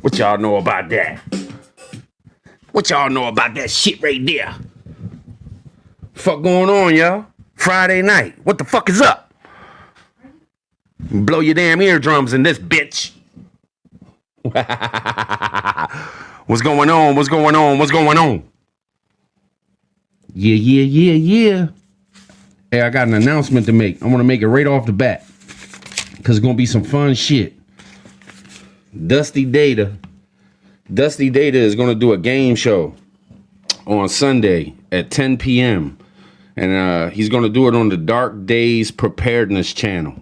What y'all know about that? What y'all know about that shit right there? Fuck going on, y'all? Friday night. What the fuck is up? Blow your damn eardrums in this bitch. What's going on? What's going on? What's going on? Yeah. Hey, I got an announcement to make. I want to make it right off the bat. Because it's going to be some fun shit. Dusty Data is going to do a game show on Sunday at 10 p.m. And he's going to do it on the Dark Days Preparedness channel.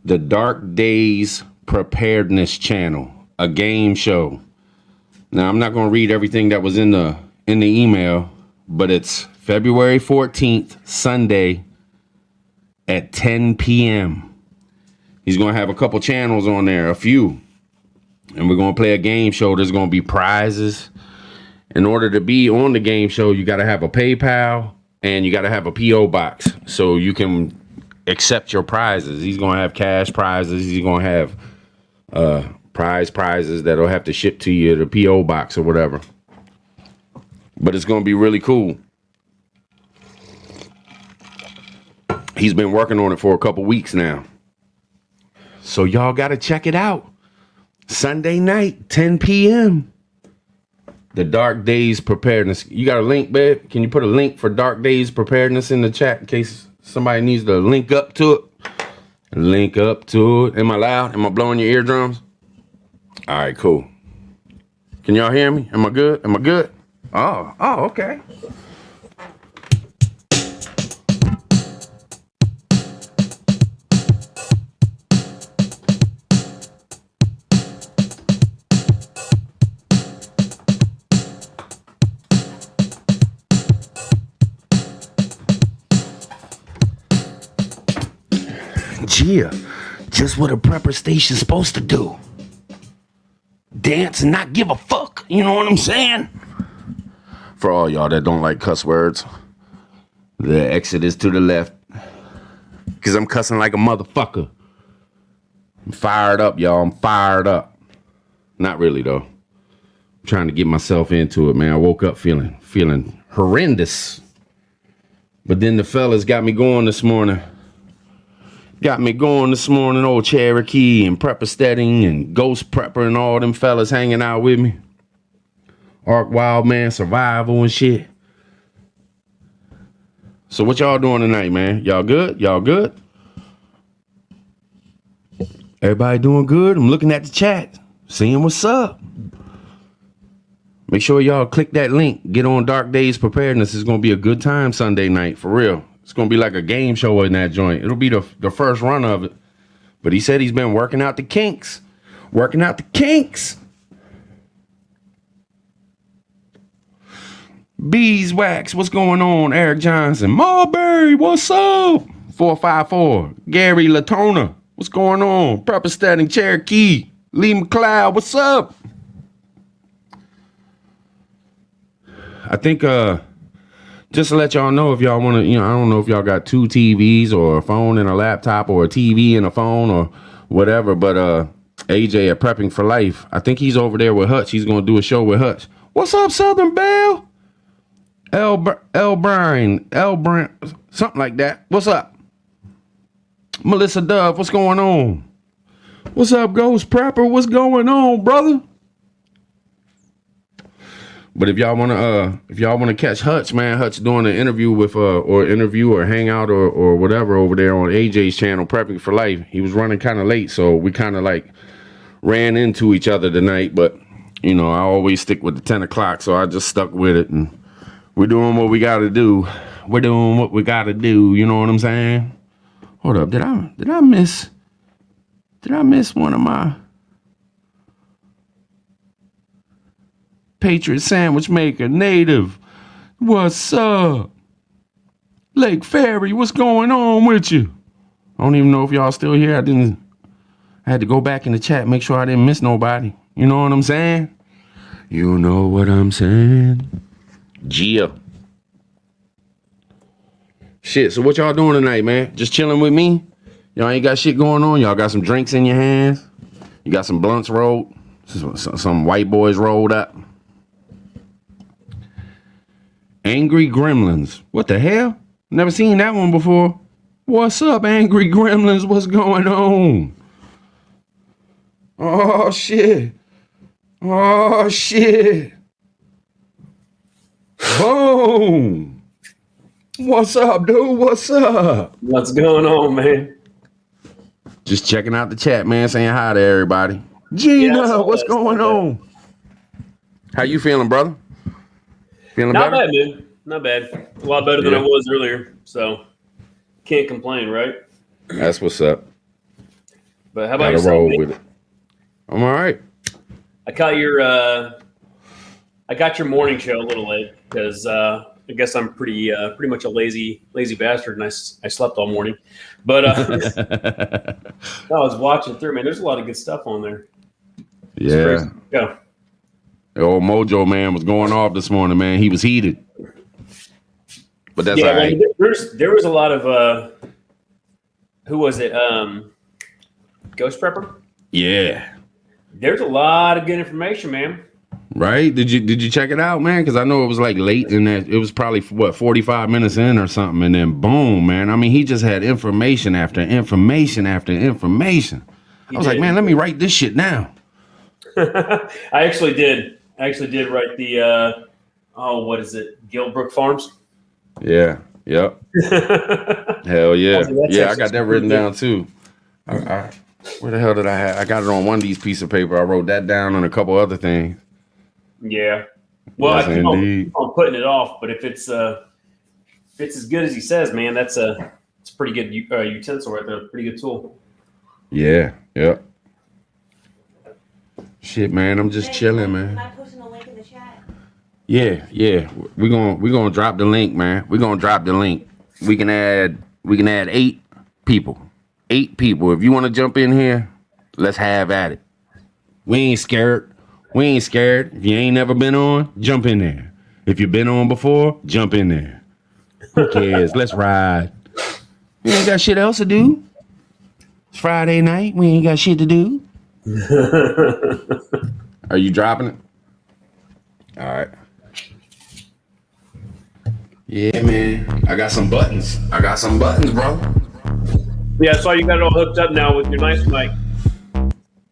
The Dark Days Preparedness channel. A game show. Now, I'm not going to read everything that was in the email, but it's February 14th, Sunday at 10 p.m. He's going to have a couple channels on there, a few. And we're going to play a game show. There's going to be prizes. In order to be on the game show, you got to have a PayPal and you got to have a P.O. box so you can accept your prizes. He's going to have cash prizes. He's going to have prizes that'll have to ship to you, the P.O. box or whatever. But it's going to be really cool. He's been working on it for a couple weeks now. So y'all got to check it out. Sunday night, 10 p.m. The Dark Days Preparedness. You got a link, babe? Can you put a link for Dark Days Preparedness in the chat in case somebody needs to link up to it? Link up to it. Am I loud? Am I blowing your eardrums? All right, cool. Can y'all hear me? Am I good? Am I good? Oh, okay. Yeah, just what a prepper station's supposed to do. Dance and not give a fuck. You know what I'm saying? For all y'all that don't like cuss words, the exit is to the left. Because I'm cussing like a motherfucker. I'm fired up, y'all. I'm fired up. Not really, though. I'm trying to get myself into it, man. I woke up feeling horrendous. But then the fellas got me going this morning. Old Cherokee and Prepper Steading and Ghost Prepper and all them fellas hanging out with me. Ark Wildman Survival and shit. So what y'all doing tonight, man? Y'all good? Y'all good? Everybody doing good? I'm looking at the chat, seeing what's up. Make sure y'all click that link. Get on Dark Days Preparedness. It's going to be a good time Sunday night, for real. It's going to be like a game show in that joint. It'll be the first run of it. But he said he's been working out the kinks. Beeswax, what's going on? Eric Johnson. Marbury, what's up? 454. Gary Latona, what's going on? Prepper Steading Cherokee. Lee McLeod, what's up? I think, just to let y'all know, if y'all want to, I don't know if y'all got two TVs or a phone and a laptop or a TV and a phone or whatever, but AJ at Prepping for Life, I think he's over there with Hutch. He's going to do a show with Hutch. What's up, Southern Belle? L. Bryan, something like that. What's up? Melissa Dove, what's going on? What's up, Ghost Prepper? What's going on, brother? But if y'all wanna catch Hutch, man, Hutch doing an interview with or hangout or whatever over there on AJ's channel, Prepping for Life. He was running kind of late, so we kind of like ran into each other tonight. But I always stick with the 10 o'clock, so I just stuck with it, and we're doing what we gotta do. You know what I'm saying? Hold up, did I miss one of my Patriot Sandwich Maker, Native? What's up? Lake Ferry, what's going on with you? I don't even know if y'all still here. I had to go back in the chat, make sure I didn't miss nobody. You know what I'm saying? You know what I'm saying? Gia. Shit, so what y'all doing tonight, man? Just chilling with me? Y'all ain't got shit going on? Y'all got some drinks in your hands? You got some blunts rolled? Some white boys rolled up. Angry Gremlins. What the hell? Never seen that one before. What's up, Angry Gremlins? What's going on? Oh, shit. Oh, shit. Boom. What's up, dude? What's up? What's going on, man? Just checking out the chat, man. Saying hi to everybody. Gina, what's going on? How you feeling, brother? Feeling Not better? bad, man. Not bad. A lot better than I was earlier. So can't complain, right? That's what's up. But how about Gotta yourself? roll with it. I'm all right. I got your morning show a little late because I guess I'm pretty much a lazy bastard, and I slept all morning. But I was watching through, man. There's a lot of good stuff on there. Yeah. Yeah. The old Mojo man was going off this morning, man. He was heated. But that's all right. There was a lot of who was it? Ghost Prepper? Yeah. There's a lot of good information, man. Right? Did you check it out, man? Because I know it was like late in that. It was probably 45 minutes in or something, and then boom, man. I mean, he just had information after information after information. I was like, man, let me write this shit down. I actually did. Write the what is it? Gilbrook Farms. Yeah. Yep. Hell yeah. Yeah, I got that written down too. Where the hell did I have? I got it on one of these pieces of paper. I wrote that down and a couple other things. Yeah. Well, yes, I keep on putting it off, but if it's as good as he says, man, it's a pretty good utensil right there. Pretty good tool. Yeah. Yep. Shit, man, I'm just chilling, man. Am I posting a link in the chat? Yeah. We're gonna drop the link, man. We're gonna drop the link. We can add 8 people. 8 people. If you want to jump in here, let's have at it. We ain't scared. If you ain't never been on, jump in there. If you've been on before, jump in there. Who cares? Let's ride. We ain't got shit else to do. It's Friday night. We ain't got shit to do. Are you dropping it? All right. Yeah, man. I got some buttons, bro. Yeah, I saw you got it all hooked up now with your nice mic.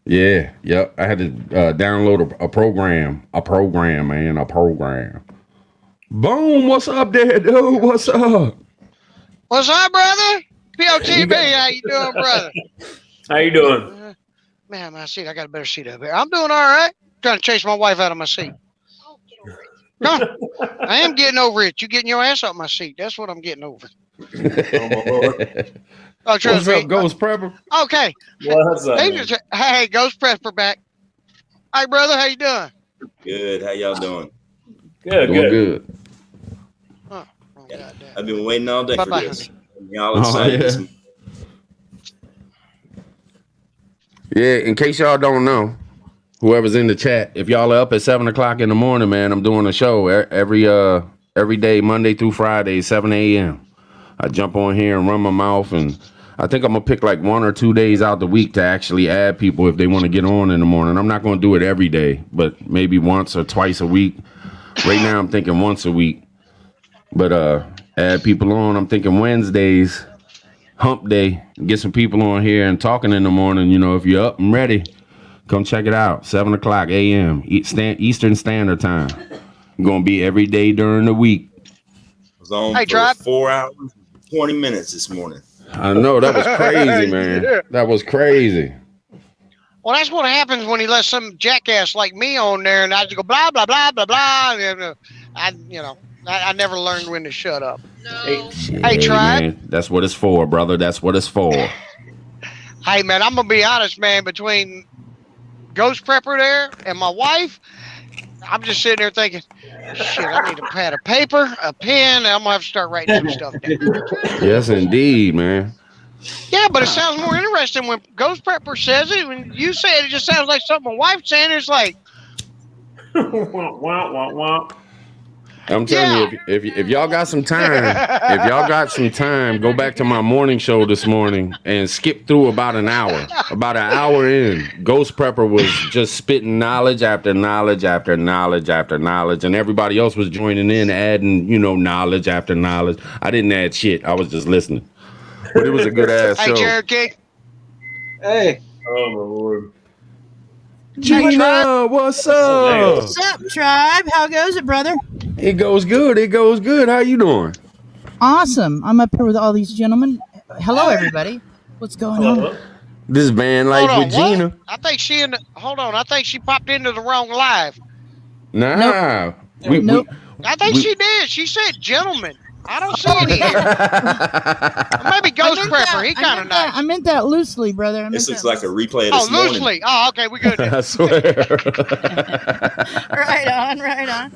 Yeah, yep. I had to download a program, man. Boom, what's up there, dude? What's up? What's up, brother? POTB, how you doing, brother? How you doing? Man, my seat, I got a better seat up here. I'm doing all right. Trying to chase my wife out of my seat. No, I am getting over it. You getting your ass out my seat. That's what I'm getting over. Oh, trust me. What's up, Ghost Prepper? Okay. What's up? Hey, Ghost Prepper back. Hey, brother, how you doing? Good. How y'all doing? Good. Oh, yeah. I've been waiting all day Bye-bye, for this. Y'all excited? Yeah, in case y'all don't know, whoever's in the chat, if y'all are up at 7 o'clock in the morning, man, I'm doing a show every day, Monday through Friday, 7 a.m. I jump on here and run my mouth, and I think I'm gonna pick like 1 or 2 days out the week to actually add people if they want to get on in the morning. I'm not gonna do it every day, but maybe once or twice a week. Right now, I'm thinking once a week, but add people on. I'm thinking Wednesdays, hump day, get some people on here and talking in the morning. You know, if you're up and ready, come check it out. 7 o'clock a.m. Eastern Standard Time. Gonna be every day during the week. I was on for 4 hours, 20 minutes this morning. I know, that was crazy, man. Yeah. That was crazy. Well, that's what happens when you let some jackass like me on there, and I just go blah blah blah blah blah. And, I never learned when to shut up. No. Hey, Tribe. Man, that's what it's for, brother. That's what it's for. Hey, man, I'm gonna be honest, man. Between Ghost Prepper there and my wife, I'm just sitting there thinking, shit, I need a pad of paper, a pen, and I'm gonna have to start writing some stuff down. Yes, indeed, man. Yeah, but it sounds more interesting when Ghost Prepper says it. When you say it, it just sounds like something my wife's saying. It's like, wah, wah, wah, wah. I'm telling you, if y'all got some time, go back to my morning show this morning and skip through about an hour. About an hour in, Ghost Prepper was just spitting knowledge after knowledge after knowledge after knowledge, and everybody else was joining in, adding, knowledge after knowledge. I didn't add shit. I was just listening. But it was a good ass show. Hey, Cherokee. Hey. Oh my lord. Gina, what's up? What's up, tribe? How goes it, brother? It goes good. It goes good. How you doing? Awesome. I'm up here with all these gentlemen. Hello, everybody. What's going on? This van life with Gina. I think I think she popped into the wrong live. Nah. Nope. I think she did. She said gentlemen. I don't see any here. Maybe Ghost Prepper. He kind of nice. I meant that loosely, brother. This looks like a replay of this loosely. morning. Oh, okay. We good. I swear. Right on. Right on.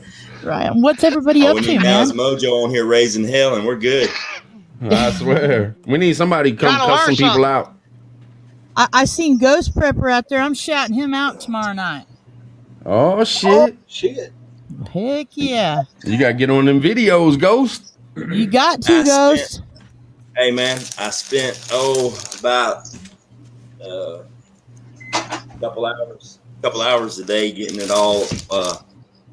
What's everybody up We to, need man? Now's Mojo on here raising hell, and we're good. I swear. We need somebody to come cuss some people out. I seen Ghost Prepper out there. I'm shouting him out tomorrow night. Oh, shit. Heck yeah. You got to get on them videos, Ghost. You got to, Ghost. Hey, man, I spent, about a couple hours a day getting it all,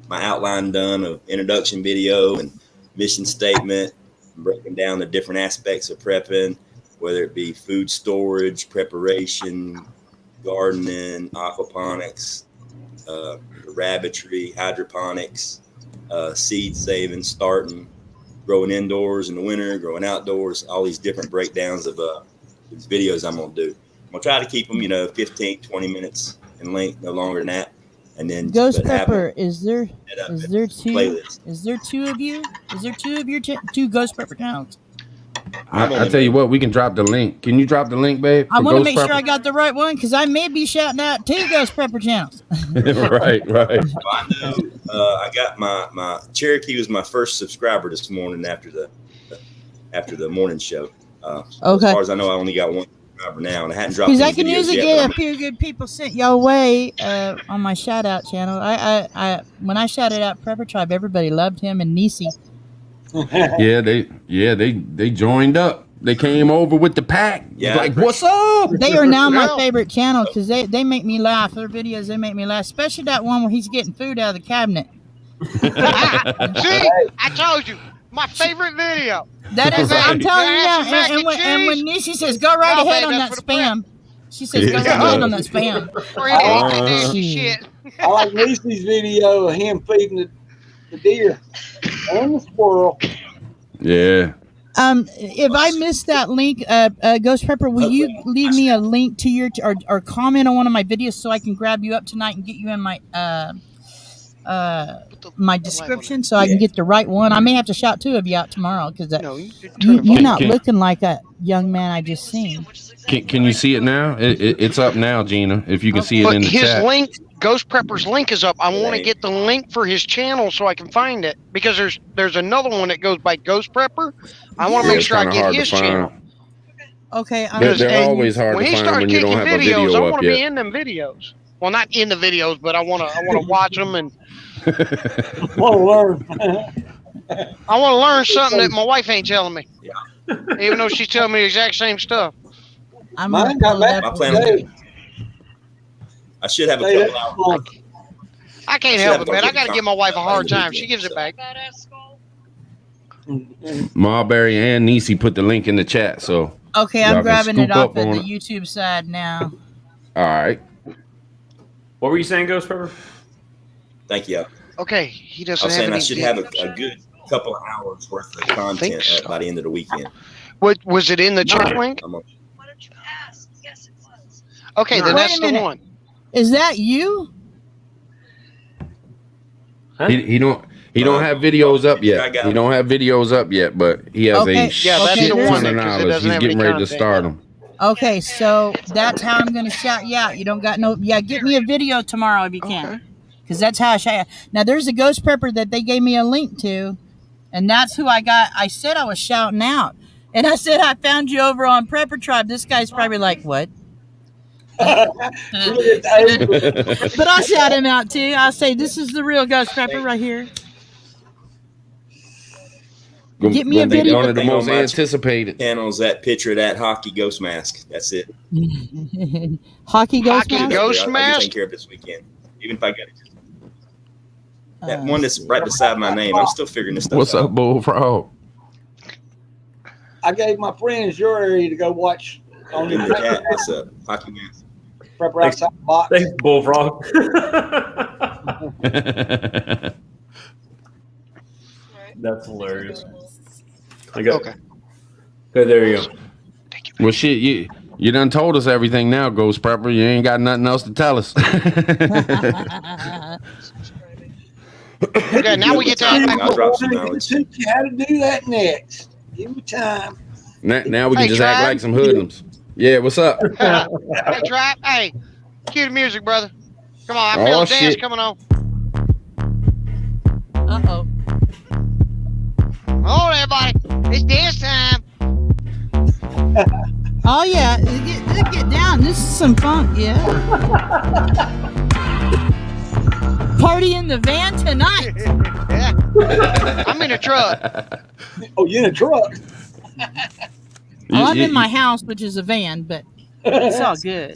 my outline done of introduction video and mission statement, breaking down the different aspects of prepping, whether it be food storage, preparation, gardening, aquaponics, rabbitry, hydroponics, seed saving, starting, growing indoors in the winter, growing outdoors, all these different breakdowns of these videos I'm going to do. I'm going to try to keep them, 15, 20 minutes in length, no longer than that. And then Ghost Prepper, is there two of you? Is there two of your two Ghost Prepper channels? I tell you what, we can drop the link. Can you drop the link, babe? I want to make sure I got the right one because I may be shouting out two Ghost Prepper channels. Right. I got my Cherokee was my first subscriber this morning after the morning show. Okay. As far as I know, I only got one subscriber now, and I hadn't dropped. Because any I can videos usually yet, get but a few good people sent your way on my shout out channel. I when I shouted out Prepper Tribe, everybody loved him and Nisi. They joined up. They came over with the pack. Yeah. Like, what's up? They are now my favorite channel because they make me laugh. Their videos, they make me laugh. Especially that one where he's getting food out of the cabinet. See, I told you, my favorite video. That is, I'm telling you, and when Nishi says, go right ahead on that spam. She says, go right ahead on that spam. Shit. I like Lucy's video of him feeding the deer and the squirrel. Yeah. If I missed that link, Ghost Prepper, will you leave me a link to your or comment on one of my videos so I can grab you up tonight and get you in my my description so I can get the right one? I may have to shout two of you out tomorrow because you're not looking like that young man I just seen. Can you see it now? It's up now, Gina. If you can see it in the chat. His link, Ghost Prepper's link is up. I want to get the link for his channel so I can find it because there's another one that goes by Ghost Prepper. I want to make sure I get his channel. Okay, they're always hard to find when you don't have a video up yet. I want to be in them videos. Well, not in the videos, but I want to watch them and. I want to learn. I want to learn something that my wife ain't telling me. Yeah. Even though she's telling me the exact same stuff. Mine got back. I should have a couple hours. I can't help it, man. I got to give my wife a hard time. She gives it back. Marbury and Nisi put the link in the chat, so. Okay, I'm grabbing it off of the YouTube side now. All right. What were you saying, Ghost Pepper? Thank you. Okay, he doesn't. I was saying I should have a good couple of hours worth of content by the end of the weekend. What was it in the chat link? Why don't you ask? Yes, it was. Okay, then that's the one. Is that you? Huh? He don't have videos up yet. He don't have videos up yet, but he has a shit ton of knowledge. He's getting ready to start them. Okay, so that's how I'm going to shout you out. You don't got no... Yeah, get me a video tomorrow if you can. Because that's how I shout you out. Now, there's a Ghost Prepper that they gave me a link to, and that's who I got. I said I was shouting out. And I said, I found you over on Prepper Tribe. This guy's probably like, what? But I'll shout him out, too. I'll say, this is the real Ghost Prepper right here. Get me a video. One of the Thing on most my anticipated. channel's that picture of that hockey ghost mask. That's it. Hockey ghost Hockey mask? ghost I'll be mask? taking care of this weekend. Even if I get it. That Uh, one that's right beside my name. I'm still figuring this stuff What's out. up, Bullfrog? I gave my friends your area to go watch on the Ginger Cat, what's up? Hockey mask. prepper outside the box. Thanks, Bullfrog. That's hilarious. I got, Okay. Okay, there you go. Well, shit, you done told us everything now, Ghost Prepper. You ain't got nothing else to tell us. Okay, now we get to act like I'll drop some I'm knowledge. teach you how to do that next. Give me time. Now we can Hey, just act Tribe. like some hoodlums. Yeah, what's up? Hey, Trap. Hey, cue the music, brother. Come on, I feel Oh, the dance shit. coming on. Uh-oh. Hold on, everybody. It's dance time. Oh, yeah. Get down. This is some fun. Yeah. Party in the van tonight. Yeah. I'm in a truck. Oh, you in a truck? Well, I'm in my house, which is a van, but it's all good.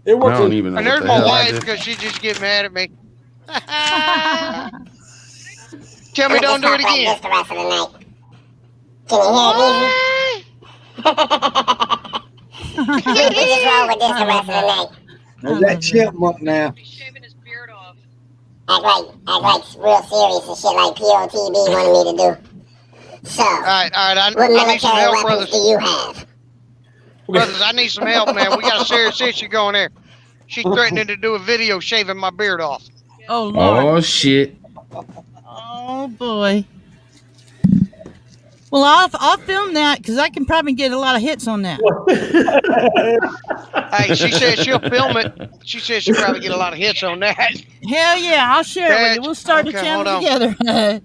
It I works. don't even know And what there's the my hell I wife just... because she just get mad at me. Tell me don't do it again. The rest of the night. Can you hear me? What is wrong with this the rest of the night? There's that chipmunk now. He's shaving his beard off. Act like real serious and shit like POTB wanted me to do. So, All right. I what need some military help, weapons brothers. do you have? Brothers, I need some help, man. We got a serious issue going there. She's threatening to do a video shaving my beard off. Oh, Lord. Oh, shit. Oh, boy. Well, I'll film that because I can probably get a lot of hits on that. Hey, she says she'll film it. She says she'll probably get a lot of hits on that. Hell yeah, I'll share it with you. We'll start Okay, the channel hold together.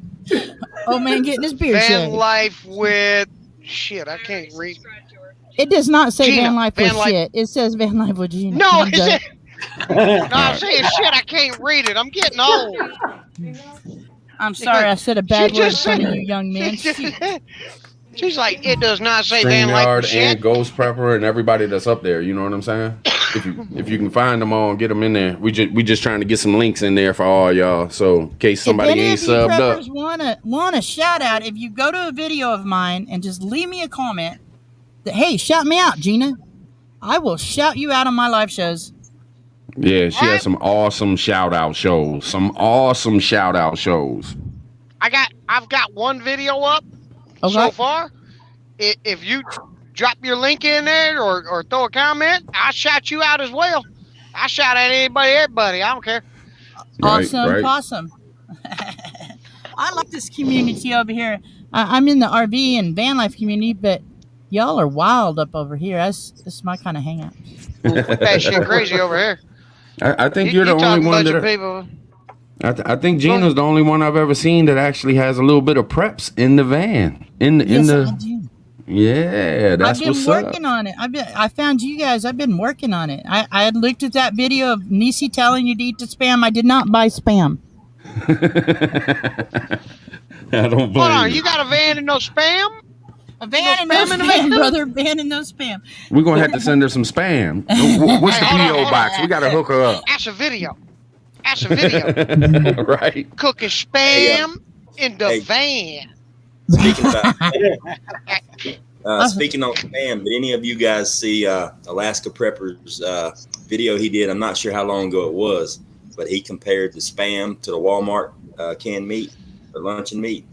Oh, man, getting his beard Van shaved. life with shit. I can't read. Subscribe to her. It does not say Gina, van life van with life- shit. It says van life with Gina. No, I'm it's joking. no, I'm saying shit. I can't read it. I'm getting old. I'm sorry I said a bad She word in just front of said- you young men. She's like, it does not say van life with StreamYard shit. and Ghost Prepper and everybody that's up there. You know what I'm saying? If you can find them all and get them in there, we just trying to get some links in there for all y'all. So in case somebody if any ain't of you subbed up, preppers want a shout out, if you go to a video of mine and just leave me a comment that, hey, shout me out, Gina, I will shout you out on my live shows. yeah, she has some awesome shout out shows. I've got one video up Okay. so far. If you drop your link in there or throw a comment, I'll shout you out as well. I shout at everybody. I don't care. Awesome, right. awesome. I like this community over here. I'm in the RV and van life community, but y'all are wild up over here. That's my kind of hangout. That shit crazy over here. I think you're the only talking one bunch of that. people. I think Gina's the only one I've ever seen that actually has a little bit of preps in the van. In Yes, I the do. yeah, that's I've been what's working up. on it. I found you guys. I've been working on it. I had looked at that video of Nisi telling you to eat the spam. I did not buy spam. I don't Hold blame on, you. you got a van and no spam? A van and no spam in the spam, van? brother. Van and no spam. We're gonna have to send her some spam. What's the Hey, hold on, PO hold on. box? We gotta hook her up. That's a video. That's a video. Right. Cooking spam in the Hey. van. Speaking about speaking on spam, did any of you guys see Alaska Prepper's video he did? I'm not sure how long ago it was, but he compared the spam to the Walmart canned meat or luncheon meat.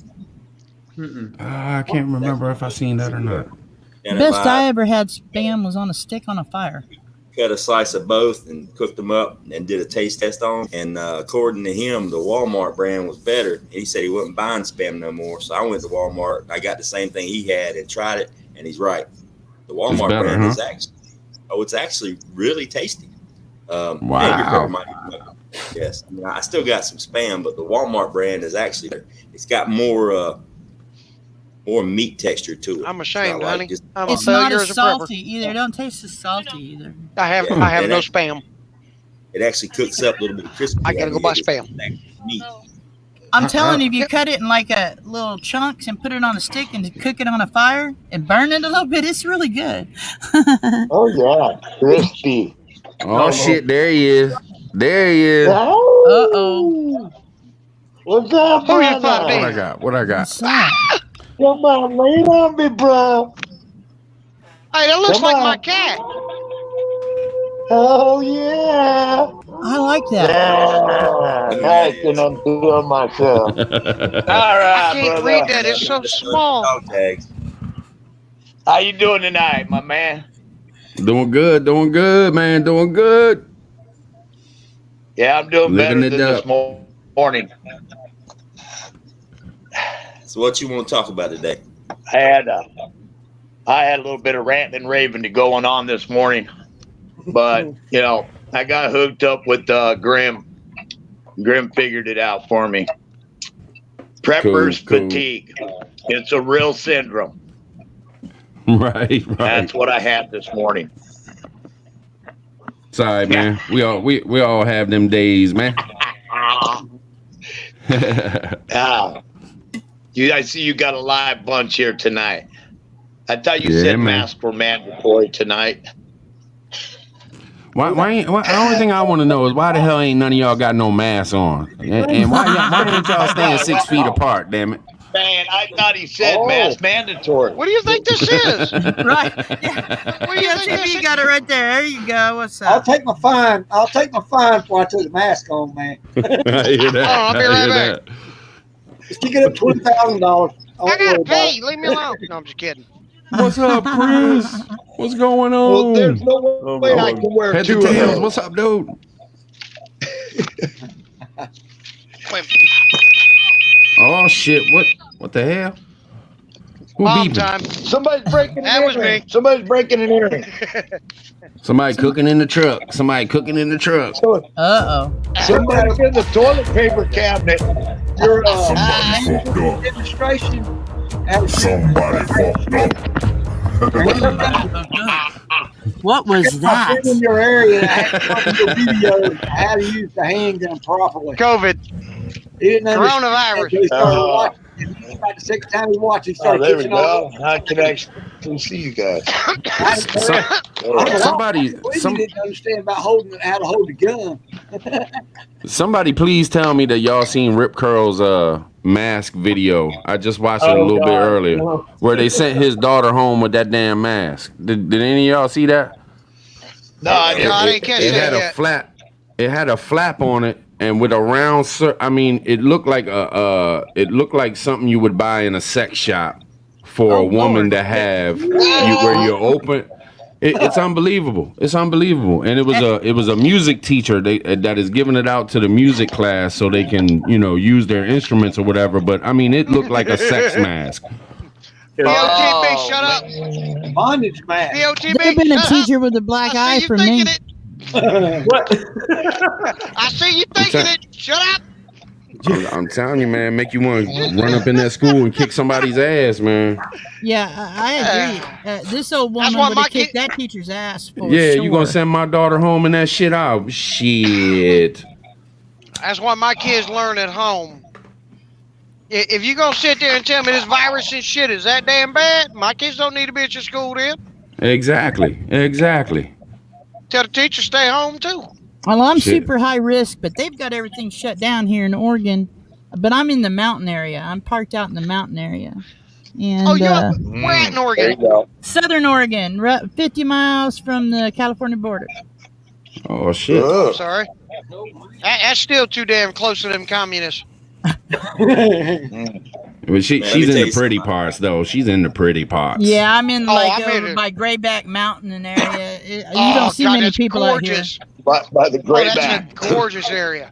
I can't remember if I seen that or not. And Best if I ever had spam was on a stick on a fire. cut a slice of both and cooked them up and did a taste test on 'em. And according to him, the Walmart brand was better. He said he wasn't buying spam no more. So I went to Walmart. I got the same thing he had and tried it, and he's right. The Walmart better, brand huh? is it's actually really tasty. Wow. Angry Pepper might be better. Yes, I mean, I still got some spam, but the Walmart brand is actually it's got more meat texture to it. I'm ashamed, Not like honey. just- I'm a It's not failure as as a prepper. salty either. It don't taste as salty either. I have And no that- spam. It actually cooks up a little bit crispy. I gotta go buy spam. Meat. I'm telling you, if you cut it in like a little chunks and put it on a stick and cook it on a fire and burn it a little bit, it's really good. Oh yeah, crispy. Oh shit! There he is. There he is. Uh-oh. What's up, Who you brother? What I fighting? got? What I got? What's that? Come on, lean on me, bro. Hey, that looks Come like on. my cat. Oh yeah. I like that. Yeah, I can unfeel myself. All right, I can't brother. read that. It's so small. Dog tags. How you doing tonight, my man? Doing good, man. Doing good. Yeah, I'm doing Living better it than up. this morning. So what you want to talk about today? I had a little bit of ranting and raving going on this morning, but you know, I got hooked up with Grim. Grim figured it out for me. Prepper's Cool. fatigue. It's a real syndrome. Right. That's what I had this morning. Sorry, man. We all have them days, man. I see you got a live bunch here tonight. I thought you Yeah, said man. masks were mandatory tonight. Why the only thing I want to know is why the hell ain't none of y'all got no masks on? And why ain't y'all staying 6 feet apart, damn it? Man, I thought he said mask mandatory. What do you think this is? Right. Yeah. What do you think this You is? got it right there. There you go. What's I'll up? take my fine. I'll take my fine before I take the mask on, man. I hear that. I'll be right back. Just kick it up $20,000. I gotta pay. Leave me alone. No, I'm just kidding. What's up, Chris? What's going on? Well, there's no way I can wear Head two to of tails. those. What's up, dude? Wait, Oh shit! What the hell? Who mom beeping? time. Somebody's breaking That and was entering. me. Somebody's breaking and entering. Somebody cooking in the truck. Somebody cooking in the truck. Uh-oh. Somebody's in the toilet paper cabinet. Your Somebody fucked up. demonstration. has- Somebody fucked up. What was My that? friend in your area had to show video how to use the handgun properly. COVID. He didn't understand. Coronavirus. So he started watching. About the second time he watched, he started there we kicking off. go. I can actually see you guys. Somebody, He didn't understand about how to hold the gun. somebody, please tell me that y'all seen Rip Curl's mask video. I just watched it a little bit earlier, where they sent his daughter home with that damn mask. Did any of y'all see that? No, I No, didn't. I didn't catch It had that a yet. flap. It had a flap on it, and with a round. I mean, it looked like it looked like something you would buy in a sex shop for a woman to have. Where you're open. It's unbelievable. It's unbelievable, and it was a music teacher that is giving it out to the music class so they can use their instruments or whatever. But I mean, it looked like a sex mask. DOTB, shut up. Bondage mask. DOTB, There'd been a shut up. teacher with a black I eye see you for me. thinking it. I see you thinking it. Shut up. I'm telling you, man, make you want to run up in that school and kick somebody's ass, man. Yeah, I agree. This old woman why would my have kicked kid- that teacher's ass for Yeah, sure. you gonna send my daughter home and that shit out? Shit. That's why my kids learn at home. If you gonna sit there and tell me this virus and shit is that damn bad, my kids don't need to be at your school then. Exactly. Tell the teacher stay home too. Well, I'm Shit. super high risk, but they've got everything shut down here in Oregon. But I'm in the mountain area. I'm parked out in the mountain area. And Oh, you're where at in There you Oregon? go. Southern Oregon, 50 miles from the California border. Oh shit. I'm sorry. That's still too damn close to them communists. But Man, she's let me in tell the you pretty something. parts though. She's in the pretty parts. Yeah, I'm in I'm in over it. by Grayback Mountain and area. You Oh, don't see God, many that's people out here. gorgeous. By the Oh, great that's back. a gorgeous area.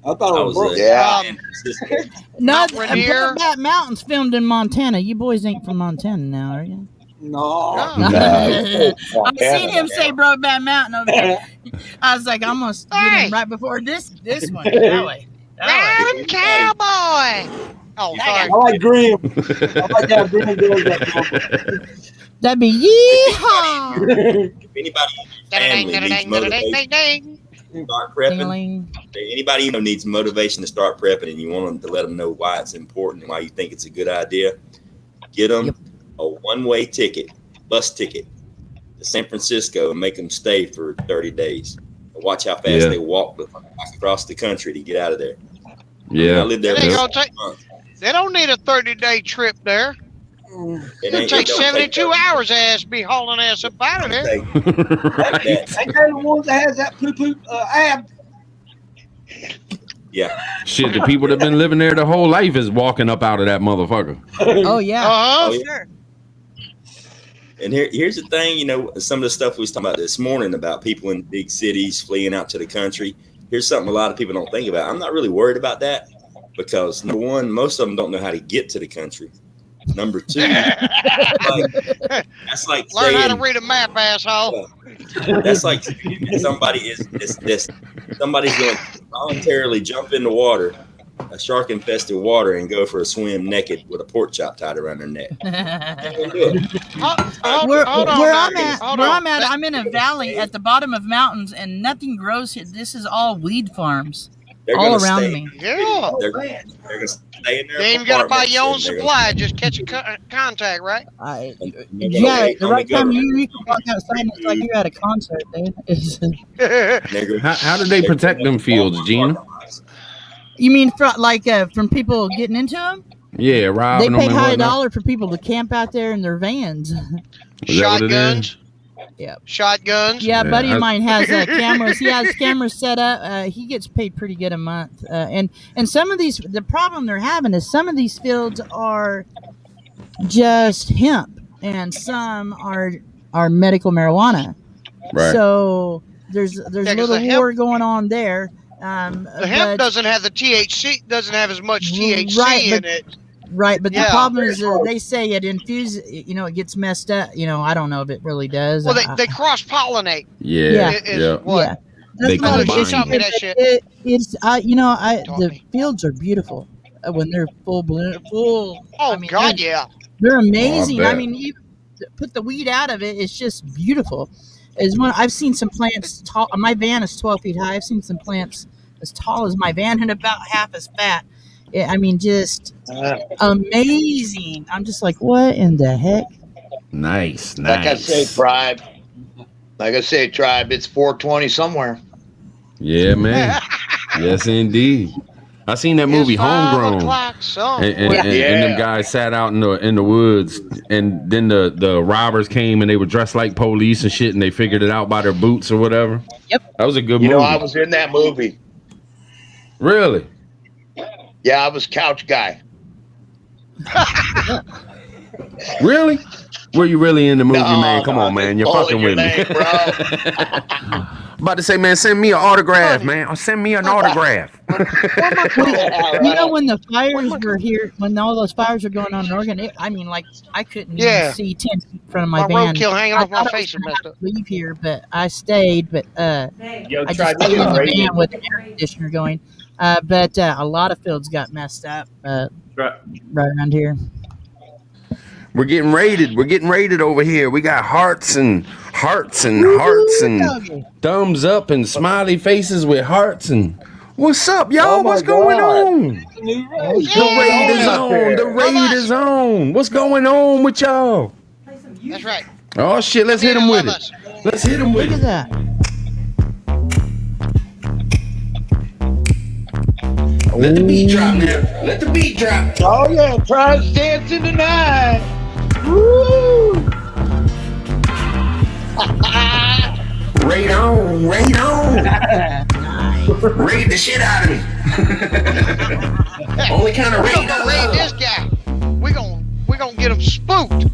I thought I it was was Yeah. No, Mount Rainier. that mountain's filmed in Montana. You boys ain't from Montana now, are you? no. I've seen him say Brokeback Mountain over there. I was like, I'm gonna get Hey. him right before this one. That way. Ride cowboy. Oh, sorry. I like Grim. I like how Grim goes that. That'd be yeehaw. If anybody in your family needs Ding, ding, ding, motivation, ding, ding, ding. start prepping. Ding-a-ling. Anybody needs motivation to start prepping, and you want them to let them know why it's important and why you think it's a good idea. Get them a one-way ticket, bus ticket to San Francisco, and make them stay for 30 days. And watch how fast they walk across the country to get out of there. Yeah, I lived there. They don't need a 30-day trip there. It takes 72 hours ass be hauling ass up out of there. Ain't they the ones that has that poo-poo ab? Yeah. Shit, the people that been living there the whole life is walking up out of that motherfucker. Oh yeah. Sure. And here's the thing, some of the stuff we was talking about this morning about people in big cities fleeing out to the country. Here's something a lot of people don't think about. I'm not really worried about that because, number one, most of them don't know how to get to the country. Number two, that's like learn saying, how to read a map, asshole. That's like somebody's going to voluntarily jump in the water, a shark-infested water, and go for a swim naked with a pork chop tied around their neck. Where I'm at, I'm in a valley at the bottom of mountains, and nothing grows here. This is all weed farms all around me. Yeah. They're going to stay in there. You ain't even got to buy your own supply. Just catch a contact, right? The right time you can walk outside and it's like you're at a concert, dude. How do they protect them fields, Gina? You mean from people getting into them? Yeah, robbing them. They pay and high whatnot. dollar for people to camp out there in their vans. Shotguns. Yeah. Shotguns. Yeah, a buddy of mine has cameras. He has cameras set up. He gets paid pretty good a month. And some of these, the problem they're having is some of these fields are just hemp, and some are medical marijuana. Right. So there's a little war going on there. The hemp doesn't have the THC. Doesn't have as much THC in it. Right, but the problem is they say it infuses, it gets messed up. I don't know if it really does. Well, they cross-pollinate. Yeah. They combine. That shit. The fields are beautiful when they're full bloom. They're amazing. Oh, I mean, you put the weed out of it, it's just beautiful. I've seen some plants tall. My van is 12 feet high. I've seen some plants as tall as my van and about half as fat. I mean, just amazing. I'm just like, what in the heck? Nice. Like I say, tribe, it's 420 somewhere. Yeah, man. Yes, indeed. I seen that movie Homegrown, and them guys sat out in the woods, and then the robbers came and they were dressed like police and shit, and they figured it out by their boots or whatever. Yep, that was a good movie. I was in that movie. Really? Yeah, I was couch guy. Really? Were you really in the movie, man? Come on, man. You're fucking with me. Bro. About to say, man, send me an autograph, man. Or send me an autograph. When the fires were here, when all those fires were going on in Oregon, I couldn't even see 10 feet in front of my van. Roadkill hanging off my face and messed up. Leave here, but I stayed. But I just stayed in the van with the air conditioner going. But a lot of fields got messed up right around here. We're getting raided. We're getting raided over here. We got hearts and thumbs up and smiley faces with hearts and what's up, y'all? What's going on? The raid is on. The raid is on. What's going on with y'all? That's right. Oh shit! Let's hit him with it. Let's hit him with it. Look at that. Let the beat drop now. Let the beat drop. Oh yeah, Tribe's dancing tonight. Woo! Raid on, raid on. Raid the shit out of me. Only kind of raid. We're gonna raid this guy. We're gonna get him spooked.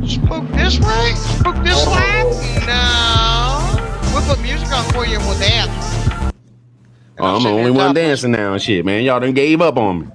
Spook this way? Spook this side? No. We'll put music on for you and we'll dance. Oh, I'm the only one dancing now and shit, man. Y'all done gave up on me.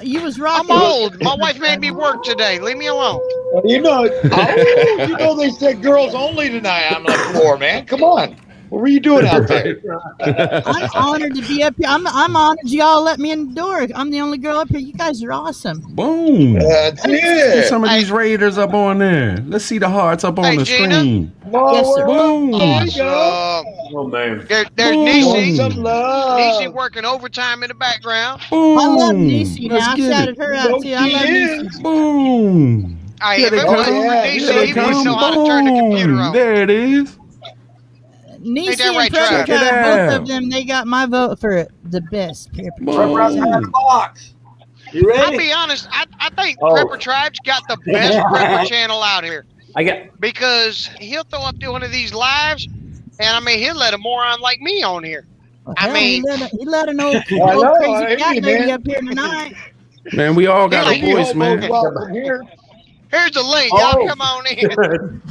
You was rocking. I'm old. My wife made me work today. Leave me alone. Well, they said girls only tonight. I'm like, poor man, come on. What were you doing out there? I'm honored to be up here. I'm honored y'all let me in the door. I'm the only girl up here. You guys are awesome. Boom. That's Let's it. see some of these raiders up on there. Let's see the hearts up on the Gina, screen. Yes, sir. Boom. There you go. Oh man. There's Boom. Niecy. Some love. Niecy working overtime in the background. I love Boom. Niecy. Let's Now I get shouted it. her You out know too. I she love is. Niecy. Boom. Hey, Here if they it come. wasn't for Yeah, Niecy, Here they he wouldn't come. know how to turn the computer Boom. on. There it is. Niecy that and right, Prepper Trav? Check it Tribe, both out. of them, they got my vote for the best Prepper Tribe. Boom. Box. You I'll ready? be honest. I think Oh. Prepper Tribe's got the best Prepper channel out here I got. because he'll throw up one of these lives, and I mean he'll let a moron like me on here. Well, I hell, mean- he let an old, I know, old crazy I cat hear you, lady man. up here tonight. Man, we all got Like a voice, man. Welcome here. Here's the link. Oh. Y'all come on in.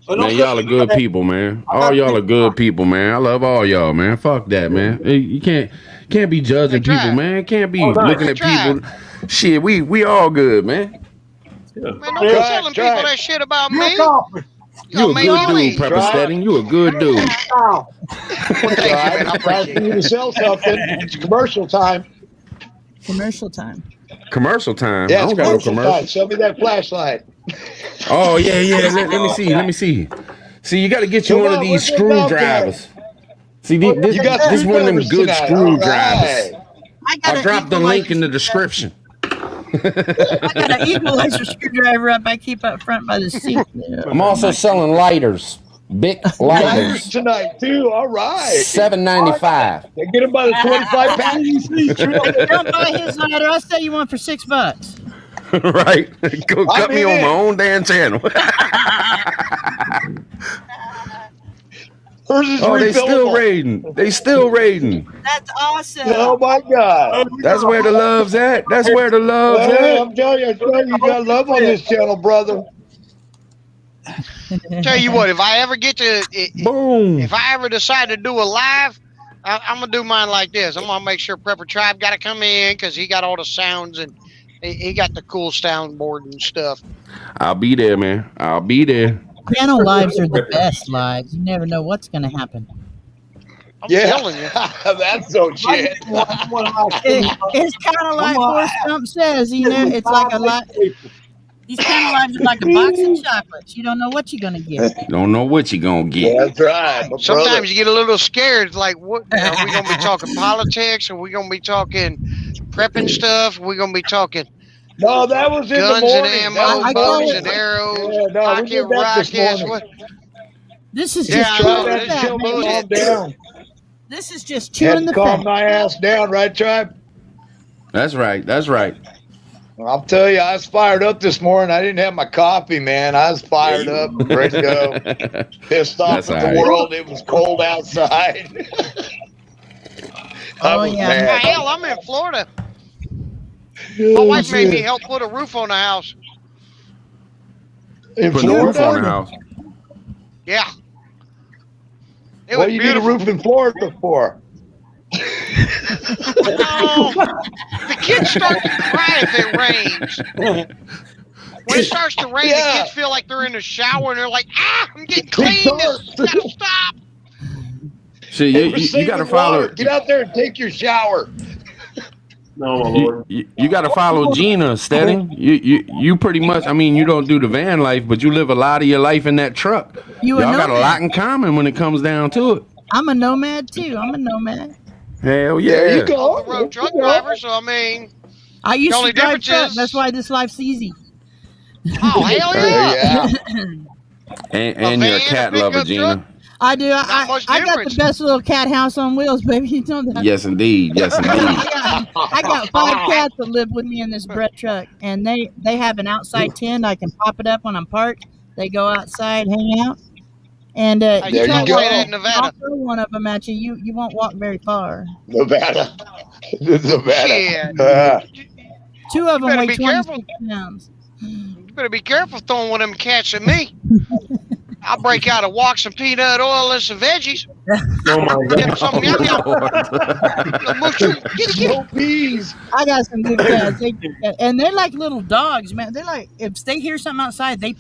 Man, y'all are good people, man. All y'all are good people, man. I love all y'all, man. Fuck that, man. Hey, you can't be judging Hey, people, Trav. man. Can't be Oh, nice. looking at Trav. people. Shit, we all good, man. Man, don't Try be it, telling try people it. that shit about Your me. coffee. You a Gonna make good me dude, leave. Pepper Try it. Stedding. You a good dude. Oh, Well, thank you, man. I Try appreciate for you it. to sell something. It's commercial time. Commercial time. Commercial time. Yeah, I it's don't got no commercial commercial. time. Show me that flashlight. Oh yeah. Let me see. Let me see. See, you got to get you Come one of on, these where's that dog screwdrivers. See, You got this one of them screwdrivers good tonight. screwdrivers. All right. I got I'll an drop the link in the equalizer description. screwdriver. I got an equalizer screwdriver up I keep up front by the seat. I'm also selling lighters. Big Lighters lighters. tonight too. All right. $7.95. They get them by the 25 pack. Don't buy his lighter. I'll sell you one for $6. Right? Go cut me in on it. my own damn channel. Hers is Oh, they still refillable. raiding. They still raiding. That's awesome. Oh my God. That's where the love's at. That's where the love's Hey, at. I'm telling you, you got love on this channel, brother. Tell you what, if I ever get to, Boom. if I ever decide to do a live, I'm gonna do mine like this. I'm gonna make sure Prepper Tribe got to come in because he got all the sounds and he got the cool soundboard and stuff. I'll be there, man. I'll be there. Channel lives are the best lives. You never know what's going to happen. I'm telling you. That's so shit. It's kind of like Forrest Gump says, you know, it's like a lot. These kind of lives are like a box of chocolates. You don't know what you're going to get. Don't know what you gonna get. That's right. Sometimes you get a little scared. Like, what? Are we gonna be talking politics? Are we gonna be talking prepping stuff? Are we gonna be talking No, that was in guns the morning. and That ammo, was call bows it- and arrows, Yeah, no, we pocket did that this rockets? morning. What? This is Yeah, just I chewing know. the That's fat, still man. bullshit. Calm down. This is just Had chewing to the calm fat. my ass down, right, Tribe? That's right. That's right. I'll tell you, I was fired up this morning. I didn't have my coffee, man. I was fired up, ready to go. Pissed off That's at all the right. world. It was cold outside. I Oh, was yeah. mad. Hell, I'm in Florida. My wife made me help put a roof on the house. In Put the roof on the Florida? house. Yeah. It What was do you need a beautiful. roof in Florida for? Oh, the kids start to cry if it rains. When it starts to rain, Yeah. the kids feel like they're in the shower and they're like, I'm getting clean. This gotta stop. Shit, Hey, we're you gotta saving follow. water. Get out there and take your shower. No, my lord. You got to follow Gina, Stedding. You pretty much. I mean, you don't do the van life, but you live a lot of your life in that truck. You a Y'all got a nomad. lot in common when it comes down to it. I'm a nomad too. I'm a nomad. Hell There you yeah. go. I'm a road truck There you go. driver, so I mean, I used only to drive difference truck. is- That's why this life's easy. oh, hell yeah. Yeah. And you're a van, cat a lover, pickup Gina. truck. I do. much I got the difference. best little cat house on wheels, baby. You know that. Yes, indeed. Yes, indeed. I got 5 cats that live with me in this bread truck, and they have an outside tent. I can pop it up when I'm parked. They go outside, hang out, and Hey, you you can't go. walk. Say that in Nevada. I'll throw one of them at you. You won't walk very far. Nevada. Nevada. Shit. 2 of them better weigh be 26 pounds. You better be careful throwing one of them cats at me. I'll break out a walk, some peanut oil, and some veggies. Oh my Give him god. some yum yum. Get it. No peas. I got some good cats, and they're like little dogs, man. They're like if they hear something outside, they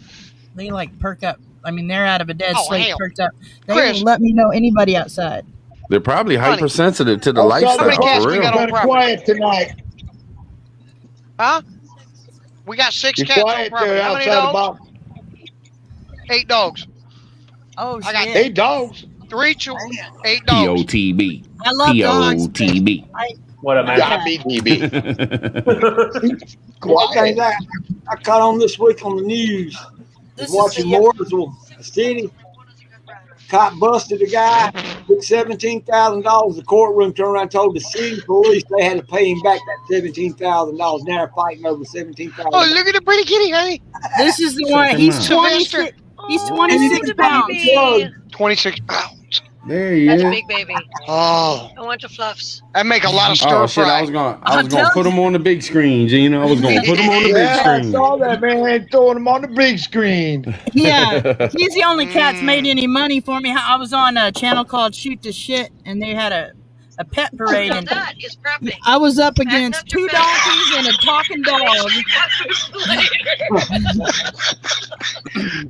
like perk up. I mean, they're out of a dead Oh, sleep, hell. perked up. They Chris. will let me know anybody outside. They're probably hypersensitive to the Outside How many lifestyle, cats for we real. got on Kind of property? quiet tonight. Huh? We got 6 You're cats on quiet property. there How many outside the dogs? box. 8 dogs. Oh I got shit! 8 dogs. 3 children, 8 dogs. POTB. I love dogs. POTB. What a man. Yeah, BTB. One thing Quiet. that I caught on this week on the news. This Was watching is the, Mooresville City. Cop busted a guy, took $17,000. The courtroom turned around and told the city police they had to pay him back that $17,000. Now they're fighting over $17,000. Oh, look at the pretty kitty, honey. this is the Check one. him He's out. 26. He's 26 pounds. Baby. 26 pounds. There he That's is. a big baby. Oh, I want to fluffs. that make a lot of stir Oh shit! fry. I was gonna I'm put him on the big screen, Gina. I was gonna put him on the big Yeah, I screen. saw that, man. Throwing them on the big screen. Yeah, he's the only cat that's made any money for me. I was on a channel called Shoot the Shit, and they had a pet parade, Now and that is prepping. I was up against 2 donkeys and a talking dog.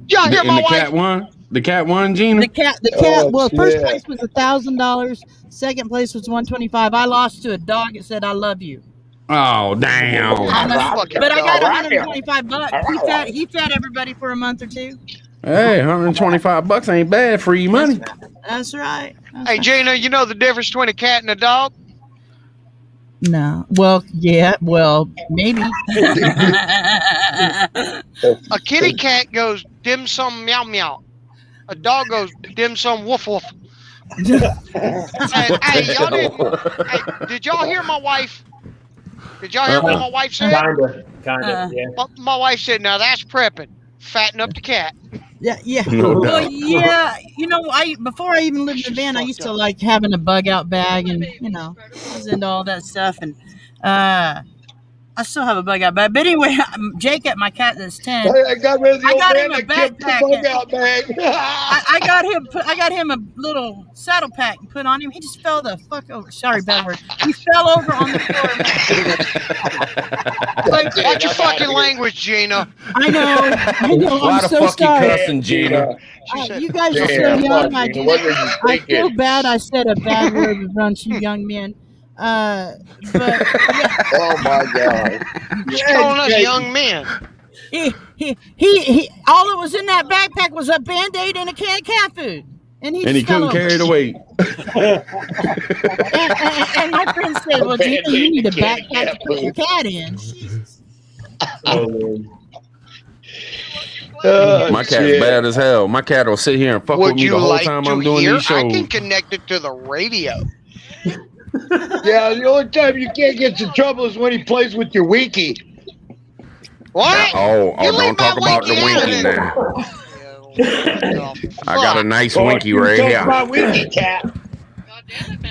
Y'all hear And my the wife? cat won. The cat won, Gina. The cat. Oh, Well, first shit. place was $1,000. Second place was $125. I lost to a dog that said "I love you," Oh damn! but I got $125. He fed everybody for a month or two. Hey, $125 ain't bad. Free money. That's right. Hey, Gina, you know the difference between a cat and a dog? No. Well, yeah. Well, maybe. A kitty cat goes dim sum meow meow. A dog goes dim sum woof woof. Hey, did y'all hear my wife? Did y'all hear what my wife said? Kinda, yeah. My wife said, "Now that's prepping. Fatten up the cat." Yeah. No Well, doubt. yeah. Before I even lived in the van, I used to like having a bug out bag, and I was into all that stuff, and I still have a bug out bag. But anyway, Jake, my cat that's 10. I got rid of the I old got man him a that kept the backpack. bug out bag. I got him a little saddle pack and put on him. He just fell the fuck over. Sorry, bad word. He fell over on the floor. Watch your fucking language, Gina. I know. Why I'm the so fuck you sorry. cussing, Gina? You guys are so Damn, young. fuck, Gina, what were you I feel thinking? bad. I said a bad word with bunch of young men. But yeah, Oh my God. He's calling us young men. he all that was in that backpack was a Band-Aid and a can of cat food. And he And he just fell couldn't over. carry the weight. And my friend said, "Well, Gina, you need a backpack to put your cat in." Jesus. My cat's bad as hell. My cat will sit here and fuck with Would me you the whole like time to I'm doing hear? these I shows. can connect it to the radio. Yeah, the only time you can't get in trouble is when he plays with your winky. What? Oh, You don't leave talk my about the winky out of winky there. now. I got a nice winky You right touch here. my winky, cat.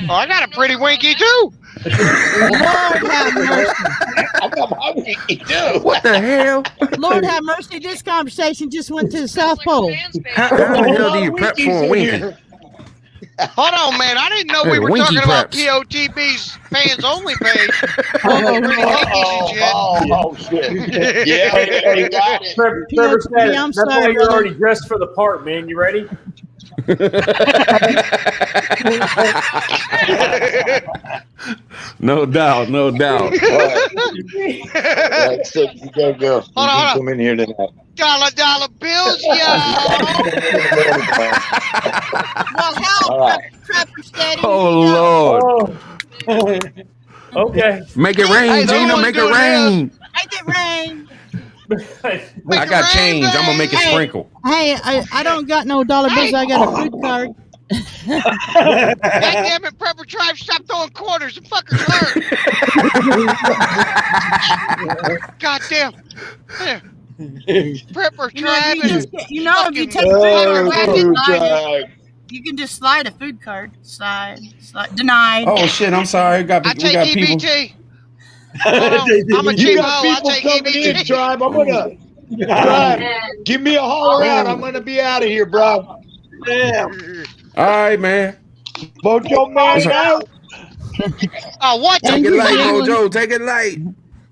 Oh, I got a pretty winky too. Lord have mercy. I got my winky too. What the hell? Lord have mercy. This conversation just went to the South Pole. How the hell do you prep for a winky? Hold on, man. I didn't know Hey, we were winky talking about preps. POTB's fans only page. Oh, Pretty winkies and shit. Shit. Yeah, you got it. Trevor said it. I'm That's why sorry, you're brother. already dressed for the part, man. You ready? No doubt, no doubt. That's it. You gotta go. You Hold can on. come in here tonight. $1 bills, yo. Well, hell, All right. Prepper Steady. Oh Lord. Okay. Make it rain, Hey, no Gina, one's make it doing rain. Make it rain. I got change. I'm gonna make it Hey. sprinkle. Hey, I don't got no dollar bills. I got a food card. God damn it, Prepper Tribe, stop throwing quarters. The fuckers hurt. God damn. There. Prepper Tribe. If you take a Oh, picture, food slide, tribe. you can just slide a food card. Slide. Denied. Oh shit, I'm sorry. I we take got people. EBT. I'm a You cheap got hoe. I people take coming in, EBT. tribe. I'm gonna tribe. Give me a holler out. I'm gonna be out of here, bro. All right, man. Mojo man out. Oh, what Take the it light, Yeah. Mojo. Take it light.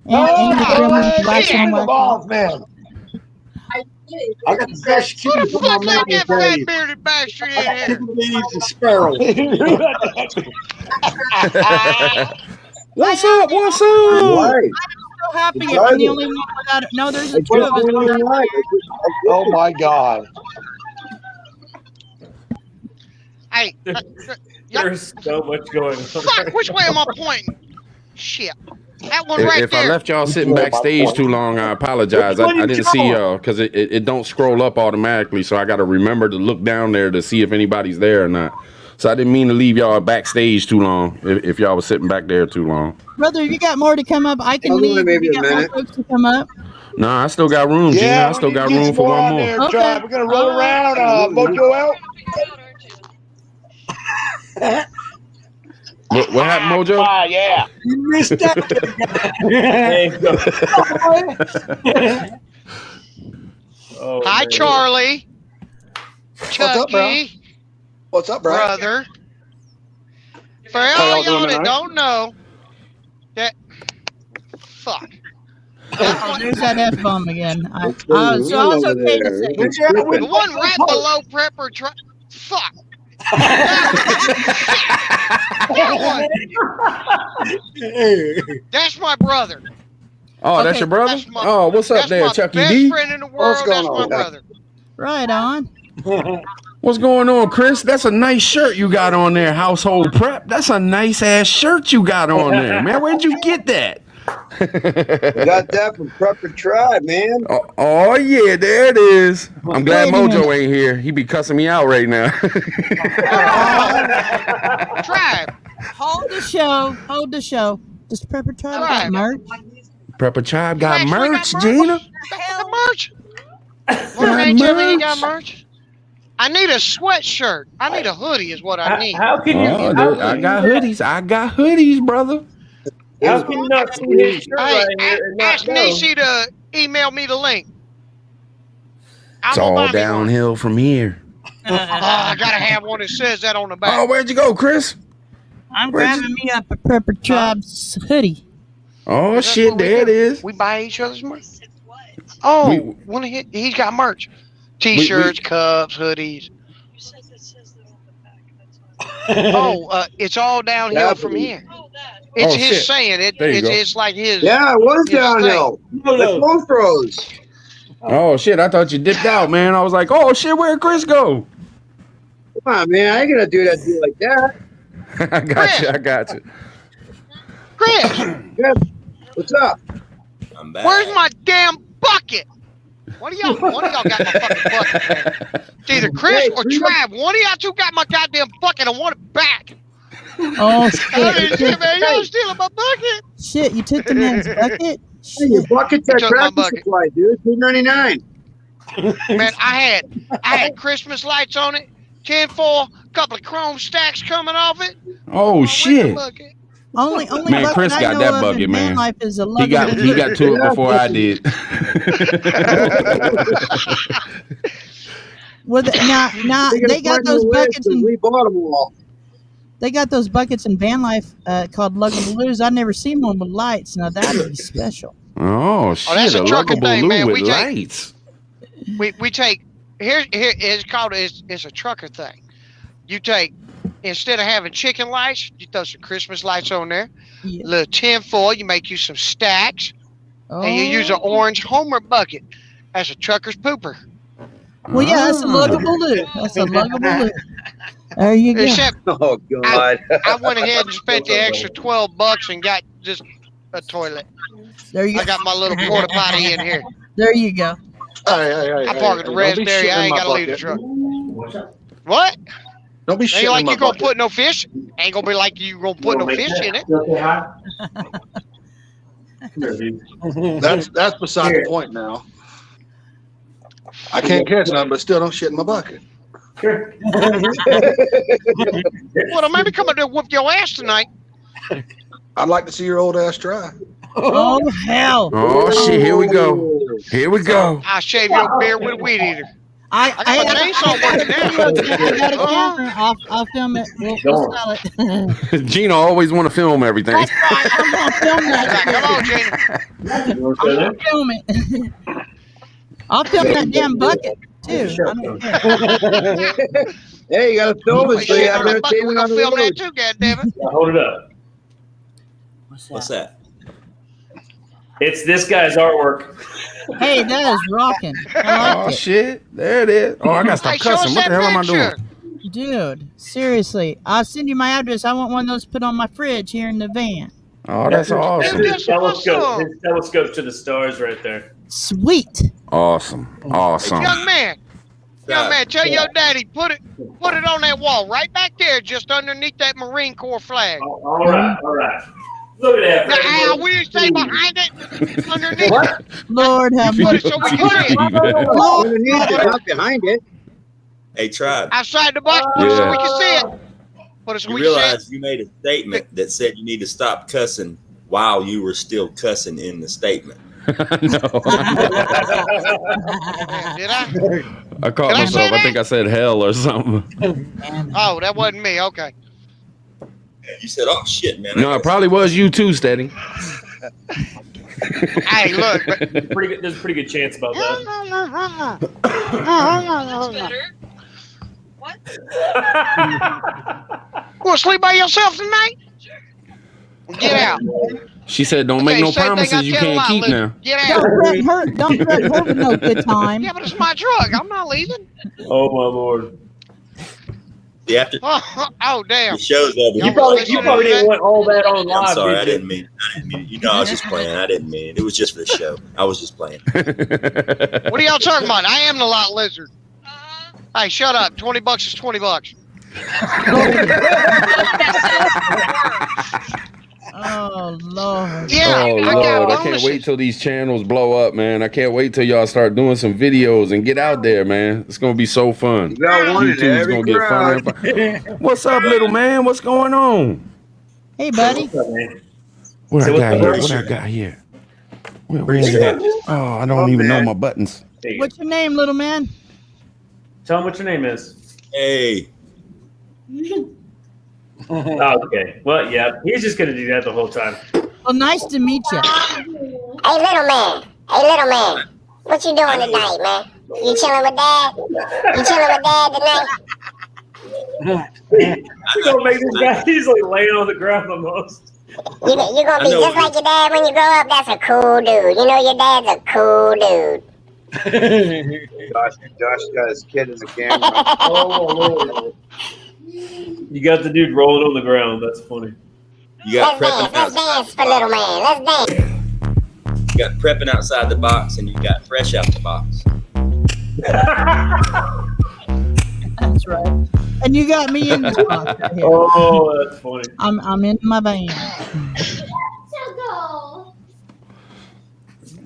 Get him off, man. I got the best Who the cutie for my fuck let mountain that fat grave. bearded bastard in I here? think he's a sparrow. What's up? What's up? Right. So happy. I'm the only one without it. No, there's a two of us. Oh my God. Hey, There's so much going on. fuck, which way am I pointing? Shit. That one right If I there. left y'all sitting backstage too long, I apologize. I didn't see y'all because it don't scroll up automatically, so I got to remember to look down there to see if anybody's there or not. So I didn't mean to leave y'all backstage too long if y'all was sitting back there too long. Brother, if you got more to come up, I can Hold on, leave. maybe If you a got more minute. folks to come up. Nah, I still got room, Gina. Yeah, I still we got need to get room some for one on more. there, Okay. Tribe. We're gonna roll around, Mojo out. What happened, Mojo? Yeah. You missed that. Oh, Hi, man. Charlie. What's up, bro? Chucky, What's up, bro? brother. For How all y'all y'all doing that tonight? don't know, that fuck. Oh, there's that F bomb again. What's So going I on was over okay to there? say. It's The tripping. one right below Prepper. Fuck. That one. That's my brother. Oh, that's Okay, your brother? That's my- Oh, what's up That's there, my Chucky best D? friend in the What's world. going That's my on? brother. Right on. What's going on, Chris? That's a nice shirt you got on there, Household Prep. That's a nice ass shirt you got on there, man. Where'd you get that? Got that from Prepper Tribe, man. Oh yeah, there it is. I'm glad Wait a Mojo minute. ain't here. He be cussing me out right now. Tribe. Hold the show. Hold the show. Does Prepper Tribe got Tribe. merch? Prepper Tribe got actually merch, got Gina. Got merch. Look, ain't tell me he got merch. I need a sweatshirt. I need a hoodie is what I need. How can you? Oh, how I can got you- hoodies. I got hoodies, brother. How can you not see his shirt Hey, right here and not ask know? Niecy to email me the link. It's I'm gonna all buy me one. downhill from here. I gotta have one that says that on the back. Oh, where'd you go, Chris? I'm Where'd grabbing me up a Prepper Tribe's hoodie. Oh That's shit, what we there it do. is. We buy each other's merch. Oh, he's got merch. T-shirts, cups, hoodies. It's all downhill from here. It's Oh, his shit. saying it. There you go. It's like his. Yeah, it was his downhill. The clothes froze. Oh shit, I thought you dipped out, man. I was like, oh shit, where'd Chris go? Come on, man. I ain't gonna do that deal like that. I got you. I got you. Chris, Good. What's up? I'm back. where's my damn bucket? One of y'all got my fucking bucket, man. It's either Chris or Trav. One of y'all two got my goddamn bucket. I want it back. Oh shit! Shit, man, y'all stealing my bucket. Shit, you took the man's bucket. Hey, your Shit. bucket's He at took my Tractor bucket. Supply, dude. $2.99. Man, I had Christmas lights on it, tinfoil, couple of chrome stacks coming off it. Oh My shit. winter bucket. Only Man, bucket Chris I got know that of bucket, in van man. life is a He got to it before I did. Well, now they got those buckets in. We bought them all. They got those buckets in van life called Luggabaloo's. I've never seen one with lights. Now that'd be special. Oh shit, that's a a trucker Luggable thing, man. Lou We with take- lights. We take here it's a trucker thing. You take instead of having chicken lights, you throw some Christmas lights on there. Yeah. Little tinfoil, you make you some stacks, Oh. and you use an orange Homer bucket as a trucker's pooper. Well, yeah, that's a Luggabaloo. That's a Luggabaloo. There you go. Except Oh God. I went ahead and spent the extra $12 and got just a toilet. There you I go. got my little porta potty in here. There you go. Hey, I park at the rest area. I ain't got to leave the truck. What? Don't be shitting Ain't like in my you gonna bucket. put no fish. Ain't gonna be like you gonna put no fish in it. That's beside the point now. I can't catch none, but still don't shit in my bucket. Well, then maybe come up there and whoop your ass tonight. I'd like to see your old ass try. Oh hell! Oh shit, here we go. Here we go. I'll shave your beard with a weed eater. I got my chainsaw working now. I got a camera. I'll film it. We'll sell it. Gina always want to film everything. That's right. I'm gonna film that. Come on, Gina. I'm gonna film it. I'll film that damn bucket too. I don't care. Hey, you gotta film it so you Shit have on the bucket, we entertainment on gonna the film road. that too, goddammit. Hold it up. What's that? It's this guy's artwork. Hey, that is rocking. I Oh like it. shit, there it is. Oh, I gotta stop Hey, show us cussing. What that the hell am I picture. doing? Dude, seriously. I'll send you my address. I want one of those put on my fridge here in the van. Oh, that's awesome. His telescope to the stars right there. Sweet. Awesome. Awesome. Young man, tell your daddy put it on that wall right back there, just underneath that Marine Corps flag. All right. Look at that. Now, we didn't say behind it, underneath it. Lord have Put it mercy. so we can see it. Underneath it, not behind it. Hey, Tribe. Outside the box, put it so we can see it. Put it so You we can see it. realize you made a statement that said you need to stop cussing while you were still cussing in the statement. No. Did I? I caught Did I myself. say I think I said hell or something. Oh, that wasn't me. Okay. You said, "Oh shit, man." No, it probably was you too, Steady. Hey, look. There's a pretty good chance about that. That's better. What? Want to sleep by yourself tonight? Get out. She said, "Don't make no promises you can't keep now." Get Don't out. threaten her. Don't threaten her with no good time. Yeah, but it's my drug. I'm not leaving. Oh my lord! The after Oh, damn. the show's over. You probably didn't want all that on live. I'm sorry, did I you? didn't mean it. You know, I was just playing. I didn't mean it. It was just for the show. I was just playing. What are y'all talking about? I am the lot lizard. Hey, shut up. $20 is $20. Oh Lord. Yeah, Oh I got Lord, I can't bonuses. wait till these channels blow up, man. I can't wait till y'all start doing some videos and get out there, man. It's gonna be so fun. You got one in YouTube's every gonna get funner crowd. and fun. What's up, little man? What's going on? Hey, buddy. What Say I what's got up, here? buddy? What I got here? Where is it? Oh, I don't even know my buttons. There you go. What's your name, little man? Tell him what your name is. Hey, Oh, okay. Well, yeah, he's just gonna do that the whole time. Well, nice to meet you. Hey, little man. What you doing tonight, man? You chilling with Dad? You chilling with Dad tonight? You gonna make this guy? He's like laying on the ground almost. You gonna be I know. just like your dad when you grow up? That's a cool dude. You know your dad's a cool dude. Josh got his kid in the camera. Oh Lord! You got the dude rolling on the ground. That's funny. you got Let's prepping dance. Let's outside. dance for little man. Let's dance. You got prepping outside the box, and you got fresh out the box. That's right. And you got me in this box right here. Oh, that's funny. I'm in my van.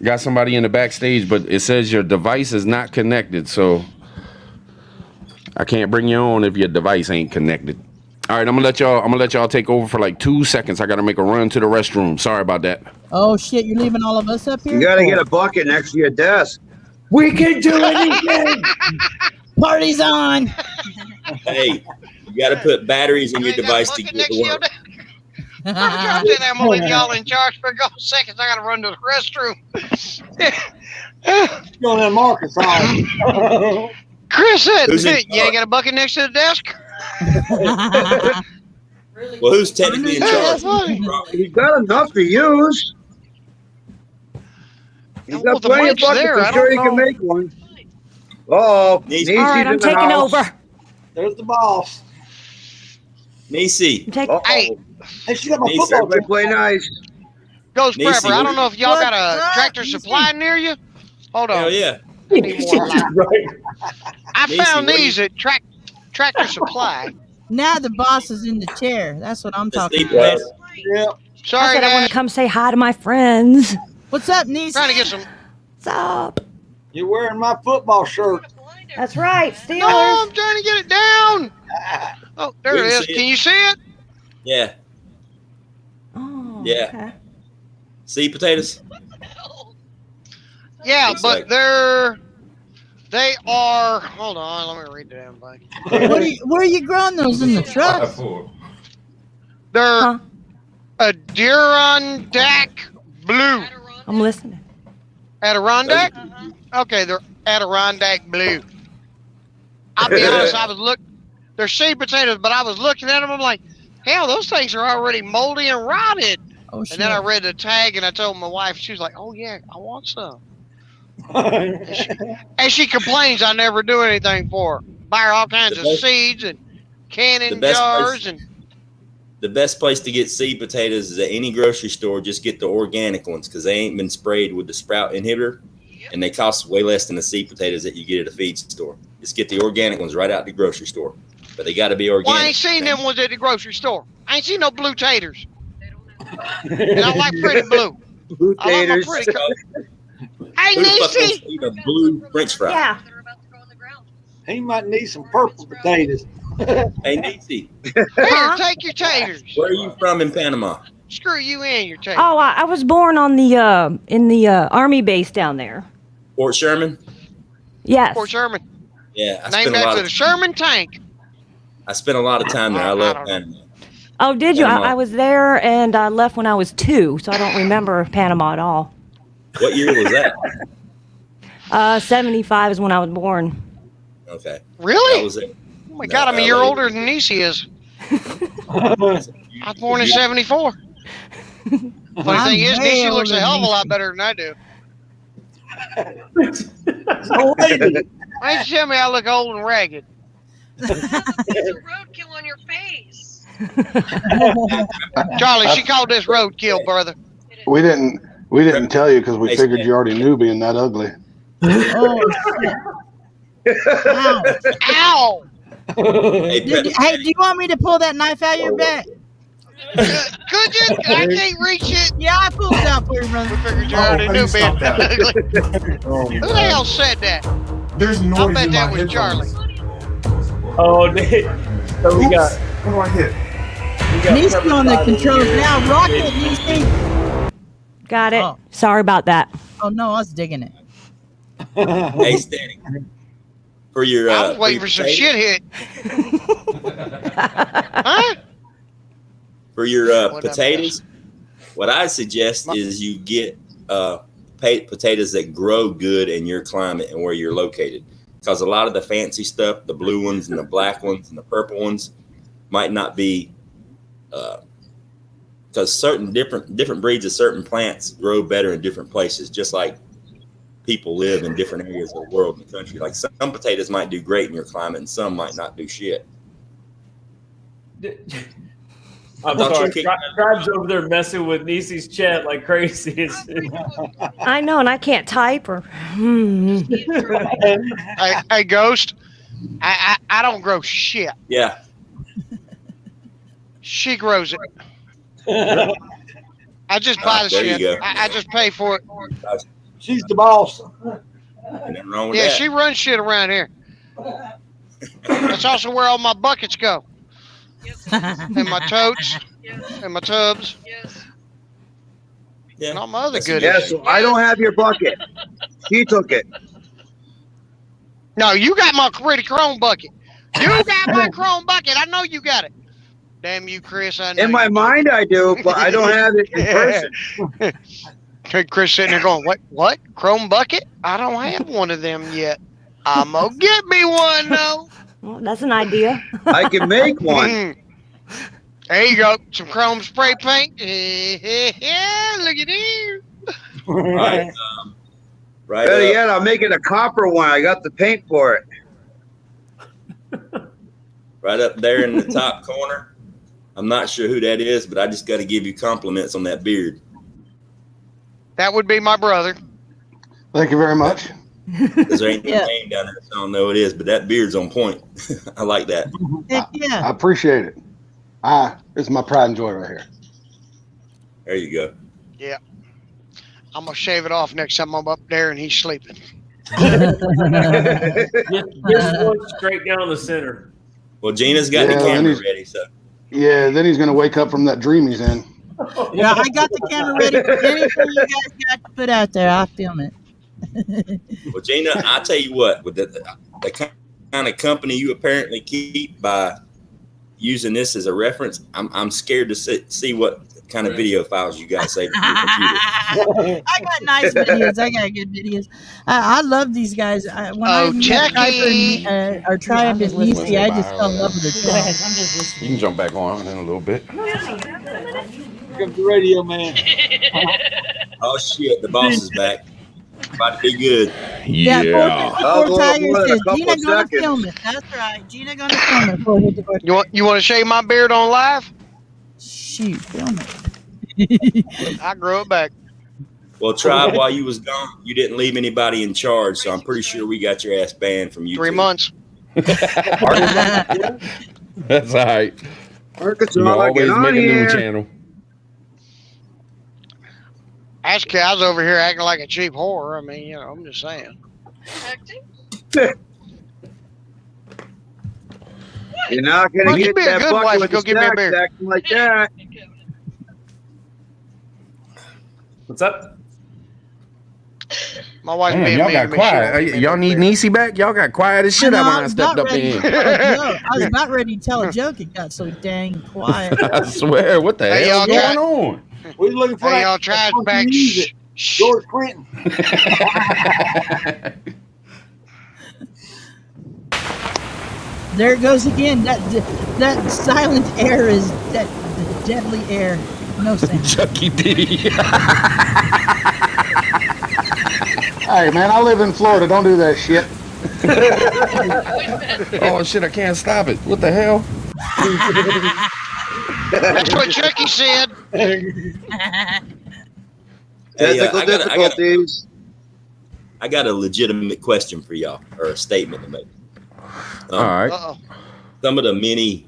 Got somebody in the backstage, but it says your device is not connected, so I can't bring you on if your device ain't connected. All right, I'm gonna let y'all take over for like 2 seconds. I gotta make a run to the restroom. Sorry about that. Oh shit, you're leaving all of us up here? You got to get a bucket next to your desk. We can do anything. Party's on. Hey, you got to put batteries in your device to get to work. I'm gonna leave y'all in charge for a couple seconds. I gotta run to the restroom. Go to Marcus home. Chris said, Who's in "You ain't got a bucket next to the desk." Well, who's technically in charge? He's got enough to use. He's Well, got the plenty of mic's buckets. there. I I'm sure he don't can know. make one. Oh, Niecy. All right, I'm taking over. There's the boss. Niecy. Take, Hey, Hey, she got my Niecy, football everybody team. play nice. Ghost Niecy, Prepper. I what- don't know if y'all got a What's up, Tractor Niecy? Supply near you. Hold on. Hell yeah. I need more light. Right. I Niecy, found what do these at Tractor Supply. Now the boss is in the chair. That's what I'm The talking sleep about. place. Yeah. I Sorry, said I want Dad. to come say hi to my friends. What's up, niece? Trying to get some. What's up? You're wearing my football shirt. That's right, Steelers. No, I'm trying to get it down. Oh, there We it can is. see it. Can you see it? Yeah. Oh, Yeah. okay. See potatoes? Yeah, Looks but like- they are. Hold on, let me read the damn thing. Where are you growing those in the truck? They're Huh? Adirondack blue. I'm listening. Adirondack? Okay, they're Adirondack blue. I'll be honest, they're seed potatoes, but I was looking at them, I'm like, hell, those things are already moldy and rotted. Oh shit. And then I read the tag and I told my wife, she was like, oh yeah, I want some. And she complains I never do anything for her. Buy her all kinds of seeds and canning best jars place- and The best place to get seed potatoes is at any grocery store. Just get the organic ones because they ain't been sprayed with the sprout inhibitor, and they cost way less than the seed potatoes that you get at a feed store. Just get the organic ones right out the grocery store, but they got to be organic. well, I ain't seen them ones at the grocery store. I ain't seen no blue taters. And I like pretty blue. Blue I like my taters. pretty. Hey, Who the fuck wants Niecy. to eat a blue French fry? Yeah. He might need some purple potatoes. Hey, Niecy, Here, take your taters. where are you from in Panama? Screw you and your taters. Oh, I was born on the in the army base down there. Fort Sherman? Yes. Fort Sherman. Yeah, I Named spent a lot after of the Sherman tank. I spent a lot of time there. I love I don't Panama. Oh, did you? Panama. I was there and I left when I was 2, so I don't remember Panama at all. What year was that? 75 is when I was born. Okay. That Really? was it. Oh my God, I'm a year older than Niecy is. I was born in 74. Funny thing is, way Niecy looks a older hell of a than lot better than I do. No way. Why did you tell me I look old and ragged? There's a roadkill on your face. Charlie, she called this roadkill, brother. We didn't tell you because we Hey, figured Stan. you already knew being that ugly. Oh, shit. Wow. Ow! Hey, Hey, do you want me to pull that knife out of your back? Could you? I can't reach it. Yeah, I pulled it out for you, We brother. figured you already knew being stop that. ugly. Oh, Who the hell said that? There's noise I bet in that my was Charlie. Oh, so we got. What do I hit? We got Niecy on the Pepper controls here. now. Rocket, Niecy. Got it. Oh. Sorry about that. Oh, no, I was digging it. Hey, Stanley. For your I was waiting for some shit hit. Huh? For your What I potatoes, what I suggest is you get potatoes that grow good in your climate and where you're located. Because a lot of the fancy stuff, the blue ones and the black ones and the purple ones, might not be. Because certain different breeds of certain plants grow better in different places, just like people live in different areas of the world and the country. Like some potatoes might do great in your climate, and some might not do shit. I'm Don't sorry. you kick- Tribe's over there messing with Niecy's chat like crazy. I know, and I can't type or. Hey, Ghost. I don't grow shit. Yeah. She grows it. I just buy the There you shit. go. I just pay for it. She's the boss. And nothing wrong with Yeah, that. she runs shit around here. That's also where all my buckets go. And my totes. And my tubs. Yeah. And all my other That's goodies. Yeah, so I don't have your bucket. He took it. No, you got my pretty chrome bucket. You got my chrome bucket. I know you got it. Damn you, Chris. I know In my you. mind, I do, but I don't have it in person. Chris sitting there going, what? Chrome bucket? I don't have one of them yet. I'm going to get me one, though. Well, that's an idea. I can make one. There you go. Some chrome spray paint. Yeah, look at you. Right. Right. Better up. yet, I'll make it a copper one. I got the paint for it. Right up there in the top corner. I'm not sure who that is, but I just got to give you compliments on that beard. That would be my brother. Thank you very much. Because there ain't no Yeah. name down there, so I don't know who it is, but that beard's on point. I like that. Heck yeah. I appreciate it. It's my pride and joy right here. There you go. I'm going to shave it off next time I'm up there and he's sleeping. Just one straight down the center. Well, Gina's got Yeah, the camera and ready, so Yeah, then he's going to wake up from that dream he's in. Yeah, I got the camera ready for anything you guys got to put out there. I'll film it. well, Gina, I tell you what, with the kind of company you apparently keep by using this as a reference, I'm scared to see what kind of video files you guys save to your computer. I got nice videos. I got good videos. I love these guys. When I met Jackie. Piper or Triumph and Niecy, I just fell in love with their talent. You can jump back on in a little bit. Here comes the radio man. Oh shit, the boss is back. About to be good. Yeah. Poor Tiger more than a says couple Gina of gonna seconds. film it. That's right. Gina gonna film it. For his You want to shave my beard on live? Shoot, film it. I grow it back. Well, Tribe, while you was gone, you didn't leave anybody in charge, so I'm pretty sure we got your ass banned from YouTube. 3 months. That's all right. Arkansas, You can always get on make a new here. channel. Actually, I was over here acting like a cheap whore. I mean, I'm just saying. You're not gonna Well, get you'd be a that good bucket wife with to go the give me a snacks beer. acting like that. What's up? My wife's Damn, being y'all mean got to me. quiet. Y'all need Niecy back? Y'all got quiet as shit I know, when I I was stepped about up ready in. to tell a joke. I was about ready to tell a joke. It got so dang quiet. I swear, what the Hey, hell y'all going try- on? We was looking for Hey, that y'all trash funky bags. music. George Clinton. There it goes again. That silent air is that deadly air. No sound. Chucky D. Hey, man, I live in Florida. Don't do that shit. Oh shit, I can't stop it. What the hell? That's what Chucky said. Technical I got difficulties. I got a legitimate question for y'all, or a statement to make. All right. Uh-oh. Some of the many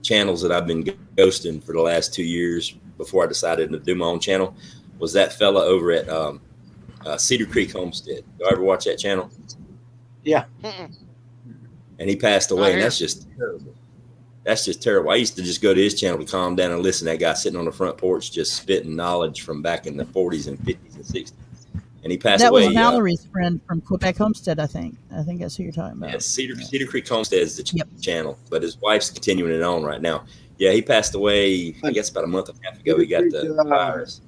channels that I've been ghosting for the last 2 years before I decided to do my own channel was that fella over at Cedar Creek Homestead. Y'all ever watch that channel? Yeah. Mm-mm. And he passed away, Not and here. that's just terrible. That's just terrible. I used to just go to his channel to calm down and listen to that guy sitting on the front porch just spitting knowledge from back in the 40s and 50s and 60s. And he passed That away. was Mallory's friend from Quebec Homestead, I think. I think that's who you're talking about. Yeah, Cedar Creek Homestead is the Yep. channel, but his wife's continuing it on right now. Yeah, he passed away, I guess, about a month and a half ago. He got the virus.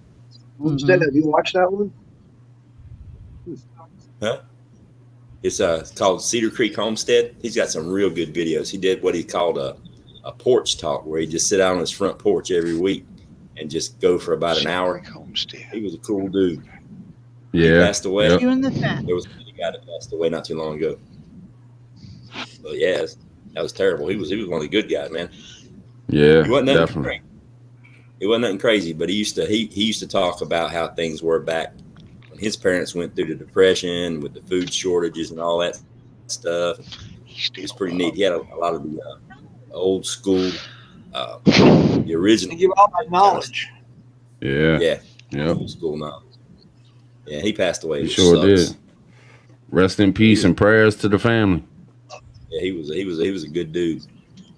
Homestead, have you watched that one? Huh? It's called Cedar Creek Homestead. He's got some real good videos. He did what he called a porch talk, where he just sit out on his front porch every week and just go for about an hour. Homestead. He was a cool dude. Yeah. He passed away. Yep. You and the fat. There was a guy that passed away not too long ago. But yeah, that was terrible. He was one of the good guys, man. Yeah, He wasn't nothing definitely. crazy. It wasn't nothing crazy, but he used to talk about how things were back when his parents went through the Depression with the food shortages and all that stuff. It was pretty neat. He had a lot of the old school, the original. Give all that knowledge. Yeah. Yep. Old school knowledge. Yeah, he passed away. He which sure sucks. did. Rest in peace and prayers to the family. Yeah, he was a good dude.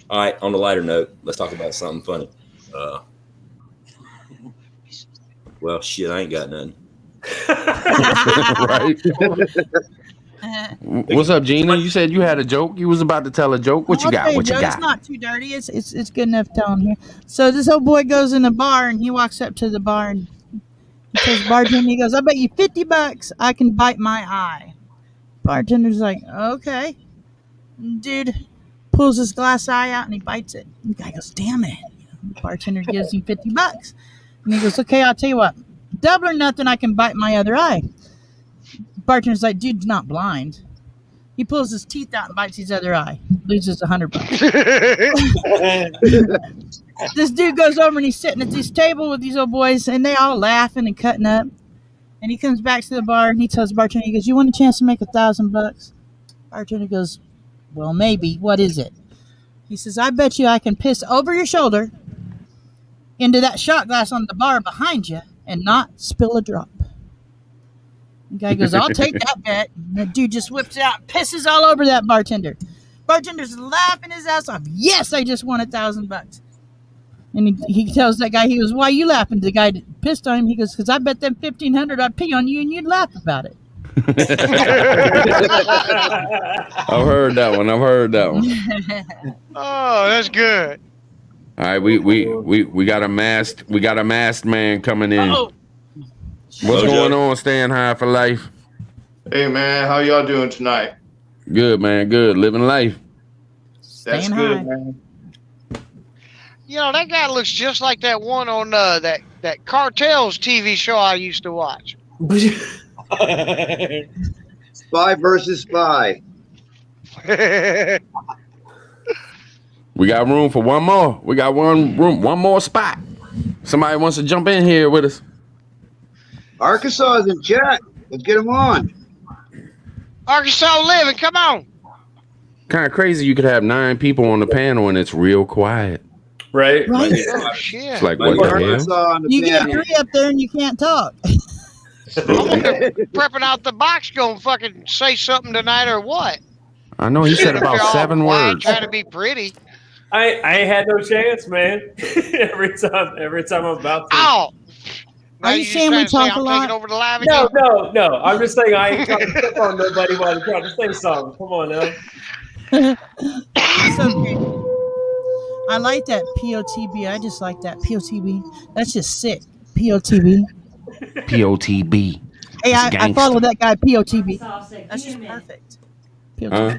All right, on the lighter note, let's talk about something funny. Well, shit, I ain't got nothing. Right? What's up, Gina? You said you had a joke. You was about to tell a joke. What you I'll got? tell What you Joe, It's got? not too dirty. It's good enough down here. So this old boy goes in the bar and he walks up to the bar and he tells the bartender, he goes, "I bet you $50 I can bite my eye." Bartender's like, "Okay." Dude pulls his glass eye out and he bites it. The guy goes, "Damn it." The bartender gives him $50. And he goes, "Okay, I'll tell you what. Double or nothing, I can bite my other eye." Bartender's like, "Dude's not blind." He pulls his teeth out and bites his other eye. Loses $100. This dude goes over and he's sitting at this table with these old boys, and they all laughing and cutting up. And he comes back to the bar and he tells the bartender, he goes, "You want a chance to make $1,000?" Bartender goes, "Well, maybe. What is it?" He says, "I bet you I can piss over your shoulder into that shot glass on the bar behind you and not spill a drop." The guy goes, "I'll take that bet." And the dude just whips it out and pisses all over that bartender. Bartender's laughing his ass off. "Yes, I just won $1,000. And he tells that guy, he goes, "Why are you laughing?" The guy that pissed on him, he goes, "Because I bet them $1,500 I'd pee on you and you'd laugh about it." I've heard that one. Oh, that's good. All right, we got a masked man coming in. Uh-oh. What's Mojo. going on, Staying High for Life? Hey man, how y'all doing tonight? Good, man. Good. Living life. That's Staying good, high. man. You know, that guy looks just like that one on that Cartels TV show I used to watch. Spy versus spy. We got room for one more. We got one more spot. Somebody wants to jump in here with us. Arkansas is in chat. Let's get him on. Arkansas living, come on. Kind of crazy you could have 9 people on the panel and it's real quiet. Right? Right. Oh, shit. It's like, what the hell? Arkansas on the You get panel. 3 up there and you can't talk. I wonder if prepping out the box gonna fucking say something tonight or what? I know he said If you're about all 7 quiet, words. trying to be pretty. I had no chance, man. every time I'm about to. Oh. Now Are you just saying trying we to say talk a I'm lot? taking over the live No, again? no. I'm just saying I ain't trying to step on nobody while they're trying to say something. Come on now. It's okay. I like that POTB. I just like that POTB. That's just sick. POTB. POTB. Hey, It's I follow gangster. that guy POTB. That's just perfect. Huh?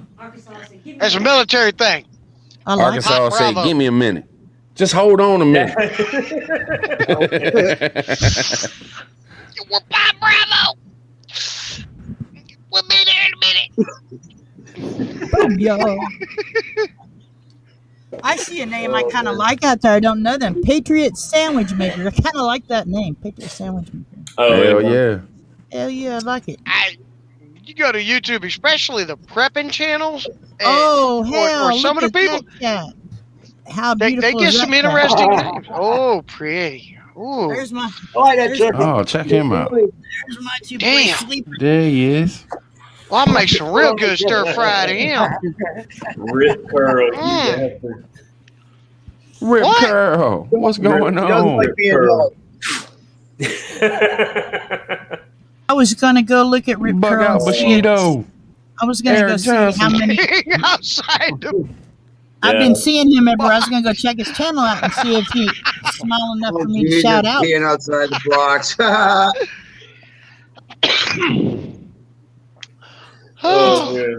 It's a military thing. I like Arkansas Hot say, Bravo. give me a minute. Just hold on a minute. We're by Bravo. We'll be there in a minute. Boom, yo. I see a name I kind of like out there. I don't know them. Patriot Sandwich Maker. I kind of like that name. Patriot Sandwich Maker. Hell yeah. Hell yeah, I like it. You go to YouTube, especially the prepping channels. Oh, hell. Or some of look the at people. that cat. How They beautiful get is some that cat? interesting names. Oh, pretty. Ooh. There's my, I like that there's, truck. Oh, check him out. there's my 2 boys Damn. sleeping. There he is. Well, I make some real good stir fry to him. Rip curl. You Mm. bastard. Rip What? curl. What's going He doesn't on? like being Curl. held. I was going to go look at Rip Bug Curl. out and see it. Bushido. I was going to go Eric see how Johnson. many. Outside the I've Yeah. been seeing him everywhere. I was going to go check his channel out and see if he's small enough for me to Jesus, shout out. being outside the box. Oh, yeah.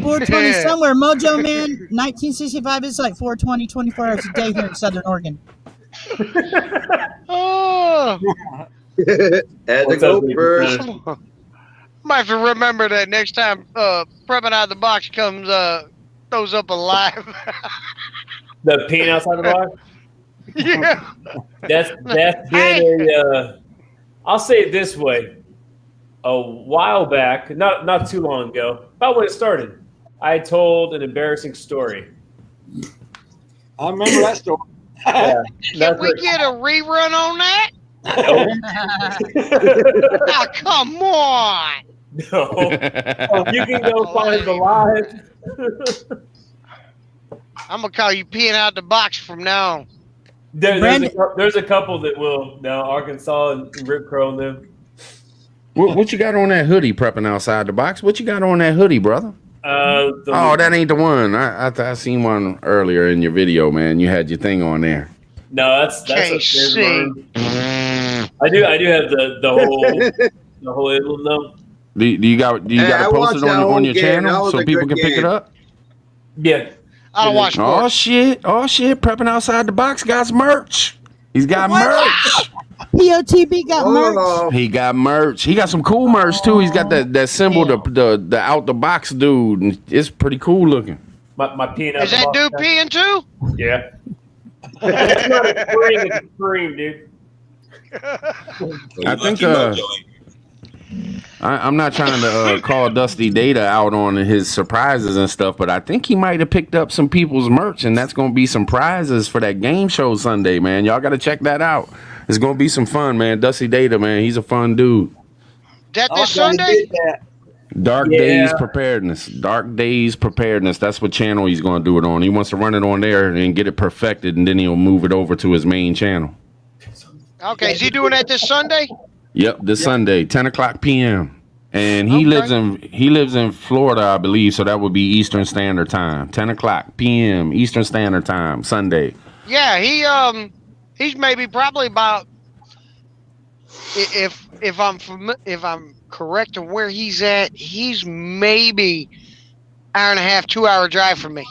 420 somewhere. Mojo Man, 1965. It's like 420, 24 hours a day here in Southern Oregon. Oh. Had to What's go up, baby? first. Might have to remember that next time prepping out of the box comes throws up alive. The peeing outside the box? Yeah. That's been a. I'll say it this way. A while back, not too long ago, about when it started, I told an embarrassing story. I remember that story. Yeah, Can we get a rerun on that? Oh, come on. No, you can go find the live. I'm gonna call you peeing out the box from now on. There's a couple that will now. Arkansas and Rip Crow and them. What you got on that hoodie prepping outside the box? What you got on that hoodie, brother? Oh, that ain't the one. I seen one earlier in your video, man. You had your thing on there. No, that's KC. I do have the whole emblem though. Do you got Hey, I it posted watched that on whole your game. That channel was so a people good can pick it game. up? Yeah. I don't watch Oh sports. shit! Prepping outside the box got merch. He's got merch. POTB got merch. He got merch. He got some cool merch too. He's got that symbol, the out the box dude, and it's pretty cool looking. My peanut. Is that dude peeing too? Yeah. It's not a spring, it's a cream, dude. I think I'm not trying to call Dusty Data out on his surprises and stuff, but I think he might have picked up some people's merch, and that's going to be some prizes for that game show Sunday, man. Y'all got to check that out. It's going to be some fun, man. Dusty Data, man, he's a fun dude. That this Sunday? Dark Days Preparedness. Dark Days Preparedness. That's what channel he's going to do it on. He wants to run it on there and get it perfected, and then he'll move it over to his main channel. Okay, is he doing that this Sunday? Yep, this Sunday, 10 o'clock p.m. And he lives in Florida, I believe, so that would be Eastern Standard Time. 10 o'clock p.m. Eastern Standard Time, Sunday. Yeah, he's maybe probably about if I'm correct on where he's at, he's maybe hour and a half, 2 hour drive from me.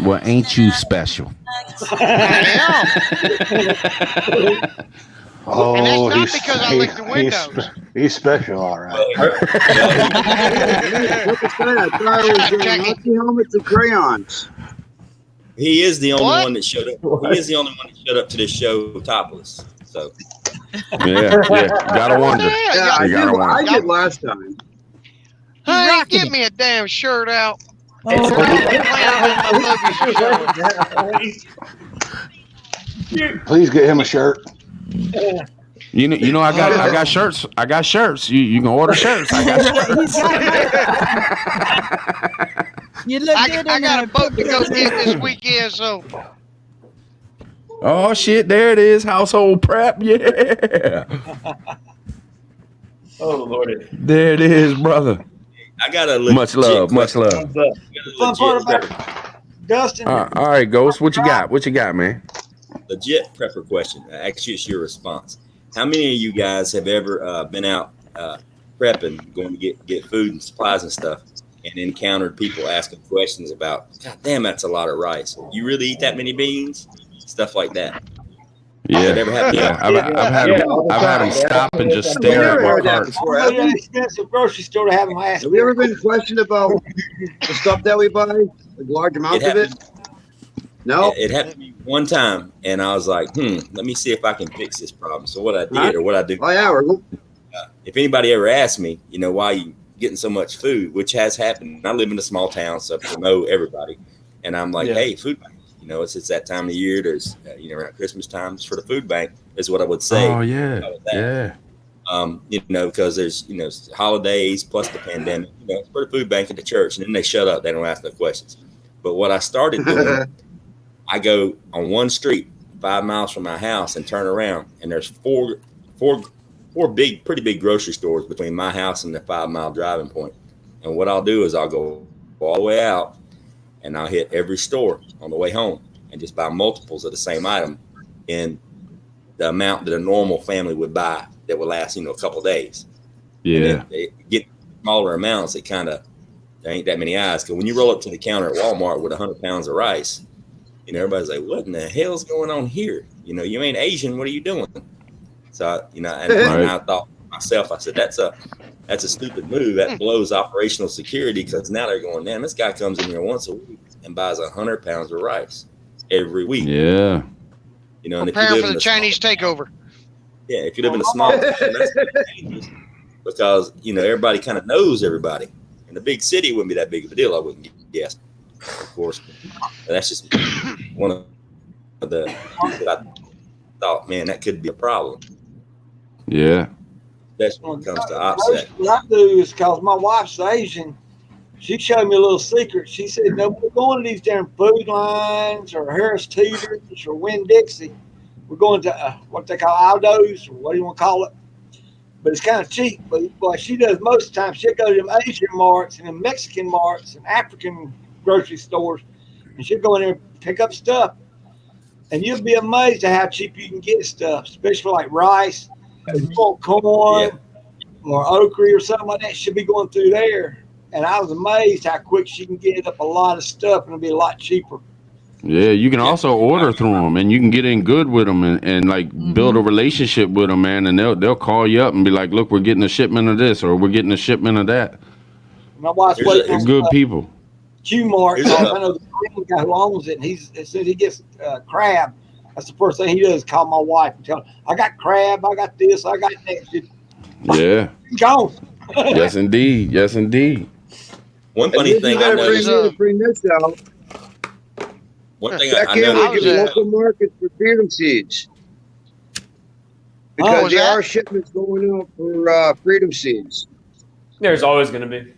Well, ain't you special? And that's Oh, not because I licked the windows. He's special, all right. Look at that. I thought it was Nazi helmets and crayons. He is the only What? one that showed up. He is the only one that showed up to this show topless. So Yeah. Gotta wonder. Yeah, You gotta I wonder. did last time. Hey, rocking get it. me a damn shirt out. Please get him a shirt. You know, I got shirts. I got shirts. You can order shirts. I got shirts. You look I good got in a there. boat to go get this weekend, so Oh shit! There it is. Household prep. Yeah. Oh Lordy. There it is, brother. I got a Much love. Much love. The fun part about Dustin. All right, Ghost. What you got? What you got, man? Legit prepper question. Actually, it's your response. How many of you guys have ever been out prepping, going to get food and supplies and stuff, and encountered people asking questions about, God damn, that's a lot of rice. You really eat that many beans? Stuff like that. Yeah, That ever happened? yeah. I've had them stop and just stare at my cart. I go to an expensive grocery store to have them ask. Have we ever been questioned about the stuff that we buy, like large amounts of it? No. It happened to me one time, and I was like, let me see if I can fix this problem. So what I did, or what I do. Oh yeah, if anybody ever asks me, why you getting so much food, which has happened. I live in a small town, so I know everybody. And I'm like, hey, food bank. It's that time of year. There's, around Christmas time, it's for the food bank is what I would say. Oh, yeah. Yeah. Because there's, holidays plus the pandemic, it's for the food bank at the church. And then they shut up. They don't ask no questions. But what I started doing, I go on one street 5 miles from my house and turn around, and there's four pretty big grocery stores between my house and the 5 mile driving point. And what I'll do is I'll go all the way out, and I'll hit every store on the way home and just buy multiples of the same item in the amount that a normal family would buy that would last, a couple of days. Yeah. They get smaller amounts. There ain't that many eyes. Because when you roll up to the counter at Walmart with 100 pounds of rice, everybody's like, what in the hell's going on here? You ain't Asian. What are you doing? So, and I thought to myself, I said, that's a stupid move. That blows operational security, because now they're going, damn, this guy comes in here once a week and buys 100 pounds of rice every week. Yeah. And prepare for the Chinese takeover. Yeah, if you live in a small town, that's dangerous, because everybody kind of knows everybody. In a big city, it wouldn't be that big of a deal, I wouldn't guess. Of course, but that's just one of the things that I thought, man, that could be a problem. Yeah. Especially when it comes to OPSEC. What I do is, because my wife's Asian, she showed me a little secret. She said, no, we're going to these damn Food Lines or Harris Teeter's or Winn-Dixie. We're going to what they call Aldo's, or what do you want to call it? But it's kind of cheap. But what she does most of the time, she'll go to them Asian marts and them Mexican marts and African grocery stores, and she'll go in there and pick up stuff. And you'll be amazed at how cheap you can get stuff, especially like rice. If you want corn or okra or something like that, she'll be going through there. And I was amazed how quick she can get up a lot of stuff, and it'll be a lot cheaper. Yeah, you can also order through them, and you can get in good with them and like build a relationship with them, man. And they'll call you up and be like, "Look, we're getting a shipment of this, or we're getting a shipment of that." My wife's waiting on good people. Q-Mart. I know the Korean guy who owns it, and as soon as he gets crab, that's the first thing he does is call my wife and tell her, I got crab, I got this, I got that. Yeah. Go. Yes, indeed. Yes, indeed. One funny thing I noticed. Bring this out. One thing Check I in noticed. with your local market for freedom seeds. Because there are shipments going out for freedom seeds. There's always going to be.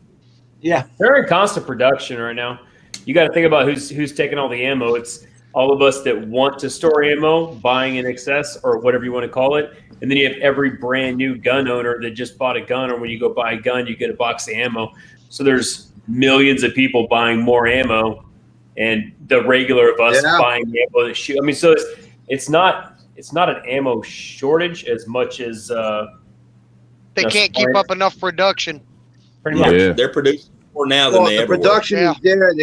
Yeah. They're in constant production right now. You got to think about who's taking all the ammo. It's all of us that want to store ammo, buying in excess, or whatever you want to call it. And then you have every brand new gun owner that just bought a gun, or when you go buy a gun, you get a box of ammo. So there's millions of people buying more ammo, and the regular of us buying ammo that shoot. I mean, so it's not an ammo shortage as much as they can't keep up enough production. Pretty much. Yeah. They're producing more now than they the ever production were. is there.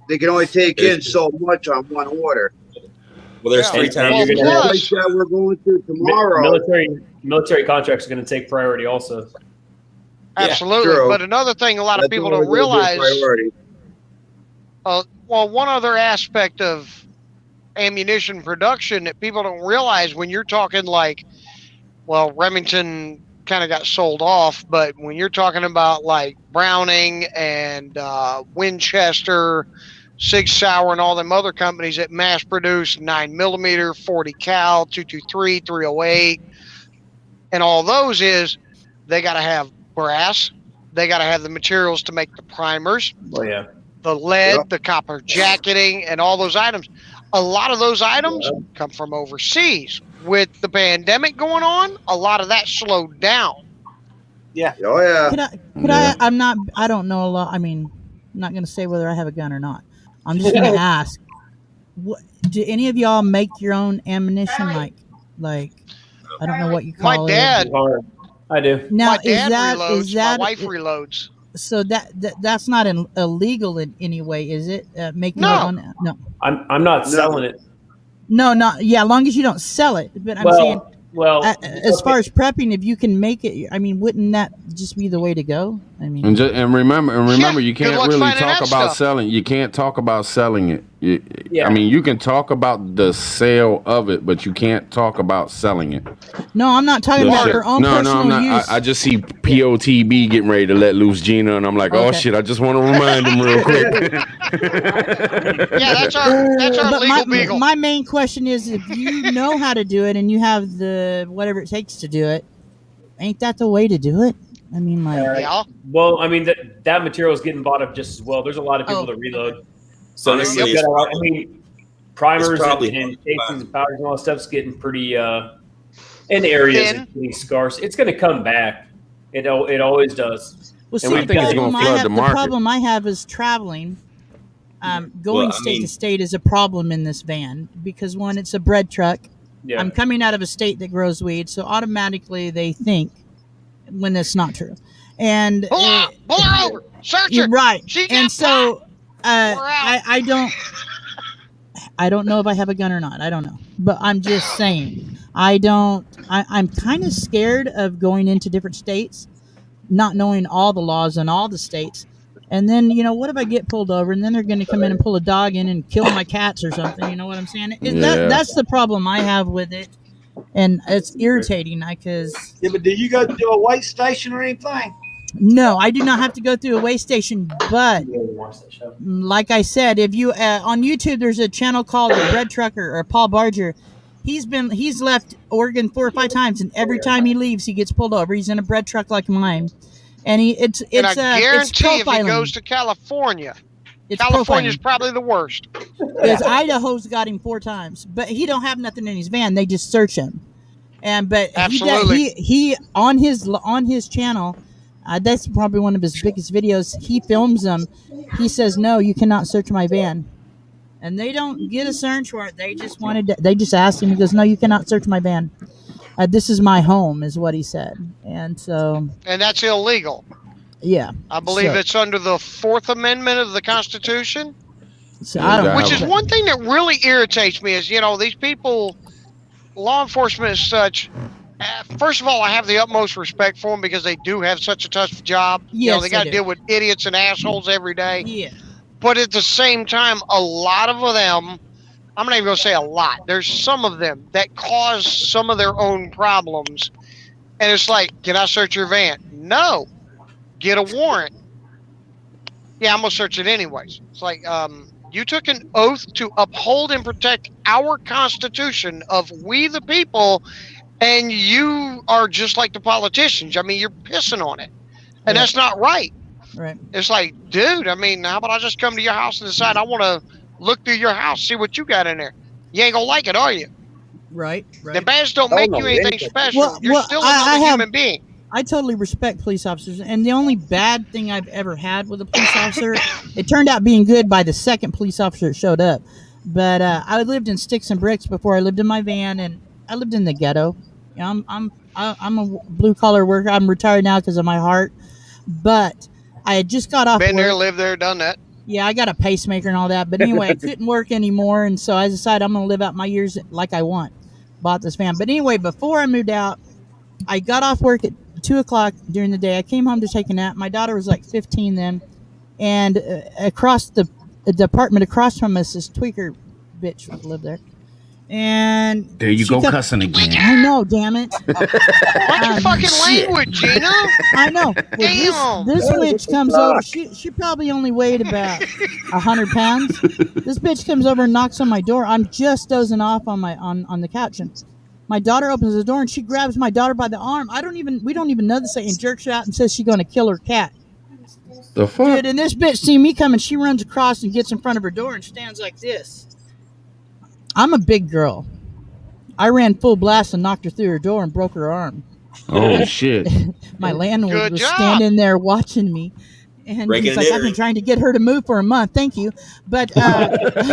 They can only take in so much on one order. Well, there's Yeah. three And times. you're The gonna have place that we're going to tomorrow. military contracts are going to take priority also. Absolutely. true. But another thing a lot of That's people always don't gonna be a realize, priority. well, one other aspect of ammunition production that people don't realize when you're talking like, well, Remington kind of got sold off, but when you're talking about like Browning and Winchester, Sig Sauer, and all them other companies that mass produce 9mm, 40 cal, 223, 308, and all those is they got to have brass, they got to have the materials to make the primers, Oh yeah. the lead, Yep. the copper jacketing, and all those items. A lot of those items come from overseas. With the pandemic going on, a lot of that slowed down. Yeah. Oh yeah. I don't know a lot. I mean, I'm not going to say whether I have a gun or not. I'm just going to ask, do any of y'all make your own ammunition? Like, I don't know what you My call dad, it. I do. Now, my dad reloads. is that my wife reloads. so that's not illegal in any way, is it? Making No. your own? No. I'm not selling it. No, not as long as you don't sell it. But I'm saying, as far as prepping, if you can make it, I mean, wouldn't that just be the way to go? I mean, And remember, you good can't luck really finding talk that about stuff. selling. You can't talk about selling it. Yeah. I mean, you can talk about the sale of it, but you can't talk about selling it. no, I'm not talking about for own personal I'm not. use. I just see POTB getting ready to let loose Gina, and I'm like, oh Okay. shit! I just want to remind him real quick. Yeah, that's our But legal beagle. my main question is, if you know how to do it and you have the whatever it takes to do it, ain't that the way to do it? I mean, like, Yeah. Well, I mean that material is getting bought up just as well. There's a lot of people that reload. So Honestly, you got I mean, primers it's probably and casings and powders and all that stuff's getting pretty in areas Thin. it's getting scarce. It's going to come back. It always does. well, see, we the think it's gonna problem I flood have, the the market. problem I have is traveling. Going Well, I state mean- to state is a problem in this van because one, it's a bread truck. Yeah. I'm coming out of a state that grows weed, so automatically they think when that's not true. And Pull her over. Search you're her. right. She got And so We're out. I don't know if I have a gun or not. I don't know. But I'm just saying. I'm kind of scared of going into different states, not knowing all the laws in all the states. And then, what if I get pulled over and then they're going to come in and pull a dog in and kill my cats or something? You know what I'm saying? That's the problem I have with it. And it's irritating because Yeah, but do you go to a weight station or anything? no, I do not have to go through a weigh station. But like I said, if you on YouTube, there's a channel called the Bread Trucker or Paul Barger. He's left Oregon 4 or 5 times, and every time he leaves, he gets pulled over. He's in a bread truck like mine, and it's And I guarantee if he profiling. goes to California, It's California's profiling. probably the worst. Because Idaho's got him 4 times, but he don't have nothing in his van. They just search him, but Absolutely. he on his channel. That's probably one of his biggest videos. He films them. He says, "No, you cannot search my van," and they don't get a search warrant. They just asked him. He goes, "No, you cannot search my van. This is my home," is what he said. And so, And that's illegal. yeah, I believe So- it's under the 4th Amendment of the Constitution. so I don't. Which is one thing that really irritates me is, these people, law enforcement as such, first of all, I have the utmost respect for them because they do have such a tough job. Yes, They got they to do. deal with idiots and assholes every day. Yeah. But at the same time, a lot of them, I'm not even going to say a lot, there's some of them that cause some of their own problems. And it's like, can I search your van? No. Get a warrant. Yeah, I'm going to search it anyways. It's like, you took an oath to uphold and protect our Constitution of we the people, and you are just like the politicians. I mean, you're pissing on it. And that's not right. Right. It's like, dude, I mean, how about I just come to your house and decide I want to look through your house, see what you got in there. You ain't going to like it, are you? Right. The badge don't make you anything special. Well, You're still I another have- human being. I totally respect police officers, and the only bad thing I've ever had with a police officer, it turned out being good by the second police officer that showed up. But I lived in sticks and bricks before I lived in my van, and I lived in the ghetto. I'm a blue collar worker. I'm retired now because of my heart, but I had just got off Been work. there, lived there, done that. Yeah, I got a pacemaker and all that. But anyway, I couldn't work anymore. And so I decided I'm going to live out my years like I want. Bought this van. But anyway, before I moved out, I got off work at 2 o'clock during the day. I came home to take a nap. My daughter was like 15 then. And across the apartment across from us, this tweaker bitch lived there. And there you go, cussing again. I know, damn it. What's your fucking language, Gina? I know. Damn. This bitch comes over. She probably only weighed about 100 pounds. This bitch comes over and knocks on my door. I'm just dozing off on my on the couch, and my daughter opens the door and she grabs my daughter by the arm. We don't even know this thing, and jerks her out and says she's going to kill her cat. The fuck? Dude, and this bitch see me coming, she runs across and gets in front of her door and stands like this. I'm a big girl. I ran full blast and knocked her through her door and broke her arm. Oh shit! My landlord was standing there watching me, and he's like, "I've been trying to get her to move for a month. Thank you, but I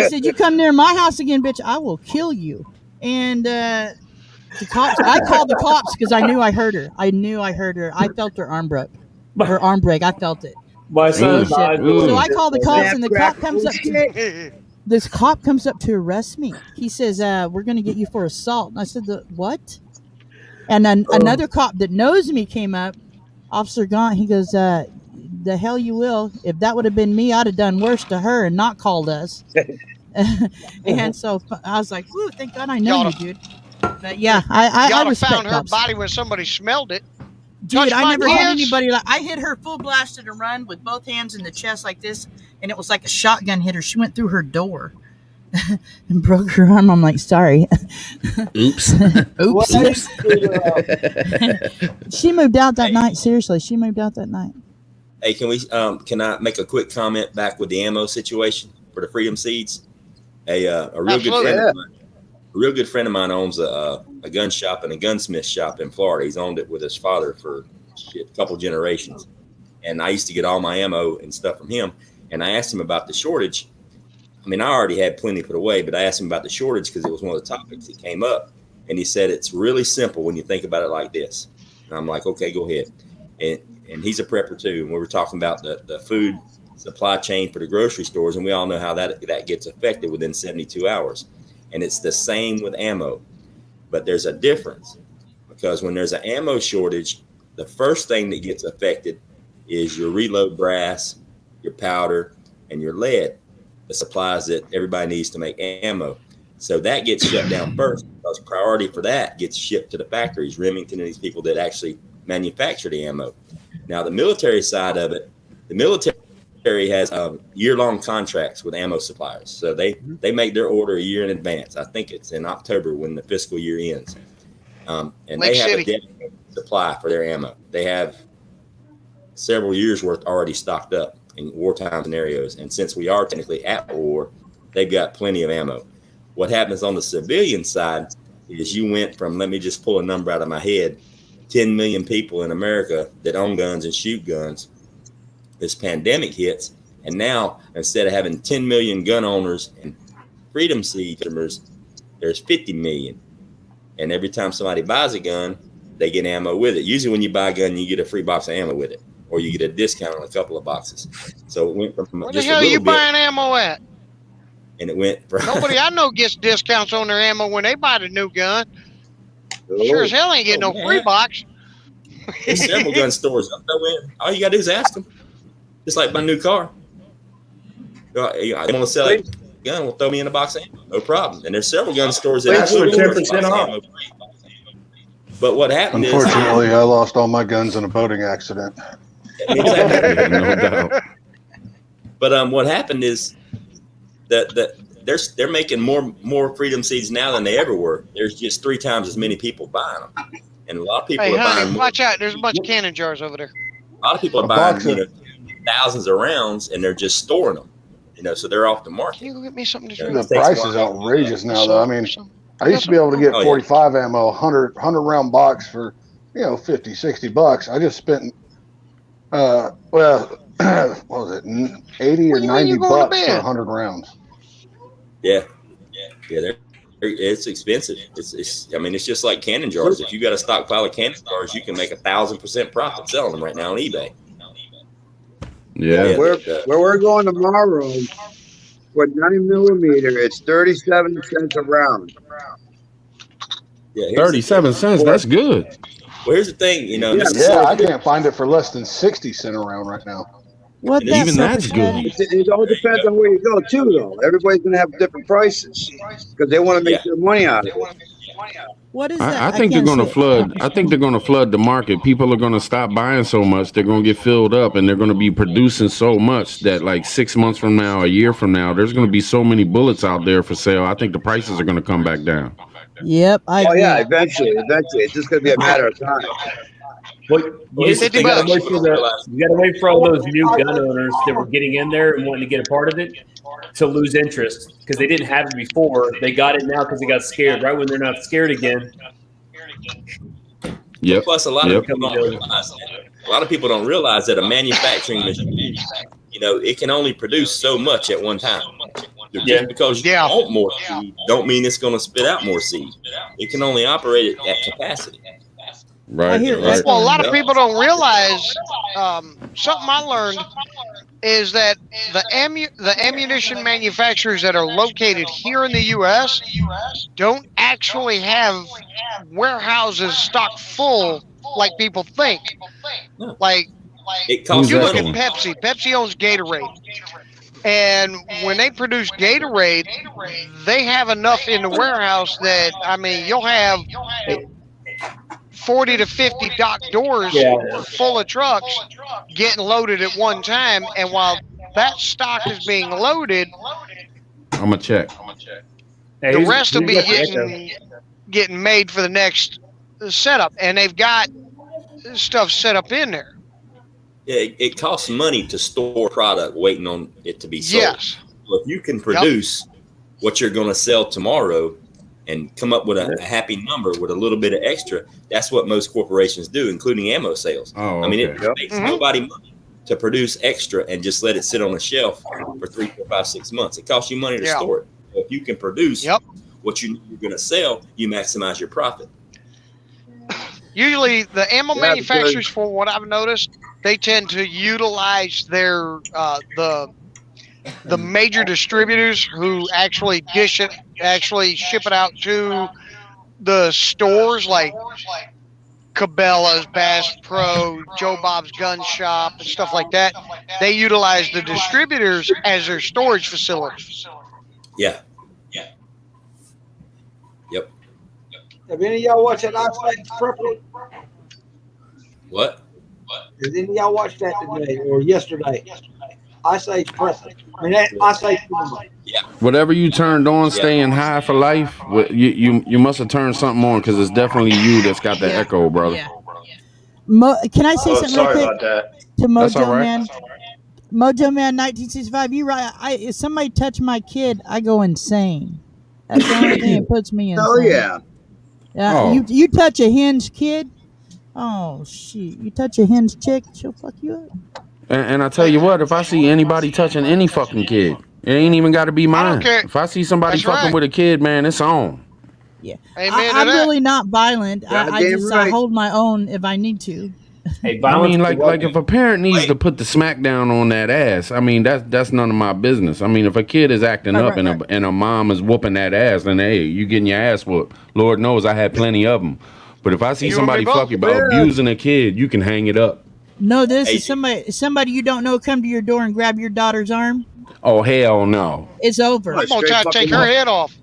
said, you come near my house again, bitch, I will kill you." And the cops. I called the cops because I knew I heard her. I felt her arm break. Her arm break. I felt it. My son. So I called the cops, and the cop comes up. This cop comes up to arrest me. He says, "We're going to get you for assault." And I said, "What?" And then another cop that knows me came up, Officer Gaunt. He goes, "The hell you will. If that would have been me, I'd have done worse to her and not called us." And so I was like, "Woo, thank God I know you, dude." But yeah, I respect found her cops. body when somebody smelled it. Dude, I never hit kids. anybody like I hit her full blasted and run with both hands in the chest like this, and it was like a shotgun hit her. She went through her door and broke her arm. I'm like, sorry. Oops. Oops. She moved out that night. Seriously, she moved out that night. Hey, can I make a quick comment back with the ammo situation for the Freedom Seeds? A real good friend of mine owns a gun shop and a gunsmith shop in Florida. He's owned it with his father for a couple generations. And I used to get all my ammo and stuff from him. And I asked him about the shortage. I mean, I already had plenty put away, but I asked him about the shortage because it was one of the topics that came up. And he said, it's really simple when you think about it like this. And I'm like, okay, go ahead. And he's a prepper too. And we were talking about the food supply chain for the grocery stores. And we all know how that gets affected within 72 hours. And it's the same with ammo. But there's a difference because when there's an ammo shortage, the first thing that gets affected is your reload brass, your powder, and your lead, the supplies that everybody needs to make ammo. So that gets shut down first because priority for that gets shipped to the factories, Remington and these people that actually manufacture the ammo. Now, the military side of it, the military has year-long contracts with ammo suppliers. So they make their order a year in advance. I think it's in October when the fiscal year ends. And they have a dedicated supply for their ammo. They have several years worth already stocked up in wartime scenarios. And since we are technically at war, they've got plenty of ammo. What happens on the civilian side is you went from, let me just pull a number out of my head, 10 million people in America that own guns and shoot guns. This pandemic hits, and now instead of having 10 million gun owners and Freedom Seed customers, there's 50 million. And every time somebody buys a gun, they get ammo with it. Usually when you buy a gun, you get a free box of ammo with it, or you get a discount on a couple of boxes. So it went from Where just the hell a are you little bit, buying ammo at? and it went from Nobody I know gets discounts on their ammo when they buy the new gun. Sure as hell ain't getting no free box. There's several gun stores. All you gotta do is ask them. Just like my new car. I want to sell a gun. Will throw me in a box of ammo. No problem. And there's several gun stores that Wait for 10% off. But what happened Unfortunately, I lost all my guns in a boating accident. Exactly. No doubt. But what happened is that they're making more Freedom Seeds now than they ever were. There's just 3 times as many people buying them, and a lot of people Hey, are buying honey, more. watch out. There's a bunch of cannon jars over there. A lot of people are buying thousands of rounds, and they're just storing them. So they're off the market. Can you go get me something to The drink? price is outrageous now, though. I mean, I used to be able to get 45 ammo, 100 round box for, $50, $60. I just spent, what was it, 80 or 90 bucks for 100 rounds. Yeah. It's expensive. It's just like cannon jars. If you got a stockpile of cannon jars, you can make 1,000% profit selling them right now on eBay. Yeah. Where we're going tomorrow with 9mm, it's 37 cents a round. Yeah, here's the 37 thing. cents. That's good. Well, here's the thing. You know, Yeah, this is Yeah, so I can't find it for less than 60 cents around right now. What And that Even sucker that's good. said. it all depends on where you go too, though. Everybody's gonna have different prices because they want to make their money out of it. What is that? I think they're can't going to see it. flood. I think they're going to flood the market. People are going to stop buying so much. They're going to get filled up, and they're going to be producing so much that, like 6 months from now, a year from now, there's going to be so many bullets out there for sale. I think the prices are going to come back down. Yep, I Oh agree. yeah, eventually, it's just gonna be a matter of time. But you gotta wait for all those new gun owners that were getting in there and wanting to get a part of it to lose interest because they didn't have it before. They got it now because they got scared. Right when they're not scared again. Yep. Plus, a lot of people don't realize that. A lot of people don't realize that a manufacturing machine, you know, it can only produce so much at one time. Just because you want more seed, don't mean it's going to spit out more seed. It can only operate at capacity. Right. Well, a lot of people don't realize something I learned is that the ammunition manufacturers that are located here in the U.S. don't actually have warehouses stocked full like people think. Like, it costs you look money. at Pepsi. Pepsi owns Gatorade. And when they produce Gatorade, they have enough in the warehouse that, I mean, you'll have 40 to 50 dock doors full of trucks getting loaded at one time. And while that stock is being loaded, I'm going to check. the rest will be getting made for the next setup. And they've got stuff set up in there. Yeah, it costs money to store product waiting on it to be sold. Yes. So if you can produce what you're going to sell tomorrow and come up with a happy number with a little bit of extra, that's what most corporations do, including ammo sales. Oh, I mean, it makes nobody money to produce extra and just let it sit on a shelf for 3, 4, 5, 6 months. It costs you money to store it. So if you can produce what you're going to sell, you maximize your profit. Usually the ammo manufacturers, for what I've noticed, they tend to utilize their the major distributors who actually ship it out to the stores like Cabela's, Bass Pro, Joe Bob's Gun Shop, and stuff like that. They utilize the distributors as their storage facilities. Yeah. Have any of y'all watched that Ice Age Prepper? What? Did any of y'all watch that today or yesterday? Ice Age Prepper. I mean, that Ice Age Prepper. Whatever you turned on, staying high for life, you must have turned something on because it's definitely you that's got the echo, brother. Can I say something real quick about that. to That's all Mojo right. Man? Mojo Man 1965, you right. If somebody touch my kid, I go insane. That's the only thing that puts me insane. Oh yeah. Oh. You touch a hen's kid, oh shit! You touch a hen's chick, she'll fuck you up. And I tell you what, if I see anybody touching any fucking kid, it ain't even got to be mine. care. If I see somebody That's fucking right. with a kid, man, it's on. Yeah, Amen to I'm that. really not violent. I Goddamn just right. I hold my own if I need to. Hey, I mean, like if a parent needs to put the smack down on that ass, I mean that's none of my business. I mean, if a kid is acting up and a mom is whooping that ass, then hey, you getting your ass whooped. Lord knows I had plenty of them. But if I see You and me somebody both. fucking abusing a kid, you can hang it up. No, this Hey. is somebody you don't know come to your door and grab your daughter's arm. Oh hell no! It's over. I'm gonna try to take her head off.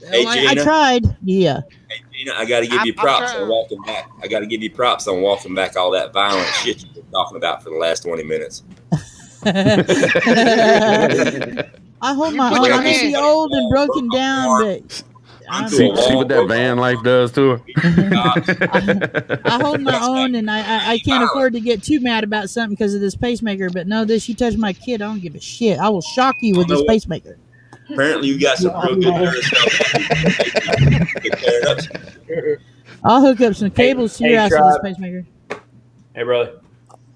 Hey, I Gina. tried. Yeah. Hey, Gina, I got to give you I'm props trying. on walking back. I got to give you props on walking back all that violent shit you've been talking about for the last 20 minutes. I hold my put own. your I may be hand- old and broken down, but See what that van life does to her. I hold my own, and I can't afford to get too mad about something because of this pacemaker. But no, this you touch my kid, I don't give a shit. I will shock you with this pacemaker. Apparently, you got some real good nerves. I'll hook up some cables to your ass with this Tribe. pacemaker. Hey, brother.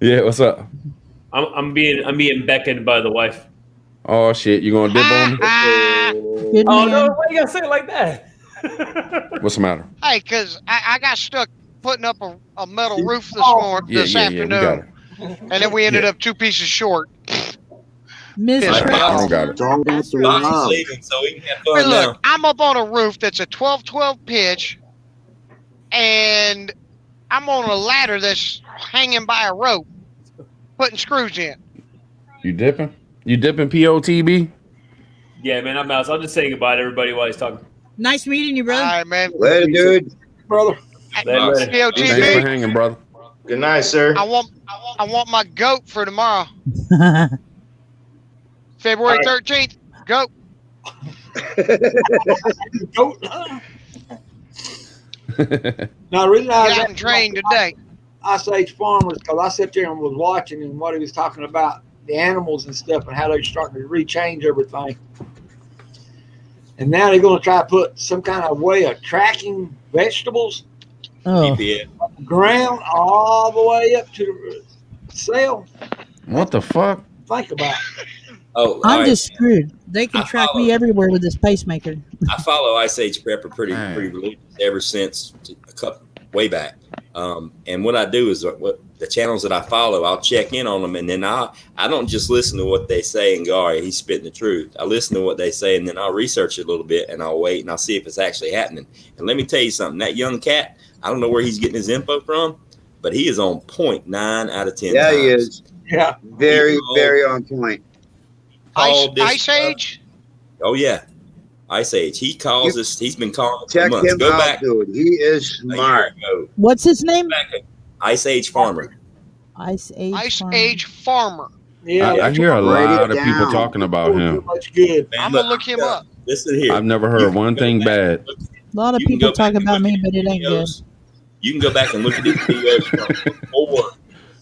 Yeah, what's up? I'm being beckoned by the wife. Oh shit, you gonna dip on me? Good Oh man. no! Why you gotta say it like that? What's the matter? Hey, because I got stuck putting up a metal roof this Yeah, this yeah, yeah, we got afternoon, it. and then we ended up 2 pieces short. Miss Piss me Tracy. off. I don't got it. It's all about the Fox is love. leaving, so we can have Hey, fun look, now. I'm up on a roof that's a 12-12 pitch, and I'm on a ladder that's hanging by a rope, putting screws in. You dipping? You dipping POTB? Yeah, man, I'm out. So I'll just say goodbye to everybody while he's talking. Nice meeting you, All brother. right, man. Later, dude. brother. Thanks for POTB, hanging, brother. Good night, sir. I want my goat for tomorrow. February 13th. Goat. Goat. Now, the reason I Get out and train today. Ice farmers, because I sat there and was watching and what he was talking about the animals and stuff and how they're starting to rechange everything. And now they're going to try to put some kind of way of tracking vegetables GPS. ground all the way up to the cell. What the fuck? Think about it. Oh, all I'm right. just screwed. They can track me everywhere with this pacemaker. I follow Ice Age Prepper pretty religious ever since a couple way back. And what I do is what the channels that I follow, I'll check in on them, and then I don't just listen to what they say and go, all right, he's spitting the truth. I listen to what they say, and then I'll research it a little bit, and I'll wait, and I'll see if it's actually happening. And let me tell you something. That young cat, I don't know where he's getting his info from, but he is on point 9 out of 10 Yeah, times. he is. Yeah. Very, very on point. Ice Age? Oh, yeah. Ice Age. He calls us. He's been calling us for Check months. him Go out, back dude. He is a year smart. ago. What's his name? Ice Age Farmer. Ice Age. Ice Farm. Age Farmer. Yeah, I hear a Write lot it of people down. talking about him. That's good. Man, I'm going to look him up. Listen here. I've never heard one thing bad. A lot of You can people go talk back and about look me, at but it ain't good. videos. You can go back and look at these videos from before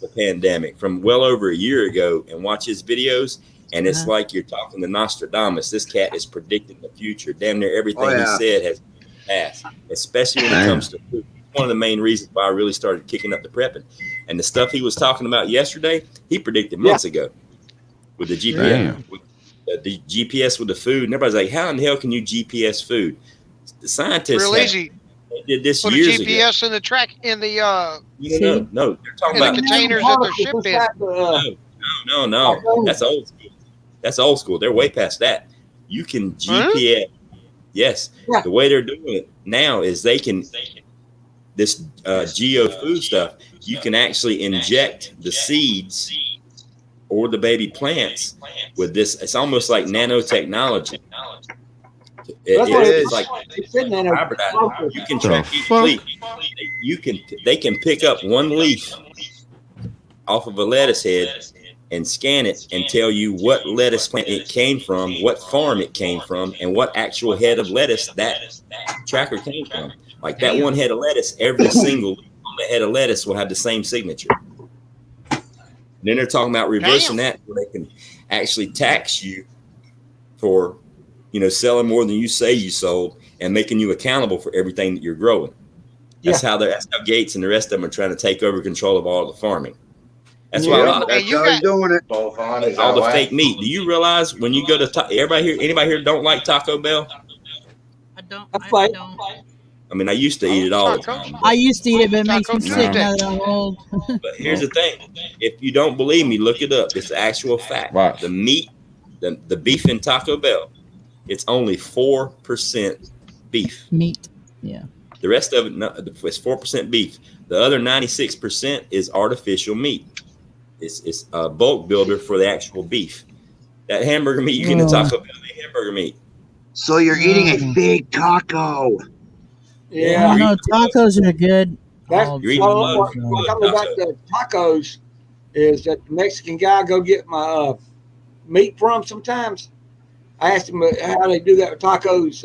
the pandemic, from well over a year ago, and watch his videos. And it's like you're talking to Nostradamus. This cat is predicting the future. Damn near everything he said has passed, especially when it comes to food. One of the main reasons why I really started kicking up the prepping. And the stuff he was talking about yesterday, he predicted months ago with the GPS. With the GPS with the food. And everybody's like, how in the hell can you GPS food? The scientists Real easy. They did this Put a years GPS ago. in the track in the No, they're talking in the about containers that they're shipped in. No. That's old school. That's old school. They're way past that. You can GPS. Yes. The way they're doing it now is they can this geo food stuff. You can actually inject the seeds or the baby plants with this. It's almost like nanotechnology. It's like you can track each leaf. They can pick up one leaf off of a lettuce head and scan it and tell you what lettuce plant it came from, what farm it came from, and what actual head of lettuce that tracker came from. Like that one head of lettuce, every single leaf on the head of lettuce will have the same signature. Then they're talking about reversing that where they can actually tax you for, selling more than you say you sold and making you accountable for everything that you're growing. That's how Gates and the rest of them are trying to take over control of all the farming. That's why a lot of doing it. all the fake meat. Do you realize when you go to anybody here don't like Taco Bell? I don't. I mean, I used to eat it all the time. I used to eat it, but it makes me sick now that I'm old. But here's the thing: if you don't believe me, look it up. It's the actual fact. Right. The meat, the beef in Taco Bell, it's only 4% beef. Meat. Yeah. The rest of it, it's 4% beef. The other 96% is artificial meat. It's a bulk builder for the actual beef. That hamburger meat you get in Taco Bell, the hamburger meat. So you're eating a fake taco. Yeah. No, tacos are good. That's You're coming back to tacos is that the Mexican guy go get my meat from sometimes. I asked him how they do that with tacos,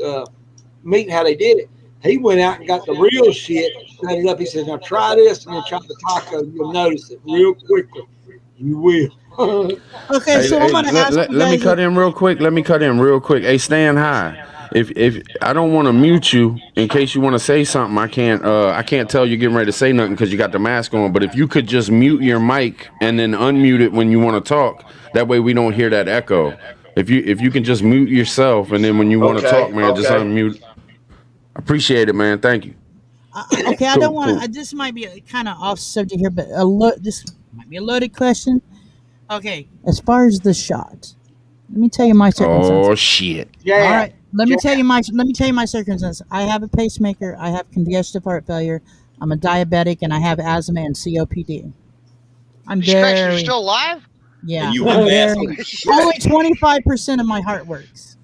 meat, and how they did it. He went out and got the real shit, set it up. He says, now try this and then try the taco. You'll notice it real quickly. You will. Okay, so I'm gonna ask let me cut in real quick. Hey, stand high. If I don't want to mute you in case you want to say something, I can't tell you getting ready to say nothing because you got the mask on. But if you could just mute your mic and then unmute it when you want to talk, that way we don't hear that echo. If you can just mute yourself and then when you want to talk, man, just unmute. I appreciate it, man. Thank you. Okay, I don't want to. This might be kind of off subject here, but this might be a loaded question. Okay, as far as the shot, Let me tell you my circumstances. Oh shit. Yeah. All right. Let me tell you my circumstances. I have a pacemaker. I have congestive heart failure. I'm a diabetic, and I have asthma and COPD. I'm Scratch, you're very still alive? yeah. And you I'm whip ass. very only 25% of my heart works.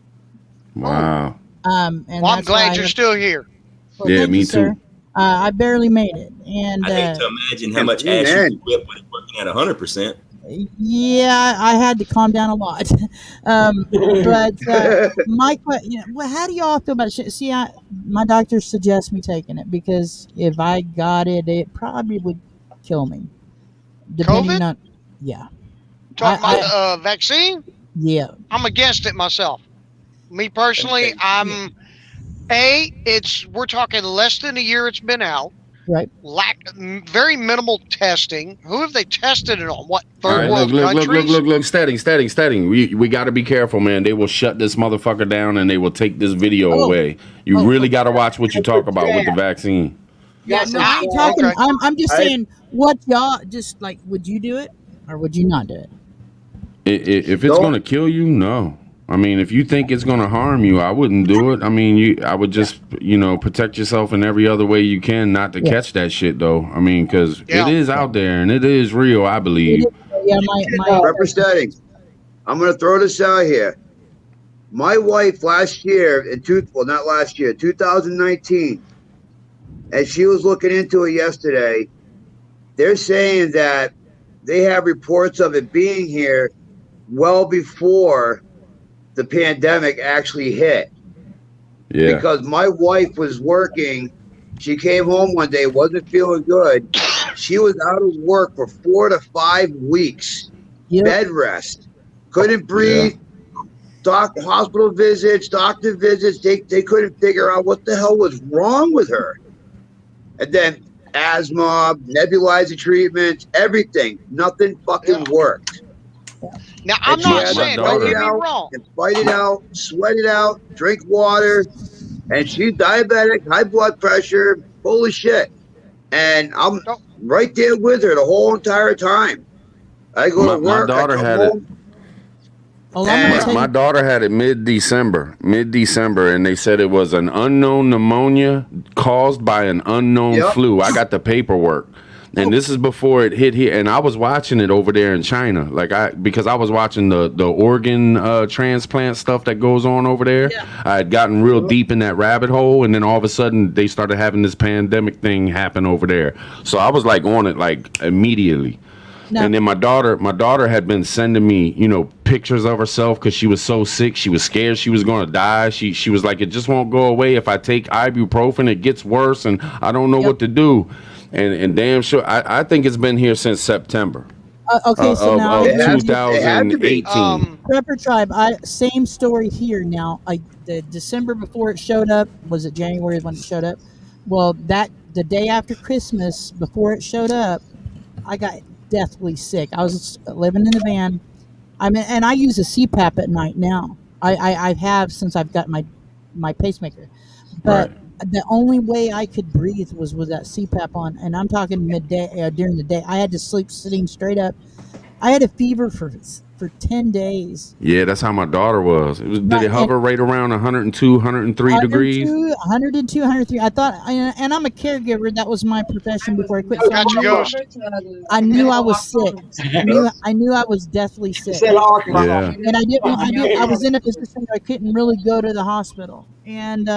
Wow. And Well, I'm that's why I glad you're have- still here. Well, Yeah, thank me you, sir. too. I barely made it, and I hate to imagine how much ass you Amen. could whip when it's working at 100%. yeah, I had to calm down a lot. But my question, well, how do y'all feel about it? See, my doctor suggests me taking it because if I got it, it probably would kill me. Depending COVID? on, yeah, Talking I- about the vaccine? yeah. I'm against it myself. Me personally, we're talking less than a year it's been out. Right. Very minimal testing. Who have they tested it on? What, All third right, world countries? look, steady. We got to be careful, man. They will shut this motherfucker down and they will take this video away. You really got to watch what you talk about with the vaccine. Yeah, no, I ain't talking. Okay. I'm just saying, what y'all just like? Would you do it or would you not do it? If it's gonna kill you, no. I mean, if you think it's gonna harm you, I wouldn't do it. I mean, I would just, protect yourself in every other way you can not to catch that shit, though. I mean, because it is out there and it is real, I believe. Yeah, my Representing. I'm going to throw this out here. My wife last year, 2019, as she was looking into it yesterday, they're saying that they have reports of it being here well before the pandemic actually hit. Yeah. Because my wife was working. She came home one day, wasn't feeling good. She was out of work for 4 to 5 weeks. Bed rest. Couldn't breathe. Hospital visits, doctor visits. They couldn't figure out what the hell was wrong with her. And then asthma, nebulizer treatments, everything. Nothing fucking worked. Now, I'm not saying, don't get me wrong. And fight it out, sweat it out, drink water. And she's diabetic, high blood pressure, holy shit. And I'm right there with her the whole entire time. I go to work. My daughter had it. My daughter had it mid-December, and they said it was an unknown pneumonia caused by an unknown flu. I got the paperwork. And this is before it hit here, and I was watching it over there in China, because I was watching the organ transplant stuff that goes on over there. I had gotten real deep in that rabbit hole, and then all of a sudden they started having this pandemic thing happen over there. So I was on it immediately. No. And then my daughter had been sending me, pictures of herself because she was so sick. She was scared she was going to die. She was like, it just won't go away. If I take ibuprofen, it gets worse, and I don't know what to do. And damn sure, I think it's been here since September. Okay, so now 2018. Prepper Tribe, same story here. Now, the December before it showed up, was it January when it showed up? Well, the day after Christmas, before it showed up, I got deathly sick. I was living in the van. And I use a CPAP at night now. I have since I've got my pacemaker, but. Right. The only way I could breathe was with that CPAP on, and I'm talking midday during the day. I had to sleep sitting straight up. I had a fever for 10 days. Yeah, that's how my daughter was. Did it hover right around 102, 103 degrees? 102, 103. I thought, and I'm a caregiver. That was my profession before I quit. So I knew I was sick. I knew I was deathly sick. Yeah. And I was in a position where I couldn't really go to the hospital. And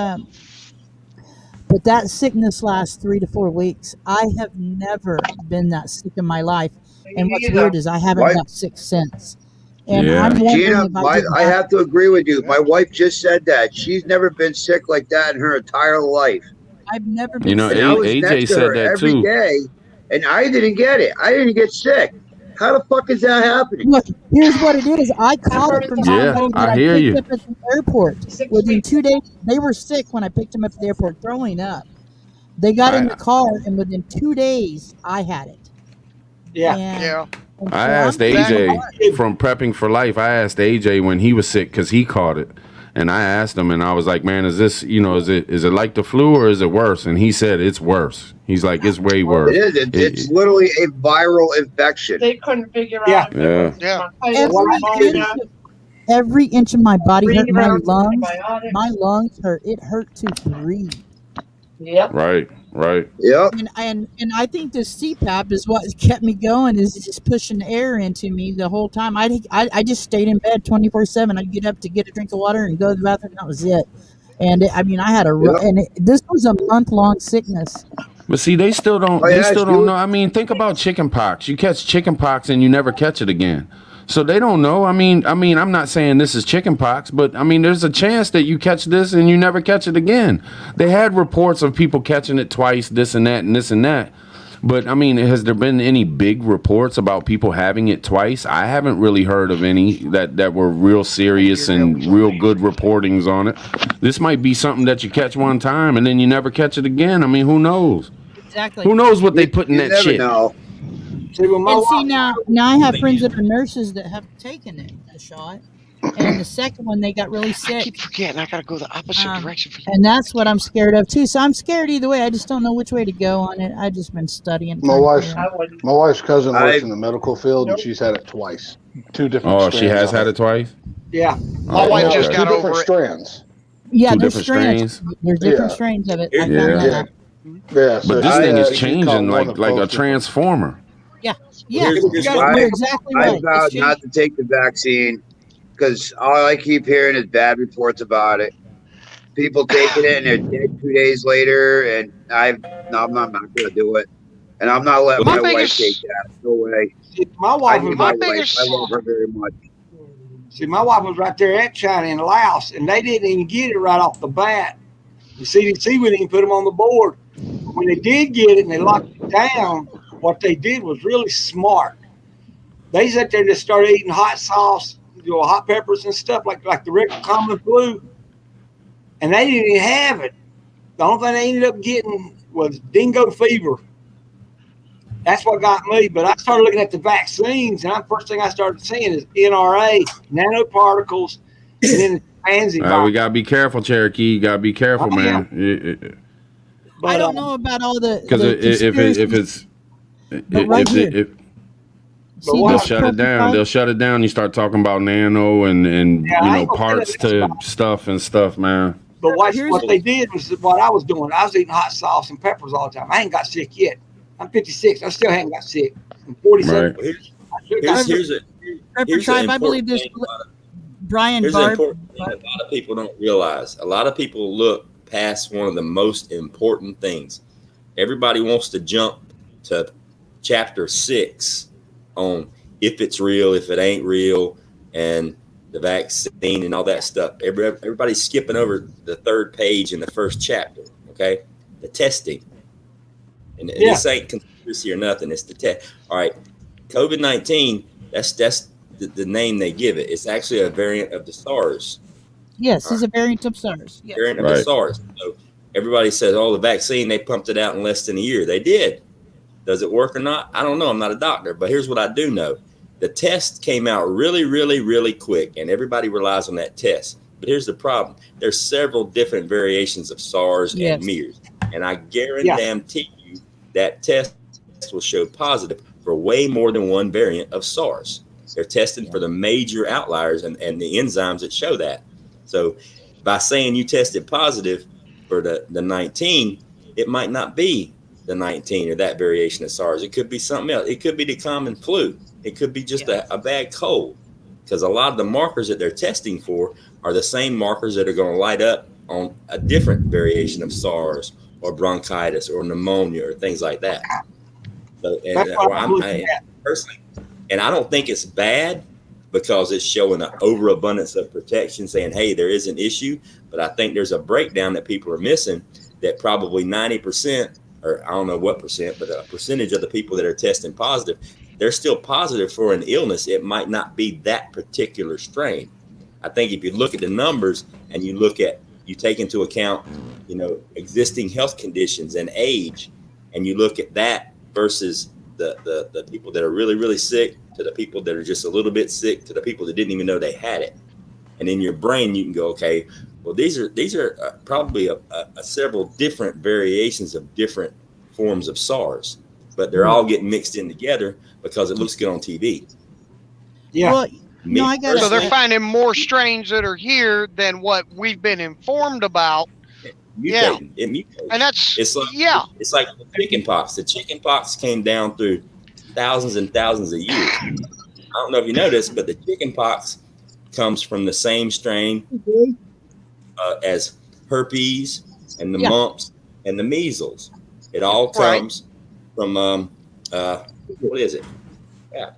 but that sickness lasts 3 to 4 weeks. I have never been that sick in my life. And what's weird is I haven't got sick since. And I'm Gina, I have to agree with you. My wife just said that. She's never been sick like that in her entire life. I've never been sick. AJ said that every too. Day, and I didn't get it. I didn't get sick. How the fuck is that happening? Look, here's what it is. I caught it from somebody that I picked up at the airport. Within 2 days, they were sick when I picked them up at the airport, throwing up. They got in the car, and within 2 days, I had it. Yeah. I asked AJ from Prepping for Life. I asked AJ when he was sick because he caught it. And I asked him, and I was like, "Man, is this, is it like the flu or is it worse?" And he said it's worse. He's like, "It's way worse." It is. It's literally a viral infection. They couldn't figure out. Yeah. every inch of my body hurt. My lungs hurt. It hurt to breathe. Yep. Right. Yep. And I think this CPAP is what kept me going. Is just pushing air into me the whole time. I just stayed in bed 24/7. I'd get up to get a drink of water and go to the bathroom. That was it. And I had this was a month-long sickness. But see, they still don't. Oh, They yeah, still it's don't know. I mean, think about chicken pox. You catch chicken pox and you never catch it again. So they don't know. I mean, I'm not saying this is chicken pox, but I mean, there's a chance that you catch this and you never catch it again. They had reports of people catching it twice, this and that, and this and that. But I mean, has there been any big reports about people having it twice? I haven't really heard of any that were real serious and real good reportings on it. This might be something that you catch one time and then you never catch it again. I mean, who knows? Exactly. Who knows what they put in that never shit? know. Now I have friends that are nurses that have taken it, the shot, and the second one they got really sick. I keep forgetting I gotta go the opposite direction for you. And that's what I'm scared of too. So I'm scared either way. I just don't know which way to go on it. I just been studying. My wife's cousin works I- in the medical field, and she's had it twice. 2 different. Oh, strands she has of had it twice. Yeah. My Oh, wife okay. just 2 got different over it. strands. Yeah, Two there's different strands. strains? There's different Yeah. strains of it. I found Yeah. that out. Yeah, so But this she- thing is she caught changing one like of a both transformer. Yeah, Here's you're exactly I right. vowed It's not to take the vaccine because all I keep hearing is bad reports about it. People taking it and they're dead 2 days later, and I'm not going to do it. And I'm not letting My my wife biggest- take that. No way. My I wife need was my my wife. biggest- I love her very much. See, my wife was right there at China in Laos, and they didn't even get it right off the bat. The CDC wouldn't even put them on the board. When they did get it and they locked it down, what they did was really smart. They sat there and just started eating hot sauce, hot peppers and stuff like the regular common flu, and they didn't even have it. The only thing they ended up getting was dingo fever. That's what got me. But I started looking at the vaccines, and the first thing I started seeing is NRA, nanoparticles, and then pansy We virus. gotta be careful, Cherokee. You gotta be careful, Oh, yeah. man. But, I don't know about all the Because if conspiracies, but right here. See They'll this shut it down. purple They'll shut it down. You start talking about nano and Yeah, I ain't gonna parts say that. to stuff, man. But what they did was what I was doing. I was eating hot sauce and peppers all the time. I ain't got sick yet. I'm 56. I still haven't got sick. I'm 47. Right. Well, I should've here's got Pepper the tribe, I believe important this thing about it. Brian Here's the Barb. important thing a lot of people don't realize. A lot of people look past one of the most important things. Everybody wants to jump to chapter 6 on if it's real, if it ain't real, and the vaccine and all that stuff. Everybody's skipping over the 3rd page in the 1st chapter, okay? The testing. And this ain't conspiracy or nothing. It's the test. All right, COVID-19, that's the name they give it. It's actually a variant of the SARS. Yes, it's a variant of SARS. Yes. Variant of the SARS. So everybody says, oh, the vaccine, they pumped it out in less than a year. They did. Does it work or not? I don't know. I'm not a doctor. But here's what I do know. The test came out really, really, really quick, and everybody relies on that test. But here's the problem. There's several different variations of SARS and MERS. And I guarantee you that test will show positive for way more than one variant of SARS. They're testing for the major outliers and the enzymes that show that. So by saying you tested positive for the 19, it might not be the 19 or that variation of SARS. It could be something else. It could be the common flu. It could be just a bad cold, because a lot of the markers that they're testing for are the same markers that are going to light up on a different variation of SARS or bronchitis or pneumonia or things like that. So, That's what I'm looking at. Personally, and I don't think it's bad because it's showing an overabundance of protection, saying, hey, there is an issue. But I think there's a breakdown that people are missing, that probably 90%, or I don't know what percent, but a percentage of the people that are testing positive, they're still positive for an illness. It might not be that particular strain. I think if you look at the numbers and you take into account, existing health conditions and age, and you look at that versus the people that are really, really sick, to the people that are just a little bit sick, to the people that didn't even know they had it. And in your brain, you can go, okay, well, these are probably several different variations of different forms of SARS, but they're all getting mixed in together because it looks good on TV. Yeah. Well, No, I got So it. they're finding more strains that are here than what we've been informed about. Mutating. It mutates. And that's It's like it's like the chicken pox. The chicken pox came down through thousands and thousands of years. I don't know if you know this, but the chicken pox comes from the same strain as herpes and the mumps and the measles. It all comes from what is it? Yeah.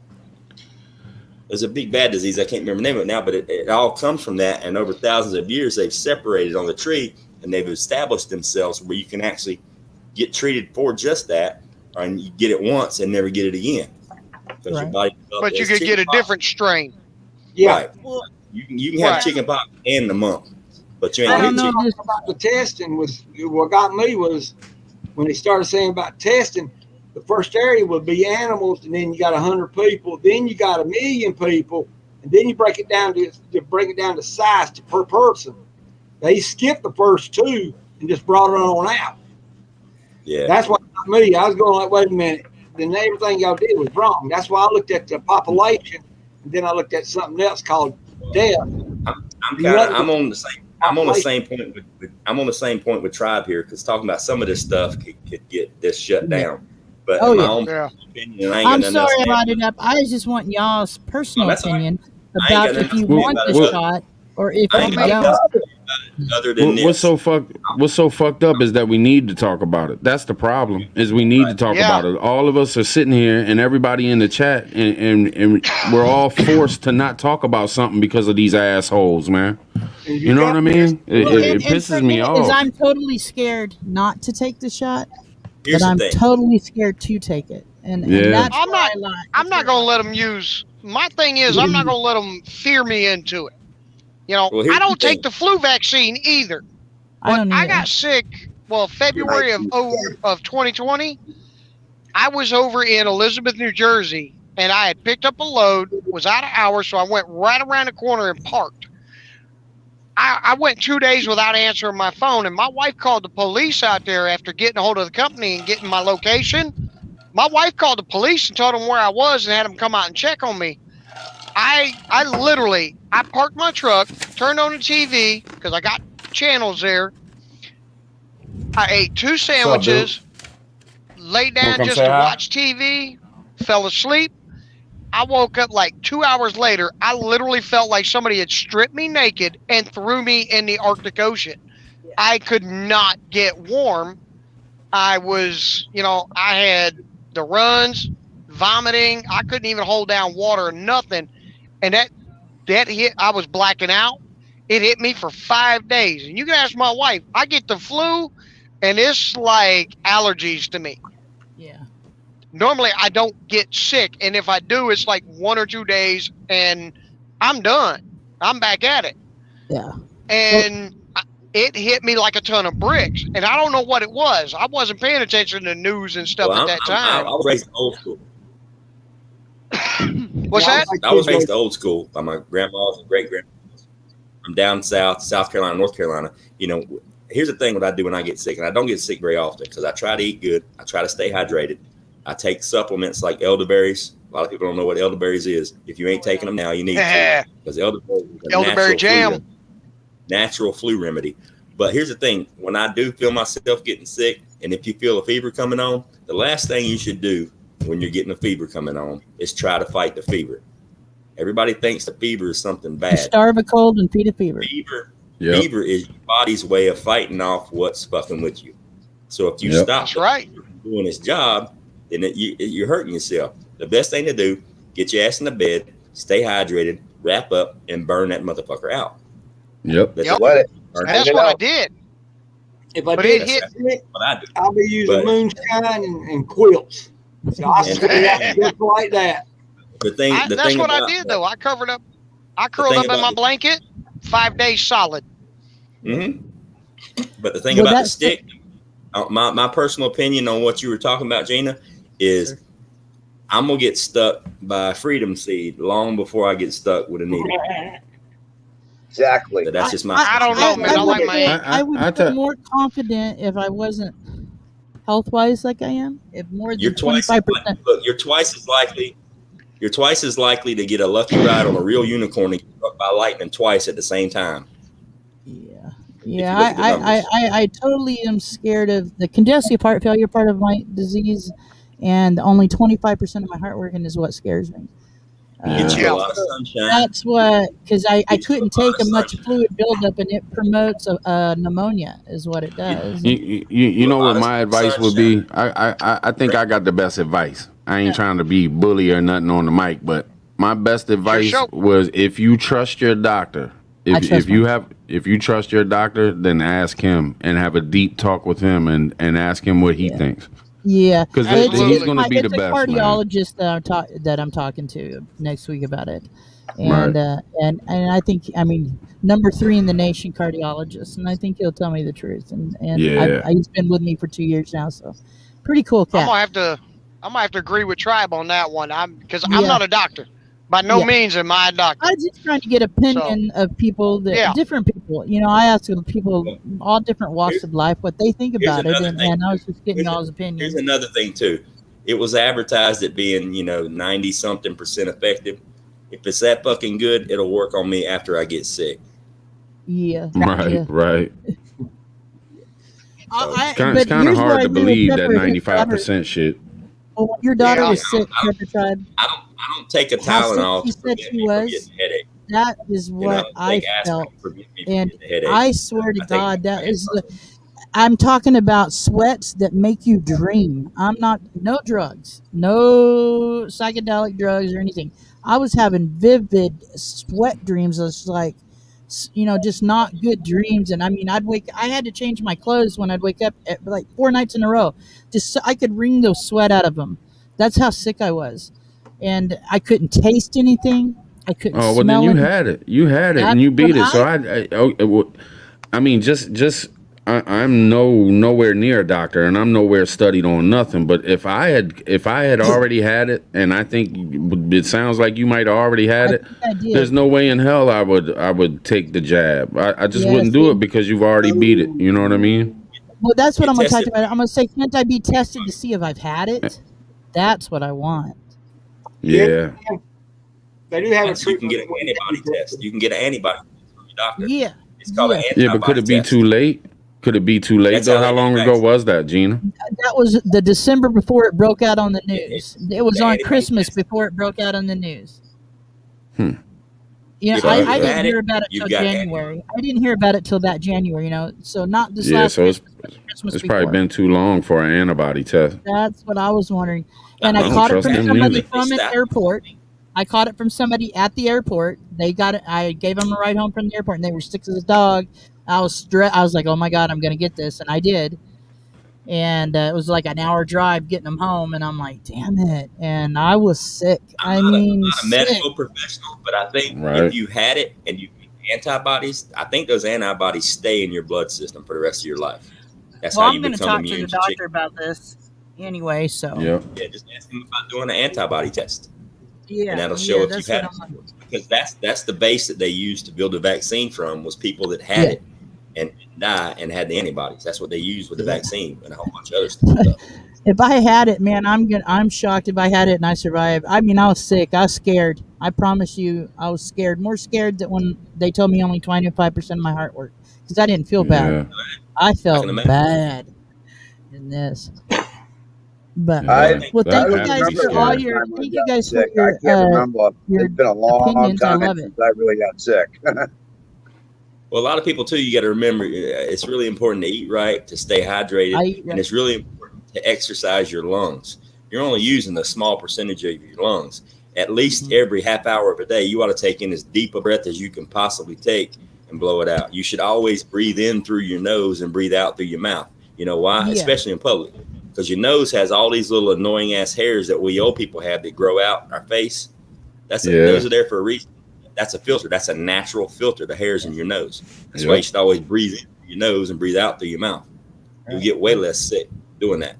There's a big bad disease. I can't remember the name of it now, but it all comes from that. And over thousands of years, they've separated on the tree and they've established themselves where you can actually get treated for just that, and you get it once and never get it again. Because your body. But you could get a different strain. Yeah. Right. You can have chicken pox and the mump, but you ain't I don't getting know chicken. about the testing. Was what got me was when they started saying about testing. The first area would be animals, and then you got 100 people, then you got 1 million people, and then you break it down to size to per person. They skipped the first two and just brought it on out. Yeah, that's what got me. I was going like, wait a minute, then everything y'all did was wrong. That's why I looked at the population, and then I looked at something else called death. I'm on the same point with Tribe here, because talking about some of this stuff could get this shut down. But in my own opinion, I'm sorry I brought it up. I was just wanting y'all's personal opinion about if you want the shot or if you don't. Other than what's so fucked up is that we need to talk about it. That's the problem. Is we need to talk about it. All of us are sitting here, and everybody in the chat, and we're all forced to not talk about something because of these assholes, man. You know what I mean? It pisses me off. I'm totally scared not to take the shot, Here's but I'm the thing. totally scared to take it, and that's I'm not going to let them use. My thing is, I'm not going to let them fear me into it. You know, Well, I don't take the flu vaccine either. But I got sick. Well, February of 2020, I was over in Elizabeth, New Jersey, and I had picked up a load, was out of hours, so I went right around the corner and parked. I went 2 days without answering my phone, and my wife called the police out there after getting a hold of the company and getting my location. My wife called the police and told them where I was and had them come out and check on me. I literally parked my truck, turned on the TV because I got channels there. I ate 2 sandwiches, laid down just to watch TV, fell asleep. I woke up like 2 hours later. I literally felt like somebody had stripped me naked and threw me in the Arctic Ocean. I could not get warm. I was, I had the runs, vomiting. I couldn't even hold down water or nothing. And that hit, I was blacking out. It hit me for 5 days. And you can ask my wife, I get the flu and it's like allergies to me. Yeah. Normally I don't get sick. And if I do, it's like 1 or 2 days and I'm done. I'm back at it. Yeah. And it hit me like a ton of bricks. And I don't know what it was. I wasn't paying attention to news and stuff at that time. I was raised old school. What's that? I was raised old school by my grandmas and great grandmas. I'm down south, South Carolina, North Carolina. Here's the thing: what I do when I get sick, and I don't get sick very often because I try to eat good. I try to stay hydrated. I take supplements like elderberries. A lot of people don't know what elderberries is. If you ain't taking them now, you need to, because elderberry is a elderberry jam, natural flu remedy. But here's the thing: when I do feel myself getting sick, and if you feel a fever coming on, the last thing you should do when you're getting a fever coming on is try to fight the fever. Everybody thinks the fever is something bad. Starve a cold and feed a fever. Fever is your body's way of fighting off what's fucking with you. So if you stop doing its job, then you're hurting yourself. The best thing to do, get your ass in the bed, stay hydrated, wrap up, and burn that motherfucker out. Yep. That's what I did. If I did hit sick, I'll be using moonshine and quilts. So I stay just like that. That's what I did though. I curled up in my blanket, 5 days solid. Mm-hmm. But the thing about the stick, my personal opinion on what you were talking about, Gina, is I'm gonna get stuck by a freedom seed long before I get stuck with a needle. Exactly. So that's just my. I don't know, man. I would feel more confident if I wasn't health-wise like I am. If more than 25%. Look, you're twice as likely You're twice as likely to get a lucky ride on a real unicorn and get struck by lightning twice at the same time. Yeah, I totally am scared of the congestive heart failure part of my disease, and only 25% of my heart working is what scares me. Get you a lot of sunshine. That's what, because I couldn't take a much fluid buildup, and it promotes a pneumonia, is what it does. You know what my advice would be? I think I got the best advice. I ain't trying to be bully or nothing on the mic, but my best advice was if you trust your doctor, if you trust your doctor, then ask him and have a deep talk with him and ask him what he thinks. Yeah, because he's going to be the it's a best. cardiologist that I'm talking to next week about it, and and I think number 3 in the nation cardiologist, and I think he'll tell me the truth. And he's been with me for 2 years now, so pretty cool cat. I'm gonna have to agree with Tribe on that one. Because I'm not a doctor. By no means am I a doctor. I'm just trying to get opinion of people, different people. I ask people all different walks of life what they think about it, and I was just getting y'all's opinion. Here's another thing too. It was advertised at being 90-something% effective. If it's that fucking good, it'll work on me after I get sick. Yeah. Right. It's kind of hard to believe that 95% shit. Well, when your daughter was sick, Pepper Tribe, I don't take a Tylenol to prevent me from getting a headache. That is what I felt, and I swear to God, that is I'm talking about sweats that make you dream. No drugs, no psychedelic drugs or anything. I was having vivid sweat dreams. It was like, just not good dreams. And I had to change my clothes when I'd wake up like 4 nights in a row, just so I could wring the sweat out of them. That's how sick I was. And I couldn't taste anything. I couldn't smell anything. Then you had it, and you beat it. So I'm nowhere near a doctor, and I'm nowhere studied on nothing. But if I had already had it, and I think it sounds like you might have already had it, there's no way in hell I would take the jab. I just wouldn't do it because you've already beat it. You know what I mean? Well, that's what I'm going to talk about. I'm going to say, can't I be tested to see if I've had it? That's what I want. Yeah. They do have you can get an antibody test. You can get an antibody test from your doctor. Yeah. It's called an antibody test. Yeah, but could it be too late? Could it be too late though? How long ago was that, Gina? That was the December before it broke out on the news. It was on Christmas before it broke out on the news. I didn't hear about it till January. I didn't hear about it till that January, so not this last Christmas, it's probably been too long for an antibody test. That's what I was wondering. And I caught it from somebody from an airport. I caught it from somebody at the airport. They got it. I gave them a ride home from the airport, and they were sick as a dog. I was like, oh my God, I'm going to get this. And I did. And it was like an hour drive getting them home. And I'm like, damn it. And I was sick. I'm not a medical professional, but I think if you had it and you get antibodies, I think those antibodies stay in your blood system for the rest of your life. That's how you become immune to I'm going to talk to the doctor about this anyway. So yeah, just ask him about doing an antibody test. Yeah, and that'll show if you've had it. Because that's the base that they used to build a vaccine from, was people that had it and die and had the antibodies. That's what they used with the vaccine and a whole bunch of other stuff. If I had it, man, I'm shocked if I had it and I survived. I was sick. I was scared. I promise you, I was scared. More scared than when they told me only 25% of my heart worked, because I didn't feel bad. I felt bad in this. But thank you guys for all your. Thank you guys for your. I can't remember. It's been a long time since I really got sick. Well, a lot of people too. You got to remember, it's really important to eat right, to stay hydrated, and it's really important to exercise your lungs. You're only using a small percentage of your lungs. At least every half hour of a day, you ought to take in as deep a breath as you can possibly take and blow it out. You should always breathe in through your nose and breathe out through your mouth. You know why? Yeah. Especially in public. Because your nose has all these little annoying ass hairs that we old people have that grow out our face. Those are there for a reason. That's a filter. That's a natural filter, the hairs in your nose. That's why you should always breathe in through your nose and breathe out through your mouth. You'll get way less sick doing that.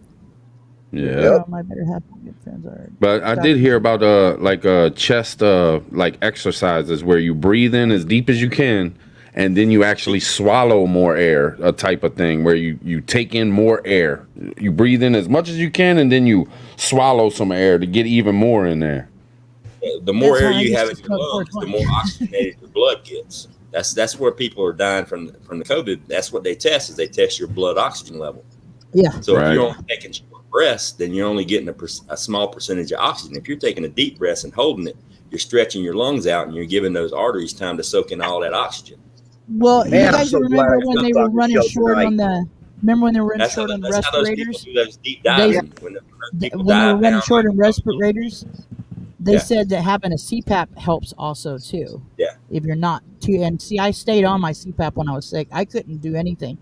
Yeah. My better half of good friends are. But I did hear about chest exercises where you breathe in as deep as you can, and then you actually swallow more air, a type of thing where you take in more air. You breathe in as much as you can, and then you swallow some air to get even more in there. The more That's air how I you used have to in your smoke lungs, the 420. more oxygenated your blood gets. That's where people are dying from the COVID. That's what they test, is they test your blood oxygen level. Yeah. So if you're Right. only taking short breaths, then you're only getting a small percentage of oxygen. If you're taking a deep breath and holding it, you're stretching your lungs out and you're giving those arteries time to soak in all that oxygen. Well, you Man, I'm guys so glad remember I when they jumped were on the running show short tonight. on the? Remember when they were running That's how short on the those people respirators? do those deep They diving when the people when they were dive running down. short on respirators, they Yeah. said that having a CPAP helps also too. Yeah. If you're not too, and see, I stayed on my CPAP when I was sick. I couldn't do anything.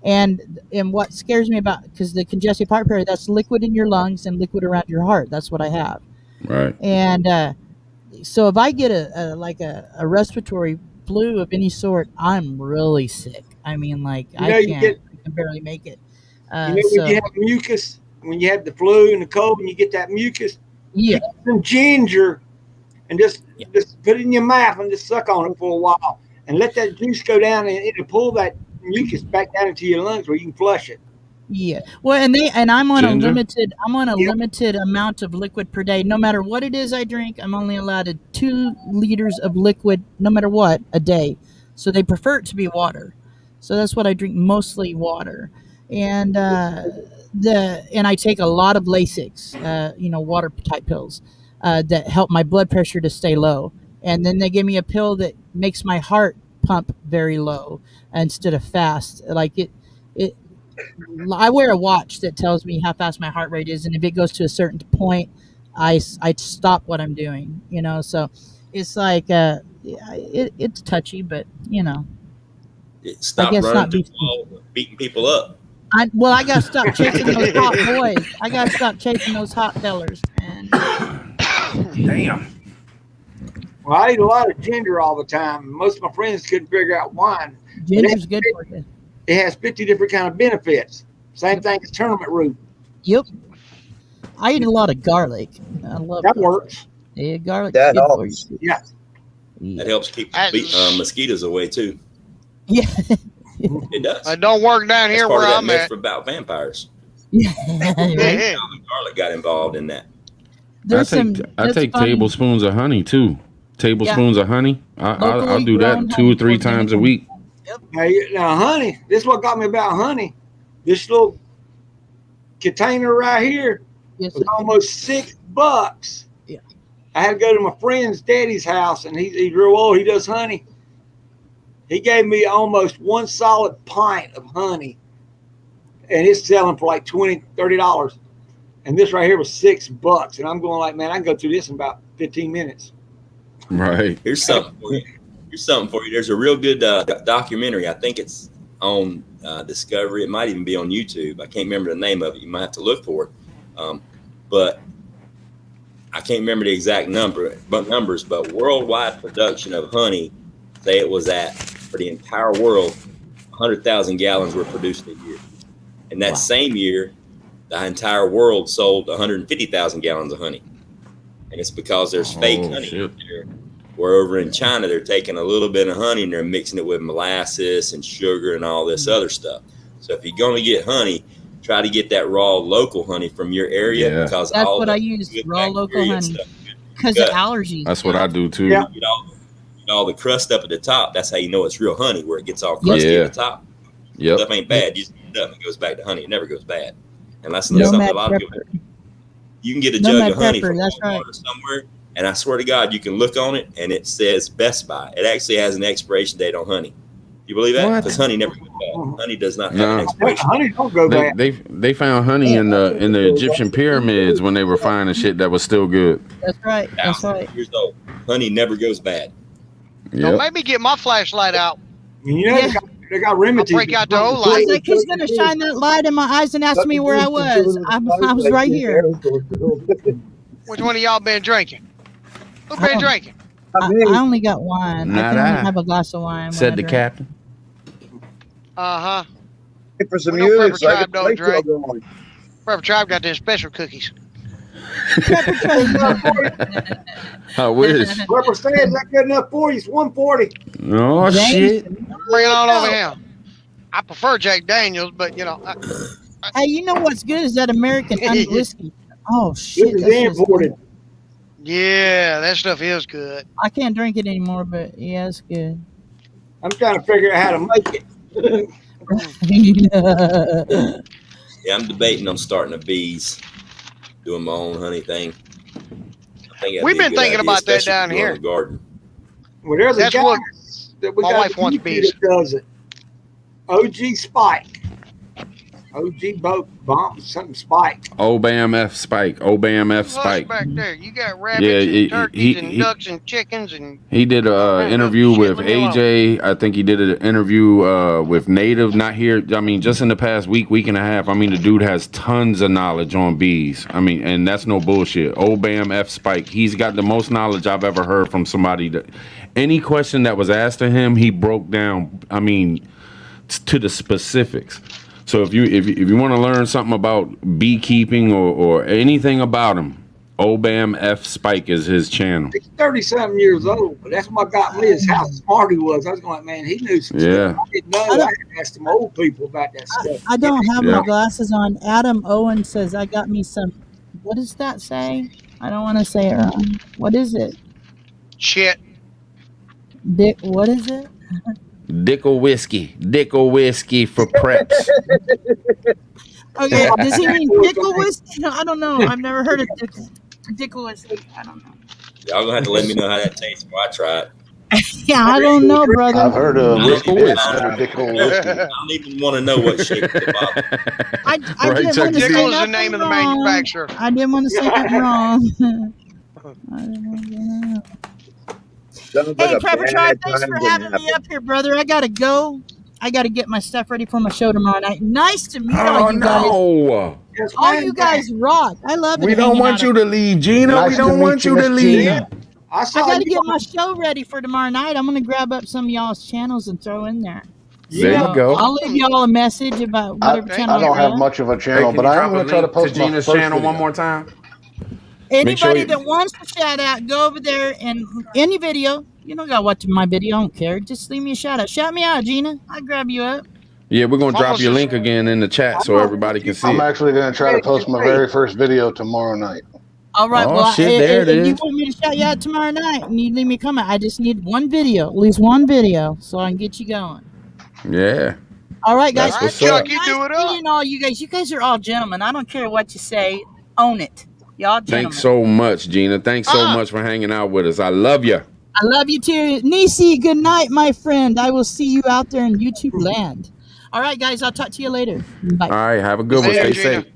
And what scares me about, because the congestive heart failure, that's liquid in your lungs and liquid around your heart. That's what I have. Right. And so if I get a respiratory flu of any sort, I'm really sick. I mean, like You know, I you get, can barely make it. you know, when you have mucus, when you have the flu and the cold, and you get that mucus, yeah, you get some ginger, and just put it in your mouth and just suck on it for a while, and let that juice go down, and it'll pull that mucus back down into your lungs where you can flush it. yeah. Well, and I'm on Ginger? a limited amount of liquid per day. No matter what it is I drink, I'm only allowed 2 liters of liquid, no matter what, a day. So they prefer it to be water. So that's what I drink, mostly water. And I take a lot of Lasix, water type pills that help my blood pressure to stay low. And then they give me a pill that makes my heart pump very low instead of fast. Like it I wear a watch that tells me how fast my heart rate is, and if it goes to a certain point, I stop what I'm doing. So it's like it's touchy, but Stop I guess running not through be. walls and beating people up. I gotta stop chasing those hot boys. I gotta stop chasing those hot fellers, man. Damn. Well, I eat a lot of ginger all the time. Most of my friends couldn't figure out why. Ginger's good for you. It has 50 different kind of benefits. Same thing as tournament root. Yep. I eat a lot of garlic. I love that garlic. works. Yeah, garlic's That good for you. helps. Yeah. That helps keep mosquitoes away too. Yeah. It does. It don't work down here That's part where of that I'm myth at. about vampires. Yeah. Yeah. Garlic got involved in that. I take tablespoons of honey too. Tablespoons of honey. I'll do that 2 or 3 times a week. Now, honey, this is what got me about honey. This little container right here was almost $6. Yeah. I had to go to my friend's daddy's house, and he's real old. He does honey. He gave me almost 1 solid pint of honey, and it's selling for like $20, $30. And this right here was $6, and I'm going like, man, I can go through this in about 15 minutes. Right. Here's something for you. There's a real good documentary. I think it's on Discovery. It might even be on YouTube. I can't remember the name of it. You might have to look for it. But I can't remember the exact numbers, but worldwide production of honey, say it was for the entire world, 100,000 gallons were produced a year. And that same year, the entire world sold 150,000 gallons of honey. And it's because there's fake honey out there. Where over in China, they're taking a little bit of honey and they're mixing it with molasses and sugar and all this other stuff. So if you're going to get honey, try to get that raw local honey from your area. Because that's what I use, raw local honey, because of allergies. That's what I do too. Yeah. You get all the crust up at the top. That's how you know it's real honey, where it gets all crusty at the top. Yep. Stuff ain't bad. You just eat it up, it goes back to honey. It never goes bad. And that's something a lot of people. You can get a jug of honey from Walmart or somewhere, and I swear to God, you can look on it and it says Best Buy. It actually has an expiration date on honey. You believe that? Because honey never goes bad. Honey does not have an expiration. Honey don't go bad. They found honey in the Egyptian pyramids when they were finding shit that was still good. That's right. That's right. Years old. Honey never goes bad. Don't make me get my flashlight out. You know, they got remedies. I'll break out the whole I was light. like, he's gonna shine that light in my eyes and ask me where I was. I was right here. Which one of y'all been drinking? Who been drinking? I only got wine. I can only have a glass of wine. Said the captain. Uh-huh. For some We know music, Prepper so I Tribe can don't play drink. going. Prepper Tribe got them special cookies. I wish. Rubber stands not good enough for you. It's 140. Oh shit. Bring it on over here. I prefer Jack Daniels, but you know. Hey, you know what's good is that American honey whiskey. Oh shit. This is imported. Yeah, that stuff is good. I can't drink it anymore, but yeah, it's good. I'm trying to figure out how to make it. Yeah, I'm debating on starting a bees, doing my own honey thing. I think that'd We've be a been good thinking idea, about that especially if down you grow in here. the garden. Well, there's a That's guy what that we my got wife wants YouTube bees. that does it. OG Spike. OG boat bump something Spike. Obam F Spike. Obam F Hush Spike. back there. You got rabbits Yeah, and turkeys and ducks and chickens and he did an interview shit, with leave me alone. AJ. I think he did an interview with Native, not here. I mean, just in the past week and a half. I mean, the dude has tons of knowledge on bees. I mean, and that's no bullshit. Obam F Spike. He's got the most knowledge I've ever heard from somebody. That any question that was asked to him, he broke down. I mean, to the specifics. So if you want to learn something about beekeeping or anything about him, Obam F Spike is his channel. He's 30-something years old, but that's what got me is how smart he was. I was going, man, he knew some Yeah. stuff I didn't know. I had to ask some old people about that stuff. I don't have Yeah. my glasses on. Adam Owen says I got me some. What does that say? I don't want to say it wrong. What is it? Shit. Dick. What is it? Dickle whiskey for preps. Okay, does he mean dickle whiskey? No, I don't know. I've never heard of dickle whiskey. I don't know. Y'all gonna have to let me know how that tastes before I try it. Yeah, I don't know, brother. I've heard of Dickle whiskey. whiskey. Dickle whiskey. I don't even want to know what shape the bottle. I Right, didn't Chuck, want to say Dickle is the nothing name of the wrong. manufacturer. I didn't want to say nothing wrong. I didn't want to say nothing. Sounds like Hey, a Trevor bad Tribe, thanks time for to having me happen. up here, brother. I gotta go. I gotta get my stuff ready for my show tomorrow night. Nice to meet all Oh you guys. no! Yes, All man. you guys rock. I love it. We don't hanging want out you to leave, Gina. Nice We to don't meet want you, you to Miss leave. Gina. I I saw gotta you. get my show ready for tomorrow night. I'm gonna grab up some of y'all's channels and throw in there. There you go. I'll leave y'all a message about I, whatever I channel don't you're have at. much of a Hey, channel, can but you I am drop a going to try to link to post my Gina's first channel video. one more time? Anybody sure you- that wants to shout out, go over there and any video. You don't gotta watch my video. I don't care. Just leave me a shout out. Shout me out, Gina. I'll grab you up. Yeah, we're gonna drop Almost your as- link again in the chat so everybody can see I'm it. actually going to try to post my very first video tomorrow night. All right. Oh, Well, shit, there it if you is. want me to shout you out tomorrow night and you leave me a comment, I just need one video, at least one video, so I can get you going. Yeah. All right, guys. That's what's Chuck, up. you do it up. Seeing all you guys. You guys are all gentlemen. I don't care what you say. Own it. Y'all gentlemen. Thanks so much, Gina. Thanks so much for hanging out with us. I love you. I love you too. Nisi, good night, my friend. I will see you out there in YouTube land. All right, guys. I'll talk to you later. Bye. All right, have a good one. Later, Stay Gina. safe.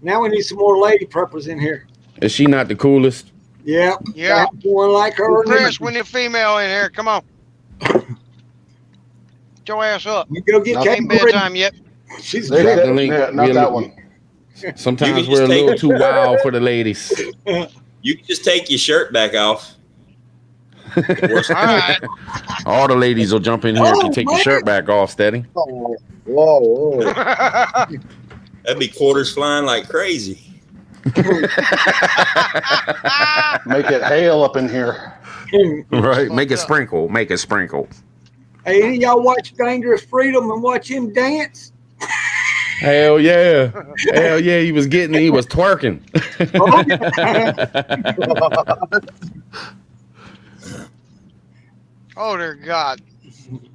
Now we need some more lady preppers in here. Is she not the coolest? Yeah. Yeah. One like her. Chris, we need a female in here. Come on. Get your ass up. You go get Ain't Kate bedtime yet. She's They Drop good. the link. Yeah, not We're that a- one. Sometimes You can we're a just little take- too wild for the ladies. You can just take your shirt back off. All right. All the ladies will jump in here if you take your shirt back off, steady. Oh, whoa, whoa. That'd be quarters flying like crazy. Make it hail up in here. Right. Make it sprinkle. Make it sprinkle. Hey, any of y'all watch Dangerous Freedom and watch him dance? Hell yeah. Hell yeah. He was twerking. Oh, dear God.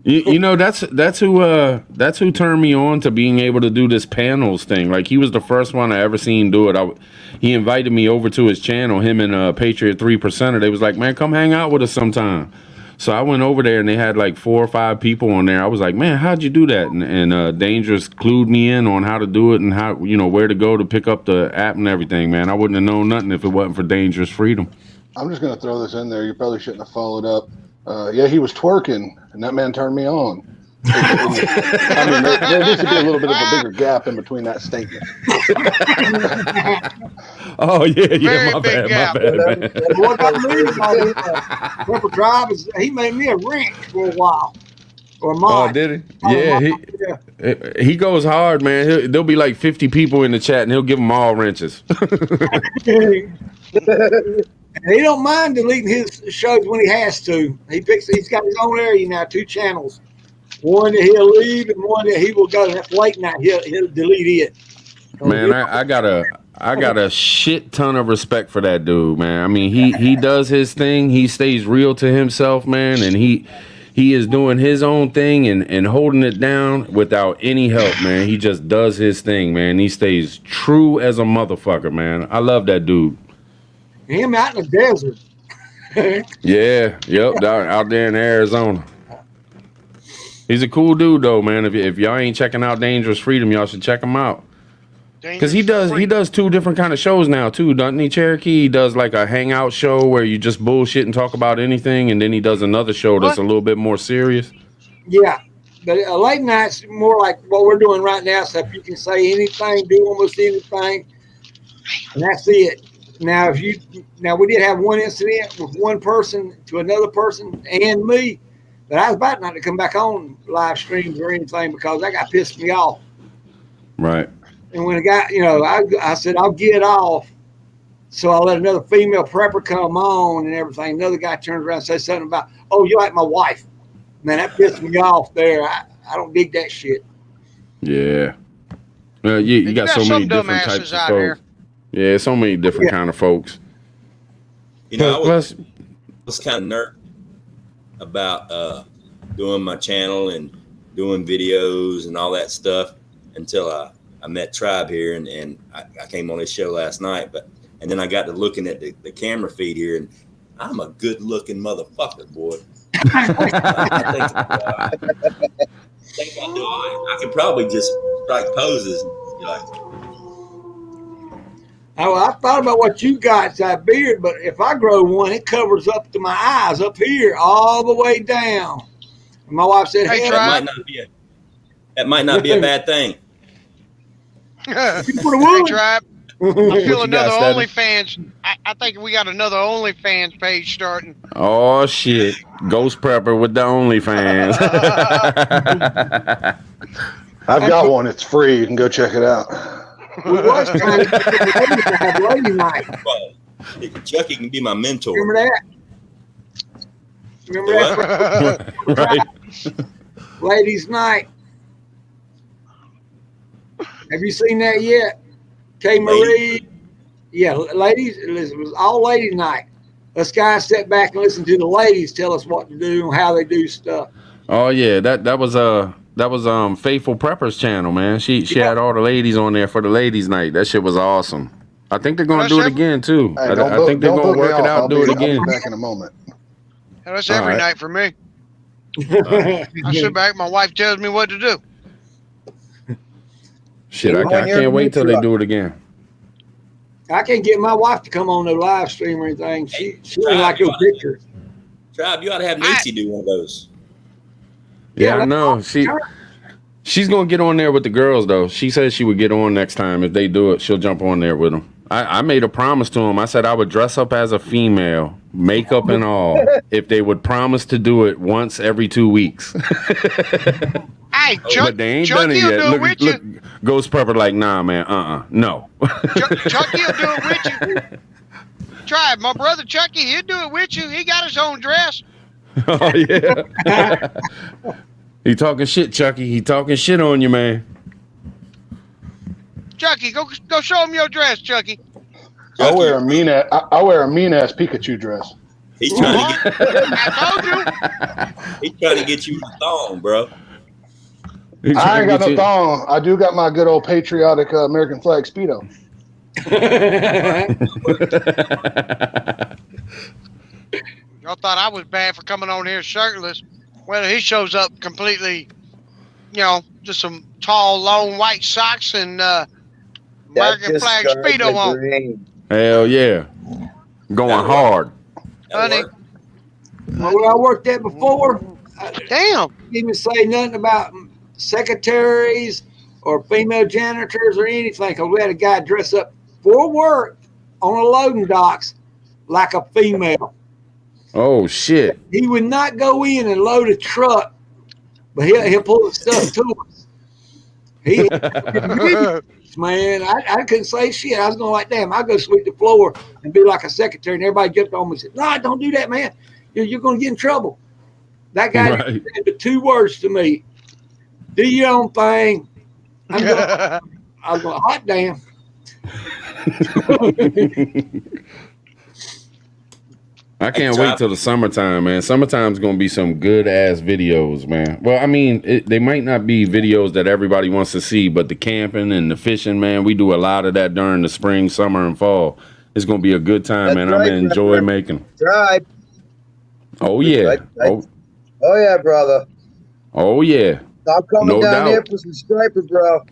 You know that's who turned me on to being able to do this panels thing. Like he was the first one I ever seen do it. He invited me over to his channel. Him and Patriot 3%er. They was like, man, come hang out with us sometime. So I went over there and they had like 4 or 5 people on there. I was like, man, how'd you do that? And Dangerous clued me in on how to do it and how where to go to pick up the app and everything. Man, I wouldn't have known nothing if it wasn't for Dangerous Freedom. I'm just going to throw this in there. You probably shouldn't have followed up. Yeah, he was twerking, and that man turned me on. I mean, there needs to be a little bit of a bigger gap in between that statement. Oh yeah, Very my big bad, gap. my bad, man. What got me about Pepper Tribe is he made me a wrench for a while. Or mod. Oh, did he? Yeah, he goes hard, man. There'll be like 50 people in the chat, and he'll give them all wrenches. He don't mind deleting his shows when he has to. He's got his own area now, 2 channels. One that he'll leave and one that he will go. That's late night. He'll delete it. Man, I got I got a shit ton of respect for that dude, man. I mean, he does his thing. He stays real to himself, man, and he is doing his own thing and holding it down without any help, man. He just does his thing, man. He stays true as a motherfucker, man. I love that dude. Him out in the desert. Yeah, yep, out there in Arizona. He's a cool dude, though, man. If y'all ain't checking out Dangerous Freedom, y'all should check him out. Because he does two different kind of shows now too, doesn't he, Cherokee? He does like a hangout show where you just bullshit and talk about anything, and then he does another show that's a little bit more serious. Yeah, but late night's more like what we're doing right now. So if you can say anything, do almost anything, and that's it. Now we did have one incident with one person to another person and me, but I was about not to come back on live streams or anything because that guy pissed me off. Right. And when the guy, I said, I'll get off. So I let another female prepper come on and everything. Another guy turns around and says something about, oh, you like my wife. Man, that pissed me off there. I don't dig that shit. Yeah. Well, you got so many different types of folks. Yeah, so many different kind of folks. You know, I was kind of nervous about doing my channel and doing videos and all that stuff until I met Tribe here and I came on his show last night, and then I got to looking at the camera feed here, and I'm a good looking motherfucker, boy. I think I could probably just strike poses and be like, I thought about what you got, that beard, but if I grow one, it covers up to my eyes up here all the way down. And my wife said, hey, that might not be a bad thing. Hey, Tribe. I feel another OnlyFans. I think we got another OnlyFans page starting. Oh shit! Ghost Prepper with the OnlyFans. I've got one. It's free. You can go check it out. We was trying to have lady night. Chucky can be my mentor. Remember that? Right. Ladies' night. Have you seen that yet? K. Marie. Yeah, ladies. It was all ladies' night. Us guys sit back and listen to the ladies tell us what to do and how they do stuff. Oh yeah, that was Faithful Prepper's channel, man. She had all the ladies on there for the ladies' night. That shit was awesome. I think they're gonna do it again too. Hey, I think they're gonna work it out, do it again. I'll be back in a moment. That's every night for me. I sit back, my wife tells me what to do. Shit, I can't wait till they do it again. I can't get my wife to come on no live stream or anything. She doesn't like those pictures. Tribe, you ought to have Niecy do one of those. Yeah, I know. She's gonna get on there with the girls though. She said she would get on next time if they do it. She'll jump on there with them. I made a promise to them. I said I would dress up as a female, makeup and all, if they would promise to do it once every 2 weeks. Hey, but they ain't done it yet. Look, Ghost Prepper like, nah, man, no. Chucky will do it with you. Tribe, my brother Chucky, he'll do it with you. He got his own dress. Oh yeah. He talking shit, Chucky. He talking shit on you, man. Chucky, go show him your dress, Chucky. I wear a mean ass Pikachu dress. He's trying to get. I told you. He's trying to get you a thong, bro. I ain't got no thong. I do got my good old patriotic American flag Speedo. Y'all thought I was bad for coming on here shirtless. Well, he shows up completely, just some tall, long white socks and American flag Speedo on. Hell yeah. Going hard. Honey. Where I worked at before, damn. Didn't even say nothing about secretaries or female janitors or anything, because we had a guy dress up for work on a loading docks like a female. Oh shit! He would not go in and load a truck, but he'll pull the stuff to us. Man, I couldn't say shit. I was going like, damn, I'll go sweep the floor and be like a secretary, and everybody jumped on me and said, no, don't do that, man. You're going to get in trouble. That guy said the 2 words to me: do your own thing. I was going, hot damn. I can't wait till the summertime, man. Summertime's gonna be some good ass videos, man. Well, I mean, they might not be videos that everybody wants to see, but the camping and the fishing, man, we do a lot of that during the spring, summer, and fall. It's gonna be a good time, man. I'm gonna enjoy making them. Tried. Oh yeah. Oh yeah, brother. Oh yeah. Stop coming No down doubt. here for some striper, bro.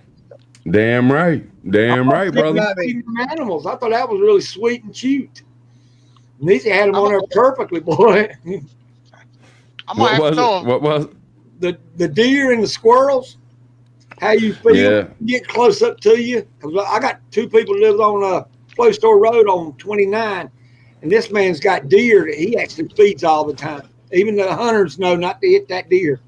Damn right. Damn right, brother. Feeding them animals. I thought that was really sweet and cute. And these had them on there perfectly, boy. What was it? The deer and the squirrels? How you feel? Get close up to you. 'Cause I got two people who live on Flow Store Road on 29, and this man's got deer that he actually feeds all the time. Even the hunters know not to hit that deer.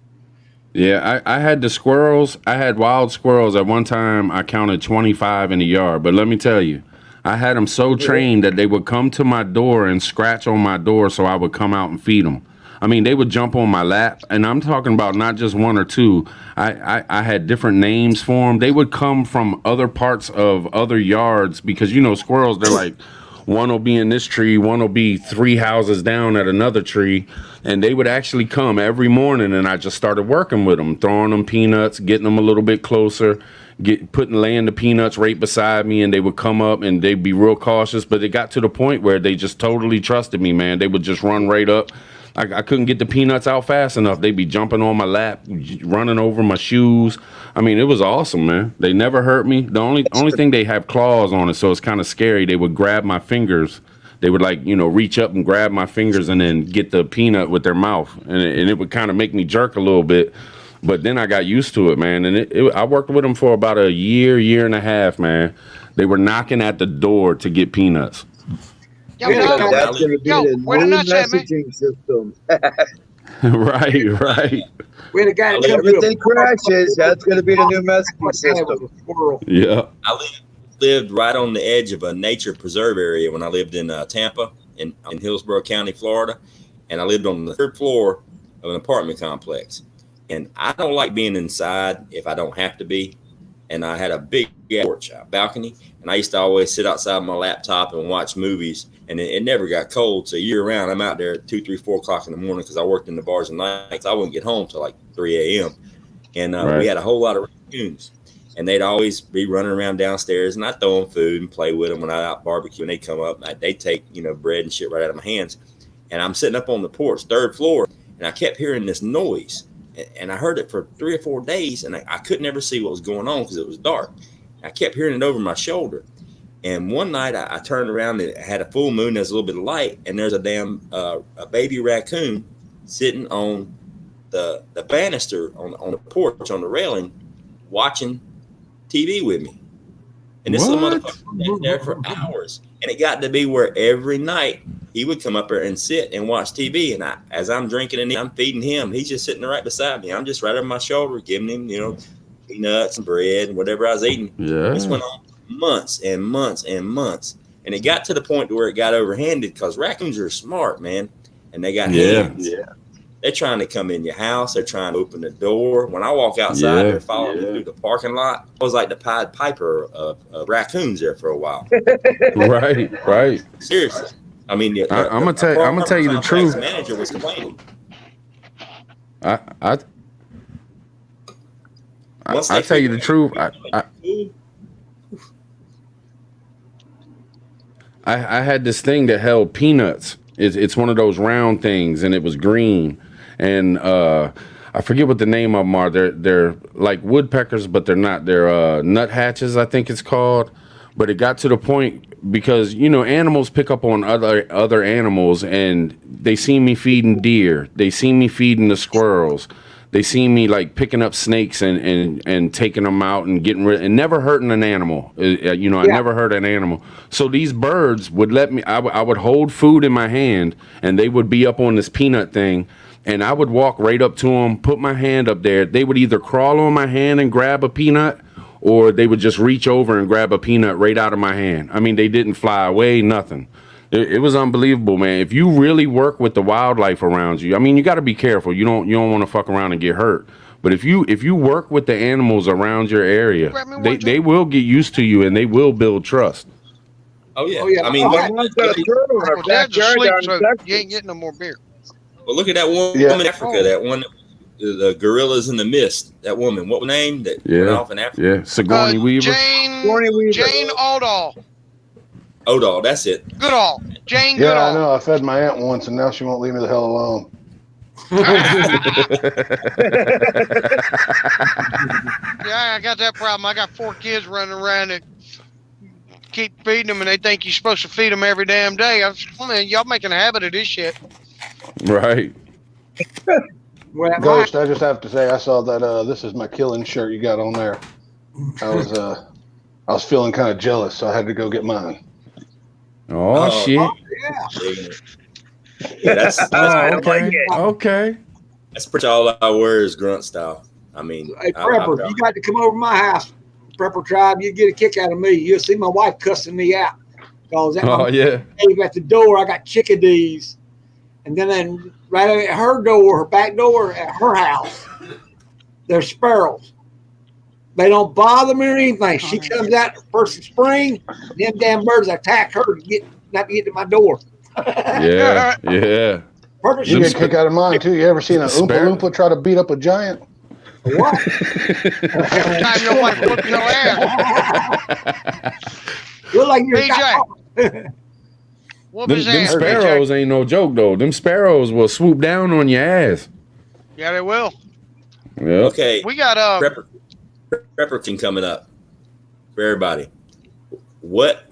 Yeah, I had the squirrels. I had wild squirrels. At one time, I counted 25 in the yard. But let me tell you, I had them so trained that they would come to my door and scratch on my door so I would come out and feed them. I mean, they would jump on my lap, and I'm talking about not just one or two. I had different names for them. They would come from other parts of other yards because, you know, squirrels, they're like, one will be in this tree, one will be 3 houses down at another tree. And they would actually come every morning, and I just started working with them, throwing them peanuts, getting them a little bit closer, laying the peanuts right beside me, and they would come up and they'd be real cautious. But it got to the point where they just totally trusted me, man. They would just run right up. I couldn't get the peanuts out fast enough. They'd be jumping on my lap, running over my shoes. I mean, it was awesome, man. They never hurt me. The only thing, they have claws on it, so it's kind of scary. They would grab my fingers. They would, like, you know, reach up and grab my fingers and then get the peanut with their mouth. And it would kind of make me jerk a little bit. But then I got used to it, man. And I worked with them for about a year and a half, man. They were knocking at the door to get peanuts. That's going to be the new messaging system. Right. We had a guy that everything crashes. That's going to be the new messaging system. Yeah. I lived right on the edge of a nature preserve area when I lived in Tampa in Hillsborough County, Florida. And I lived on the 3rd floor of an apartment complex. And I don't like being inside if I don't have to be. And I had a big porch, balcony, and I used to always sit outside my laptop and watch movies. And it never got cold. So year round, I'm out there at 2, 3, 4 o'clock in the morning because I worked in the bars and nights. I wouldn't get home till like 3 a.m. And we had a whole lot of raccoons. And they'd always be running around downstairs, and I'd throw them food and play with them when I out barbecue. And they'd come up, and they'd take, you know, bread and shit right out of my hands. And I'm sitting up on the porch, 3rd floor, and I kept hearing this noise. And I heard it for 3 or 4 days, and I couldn't ever see what was going on because it was dark. I kept hearing it over my shoulder. And one night I turned around, and it had a full moon, there's a little bit of light, and there's a damn a baby raccoon sitting on the banister on the porch, on the railing, watching TV with me. And this little motherfucker was there for hours. And it got to be where every night he would come up there and sit and watch TV. And as I'm drinking and I'm feeding him, he's just sitting there right beside me. I'm just right over my shoulder, giving him, you know, peanuts and bread and whatever I was eating. Yeah. This went on months and months and months. And it got to the point to where it got overhanded because raccoons are smart, man. And they got hands. Yeah. They're trying to come in your house. They're trying to open the door. When I walk outside, they're following me through the parking lot. I was like the Pied Piper of raccoons there for a while. Right. Seriously. I mean, I'm gonna tell you the truth. The manager was complaining. I tell you the truth. I had this thing that held peanuts. It's one of those round things, and it was green. And I forget what the name of them are. They're like woodpeckers, but they're not. They're nuthatches, I think it's called. But it got to the point because, you know, animals pick up on other animals, and they see me feeding deer. They see me feeding the squirrels. They see me like picking up snakes and taking them out and getting rid and never hurting an animal. I never hurt an animal. So these birds would let me. I would hold food in my hand, and they would be up on this peanut thing, and I would walk right up to them, put my hand up there. They would either crawl on my hand and grab a peanut, or they would just reach over and grab a peanut right out of my hand. I mean, they didn't fly away, nothing. It was unbelievable, man. If you really work with the wildlife around you, I mean, you got to be careful. You don't want to fuck around and get hurt. But if you work with the animals around your area, they will get used to you, and they will build trust. Oh yeah. Oh, yeah. I mean, Oh, look, Got a turtle in our Well, Dad's backyard asleep, down in so Texas. you ain't getting no more beer. well, look at that woman Yeah. in Africa. That one, the gorillas in the mist. That woman. What was her name? That went Yeah. off in Africa. Yeah. Sigourney Weaver. Jane Aldall. Odall. That's it. Goodall. Jane Yeah, Goodall. I know. I fed my aunt once, and now she won't leave me the hell alone. Yeah, I got that problem. I got 4 kids running around that keep feeding them, and they think you're supposed to feed them every damn day. I mean, y'all making a habit of this shit. Right. Ghost, I just have to say, I saw that this is my killing shirt you got on there. I was feeling kind of jealous, so I had to go get mine. Oh, shit. Yeah, that's okay. Okay. That's pretty all I wear is grunt style. I mean, Hey, Prepper, you got to come over to my house, Prepper Tribe. You get a kick out of me. You'll see my wife cussing me out. Because at my cave at the door, I got chickadees. And then right at her door, her back door at her house, there's sparrows. They don't bother me or anything. She comes out first of spring, them damn birds attack her not to get to my door. Yeah. Yeah. Purpose You get a kick out of mine, too. You ever seen an Oompa Loompa try to beat up a giant? What? Every time your wife whooped your ass. Look like you're BJ. Them sparrows ain't no joke, though. Them sparrows will swoop down on your ass. Yeah, they will. Yeah. Okay. We got Prepperton coming up for everybody. What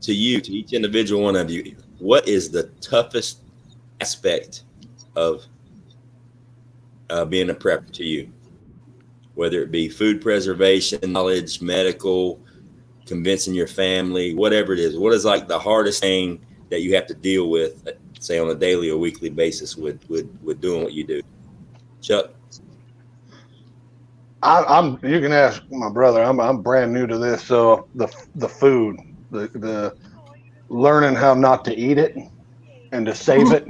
to you, to each individual one of you, what is the toughest aspect of being a prepper to you? Whether it be food preservation, knowledge, medical, convincing your family, whatever it is. What is like the hardest thing that you have to deal with, say on a daily or weekly basis with doing what you do? Chuck? You can ask my brother. I'm brand new to this, so the food, the learning how not to eat it and to save it.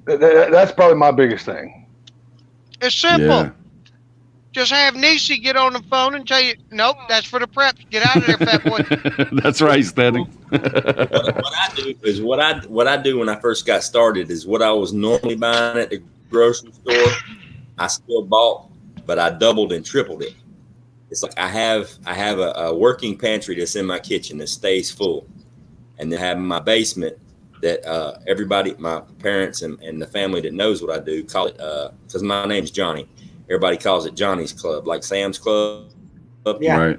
that's probably my biggest thing. It's simple. Yeah. Just have Niecy get on the phone and tell you, nope, that's for the preps. Get out of there, fat boy. That's right, Steady. What I do is what I do when I first got started is what I was normally buying at the grocery store. I still bought, but I doubled and tripled it. It's like I have a working pantry that's in my kitchen that stays full, and then I have in my basement that everybody, my parents and the family that knows what I do, call it because my name's Johnny. Everybody calls it Johnny's Club, like Sam's Club. Yeah. Right.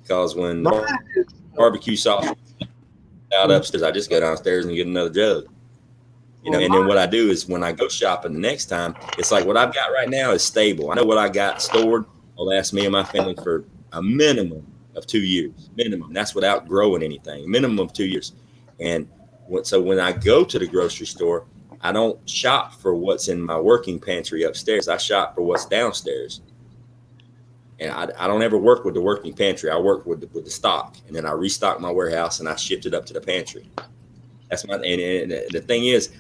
Because when barbecue sauce out upstairs, I just go downstairs and get another jug. You know, and then what I do is when I go shopping the next time, it's like what I've got right now is stable. I know what I got stored will last me and my family for a minimum of 2 years. Minimum. That's without growing anything. Minimum of 2 years. And so when I go to the grocery store, I don't shop for what's in my working pantry upstairs. I shop for what's downstairs. And I don't ever work with the working pantry. I work with the stock, and then I restock my warehouse and I shift it up to the pantry. That's my and the thing is,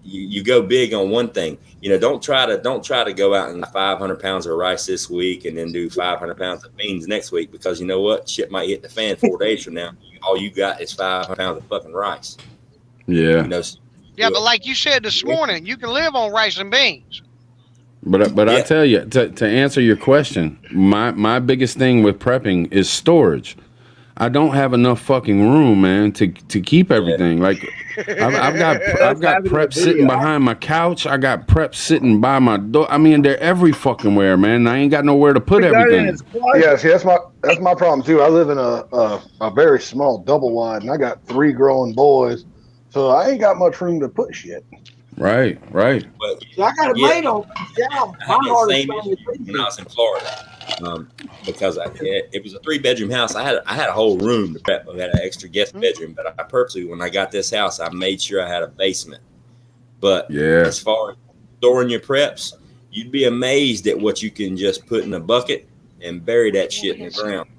you go big on one thing. You know, don't try to go out and 500 pounds of rice this week and then do 500 pounds of beans next week, because you know what, shit might hit the fan 4 days from now. All you got is 500 pounds of fucking rice. Yeah. You know, Yeah, but like you said this morning, you can live on rice and beans. But I tell you, to answer your question, my biggest thing with prepping is storage. I don't have enough fucking room, man, to keep everything. Like I've got prep sitting behind my couch. I got prep sitting by my door. I mean, they're every fucking where, man. I ain't got nowhere to put everything. Yeah, see, that's my problem too. I live in a very small double wide, and I got 3 growing boys, so I ain't got much room to put shit. Right. So I got a mate on. Yeah, my heart is when I was in Florida, because it was a 3-bedroom house. I had a whole room to prep. I had an extra guest bedroom, but I purposely, when I got this house, I made sure I had a basement. But as far as storing your preps, you'd be amazed at what you can just put in a bucket and bury that shit in the ground.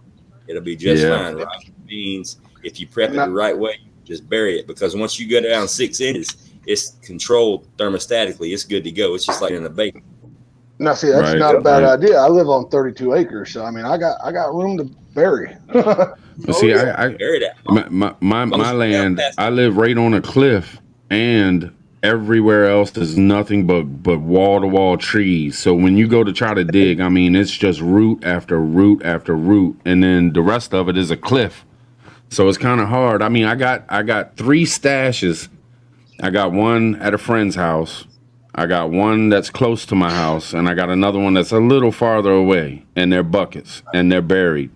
It'll be just fine. Rice, beans, if you prep it the right way, just bury it, because once you go down 6 inches, it's controlled thermostatically. It's good to go. It's just like in a basement. Now, see, that's not a bad idea. I live on 32 acres, so I mean, I got room Very. See, my land, I live right on a cliff, and everywhere else is nothing but wall to wall trees. So when you go to try to dig, I mean, it's just root after root after root, and then the rest of it is a cliff. So it's kind of hard. I mean, I got 3 stashes. I got one at a friend's house. I got one that's close to my house, and I got another one that's a little farther away, and they're buckets and they're buried.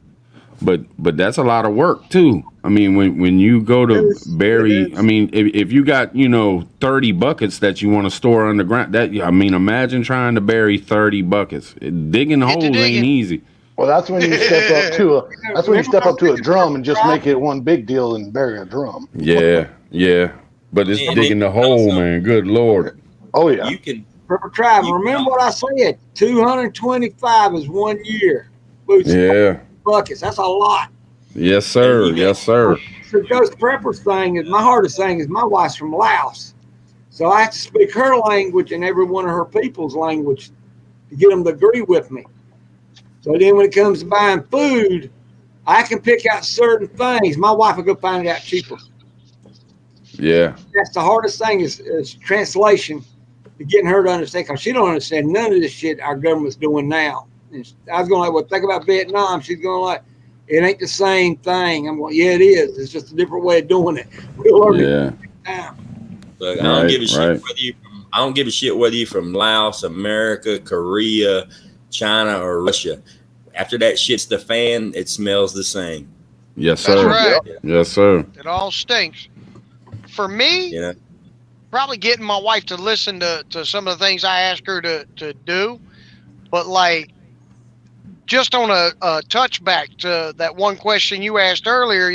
But that's a lot of work too. I mean, when you go to bury, I mean, if you got 30 buckets that you want to store underground, imagine trying to bury 30 buckets. Digging holes ain't easy. Well, that's when you step up to a drum and just make it one big deal and bury a drum. Yeah. But it's digging the hole, man. Good Lord. Oh yeah. You can. Travel. Remember what I said? 225 is 1 year. Yeah. Buckets. That's a lot. Yes, sir. Yes, sir. The Ghost Preppers thing is my hardest thing. Is my wife's from Laos, so I have to speak her language and every one of her people's language to get them to agree with me. So then, when it comes to buying food, I can pick out certain things. My wife will go find it out cheaper. Yeah. That's the hardest thing is translation, to getting her to understand, because she don't understand none of this shit our government's doing now. And I was going well, think about Vietnam. She's going like, it ain't the same thing. I'm going, yeah, it is. It's just a different way of doing it. We'll learn it now. Look, I don't give a shit whether you're from Laos, America, Korea, China, or Russia. After that shit's the fan, it smells the same. Yes, sir. That's right. Yes, sir. It all stinks. For me, probably getting my wife to listen to some of the things I ask her to do, but like, just on a touchback to that one question you asked earlier,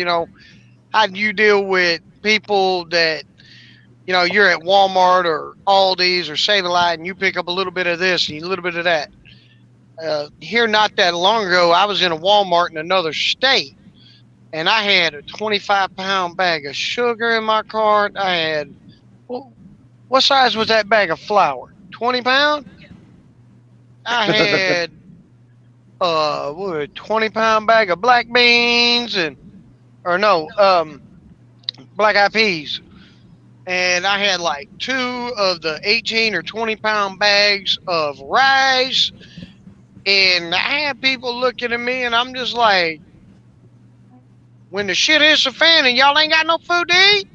how do you deal with people that, you're at Walmart or Aldi's or Save-A-Lot and you pick up a little bit of this and a little bit of that. Here not that long ago, I was in a Walmart in another state, and I had a 25-pound bag of sugar in my cart. I had, what size was that bag of flour? 20 pound? I had 20-pound bag of black beans black eyed peas. And I had like 2 of the 18 or 20-pound bags of rice. And I had people looking at me, and I'm just like, when the shit hits the fan and y'all ain't got no food to eat,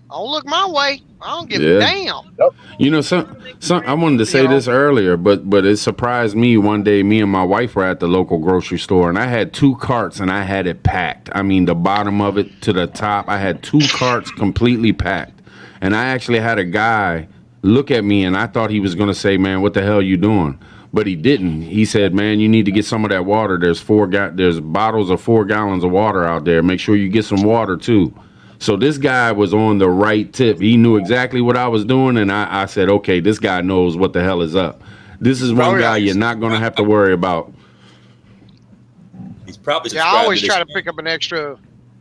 don't look my way. I don't give a damn. I wanted to say this earlier, but it surprised me one day. Me and my wife were at the local grocery store, and I had 2 carts, and I had it packed. I mean, the bottom of it to the top, I had 2 carts completely packed. And I actually had a guy look at me, and I thought he was going to say, man, what the hell you doing? But he didn't. He said, man, you need to get some of that water. There's bottles of 4 gallons of water out there. Make sure you get some water, too. So this guy was on the right tip. He knew exactly what I was doing, and I said, okay, this guy knows what the hell is up. This is one guy you're not going to have to worry about. He's probably I always try to pick up an extra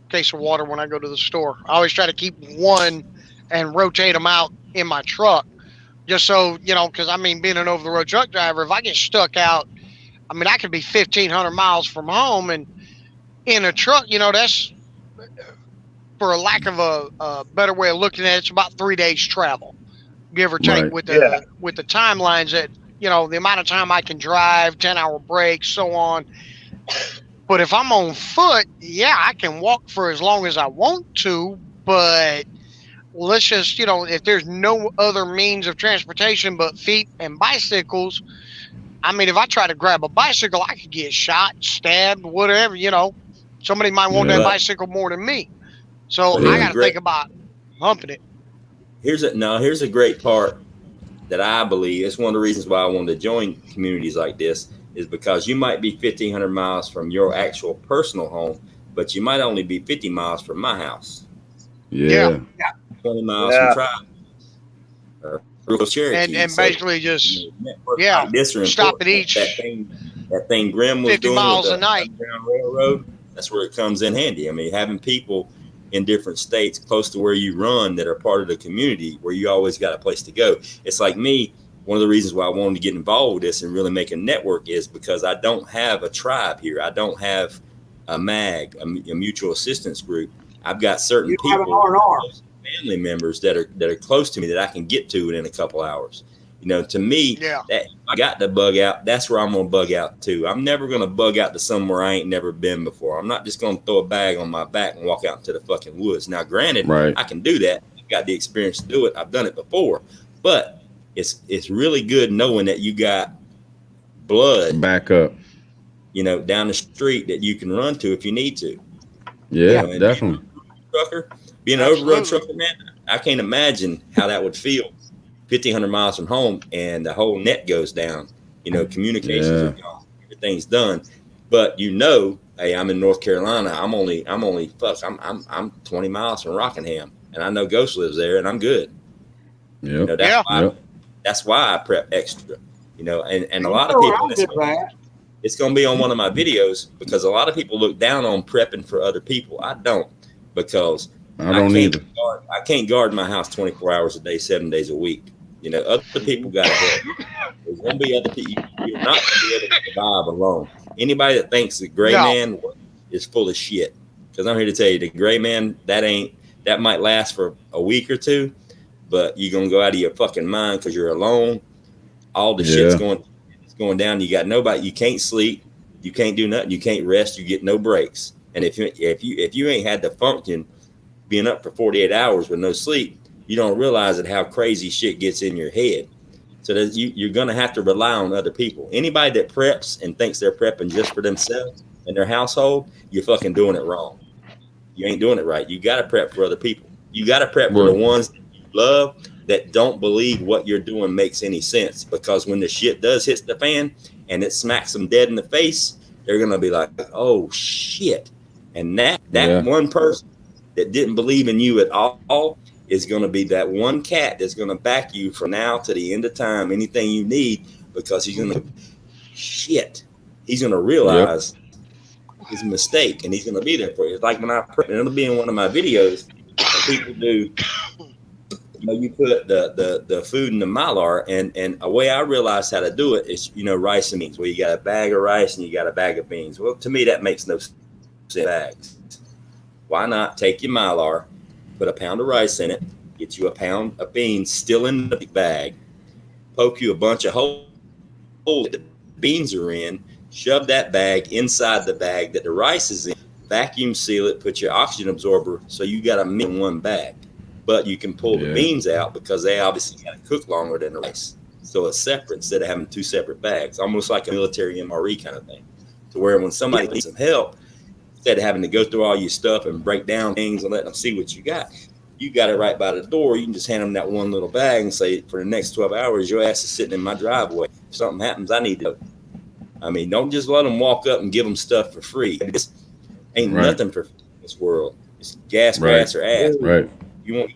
case of water when I go to the store. I always try to keep one and rotate them out in my truck, just so, because being an over-the-road truck driver, if I get stuck out, I could be 1,500 miles from home, and in a truck, that's, for a lack of a better way of looking at it, it's about 3 days travel, give or take, with the timelines that, the amount of time I can drive, 10-hour breaks, so on. But if I'm on foot, I can walk for as long as I want to, but let's just, if there's no other means of transportation but feet and bicycles, if I try to grab a bicycle, I could get shot, stabbed, whatever, somebody might want that bicycle more than me. So I got to think about humping it. Here's a great part that I believe. It's one of the reasons why I wanted to join communities like this, is because you might be 1,500 miles from your actual personal home, but you might only be 50 miles from my house. Yeah. 20 miles from Tribe. Or Cherokee. And basically just, stop at each. That thing Grim was 50 doing miles with a night. Underground Railroad, that's where it comes in handy. Having people in different states close to where you run that are part of the community, where you always got a place to go. It's like me, one of the reasons why I wanted to get involved with this and really make a network is because I don't have a tribe here. I don't have a MAG, a mutual assistance group, I've got certain You have an people, R&R. family members that are close to me that I can get to within a couple hours. You know, to me, that if I got to bug out, that's where I'm gonna bug out too. I'm never gonna bug out to somewhere I ain't never been before. I'm not just gonna throw a bag on my back and walk out into the fucking woods. Now, granted, I can do that. I've got the experience to do it. I've done it before, but it's really good knowing that you got blood back up, you know, down the street that you can run to if you need to. Yeah, you know, definitely. Being an over-road trucker, man, I can't imagine how that would feel. 1,500 miles from home and the whole net goes down. You know, communications are gone. Everything's done. But you know, hey, I'm in North Carolina. I'm only 20 miles from Rockingham, and I know Ghost lives there, and I'm good. You know, that's why I prep extra. You know, and a lot of people. It's going to be on one of my videos because a lot of people look down on prepping for other people. I don't, because I don't I can't guard my house 24 hours a day, 7 days a week. You know, other people got to help. There's going to be other people. You're not going to be able to survive alone. Anybody that thinks the gray man is full of shit. Because I'm here to tell you, the gray man, that might last for a week or two, but you're going to go out of your fucking mind because you're alone. All the shit's going down. You got nobody. You can't sleep. You can't do nothing. You can't rest. You get no breaks. And if you ain't had to function being up for 48 hours with no sleep, you don't realize that how crazy shit gets in your head. So that you're going to have to rely on other people. Anybody that preps and thinks they're prepping just for themselves and their household, you're fucking doing it wrong. You ain't doing it right. You got to prep for other people. You got to prep for the ones that you love that don't believe what you're doing makes any sense. Because when the shit does hit the fan and it smacks them dead in the face, they're going to be like, oh, shit. And that one person that didn't believe in you at all is going to be that one cat that's going to back you from now to the end of time, anything you need, because he's going to, he's going to realize his mistake and he's going to be there for you. It's like when I prep, and it'll be in one of my videos, people do, you know, you put the food in the Mylar, and a way I realized how to do it is, you know, rice and beans, where you got a bag of rice and you got a bag of beans. Well, to me, that makes no sense. Bags. Why not take your Mylar, put a pound of rice in it, get you a pound of beans still in the bag, poke you a bunch of holes that the beans are in, shove that bag inside the bag that the rice is in, vacuum seal it, put your oxygen absorber, so you got a meal in one bag. But you can pull the beans out because they obviously got to cook longer than the rice. So it's separate instead of having two separate bags, almost like a military MRE kind of thing. To where when somebody needs some help, instead of having to go through all your stuff and break down things and let them see what you got it right by the door. You can just hand them that one little bag and say, for the next 12 hours, your ass is sitting in my driveway. If something happens, I need to know. I mean, don't just let them walk up and give them stuff for free. This ain't nothing for this world. It's gas, grass, or ass. Right. You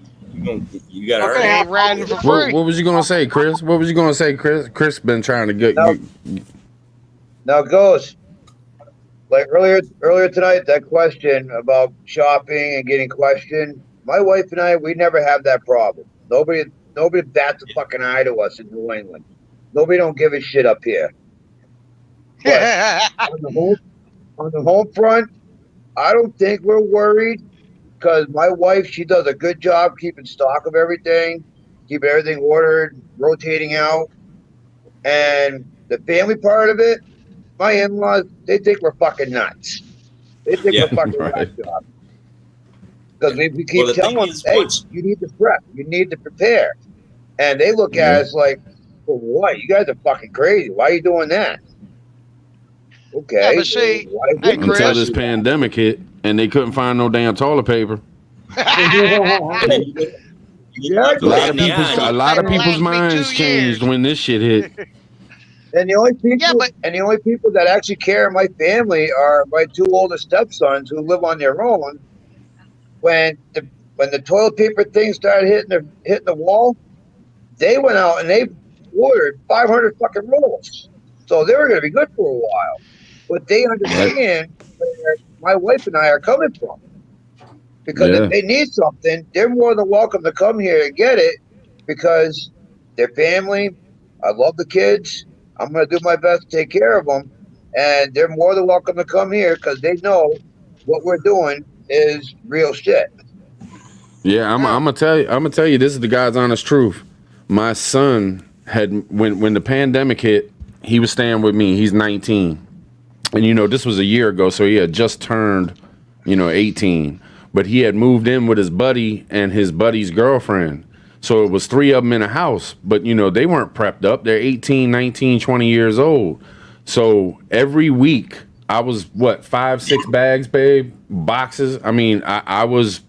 got to earn it. Riding for free. What was you gonna say, Chris? What was you gonna say, Chris? Chris been trying to get you. Now, Ghost, like earlier tonight, that question about shopping and getting questioned, my wife and I, we never have that problem. Nobody bats a fucking eye to us in New England. Nobody don't give a shit up here. on the home front, I don't think we're worried because my wife, she does a good job keeping stock of everything, keeping everything ordered, rotating out. And the family part of it, my in-laws, they think we're fucking nuts. They think we're fucking nuts. Because we keep telling them, hey, you need to prep. You need to prepare. And they look at us like, well, what? You guys are fucking crazy. Why are you doing that? Okay. Yeah, but see, hey, Chris, until this pandemic hit and they couldn't find no damn toilet paper. A lot of people's minds changed when this shit hit. And the only people that actually care in my family are my two oldest stepsons who live on their own. When the toilet paper thing started hitting the wall, they went out and they ordered 500 fucking rolls. So they were going to be good for a while. But they understand where my wife and I are coming from. Because if they need something, they're more than welcome to come here and get it because their family, I love the kids. I'm going to do my best to take care of them. and they're more than welcome to come here because they know what we're doing is real shit. Yeah, I'm gonna tell you. I'm gonna tell you. This is the God's honest truth. My son had when the pandemic hit, he was staying with me. He's 19, and this was a year ago, so he had just turned, 18. But he had moved in with his buddy and his buddy's girlfriend. So it was 3 of them in a house. But they weren't prepped up. They're 18, 19, 20 years old. So every week I was 5, 6 bags, babe, boxes. I mean, I was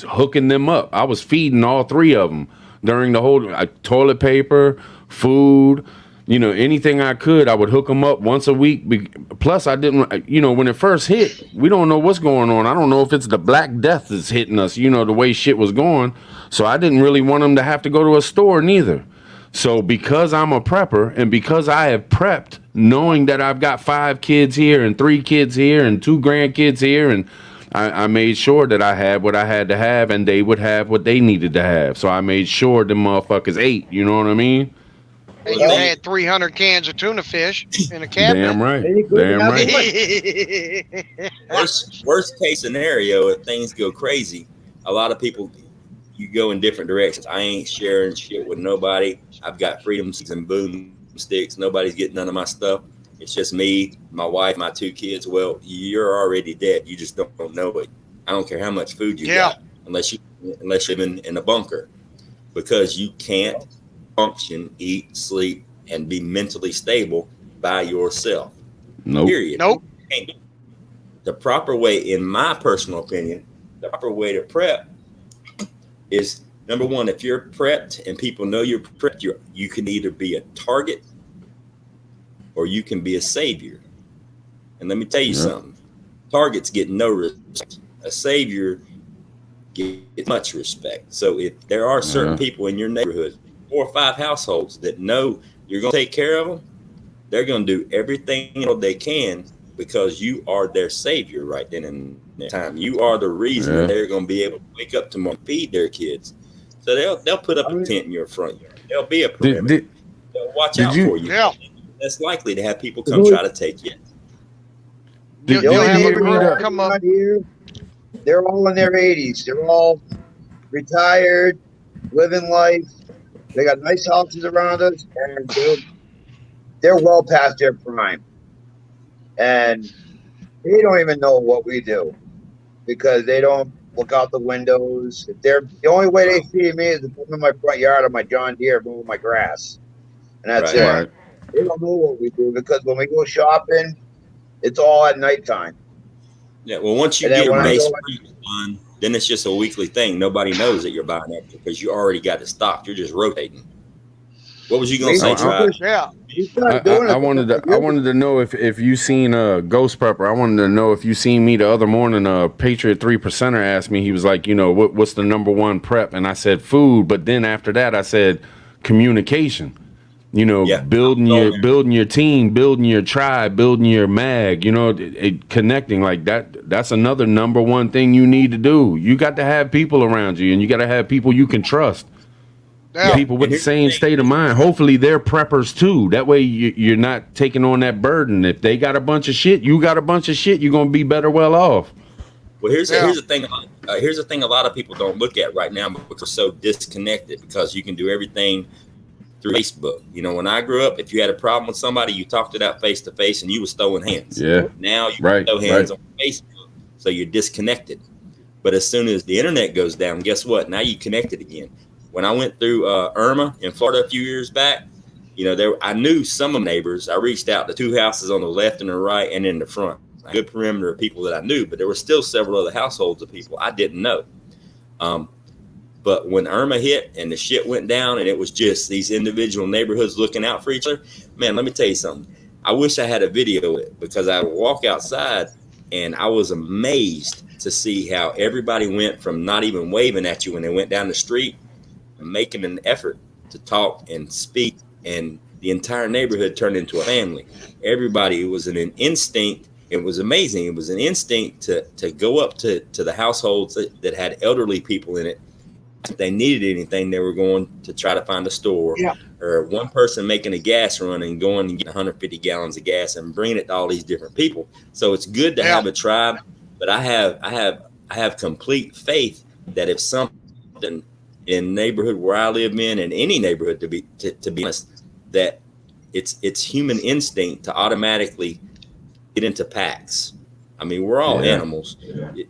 hooking them up. I was feeding all 3 of them during the whole toilet paper, food, anything I could. I would hook them up once a week. Plus, I didn't, when it first hit, we don't know what's going on. I don't know if it's the Black Death that's hitting us, the way shit was going. So I didn't really want them to have to go to a store neither. So because I'm a prepper and because I have prepped, knowing that I've got 5 kids here and 3 kids here and 2 grandkids here, and I made sure that I had what I had to have and they would have what they needed to have. So I made sure them motherfuckers ate. You know what I mean? And you had 300 cans of tuna fish in a cabinet. Damn right. Damn right. Worst case scenario, if things go crazy, a lot of people, you go in different directions. I ain't sharing shit with nobody. I've got freedom and boomsticks. Nobody's getting none of my stuff. It's just me, my wife, my 2 kids. Well, you're already dead. You just don't know it. I don't care how much food you got, unless you live in a bunker, because you can't function, eat, sleep, and be mentally stable by yourself. Nope. Period. Nope. The proper way, in my personal opinion, the proper way to prep is, number one, if you're prepped and people know you're prepped, you can either be a target or you can be a savior. And let me tell you something. Targets get no respect. A savior gets much respect. So if there are certain people in your neighborhood, 4 or 5 households that know you're going to take care of them, they're going to do everything they can because you are their savior right then and there. Time. You are the reason that they're going to be able to wake up tomorrow and feed their kids. So they'll put up a tent in your front yard. There'll be a perimeter. They'll watch out for you. Yeah. Less likely to have people come try to take you. You'll have a come up here. They're all in their 80s. They're all retired, living life. They got nice houses around us, and they're well past their prime. And they don't even know what we do because they don't look out the windows. The only way they see me is to come in my front yard on my John Deere mowing my grass, and that's it. Right. They don't know what we do because when we go shopping, it's all at nighttime. Yeah, well, once you get base on, then it's just a weekly thing. Nobody knows that you're buying extra because you already got it stocked. You're just rotating. What was you gonna say, Tribe? Yeah, I wanted to know if you seen Ghost Prepper. I wanted to know if you seen me the other morning. Patriot 3%er asked me. He was like, what's the number 1 prep? And I said food. But then after that, I said communication. Building your team, building your tribe, building your mag, connecting like that. That's another number 1 thing you need to do. You got to have people around you, and you got to have people you can trust. Yeah. People with the same state of mind. Hopefully they're preppers too. That way you're not taking on that burden. If they got a bunch of shit, you got a bunch of shit, you're going to be better well off. Well, here's the thing. Here's the thing a lot of people don't look at right now because we're so disconnected, because you can do everything through Facebook. When I grew up, if you had a problem with somebody, you talked it out face to face and you was throwing hands. Yeah. Now you can throw hands on Facebook, so you're disconnected. But as soon as the internet goes down, guess what? Now you connected again. When I went through Irma in Florida a few years back, I knew some of my neighbors. I reached out to 2 houses on the left and the right and in the front. A good perimeter of people that I knew, but there were still several other households of people I didn't know. But when Irma hit and the shit went down and it was just these individual neighborhoods looking out for each other, man, let me tell you something. I wish I had a video of it, because I would walk outside and I was amazed to see how everybody went from not even waving at you when they went down the street and making an effort to talk and speak, and the entire neighborhood turned into a family. Everybody, it was an instinct. It was amazing. It was an instinct to go up to the households that had elderly people in it if they needed anything, they were going to try to find a store. Yeah. Or one person making a gas run and going and getting 150 gallons of gas and bringing it to all these different people. So it's good to have a tribe, but I have complete faith that if something in neighborhood where I live in any neighborhood to be honest, that it's human instinct to automatically get into packs. I mean, we're all animals.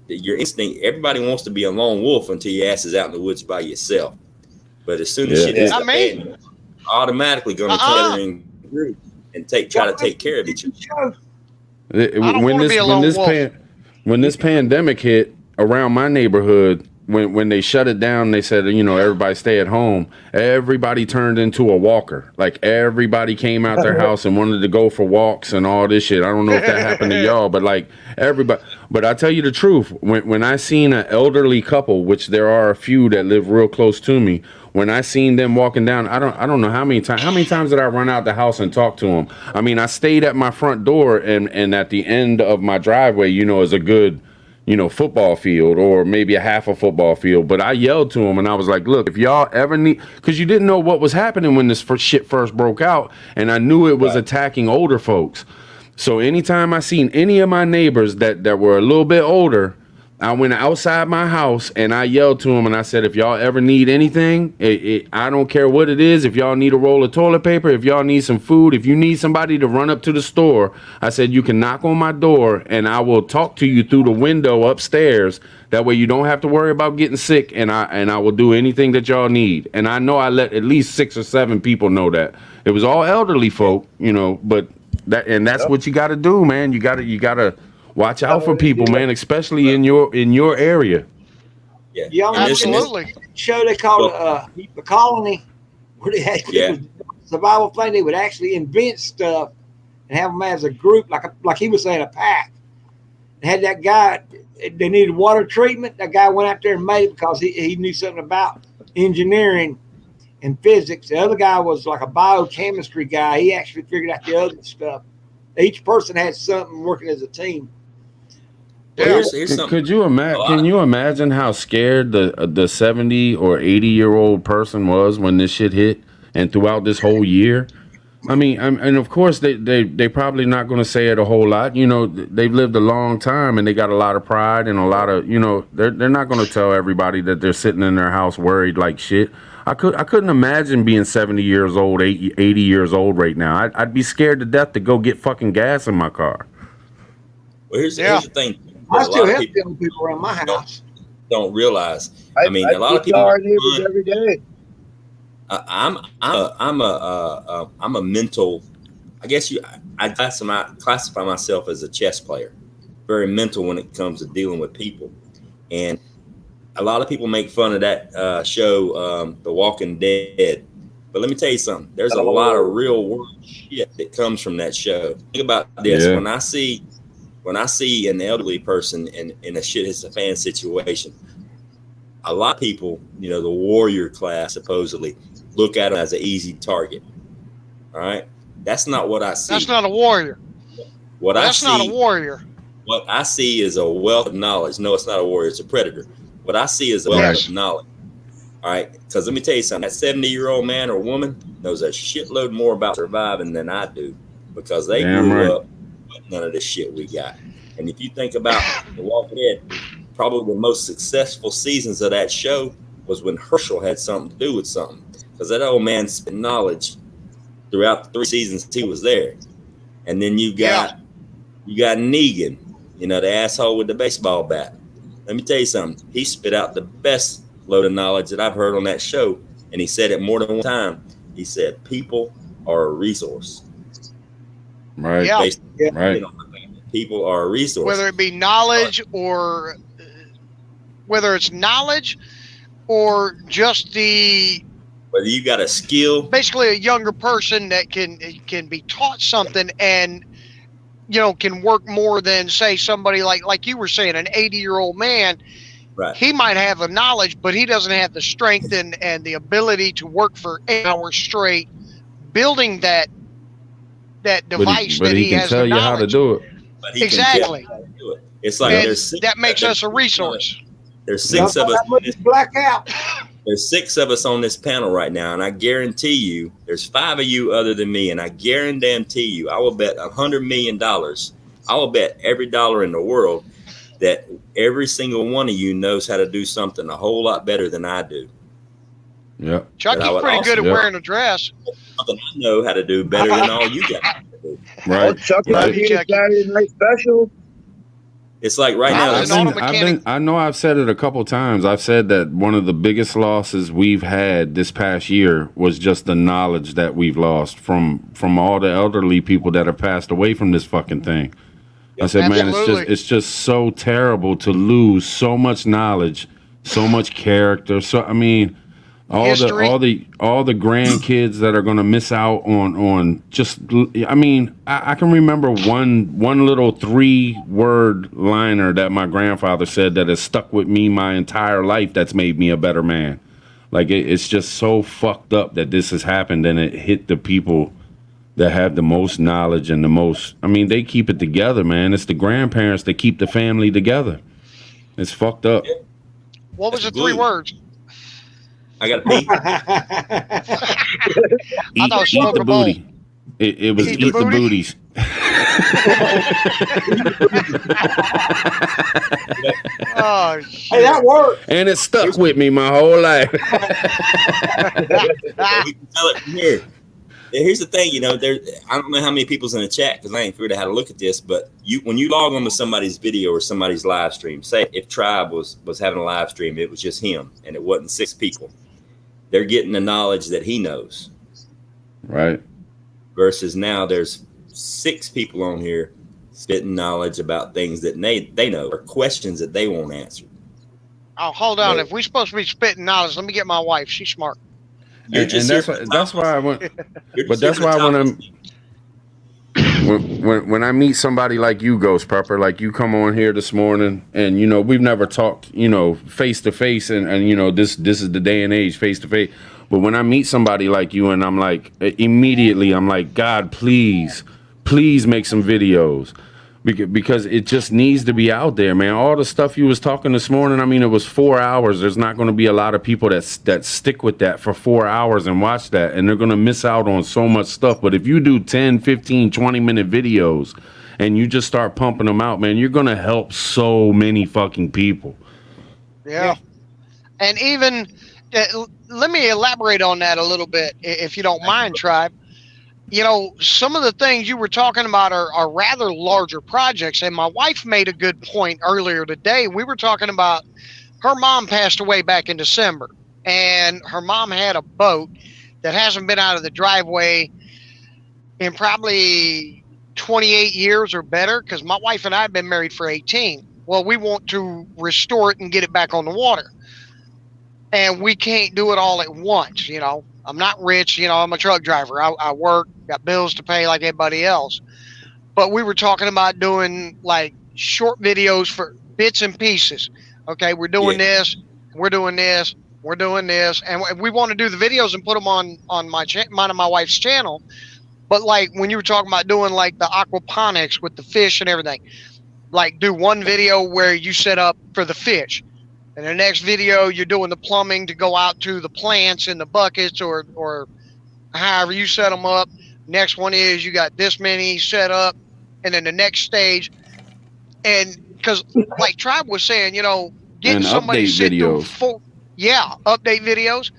Your instinct, everybody wants to be a lone wolf until your ass is out in the woods by yourself. But as soon as shit is automatically going to gather in group and try to take care of each other. When this pandemic hit around my neighborhood, when they shut it down, they said, everybody stay at home. Everybody turned into a walker. Like everybody came out their house and wanted to go for walks and all this shit. I don't know if that happened to y'all, but like everybody. But I tell you the truth, when I seen an elderly couple, which there are a few that live real close to me, when I seen them walking down, I don't know how many times did I run out the house and talk to them. I mean, I stayed at my front door and at the end of my driveway, is a good football field or maybe a half a football field. But I yelled to them and I was like, look, if y'all ever need, because you didn't know what was happening when this shit first broke out. And I knew it was attacking older folks. So anytime I seen any of my neighbors that were a little bit older, I went outside my house and I yelled to them and I said, if y'all ever need anything, I don't care what it is. If y'all need a roll of toilet paper, if y'all need some food, if you need somebody to run up to the store, I said, you can knock on my door and I will talk to you through the window upstairs. That way you don't have to worry about getting sick, and I will do anything that y'all need. And I know I let at least 6 or 7 people know that. It was all elderly folk, but that's what you got to do, man. You got to watch out for people, man, especially in your area. Yeah, absolutely. Show they called the colony, where they had survival thing. They would actually invent stuff and have them as a group, like he was saying, a pack. They had that guy. They needed water treatment. That guy went out there and made it because he knew something about engineering and physics. The other guy was like a biochemistry guy. He actually figured out the other stuff. Each person had something working as a team. Yeah. Could you imagine? Can you imagine how scared the 70 or 80-year-old person was when this shit hit, and throughout this whole year? I mean, and of course they probably not going to say it a whole lot. They've lived a long time and they got a lot of pride and a lot of they're not going to tell everybody that they're sitting in their house worried like shit. I couldn't imagine being 70 years old, 80 years old right now. I'd be scared to death to go get fucking gas in my car. Well, here's the thing. I still have young people around my house. Don't realize. I mean, a lot of people our neighbors every day. I'm a mental. I guess I classify myself as a chess player. Very mental when it comes to dealing with people, and a lot of people make fun of that show, The Walking Dead. But let me tell you something. There's a lot of real world shit that comes from that show. Think about this. Yeah. When I see an elderly person in a shit hits a fan situation, a lot of people, the warrior class supposedly, look at them as an easy target. All right, that's not what I see. That's not a warrior. That's not a warrior. What I see is a wealth of knowledge. No, it's not a warrior. It's a predator. What I see is a wealth of knowledge. All right, because let me tell you something. That 70-year-old man or woman knows a shitload more about surviving than I do, because they grew up with none of this shit we got. And if you think about The Walking Dead, probably the most successful seasons of that show was when Herschel had something to do with something, because that old man spent knowledge throughout the 3 seasons he was there. And then you got Negan, the asshole with the baseball bat. Let me tell you something. He spit out the best load of knowledge that I've heard on that show, and he said it more than one time. He said, "People are a resource." Right. Yeah. Right. People are a resource. Whether it be knowledge or whether it's knowledge or just whether you got a skill, basically a younger person that can be taught something and can work more than, say, somebody like you were saying, an 80-year-old man. Right. He might have the knowledge, but he doesn't have the strength and the ability to work for 8 hours straight building that device but he can tell you how to do it. But he exactly. Can tell you how to do it. It's like that makes us a resource. There's 6 of us. Blackout. There's 6 of us on this panel right now, and I guarantee you, there's 5 of you other than me, and I guarantee you, I will bet $100 million. I will bet every dollar in the world that every single one of you knows how to do something a whole lot better than I do. Yeah. Chucky's pretty good at wearing a dress. Something I know how to do better than all you guys do. Right. Oh, Chucky, Right. Saturday night special. It's like right now. I know I've said it a couple times. I've said that one of the biggest losses we've had this past year was just the knowledge that we've lost from all the elderly people that have passed away from this fucking thing. I said, man, it's just so terrible to lose so much knowledge, so much character. So I mean, all the grandkids that are gonna miss out on just. I mean, I can remember one little 3-word liner that my grandfather said that has stuck with me my entire life. That's made me a better man. Like it's just so fucked up that this has happened, and it hit the people that have the most knowledge and the most. I mean, they keep it together, man. It's the grandparents that keep the family together. It's fucked up. What was the 3 words? I got to pee. Eat the booty. It was eat the booties. Oh, hey, that worked. And it stuck with me my whole life. We can tell it from here. Here's the thing, I don't know how many people's in the chat because I ain't figured out how to look at this, but when you log on to somebody's video or somebody's live stream, say if Tribe was having a live stream, it was just him and it wasn't 6 people. They're getting the knowledge that he knows. Right. Versus now there's 6 people on here spitting knowledge about things that they know or questions that they won't answer. Oh, hold on. If we're supposed to be spitting knowledge, let me get my wife. She's smart. And that's why I went. But that's why when I meet somebody like you, Ghost Pepper, like you come on here this morning, and we've never talked, face to face, and this is the day and age, face to face. But when I meet somebody like you, and I'm like, immediately, I'm like, God, please make some videos. Because it just needs to be out there, man. All the stuff you was talking this morning, I mean, it was 4 hours. There's not going to be a lot of people that stick with that for 4 hours and watch that, and they're going to miss out on so much stuff. But if you do 10, 15, 20-minute videos and you just start pumping them out, man, you're going to help so many fucking people. Yeah. And even, let me elaborate on that a little bit, if you don't mind, Tribe. Some of the things you were talking about are rather larger projects. And my wife made a good point earlier today. We were talking about her mom passed away back in December. And her mom had a boat that hasn't been out of the driveway in probably 28 years or better. Because my wife and I have been married for 18. Well, we want to restore it and get it back on the water. And we can't do it all at once, I'm not rich, I'm a truck driver. I work, got bills to pay like everybody else. But we were talking about doing like short videos for bits and pieces. Okay, we're doing this, we're doing this, we're doing this. And we want to do the videos and put them on mine and my wife's channel. But like when you were talking about doing like the aquaponics with the fish and everything, like do one video where you set up for the fish. In the next video, you're doing the plumbing to go out to the plants in the buckets or however you set them up. Next one is you got this many set up. And then the next stage. And because like Tribe was saying, getting somebody to sit through update videos.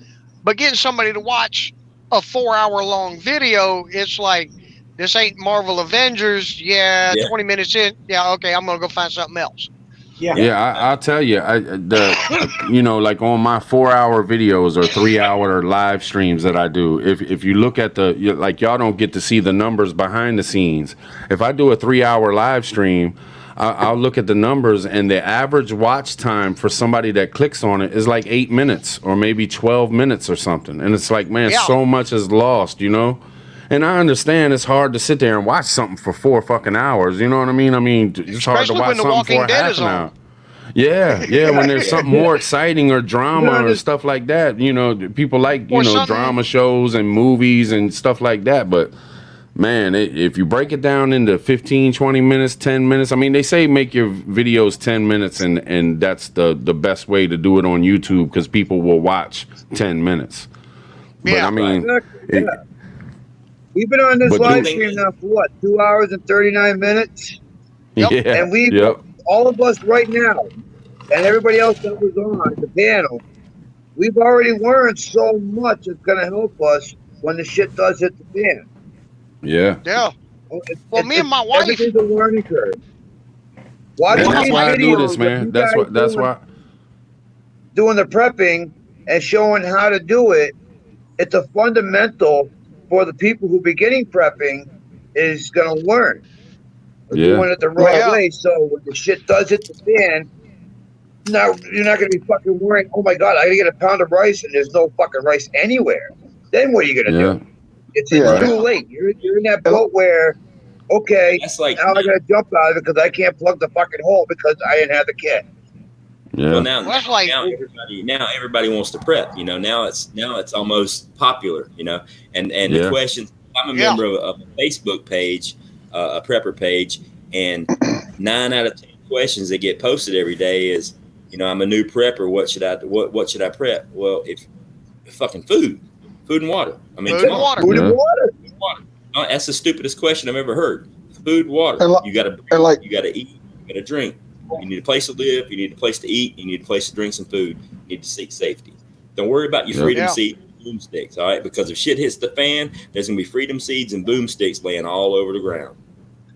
But getting somebody to watch a 4-hour-long video, it's like, this ain't Marvel Avengers. 20 minutes in. Yeah, okay, I'm going to go find something else. Yeah, I'll tell you, like on my 4-hour videos or 3-hour live streams that I do, if you look at y'all don't get to see the numbers behind the scenes. If I do a 3-hour live stream, I'll look at the numbers, and the average watch time for somebody that clicks on it is like 8 minutes or maybe 12 minutes or something. And it's like, man, so much is lost, And I understand it's hard to sit there and watch something for 4 fucking hours. You know what I mean? I mean, it's hard to watch something for half an hour. Yeah, when there's something more exciting or drama or stuff like that. People like, drama shows and movies and stuff like that. But Man, if you break it down into 15, 20 minutes, 10 minutes, I mean, they say make your videos 10 minutes, and that's the best way to do it on YouTube because people will watch 10 minutes. But I mean, we've been on this but live do- stream now for what, 2 hours and 39 minutes? yeah, And we, yep, all of us right now, and everybody else that was on the panel, we've already learned so much that's going to help us when the shit does hit the fan. yeah. Yeah. Well, me and my wife. Everything's a learning curve. And Watching that's these why I do videos this, of man. you That's guys why. doing the prepping and showing how to do it, it's a fundamental for the people who beginning prepping is going to learn. Yeah. Doing it the right way, so when the shit does hit the fan, now you're not going to be fucking worrying, oh my God, I got to get a pound of rice and there's no fucking rice anywhere. Then what are you going to do? It's too late. You're in that boat where, okay, That's like, now I got to jump out of it because I can't plug the fucking hole because I didn't have the kit. Yeah. Well, now everybody wants to prep. You know, now it's almost popular. You know, and the questions. I'm a member of a Facebook page, a prepper page, and 9 out of 10 questions that get posted every day is, you know, I'm a new prepper. What should I prep? Well, if fucking food and water. I mean, Food and water. Oh, that's the stupidest question I've ever heard. Food, water. You got to you got to eat. You got to drink. You need a place to live. You need a place to eat. You need a place to drink some food. You need to seek safety. Don't worry about your freedom seed and boomsticks, all right? Because if shit hits the fan, there's gonna be freedom seeds and boomsticks laying all over the ground.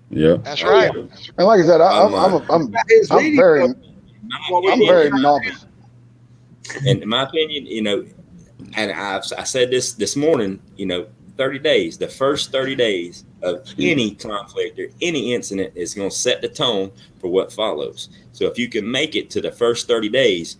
Yeah, that's right. And like I said, I'm very novice. And in my opinion, you know, and I said this morning, you know, 30 days, the first 30 days of any conflict or any incident is going to set the tone for what follows. So if you can make it to the first 30 days,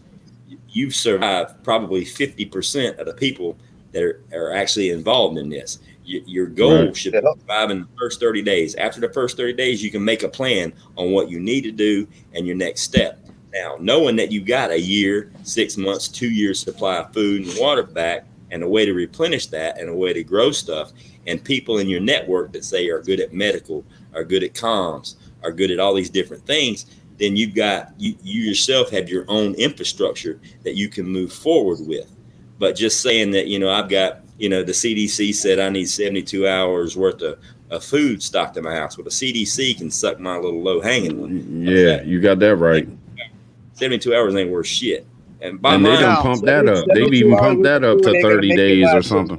you've survived probably 50% of the people that are actually involved in this. Your goal should be survive in the first 30 days. After the first 30 days, you can make a plan on what you need to do and your next step. Now, knowing that you've got a year, 6 months, 2 years supply of food and water back, and a way to replenish that and a way to grow stuff, and people in your network that say are good at medical, are good at comms, are good at all these different things, then you've got, you yourself have your own infrastructure that you can move forward with. But just saying that, you know, I've got, you know, the CDC said I need 72 hours worth of food stocked in my house. Well, the CDC can suck my little low hanging one. Yeah, you got that right. 72 hours ain't worth shit. And they done pumped that up. They've even pumped that up to 30 days or something.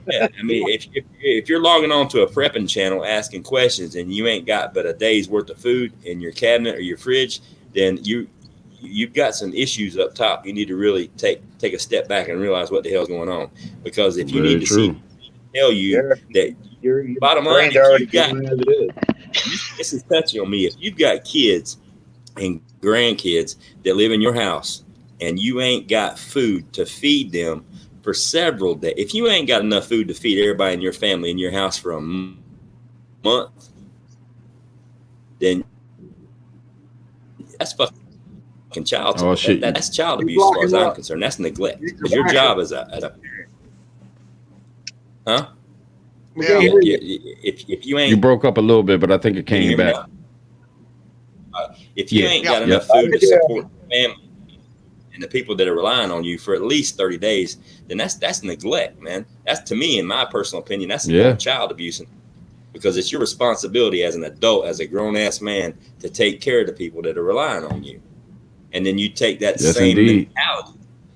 Yeah, I mean, if you're logging on to a prepping channel asking questions and you ain't got but a day's worth of food in your cabinet or your fridge, then you've got some issues up top. You need to really take a step back and realize what the hell's going on. Because if you need to see, tell you that your bottom line, if you've got, this is touching on me. If you've got kids and grandkids that live in your house and you ain't got food to feed them for several days, if you ain't got enough food to feed everybody in your family in your house for a month, then that's fucking child. Oh, shit. That's child abuse as far as I'm concerned. That's neglect. Because your job as a huh? Yeah. If you ain't, You broke up a little bit, but I think it came back. If you ain't got enough food to support the family and the people that are relying on you for at least 30 days, then that's neglect, man. That's, to me, in my personal opinion, that's child abuse, because it's your responsibility as an adult, as a grown ass man, to take care of the people that are relying on you. And then you take that mentality.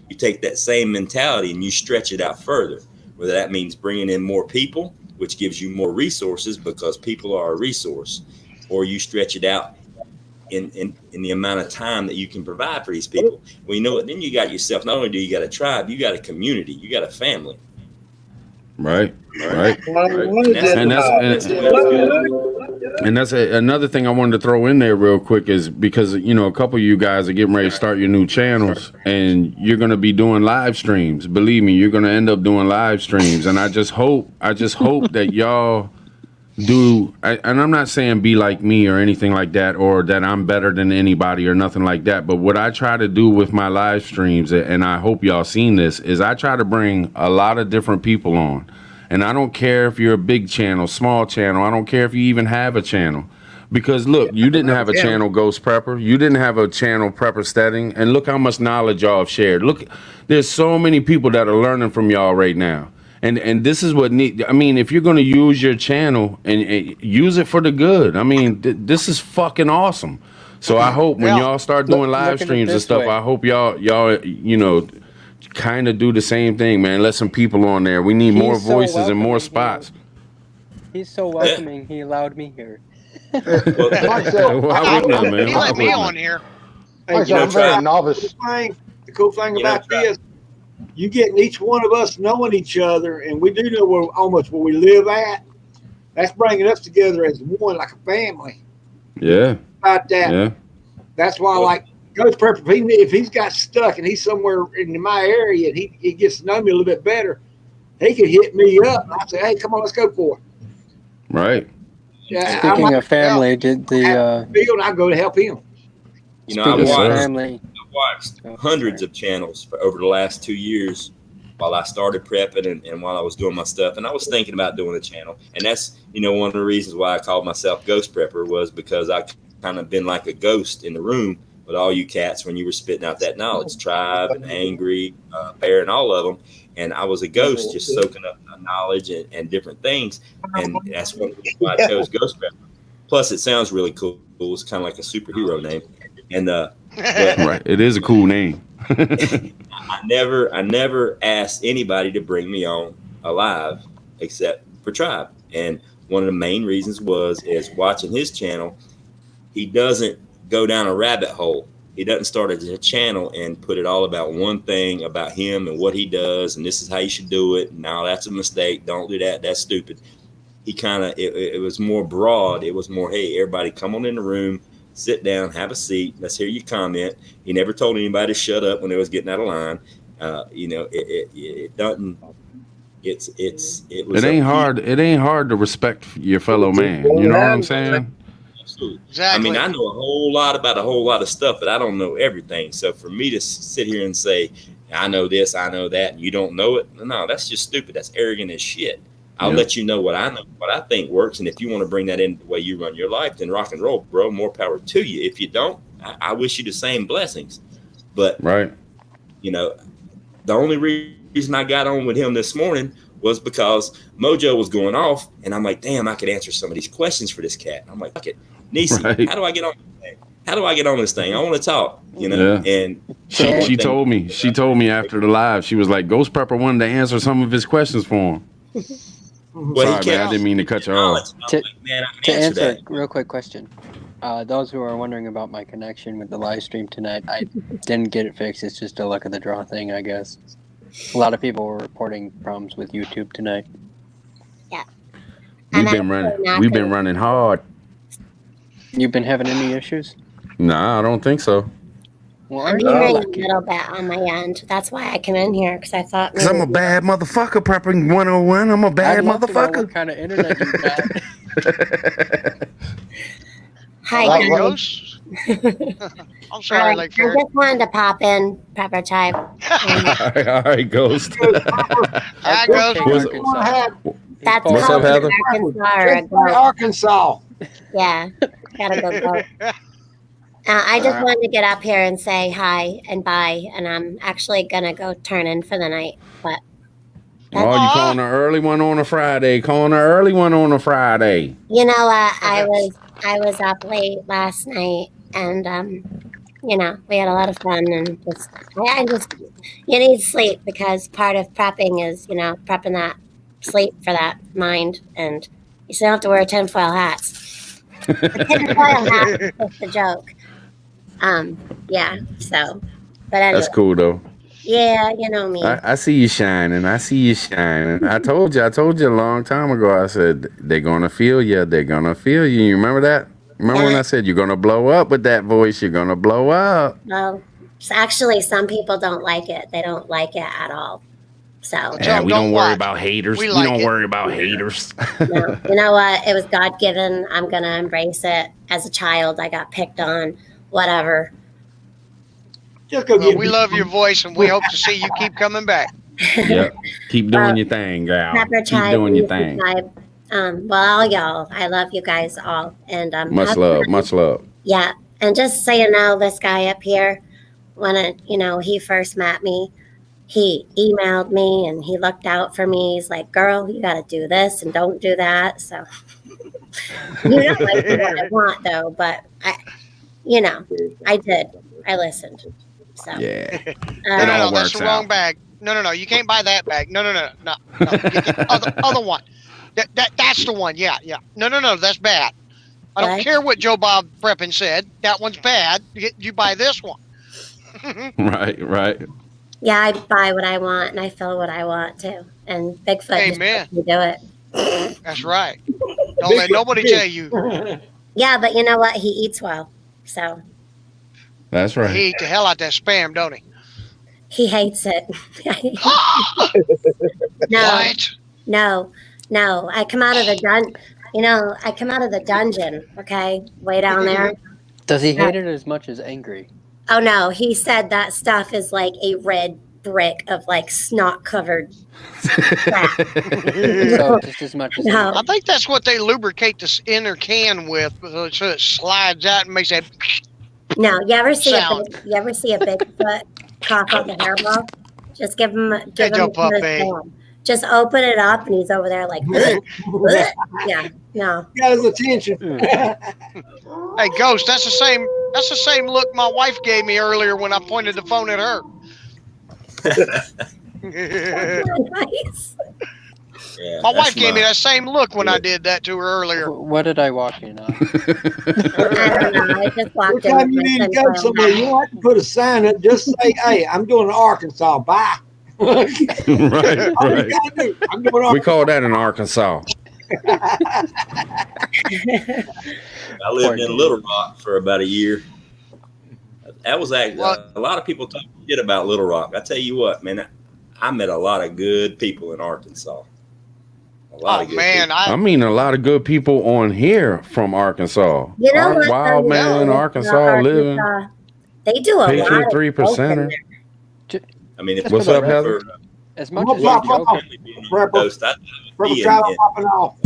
You take that same mentality and you stretch it out further. Whether that means bringing in more people, which gives you more resources because people are a resource, or you stretch it out in the amount of time that you can provide for these people. Well, you know what? Then you got yourself. Not only do you got a tribe, you got a community, you got a family. Right. And that's another thing I wanted to throw in there real quick is because, you know, a couple of you guys are getting ready to start your new channels and you're going to be doing live streams. Believe me, you're going to end up doing live streams. And I just hope that y'all do, and I'm not saying be like me or anything like that, or that I'm better than anybody or nothing like that. But what I try to do with my live streams, and I hope y'all seen this, is I try to bring a lot of different people on. And I don't care if you're a big channel, small channel. I don't care if you even have a channel. Because look, you didn't have a channel Ghost Prepper. You didn't have a channel Prepper Steading. And look how much knowledge y'all have shared. Look, there's so many people that are learning from y'all right now. And this is what I mean, if you're going to use your channel and use it for the good. I mean, this is fucking awesome. So I hope when y'all start doing live streams and stuff, I hope y'all, you know, kind of do the same thing, man. Let some people on there. We need more voices and more spots. He's so welcoming. He allowed me here. Why wouldn't I, man? He let me on here. Hey, I'm very novice. The cool thing about this, you getting each one of us knowing each other, and we do know almost where we live at. That's bringing us together as one, like a family. Yeah. About that. Yeah. That's why, like, Ghost Prepper, if he's got stuck and he's somewhere in my area and he gets to know me a little bit better, he could hit me up and I say, hey, come on, let's go for it. Right. Yeah, Speaking of family, did the field, I go to help him. You know, I've family. watched hundreds of channels over the last 2 years while I started prepping and while I was doing my stuff. And I was thinking about doing a channel. And that's, you know, one of the reasons why I called myself Ghost Prepper was because I kind of been like a ghost in the room with all you cats when you were spitting out that knowledge, Tribe and Angry, Bear, and all of them. And I was a ghost just soaking up knowledge and different things. And that's why I chose Ghost Prepper. Plus, it sounds really cool. It's kind of like a superhero name. And right, it is a cool name. I never asked anybody to bring me on alive except for Tribe. And one of the main reasons is watching his channel, he doesn't go down a rabbit hole. He doesn't start a channel and put it all about one thing about him and what he does, and this is how you should do it. No, that's a mistake. Don't do that. That's stupid. He kind of, it was more broad. It was more, hey, everybody come on in the room, sit down, have a seat. Let's hear your comment. He never told anybody to shut up when they was getting out of line. You know, it doesn't. It was. It ain't hard. It ain't hard to respect your fellow man. You know what I'm saying? Absolutely. Exactly. I mean, I know a whole lot about a whole lot of stuff, but I don't know everything. So for me to sit here and say, I know this, I know that, and you don't know it, no, that's just stupid. That's arrogant as shit. I'll let you know what I know, what I think works. And if you want to bring that in the way you run your life, then rock and roll, bro, more power to you. If you don't, I wish you the same blessings. But, you know, the only reason I got on with him this morning was because Mojo was going off. And I'm like, damn, I could answer some of these questions for this cat. I'm like, fuck it. Nisi, how do I get on this thing? How do I get on this thing? I want to talk, you know? Yeah. And she told me after the live, she was like, Ghost Prepper wanted to answer some of his questions for him. Well, sorry, man, I didn't mean to cut you off. To answer a real quick question, those who are wondering about my connection with the live stream tonight, I didn't get it fixed. It's just a luck of the draw thing, I guess. A lot of people were reporting problems with YouTube tonight. Yeah. We've been running hard. You've been having any issues? Nah, I don't think so. Well, I'm hearing a little bit on my end. That's why I came in here, because I thought. Because I'm a bad motherfucker, prepping 101. I'm a bad motherfucker. What kind of internet you got? Hi, Ghost. I'm sorry, I just wanted to pop in, Pepper Tribe. all right, Ghost. Hi, Ghost. That's What's up, Heather? Arkansas. Yeah, gotta go. I just wanted to get up here and say hi and bye, and I'm actually gonna go turn in for the night. But you calling an early one on a Friday? Calling an early one on a Friday? you know, I was up late last night, and you know, we had a lot of fun, and I just you need sleep, because part of prepping is, you know, prepping that sleep for that mind, and you still have to wear tinfoil hats. The tinfoil hat is just a joke. Yeah, so, but anyway. That's cool though. Yeah, you know me. I see you shining. I told you a long time ago. I said they're gonna feel you. They're gonna feel you. You remember that? Remember when I said you're gonna blow up with that voice? You're gonna blow up. Well, actually, some people don't like it. They don't like it at all. So yeah, we don't worry about haters. We don't worry about haters. No, you know what? It was God given. I'm gonna embrace it. As a child, I got picked on. Whatever. Just go we love your voice, and we hope to see you keep coming back. Yep. Keep doing your thing, gal. Pepper Keep Tribe, doing your Easy thing. Tribe. Well, all y'all, I love you guys all. And Much love. Much love. Yeah, and just so you know, this guy up here, when he first met me, he emailed me and he looked out for me. He's like, "Girl, you got to do this and don't do that." So you know, I do what I want though, but I did. I listened. So Yeah. No, that's the wrong bag. No, you can't buy that bag. No. Get the other one. That's the one. Yeah. No, that's bad. I don't care what Joe Bob Preppin said. That one's bad. You buy this one. Right. Yeah, I buy what I want and I feel what I want too. And Bigfoot just lets me do it. That's right. Don't let nobody tell you. Yeah, but you know what? He eats well. So that's right. He eats the hell out that spam, don't he? He hates it. No. I come out of the dungeon, okay? Way down there. Does he hate it as much as angry? Oh no, he said that stuff is like a red brick of like snot covered crap. So just as much as No. I think that's what they lubricate this inner can with, so it slides out and makes that. No, you ever see sound. a Bigfoot cough up a hairball? Just give him a spam. Just open it up and he's over there like yeah, no. Got his attention. Hey, Ghost, that's the same look my wife gave me earlier when I pointed the phone at her. Nice. Yeah, My wife gave me that same look when I did that to her earlier. What did I walk in on? I don't know. I just walked Every time you need to go somewhere, you don't have to put a sign up. Just say, "Hey, I'm going to Arkansas. Bye." right. I'm going We call that in Arkansas. I lived in Little Rock for about a year. That was actually a lot of people talk shit about Little Rock. I tell you what, man, I met a lot of good people in Arkansas. A lot of good people. I mean, a lot of good people on here from Arkansas. You know what? Wild man in Arkansas living. They do a Pay lot of 3%. I mean, if What's up, Heather? As much I'm as gonna you pop off. Prepper Tribe popping off.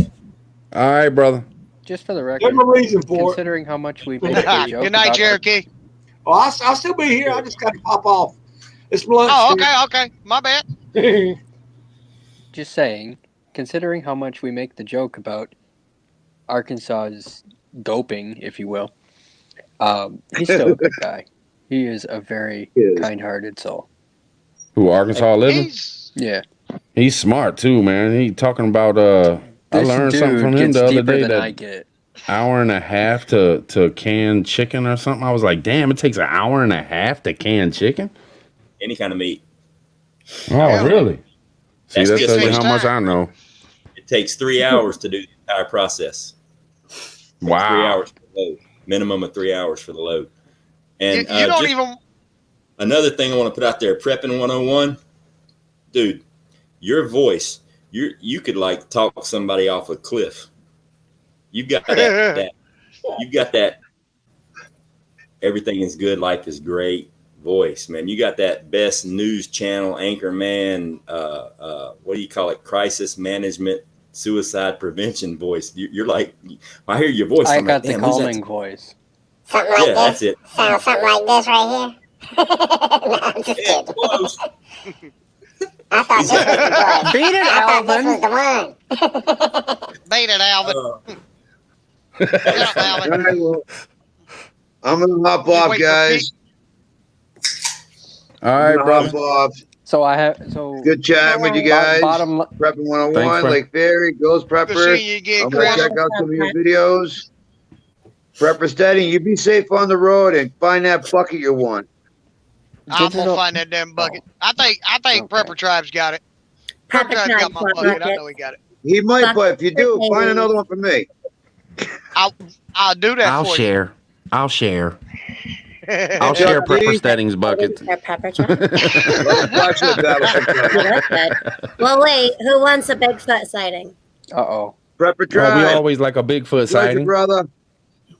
All right, brother. just for the record, Give 'em a reason for it. considering how much we make a joke Good night, about Cherokee. Well, I'll still be here. I just got to pop off. It's lunch. Oh, okay. My bad. just saying, considering how much we make the joke about Arkansas's doping, if you will, he's still a good guy. He is a very kind-hearted soul. Who, Arkansas living? Yeah. He's smart too, man. He talking about I This learned dude something from him gets the other deeper day than that I get. hour and a half to can chicken or something. I was like, damn, it takes an hour and a half to can chicken? Any kind of meat. Oh, really? See, That's that just tells you takes how much I know. It takes 3 hours to do the entire process. Wow. 3 hours for the load. Minimum of 3 hours for the load. And You don't even. Another thing I want to put out there, prepping 101, dude, your voice, you could like talk somebody off a cliff. You've got that you've got that everything is good, life is great voice, man. You got that best news channel anchor man, what do you call it? Crisis management, suicide prevention voice. You're like, I hear your voice. I I'm got like, the damn, who's that? calming voice. Something like Yeah, that's it. Something like this right here. No, I'm just kidding. Close. I thought this was the voice. Beat it, I thought Alvin. this was the one. Beat it, Alvin. Get up, Alvin. All right, well, I'm gonna hop off, Wait for guys. All right, I'm gonna brother. hop off. So Good chatting with you guys. Bottom li- Prepping 101, Thanks, friend. Lake Ferry, Ghost Good Prepper. seeing you again, I'm gonna Chris. check out some of your videos. Prepper Steady, you be safe on the road and find that bucket you want. I'm Digital- gonna find that damn bucket. I think Okay. Prepper Tribe's got it. Prepper Tribe's got my bucket. I know he got it. He might, but if you do, find another one for me. I'll do that I'll for share. I'll share. you. I'll share Chuck D. Prepper Steading's bucket. Their pepper tribe. Watch it, Battle You look good. Well, wait. Who wants a Bigfoot sighting? Uh-oh. Prepper Oh, we Tribe. always like a Bigfoot Pleasure, sighting. brother.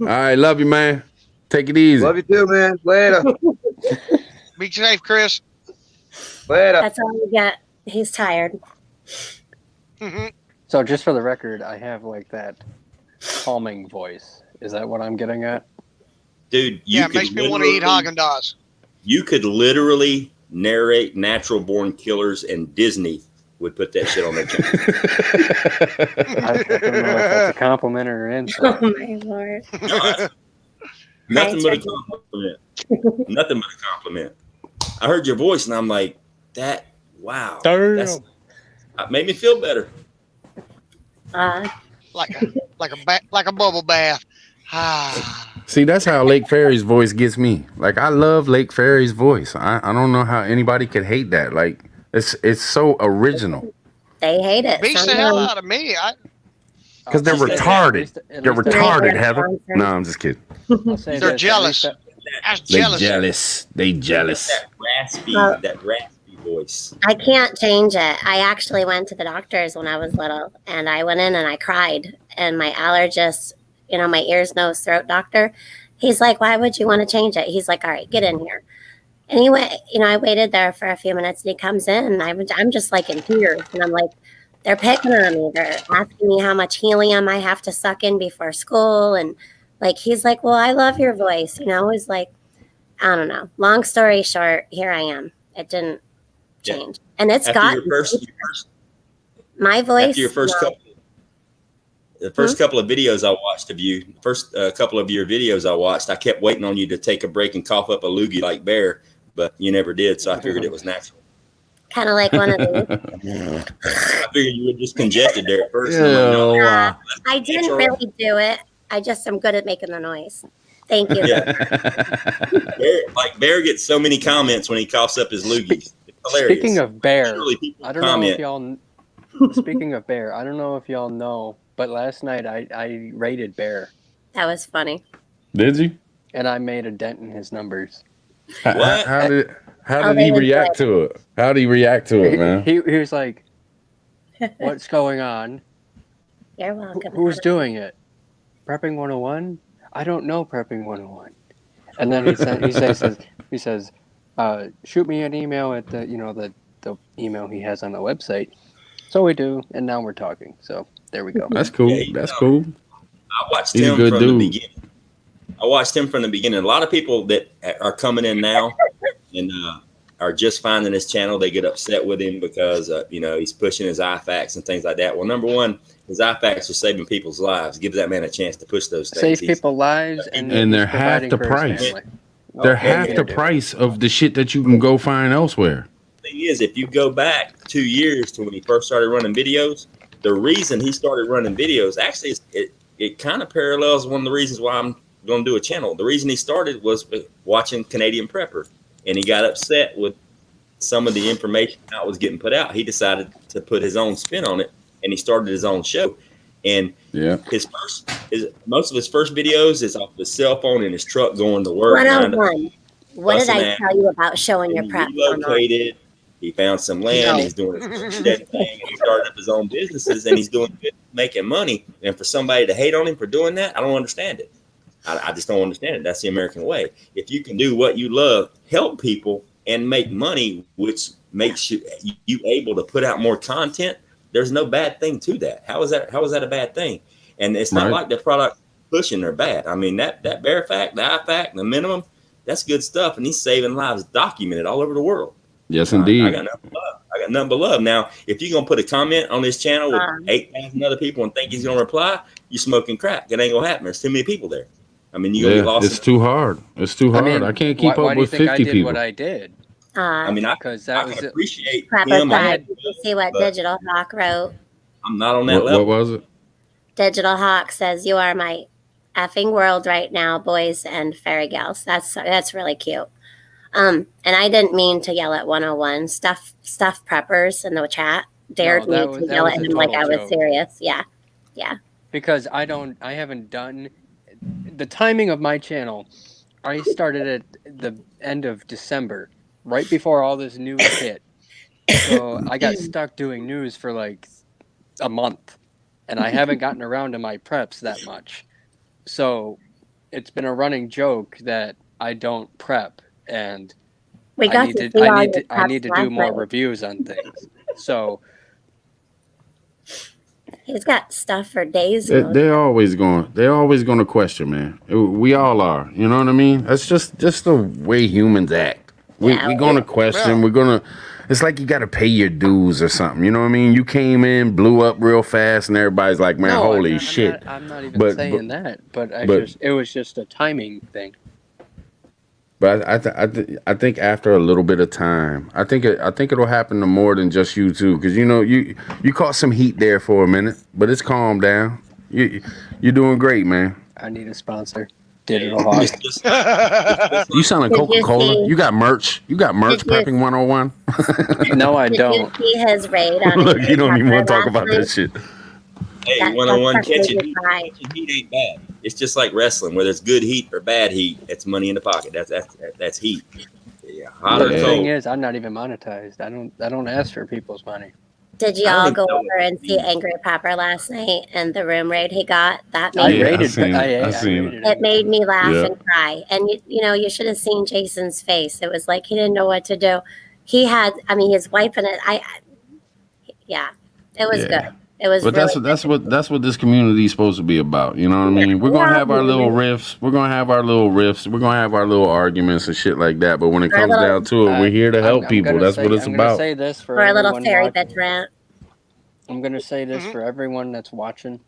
All right, love you, man. Take it easy. Love you too, man. Later. Be safe, Chris. Later. That's all you get. He's tired. So just for the record, I have like that calming voice. Is that what I'm getting at? Dude, Yeah, it makes me want to eat Haagen-Dazs. You could literally narrate Natural Born Killers, and Disney would put that shit on their channel. I don't know if that's a compliment or an insult. Oh my lord. Nothing but a compliment. Nothing but a compliment. I heard your voice, and I'm like, that. Wow. That made me feel better. Like a bubble bath. See, that's how Lake Fairy's voice gets me. Like, I love Lake Fairy's voice. I don't know how anybody could hate that. Like, it's so original. They hate it. Beats the hell out of me. Because they're retarded. They're retarded, Heather. No, I'm just kidding. They're jealous. That's jealous. They jealous. That raspy voice. I can't change it. I actually went to the doctors when I was little, and I went in and I cried. And my allergist, my ears, nose, throat doctor, he's like, "Why would you want to change it?" He's like, "All right, get in here." Anyway, I waited there for a few minutes, and he comes in, and I'm just like in tears, and I'm like, they're picking on me. They're asking me how much helium I have to suck in before school, and like he's like, "Well, I love your voice," He's like, I don't know. Long story short, here I am. It didn't change, and it's got my voice. After your first couple. The first couple of videos I watched of you, couple of your videos I watched, I kept waiting on you to take a break and cough up a loogie like Bear, but you never did, so I figured it was natural. Kind of like one of these. I figured you were just congested there at first. I didn't really do it. I'm good at making the noise. Thank you. Yeah. Bear gets so many comments when he coughs up his loogies. It's hilarious. Speaking of Bear, I don't know if comment. y'all. Speaking of Bear, I don't know if y'all know, but last night I rated Bear. That was funny. Did you? And I made a dent in his numbers. How did he react to it? How did he react to it, man? He was like, "What's going on? You're welcome. Who's doing it? Prepping 101? I don't know Prepping 101." And then he says, "Shoot me an email at the email he has on the website." So we do, and now we're talking. So there we go. That's cool. That's cool. I watched He's him a good from dude. the beginning. I watched him from the beginning. A lot of people that are coming in now and are just finding his channel, they get upset with him because he's pushing his IFACs and things like that. Well, number one, his IFACs are saving people's lives. Gives that man a chance to push those things. Save people's lives, and they're half the price. They're half the price of the shit that you can go find elsewhere. Thing is, if you go back 2 years to when he first started running videos, the reason he started running videos, actually, it kind of parallels one of the reasons why I'm going to do a channel. The reason he started was watching Canadian Prepper, and he got upset with some of the information that was getting put out. He decided to put his own spin on it, and he started his own show. And most of his first videos is off his cell phone in his truck going to work. 101. What did I tell you about showing your prep? He relocated. He found some land. He's doing his thing, and he started up his own businesses, and he's doing good, making money. And for somebody to hate on him for doing that, I don't understand it. I just don't understand it. That's the American way. If you can do what you love, help people, and make money, which makes you able to put out more content, there's no bad thing to that. How is that a bad thing? And it's not like the product pushing are bad. I mean, that Bear fact, the IFAC, the minimum, that's good stuff, and he's saving lives documented all over the world. Yes, indeed. I got nothing but love. Now, if you're gonna put a comment on this channel with 8,000 other people and think he's gonna reply, you're smoking crack. It ain't gonna happen. There's too many people there. I mean, you're gonna get lost. It's too hard. It's too hard. I can't keep up with 50 people. What I did? I mean, I can appreciate him. Did you see what Digital Hawk wrote? I'm not on that level. What was it? Digital Hawk says, "You are my effing world right now, boys and fairy gals." That's really cute. And I didn't mean to yell at 101. Stuff preppers in the chat dared me to yell at him like I was serious. Yeah. Because I haven't done the timing of my channel. I started at the end of December, right before all this news hit. So I got stuck doing news for like a month, and I haven't gotten around to my preps that much. So it's been a running joke that I don't prep, and I need to do more reviews on things. So He's got stuff for days. And They're always going to question, man. We all are. You know what I mean? That's just the way humans act. We're going to question. We're going to. It's like you got to pay your dues or something. You know what I mean? You came in, blew up real fast, and everybody's like, "Man, holy shit!" I'm not even saying that, but it was just a timing thing. But I think after a little bit of time, I think it'll happen to more than just you too, because you caught some heat there for a minute, but it's calmed down. You're doing great, man. I need a sponsor. Digital Hawk. You sound like Coca-Cola. You got merch. You got merch. Prepping 101. No, I don't. Did you see his raid on Look, you don't even want to talk last about night? that shit. Hey, That- 101 that's catching what heat. made me Catching heat ain't bad. It's just like wrestling, whether it's good heat or bad heat. It's money in the pocket. That's heat. Yeah, hot or The cold. thing is, I'm not even monetized. I don't ask for people's money. Did you I don't all even go know over and see Angry Pepper last night and the room raid he got? That I made rated. seen it. I I seen rated it made me laugh Yeah. and cry. And you should have seen Jason's face. It was like he didn't know what to do. He had, he's wiping it. Yeah, it was good. It was. But really that's what this community is supposed to be about. You know what I mean? We're gonna have our little riffs. We're gonna have our little arguments and shit like that. But when it Our comes little- down to it, we're here to help I'm people. gonna That's say- what it's I'm gonna about. say this for Or a little everyone fairy watching. bitch rant. I'm gonna say this for everyone that's watching.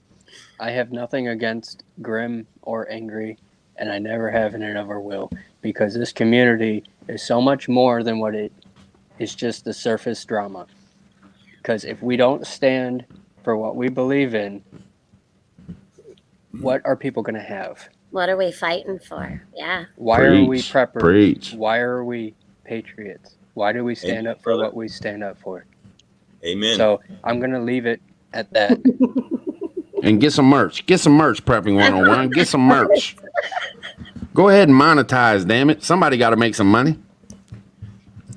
I have nothing against Grim or Angry, and I never have and I never will, because this community is so much more than what it is just the surface drama. Because if we don't stand for what we believe in, what are people gonna have? What are we fighting for? Yeah. Why are we Preach. preppers? Preach. Why are we patriots? Why do we stand Amen, up for brother. what we stand up for? Amen. So I'm gonna leave it at that. And get some merch. Get some merch, Prepping 101. Get some merch. Go ahead and monetize, damn it. Somebody got to make some money.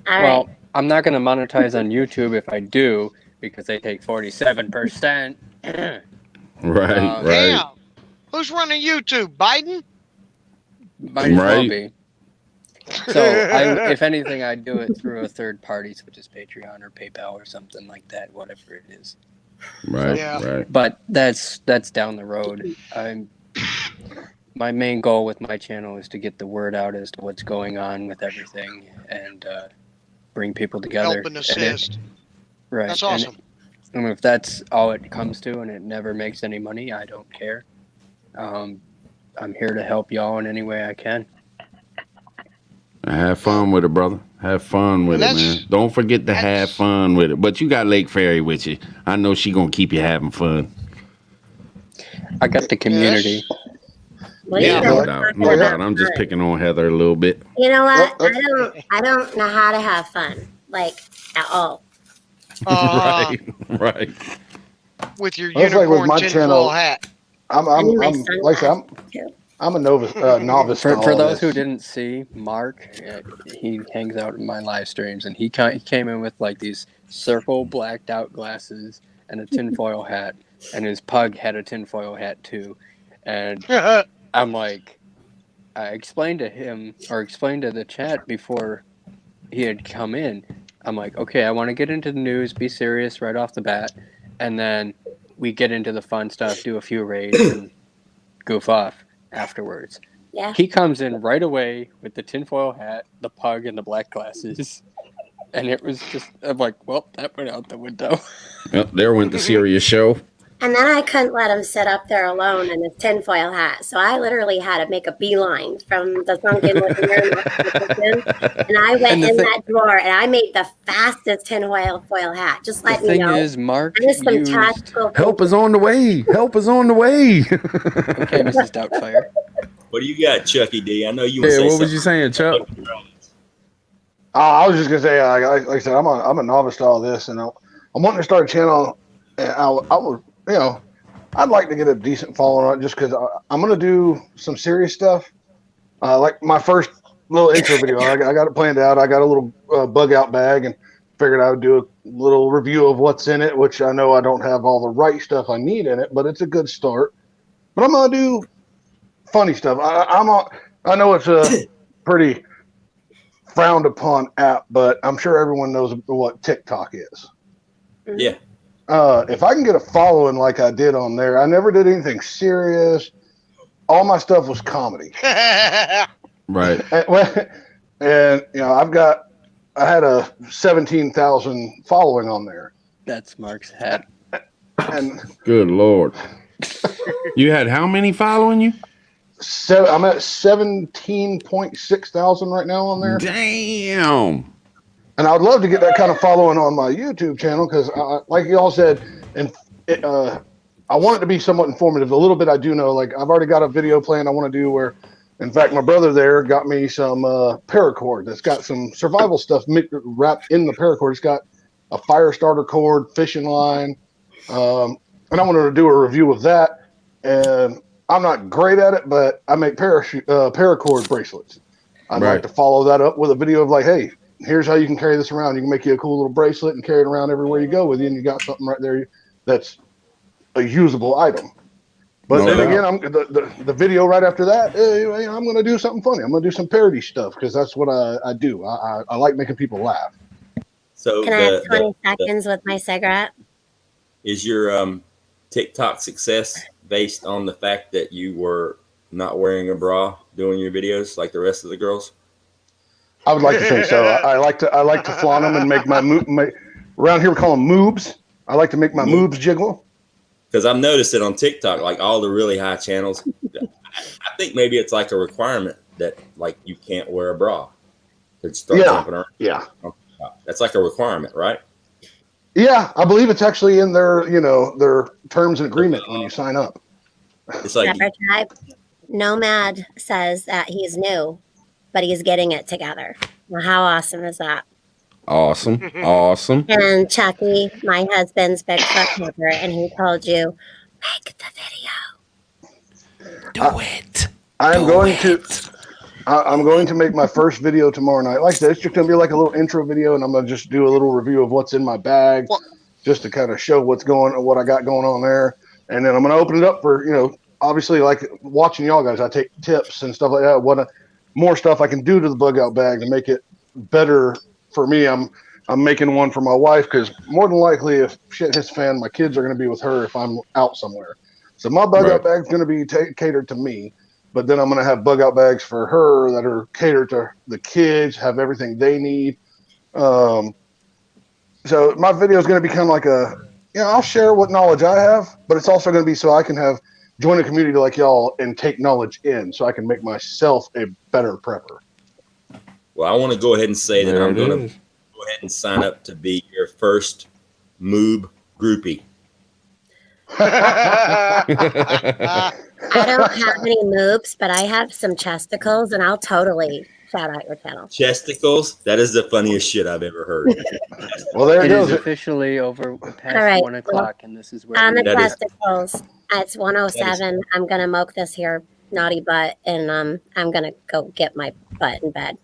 All Well, right. I'm not going to monetize on YouTube if I do, because they take 47%. Right, Damn. Who's running YouTube? Biden? Might as well Right. be. So, if anything, I do it through a third party, such as Patreon or PayPal or something like that, whatever it is. Right, Yeah. right. But that's down the road. My main goal with my channel is to get the word out as to what's going on with everything and bring people together. Help and assist. Right. That's And- awesome. And if that's all it comes to and it never makes any money, I don't care. I'm here to help y'all in any way I can. Have fun with it, brother. Have fun with it, That's- man. Don't forget to have fun with it. But you got Lake Fairy with you. I know she gonna keep you having fun. I got the community. What Yeah. are you No guys doubt, talking no about doubt. I'm just fun? picking on Heather a little bit. You know what? Oh, I don't know how to have fun, like at all. Right, right. With your That's like with unicorn my tinfoil channel. hat. I'm need my like I said, sunglasses, I'm a novice to For all those who this. didn't see, Mark, he hangs out in my live streams, and he came in with like these circle blacked out glasses and a tinfoil hat, and his pug had a tinfoil hat too. And I'm like, I explained to him, or explained to the chat before he had come in, I'm like, okay, I want to get into the news, be serious right off the bat, and then we get into the fun stuff, do a few raids, and goof off afterwards. Yeah. He comes in right away with the tinfoil hat, the pug, and the black glasses. And it was just, I'm like, well, that went out the window. Yep, there went the serious show. And then I couldn't let him sit up there alone in his tinfoil hat. So I literally had to make a beeline from the sunken living room up to the kitchen. And I went And the in thing- that drawer and I made the fastest tinfoil hat. Just The let me thing know. is, Mark I just some used... tactical Help is on the way. Help is on the way. Okay, Mrs. Doubtfire. What do you got, Chucky D? I know you want Yeah, to say what something. was you saying, Chuck? I was just gonna say, like I said, I'm a novice to all this, and I'm wanting to start a channel. And I was, I'd like to get a decent following on it, just because I'm gonna do some serious stuff. Like my first little intro video, I got it planned out. I got a little bug out bag, and figured I would do a little review of what's in it, which I know I don't have all the right stuff I need in it, but it's a good start. But I'm gonna do funny stuff. I know it's a pretty frowned upon app, but I'm sure everyone knows what TikTok is. Yeah. If I can get a following like I did on there, I never did anything serious. All my stuff was comedy. Right. And you know, I had a 17,000 following on there. That's Mark's hat. And good Lord. You had how many following you? I'm at 17.6 thousand right now on there. Damn. And I'd love to get that kind of following on my YouTube channel because, like y'all said, I want it to be somewhat informative. The little bit I do know, like I've already got a video plan I want to do where, in fact, my brother there got me some paracord that's got some survival stuff wrapped in the paracord. It's got a fire starter cord, fishing line, and I wanted to do a review of that. And I'm not great at it, but I make paracord bracelets. I'd like to follow that up with a video of like, hey, here's how you can carry this around. You can make you a cool little bracelet and carry it around everywhere you go with you, and you got something right there that's a usable item. But then again, the video right after that, I'm going to do something funny. I'm going to do some parody stuff because that's what I do. I like making people laugh. So Can I have 20 seconds with my cigarette? Is your TikTok success based on the fact that you were not wearing a bra doing your videos like the rest of the girls? I would like to think so. I like to flaunt them and make around here we call them moobs. I like to make my moobs jiggle. Because I've noticed it on TikTok, like all the really high channels. I think maybe it's like a requirement that like you can't wear a bra to start jumping around. Yeah. That's like a requirement, right? Yeah, I believe it's actually in their terms and agreement when you sign up. It's like Pepper Tribe. Nomad says that he's new, but he's getting it together. Well, how awesome is that? Awesome. Awesome. And Chucky, my husband's Bigfoot Pepper, and he told you, make the video. Do it. I'm going to make my first video tomorrow night. Like I said, it's just going to be like a little intro video, and I'm going to just do a little review of what's in my bag, just to kind of show what I got going on there. And then I'm going to open it up for, obviously like watching y'all guys, I take tips and stuff like that. What more stuff I can do to the bug out bag to make it better for me. I'm making one for my wife because more than likely if shit hits fan, my kids are going to be with her if I'm out somewhere. So my bug out bag is going to be catered to me, but then I'm going to have bug out bags for her that are catered to the kids, have everything they need. So my video is going to be kind of like I'll share what knowledge I have, but it's also going to be so I can join a community like y'all and take knowledge in so I can make myself a better prepper. Well, I want to go ahead and say that I'm going to go ahead and sign up to be your first moob groupie. I don't have any moobs, but I have some chesticles, and I'll totally shout out your channel. Chesticles? That is the funniest shit I've ever heard. Well, there it it goes. is officially over past All right, 1 o'clock, and this is where on the we- testicles. It's 1:07. I'm gonna moke this here naughty butt, and I'm gonna go get my butt in bed.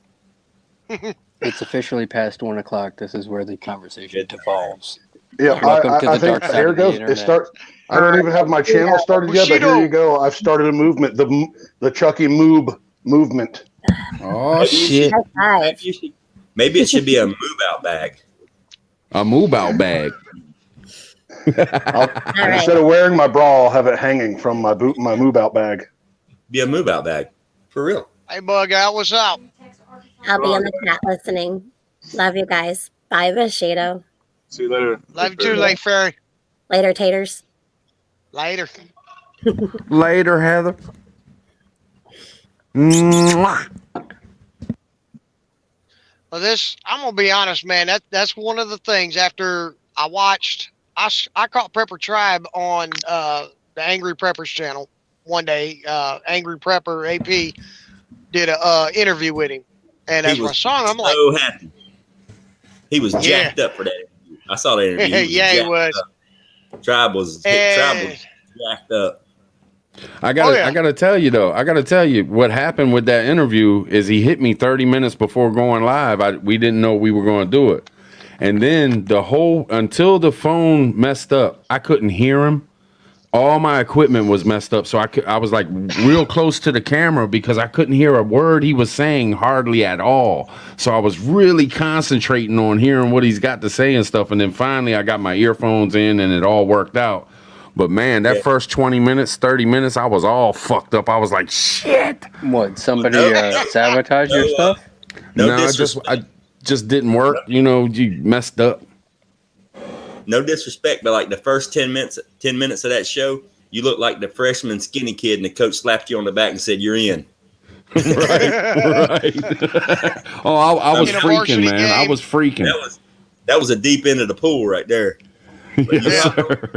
It's officially past 1 o'clock. This is where the conversation devolves. Yeah, Welcome to I the think dark side there of the it goes. internet. It starts. I don't even have my channel started yet, but here you go. I've started a movement, the Chucky Moob movement. Oh shit! Maybe it should be a move out bag. A move out bag. Instead of wearing my bra, I'll have it hanging from my move out bag. Be a move out bag for real. Hey, Bug Out, what's up? I'll be in the chat listening. Love you guys. Bye, Bushido. See you later. Love you too, Lake Fairy. Later, taters. Later. Later, Heather. Mwah. Well, I'm gonna be honest, man. That's one of the things. After I watched, I caught Prepper Tribe on the Angry Preppers channel one day. Angry Prepper AP did a interview with him, and as I saw him, I'm like, so happy. He was jacked up for that interview. I saw that interview. He was. Tribe was jacked up. I gotta tell you though. I gotta tell you what happened with that interview is he hit me 30 minutes before going live. We didn't know we were going to do it, and then until the phone messed up, I couldn't hear him. all my equipment was messed up, so I was like real close to the camera because I couldn't hear a word he was saying hardly at all. So I was really concentrating on hearing what he's got to say and stuff. And then finally I got my earphones in and it all worked out. But man, that first 20 minutes, 30 minutes, I was all fucked up. I was like, shit. What? Somebody sabotaged your stuff? No, I just didn't work. You know, you messed up. No disrespect, but like the first 10 minutes of that show, you looked like the freshman skinny kid, and the coach slapped you on the back and said, "You're in." right. Oh, I was freaking, man. Game. I was freaking. That was a deep end of the pool right there. But yes, sir.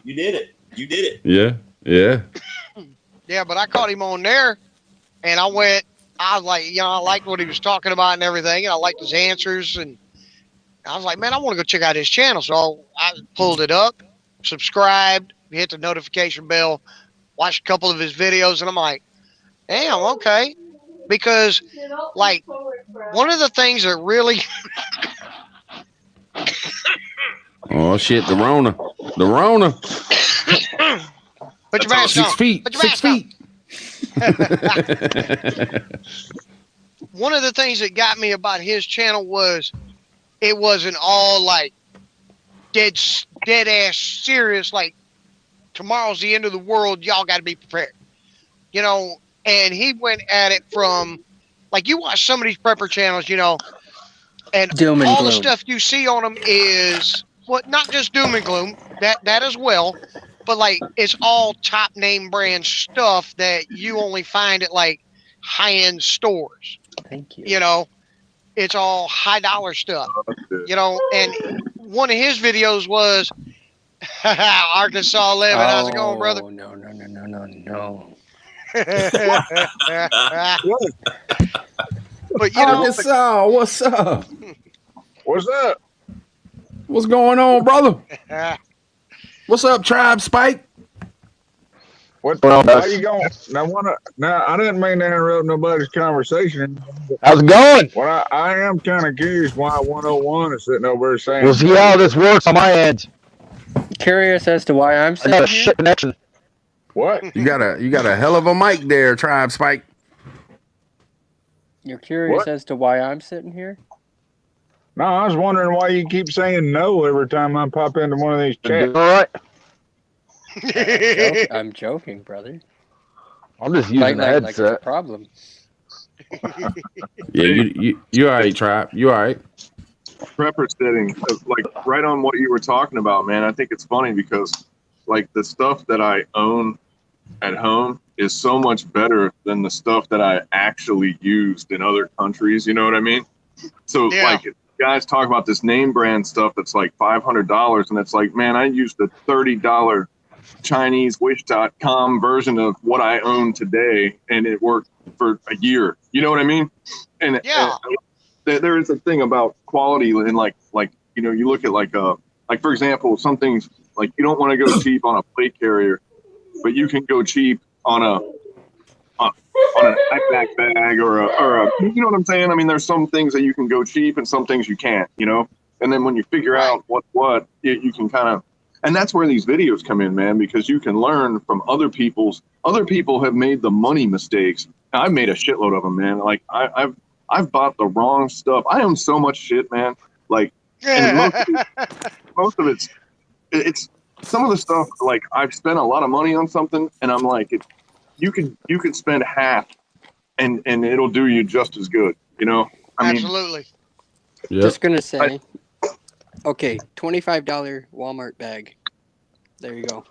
You did it. You did it. Yeah. Yeah, but I caught him on there, and I was like, you know, I liked what he was talking about and everything, and I liked his answers, and I was like, man, I want to go check out his channel. So I pulled it up, subscribed, hit the notification bell, watched a couple of his videos, and I'm like, damn, okay. Because, like, one of the things that really... Oh, shit, the Rona. Put your mask on. 6 feet. Put your 6 feet. One of the things that got me about his channel was it wasn't all like dead ass serious, like tomorrow's the end of the world, y'all got to be prepared, you know. And he went at it from, like, you watch some of these prepper channels, you know, and doom and all gloom. the stuff you see on them is not just doom and gloom, that as well, but like it's all top name brand stuff that you only find at like high end stores. Thank you. You know, it's all high dollar stuff. You know, and one of his videos was Arkansas 11. How's it going, brother? No. But you know, Arkansas, what's up? What's up? What's going on, brother? What's up, Tribe Spike? How you going? Now, I didn't mean to interrupt nobody's conversation. How's it going? Well, I am kind of curious why 101 is sitting over there saying. We'll see how this works on my end. Curious as to why I'm I sitting got a here? shit connection. What? You got a hell of a mic there, Tribe Spike. You're curious What? as to why I'm sitting here? No, I was wondering why you keep saying no every time I pop into one of these chats. All right. I'm joking, brother. I'm just using the Like it's a headset. problem. Yeah, you all right, Tribe? You all right? Prepper setting, like right on what you were talking about, man. I think it's funny because like the stuff that I own at home is so much better than the stuff that I actually used in other countries. You know what I mean? So like guys talk about this name brand stuff that's like $500, and it's like, man, I used a $30 Chinese Wish.com version of what I own today, and it worked for a year. You know what I mean? And there is a thing about quality, and like you know, you look at like for example, some things like you don't want to go cheap on a plate carrier, but you can go cheap on an backpack bag or a you know what I'm saying? I mean, there's some things that you can go cheap and some things you can't, you know? And then when you figure out what you can kind of, and that's where these videos come in, man, because you can learn from other people have made the money mistakes. I've made a shitload of them, man. Like I've bought the wrong stuff. I own so much shit, man. Like, and most of it's some of the stuff, like I've spent a lot of money on something and I'm like, you could spend half and it'll do you just as good, you know? Absolutely. Just gonna say, okay, $25 Walmart bag. There you go.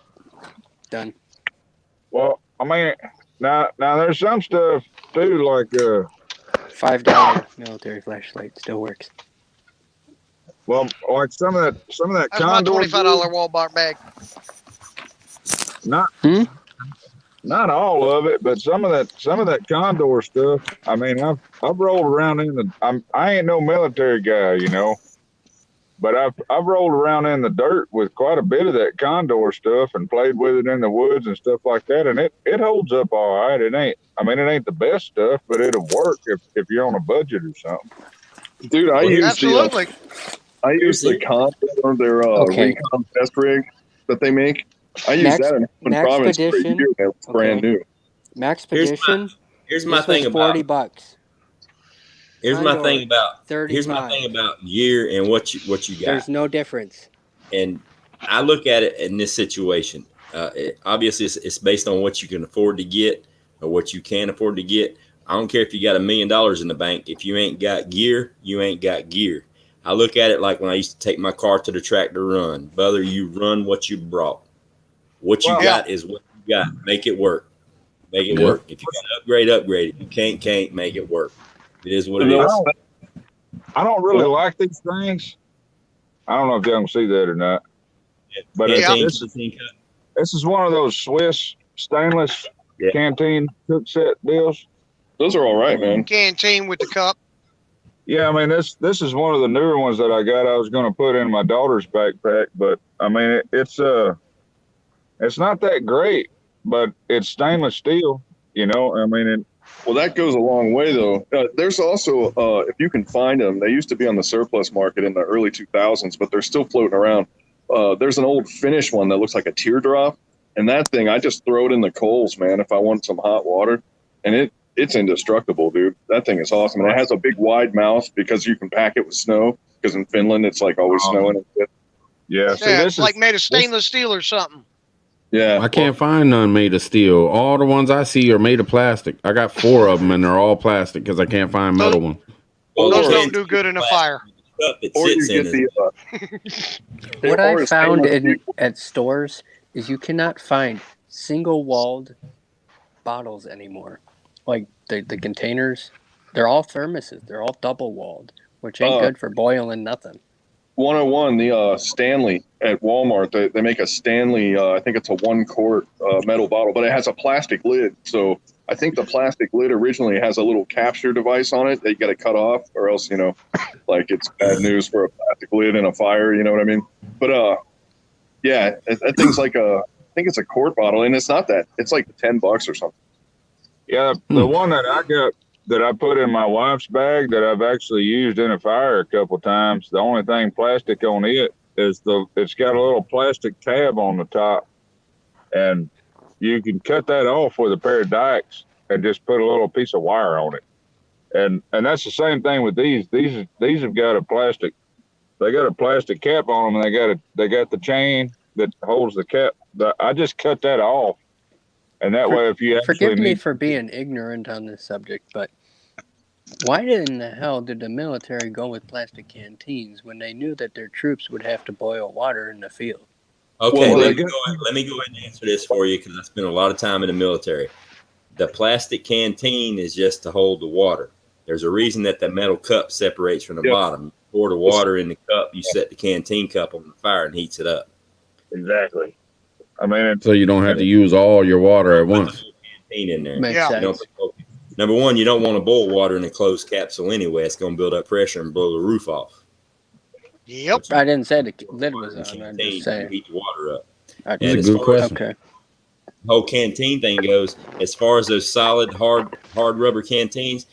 Done. Well, I mean, now there's some stuff too, like $5 military flashlight still works. Well, like some of that That's my condor. $25 Walmart bag. Not all of it, but some of that condor stuff. I mean, I've rolled around I ain't no military guy, you know, but I've rolled around in the dirt with quite a bit of that condor stuff and played with it in the woods and stuff like that, and it holds up all right. It ain't the best stuff, but it'll work if you're on a budget or something. Dude, I use Absolutely. the Condor, their recon test rig that they make. I used that in Province for a year. It was brand new. Maxpedition. Here's my this thing was about $40. here's my Condor, thing about 35. gear and what you got. There's no difference. And I look at it in this situation. Obviously, it's based on what you can afford to get or what you can afford to get. I don't care if you got $1 million in the bank. If you ain't got gear, you ain't got gear. I look at it like when I used to take my car to the track to run. Brother, you run what you brought. What you got is what you got. Make it work. Make it work. If you got to upgrade. If you can't make it work. It is what it is. I don't really like these things. I don't know if y'all can see that or not. But this is one of those Swiss stainless canteen cook set deals. Those are all right, man. Canteen with the cup. Yeah, I mean this is one of the newer ones that I got. I was going to put in my daughter's backpack, but I mean it's not that great, but it's stainless steel. You know, I mean well, that goes a long way, though. There's also, if you can find them, they used to be on the surplus market in the early 2000s, but they're still floating around. There's an old Finnish one that looks like a teardrop, and that thing, I just throw it in the coals, man, if I want some hot water, and it's indestructible, dude. That thing is awesome, and it has a big wide mouth because you can pack it with snow, because in Finland, it's like always snowing and shit. Yeah, It's like made of stainless steel or something. Yeah, I can't find none made of steel. All the ones I see are made of plastic. I got 4 of them, and they're all plastic because I can't find metal ones. Those don't do good in a fire. Or you get the What I found at stores is you cannot find single-walled bottles anymore. Like the containers, they're all thermoses. They're all double-walled, which ain't good for boiling nothing. 101, the Stanley at Walmart, they make a Stanley, I think it's a 1-quart metal bottle, but it has a plastic lid. So I think the plastic lid originally has a little capture device on it that you got to cut off, or else, you know, like it's bad news for a plastic lid in a fire, you know what I mean? But yeah, that thing's like I think it's a quart bottle, and it's not that. It's like $10 or something. Yeah, the one that I got that I put in my wife's bag that I've actually used in a fire a couple times. The only thing plastic on it is it's got a little plastic tab on the top, and you can cut that off with a pair of dikes and just put a little piece of wire on it. And that's the same thing with these. These have got a plastic. They got a plastic cap on them, and they got the chain that holds the cap. I just cut that off, and that way, if you forgive me for being ignorant on this subject, but why in the hell did the military go with plastic canteens when they knew that their troops would have to boil water in the field? Okay, let me go ahead and answer this for you because I spent a lot of time in the military. The plastic canteen is just to hold the water. There's a reason that the metal cup separates from the bottom. You pour the water in the cup, you set the canteen cup on the fire and heats it up. Exactly. I mean, so you don't have to use all your water at once. Canteen in there. Makes sense. Number one, you don't want to boil water in a closed capsule anyway. It's going to build up pressure and blow the roof off. Yep. I didn't say the lid was on. I'm just saying. Heat the water up. That's and a good question. Okay. The whole canteen thing goes, as far as those solid, hard rubber canteens,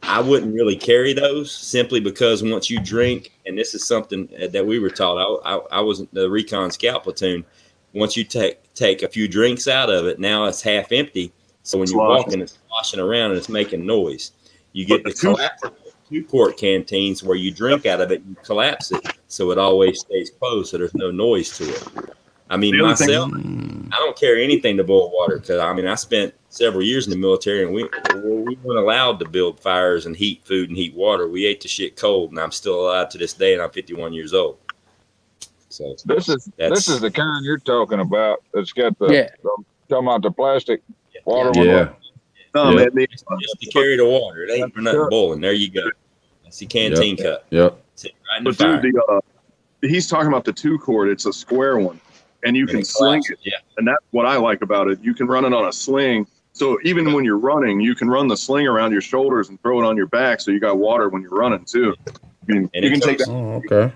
I wouldn't really carry those simply because once you drink, and this is something that we were taught, I wasn't the recon scout platoon. Once you take a few drinks out of it, now it's half empty. So when you're walking, it's sloshing around and it's making noise. You get the 2-quart canteens where you drink out of it, you collapse it, so it always stays closed, so there's no noise to it. I mean, myself, I don't carry anything to boil water because I spent several years in the military and we weren't allowed to build fires and heat food and heat water. We ate the shit cold, and I'm still alive to this day, and I'm 51 years old. So this is the kind you're talking about. It's got the talking about the plastic water. Yeah. No, man, just to carry the water. It ain't for nothing boiling. There you go. That's the canteen cup. Yep. Sit right in the But fire. dude, he's talking about the 2-quart. It's a square one, and you can sling it. Yeah. And that's what I like about it. You can run it on a sling. So even when you're running, you can run the sling around your shoulders and throw it on your back, so you got water when you're running too. I mean, you can take that. Oh, okay.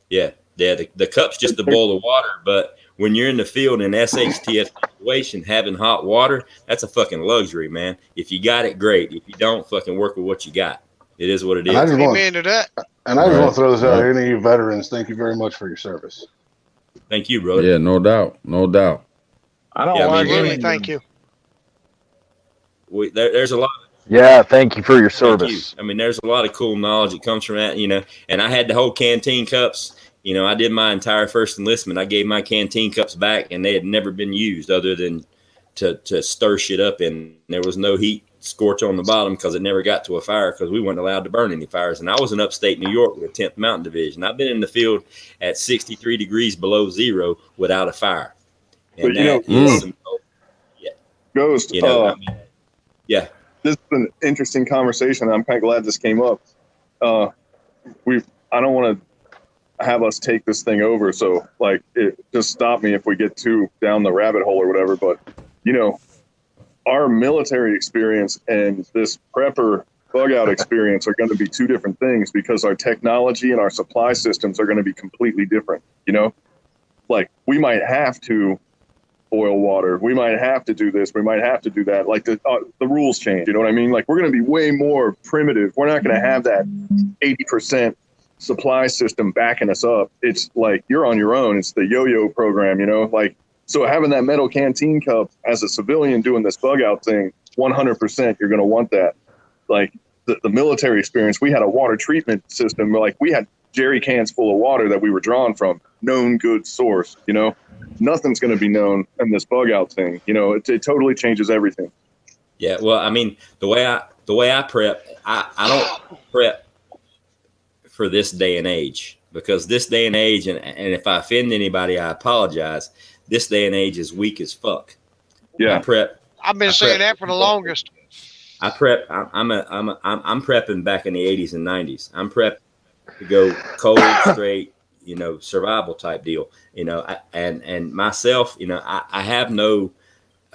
Yeah. The cup's just to boil the water, but when you're in the field in SHTF situation, having hot water, that's a fucking luxury, man. If you got it, great. If you don't, fucking work with what you got. It is what it is. Amen to that. And I just want to throw this out here. Any of you veterans, thank you very much for your service. Thank you, brother. Yeah, no doubt. No doubt. I don't Yeah, I like mean, any Looney, thank you. there's a lot. Yeah, thank you for your Thank you. service. I mean, there's a lot of cool knowledge that comes from that, and I had the whole canteen cups. I did my entire first enlistment. I gave my canteen cups back, and they had never been used other than to stir shit up in. There was no heat scorch on the bottom because it never got to a fire because we weren't allowed to burn any fires. And I was in upstate New York with the 10th Mountain Division. I've been in the field at 63 degrees below zero without a fire. And But, that is some, Ghost, I mean, yeah. This is an interesting conversation. I'm kind of glad this came up. I don't want to have us take this thing over. So just stop me if we get too down the rabbit hole or whatever. But, our military experience and this prepper bug out experience are going to be two different things because our technology and our supply systems are going to be completely different. We might have to boil water. We might have to do this. We might have to do that. The rules change. You know what I mean? We're going to be way more primitive. We're not going to have that 80% supply system backing us up. It's you're on your own. It's the yo-yo program, so having that metal canteen cup as a civilian doing this bug out thing, 100% you're going to want that. The military experience, we had a water treatment system. We had jerry cans full of water that we were drawing from, known good source, Nothing's going to be known in this bug out thing. It totally changes everything. Yeah. Well, I mean, the way I prep, I don't prep for this day and age because this day and age, and if I offend anybody, I apologize. This day and age is weak as fuck. Yeah. I've been saying that for the longest. I'm prepping back in the 80s and 90s. I'm prepping to go cold, straight, survival type deal, and myself, I have no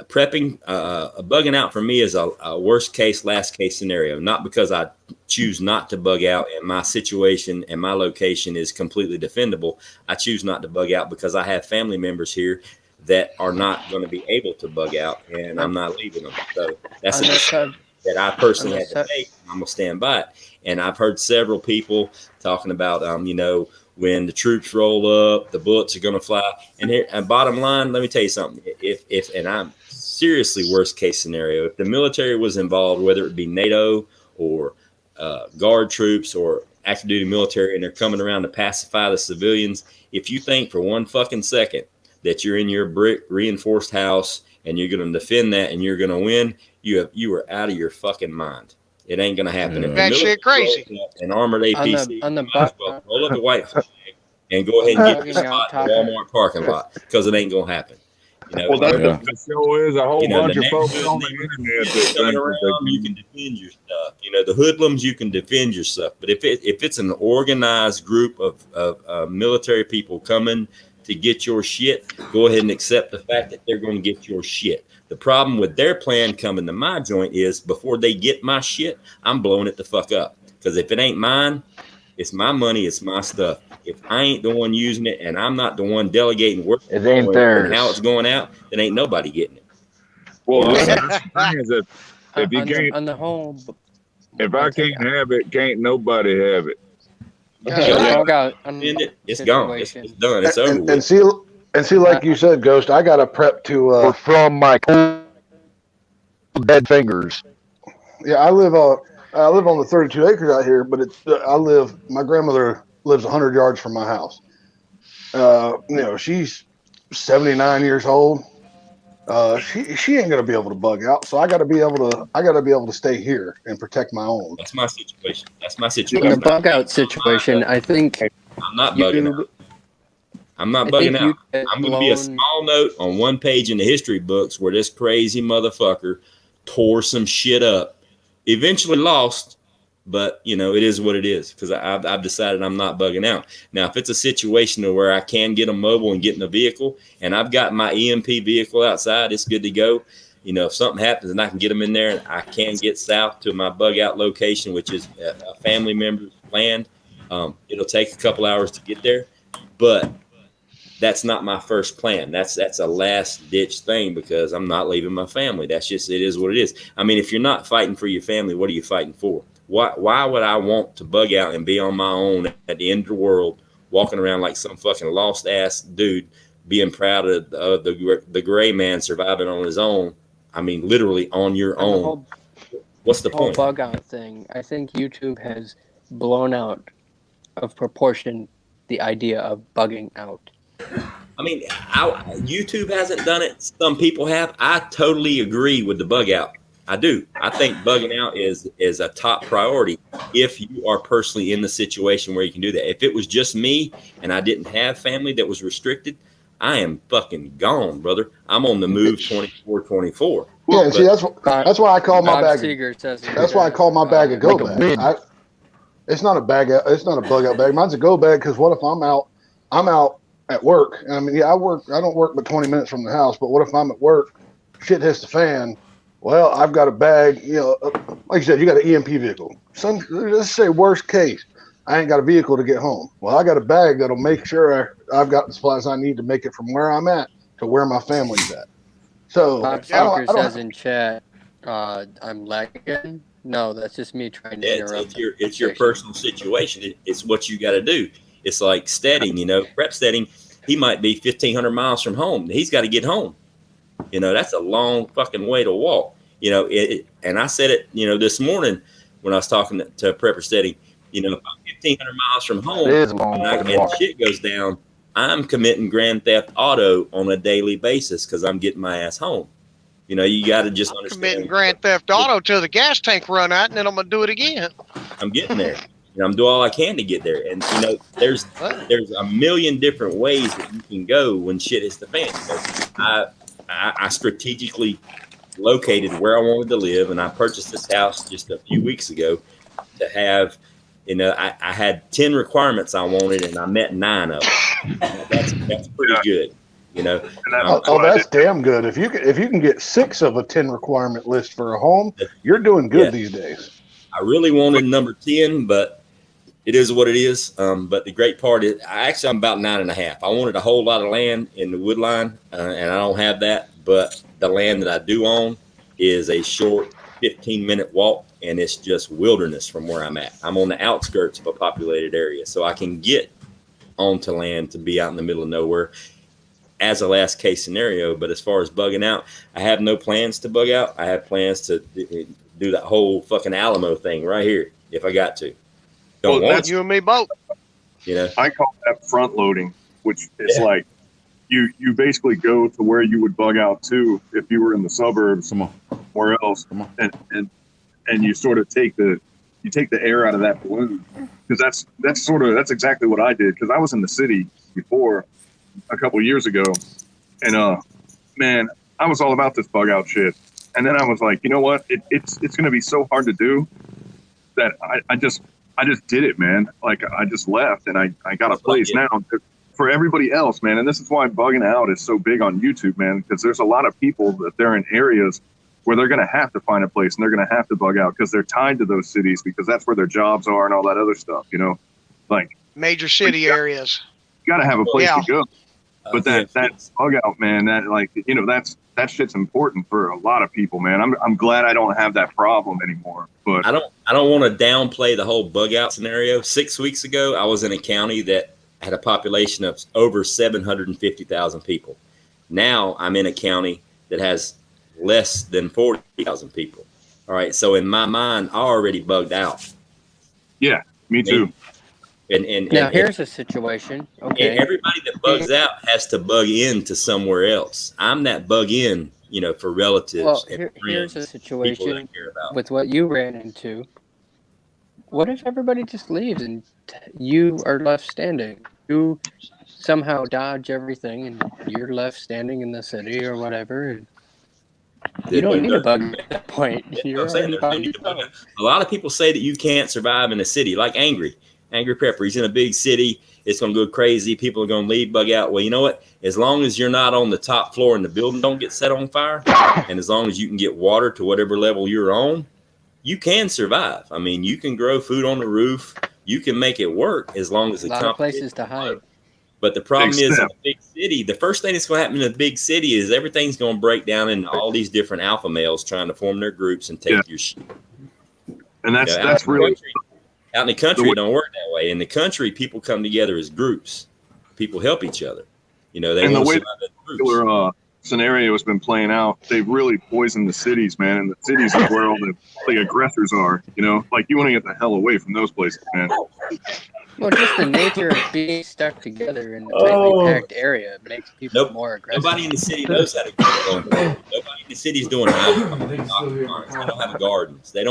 prepping, bugging out for me is a worst case, last case scenario, not because I choose not to bug out and my situation and my location is completely defendable. I choose not to bug out because I have family members here that are not going to be able to bug out and I'm not leaving them. So that's a decision that I personally had to take. I'm going to stand by it. And I've heard several people talking about, when the troops roll up, the bullets are going to fly. And bottom line, let me tell you something. And I'm seriously worst case scenario, if the military was involved, whether it be NATO or guard troops or active duty military, and they're coming around to pacify the civilians, if you think for one fucking second that you're in your brick reinforced house and you're going to defend that and you're going to win, you are out of your fucking mind. It ain't going to happen. Yeah. That shit crazy. An armored APC, roll up the white flag and go ahead and get your spot in the Walmart parking lot because it ain't going to happen. The show is a whole bunch of folks on the internet that coming around, you can defend your stuff. The hoodlums, you can defend your stuff. But if it's an organized group of military people coming to get your shit, go ahead and accept the fact that they're going to get your shit. The problem with their plan coming to my joint is before they get my shit, I'm blowing it the fuck up. Because if it ain't mine, it's my money, it's my stuff. If I ain't the one using it and I'm not the one delegating work it ain't theirs. And how it's going out, then ain't nobody getting it. Well, that's the thing is that if you can't, on the whole, if I can't have it, can't nobody have it. It's gone. It's done. It's over with. And see, like you said, Ghost, I got a prep to from my dead fingers. Yeah, I live on the 32 acres out here, but my grandmother lives 100 yards from my house. She's 79 years old. She ain't gonna be able to bug out, so I gotta be able to stay here and protect my own. That's my situation. In the bug out situation, I think I'm not bugging out. I'm not bugging out. I'm going to be a small note on one page in the history books where this crazy motherfucker tore some shit up. Eventually lost, but it is what it is because I've decided I'm not bugging out. Now, if it's a situation where I can get them mobile and get in a vehicle and I've got my EMP vehicle outside, it's good to go. If something happens and I can get them in there and I can get south to my bug out location, which is a family member's land, it'll take a couple hours to get there, but that's not my first plan. That's a last ditch thing because I'm not leaving my family. That's just, it is what it is. I mean, if you're not fighting for your family, what are you fighting for? Why would I want to bug out and be on my own at the end of the world walking around like some fucking lost ass dude, being proud of the gray man surviving on his own. I mean, literally on your And own. What's the whole point? bug out thing. I think YouTube has blown out of proportion the idea of bugging out. I mean, YouTube hasn't done it. Some people have. I totally agree with the bug out. I do. I think bugging out is a top priority if you are personally in the situation where you can do that. If it was just me and I didn't have family that was restricted, I am fucking gone, brother. I'm on the move 24/24. Yeah, and see, that's why I call my bag. That's why I call my bag a go bag. It's not a bag. It's not a bug out bag. Mine's a go bag because what if I'm out? I'm out at work. I mean, yeah, I work. I don't work but 20 minutes from the house. But what if I'm at work? Shit hits the fan. Well, I've got a bag. You know, like you said, you got an EMP vehicle. Let's say worst case, I ain't got a vehicle to get home. Well, I got a bag that'll make sure I've got the supplies I need to make it from where I'm at to where my family's at. So Bob Stoker says in chat, I'm lagging. No, that's just me trying to interrupt. It's your personal situation. It's what you got to do. It's like steading, prep steading. He might be 1,500 miles from home. He's got to get home. That's a long fucking way to walk. And I said it, this morning when I was talking to Prepper Steady, if I'm 1,500 miles from home and shit goes down, I'm committing grand theft auto on a daily basis because I'm getting my ass home. You got to just understand. Committing grand theft auto till the gas tank run out, and then I'm gonna do it again. I'm getting there. I'm doing all I can to get there. And there's a million different ways that you can go when shit hits the fan. I strategically located where I wanted to live, and I purchased this house just a few weeks ago to have. I had 10 requirements I wanted, and I met 9 of them. That's pretty good. That's damn good. If you can get 6 of a 10 requirement list for a home, you're doing good these days. I really wanted number 10, but it is what it is. But the great part is, I'm about 9.5. I wanted a whole lot of land in the woodline, and I don't have that. But the land that I do own is a short 15-minute walk, and it's just wilderness from where I'm at. I'm on the outskirts of a populated area, so I can get onto land to be out in the middle of nowhere as a last case scenario. But as far as bugging out, I have no plans to bug out. I have plans to do that whole fucking Alamo thing right here if I got to. Don't want you and me both. I call that front loading, which is like you basically go to where you would bug out to if you were in the suburbs, somewhere else, and you sort of take the air out of that balloon, because that's exactly what I did, because I was in the city before a couple of years ago, and man, I was all about this bug out shit, and then I was like, you know what, it's going to be so hard to do that I just did it, man. Like, I just left, and I got a place now for everybody else, man. And this is why bugging out is so big on YouTube, man, because there's a lot of people that they're in areas where they're going to have to find a place, and they're going to have to bug out because they're tied to those cities, because that's where their jobs are and all that other stuff, like major city areas. You got to have a place to go. But that bug out, man, that shit's important for a lot of people, man. I'm glad I don't have that problem anymore. But I don't want to downplay the whole bug out scenario. 6 weeks ago, I was in a county that had a population of over 750,000 people. Now I'm in a county that has less than 40,000 people. All right. So in my mind, I already bugged out. Yeah, me too. And here's a situation. Okay. And everybody that bugs out has to bug into somewhere else. I'm that bug in, for relatives. Well, and here's a friends, situation with what you ran into. What if everybody just leaves and you are left standing? You somehow dodge everything and you're left standing in the city or whatever. And you don't need a bug at that point. You're already by yourself. A lot of people say that you can't survive in a city, like Angry Pepper. He's in a big city. It's going to go crazy. People are going to leave, bug out. Well, you know what? As long as you're not on the top floor and the building don't get set on fire, and as long as you can get water to whatever level you're on, you can survive. I mean, you can grow food on the roof. You can make it work as long as a lot of places to hide. But the problem is, in a big city, the first thing that's going to happen in a big city is everything's going to break down into all these different alpha males trying to form their groups and take your shit. And that's really Out in the country, it don't work that way. In the country, people come together as groups. People help each other. You know, they And the want to way survive as groups. particular scenario has been playing out, they've really poisoned the cities, man. And the cities is where all the aggressors are. You know, like you want to get the hell away from those places, man. Well, just the nature of being stuck together in a tightly packed area makes people more aggressive. Nobody in the city knows how to get along. Nobody in the city is doing hydroponics. They don't have gardens. They're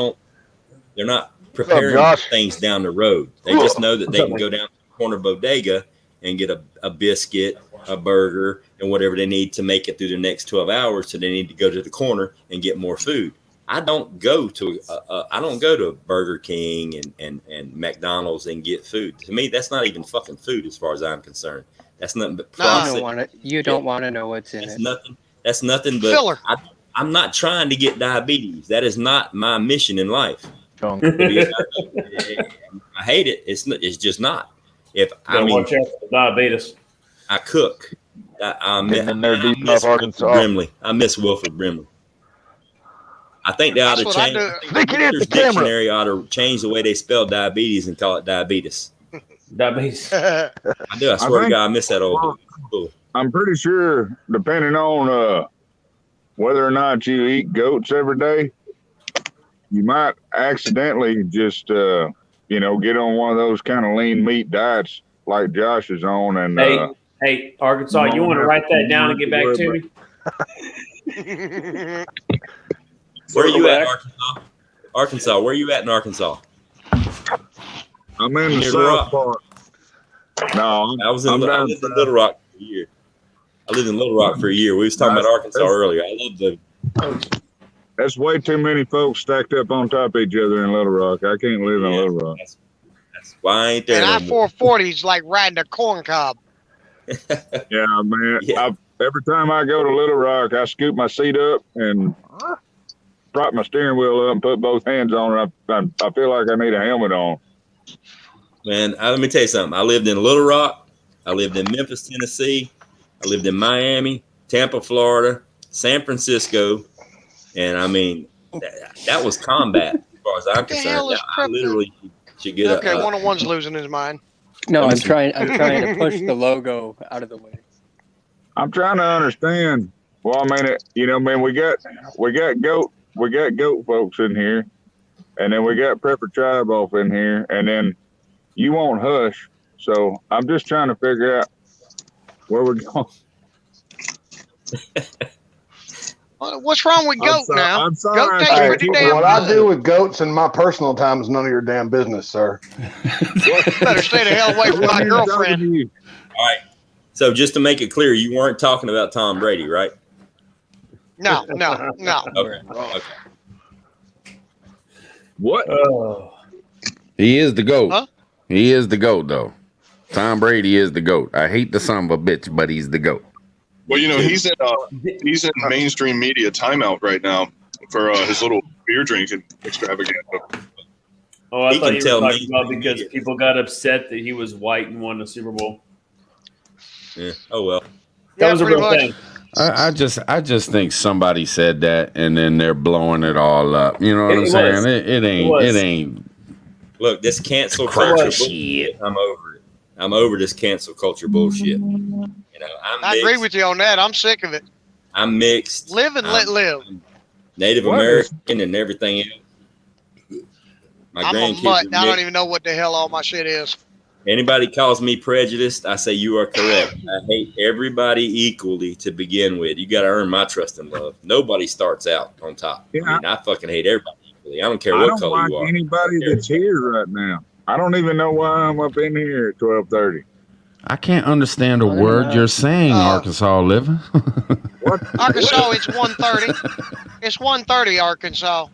not preparing things down the road. They just know that they can go down to the corner bodega and get a biscuit, a burger, and whatever they need to make it through the next 12 hours. So they need to go to the corner and get more food. I don't go to Burger King and McDonald's and get food. To me, that's not even fucking food as far as I'm concerned. That's nothing but processed. You don't want to know what's in it. That's nothing but filler. I'm not trying to get diabetes. That is not my mission in life. I hate it. It's just not. Watch out for diabetes. I cook. I miss Wilford Brimley. I think they ought to change. The dictionary ought to change the way they spell diabetes and call it diabetes. Diabetes. I do. I swear to God, I miss that old. Cool. I'm pretty sure, depending on whether or not you eat goats every day, you might accidentally just get on one of those kind of lean meat diets like Josh is on. And hey, Arkansas, you want to write that down and get back to me? Where are you at, Arkansas? Arkansas, where are you at in Arkansas? I'm in the south part. No, I lived in Little Rock for a year. I lived in Little Rock for a year. We was talking about Arkansas earlier. I love the. That's way too many folks stacked up on top of each other in Little Rock. I can't live in Little Rock. That's why I ain't there. And I-440 is like riding a corn cob. Yeah, man. Yeah. Every time I go to Little Rock, I scoop my seat up and prop my steering wheel up and put both hands on it. I feel like I need a helmet on. Man, let me tell you something. I lived in Little Rock. I lived in Memphis, Tennessee. I lived in Miami, Tampa, Florida, San Francisco. And I mean, that was combat as far as I'm concerned. I literally should get Okay, 101's losing his mind. No, I'm trying to push the logo out of the way. I'm trying to understand. Well, I mean, we got goat folks in here, and then we got Prepper Tribe off in here, and then you won't hush. So I'm just trying to figure out where we're going. What's wrong with goat now? I'm sorry. Goat tastes pretty damn what good. I do with goats in my personal time is none of your damn business, sir. Better stay the hell away from my girlfriend. All right. So just to make it clear, you weren't talking about Tom Brady, right? No. Okay. What? He is the GOAT. Huh? He is the GOAT, though. Tom Brady is the GOAT. I hate the son of a bitch, but he's the GOAT. Well, he's in mainstream media timeout right now for his little beer drinking extravaganza. Oh, I thought you were talking about because people got upset that he was white and won the Super Bowl. Yeah. Oh well. That was a real thing. I just think somebody said that and then they're blowing it all up. You know what I'm saying? It ain't. Look, this cancel culture bullshit. I'm over it. I'm over this cancel culture bullshit. I agree with you on that. I'm sick of it. I'm mixed. Live and let live. Native American and everything else. I'm a mutt. I don't even know what the hell all my shit is. Anybody calls me prejudiced, I say you are correct. I hate everybody equally to begin with. You got to earn my trust and love. Nobody starts out on top. Yeah. I mean, I fucking hate everybody equally. I don't care what color you are. Anybody that's here right now. I don't even know why I'm up in here at 12:30. I can't understand a word you're saying, Arkansas living. Arkansas, it's 1:30. It's 1:30, Arkansas.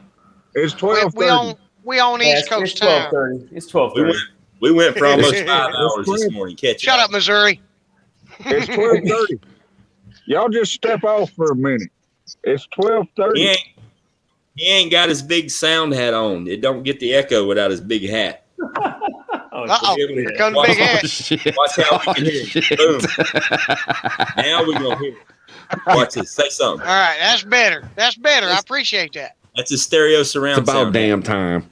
It's 12:30. We on East Coast time. It's 12:30. We went for almost 5 hours this morning. Shut up, Missouri. It's 12:30. Y'all just step off for a minute. It's 12:30. He ain't got his big sound hat on. It don't get the echo without his big hat. Here comes the big hat. Watch how we can hear it. Boom. Now we're going to hear it. Watch this. Say something. All right, that's better. That's better. I appreciate that. That's a stereo surround It's about sound. damn time.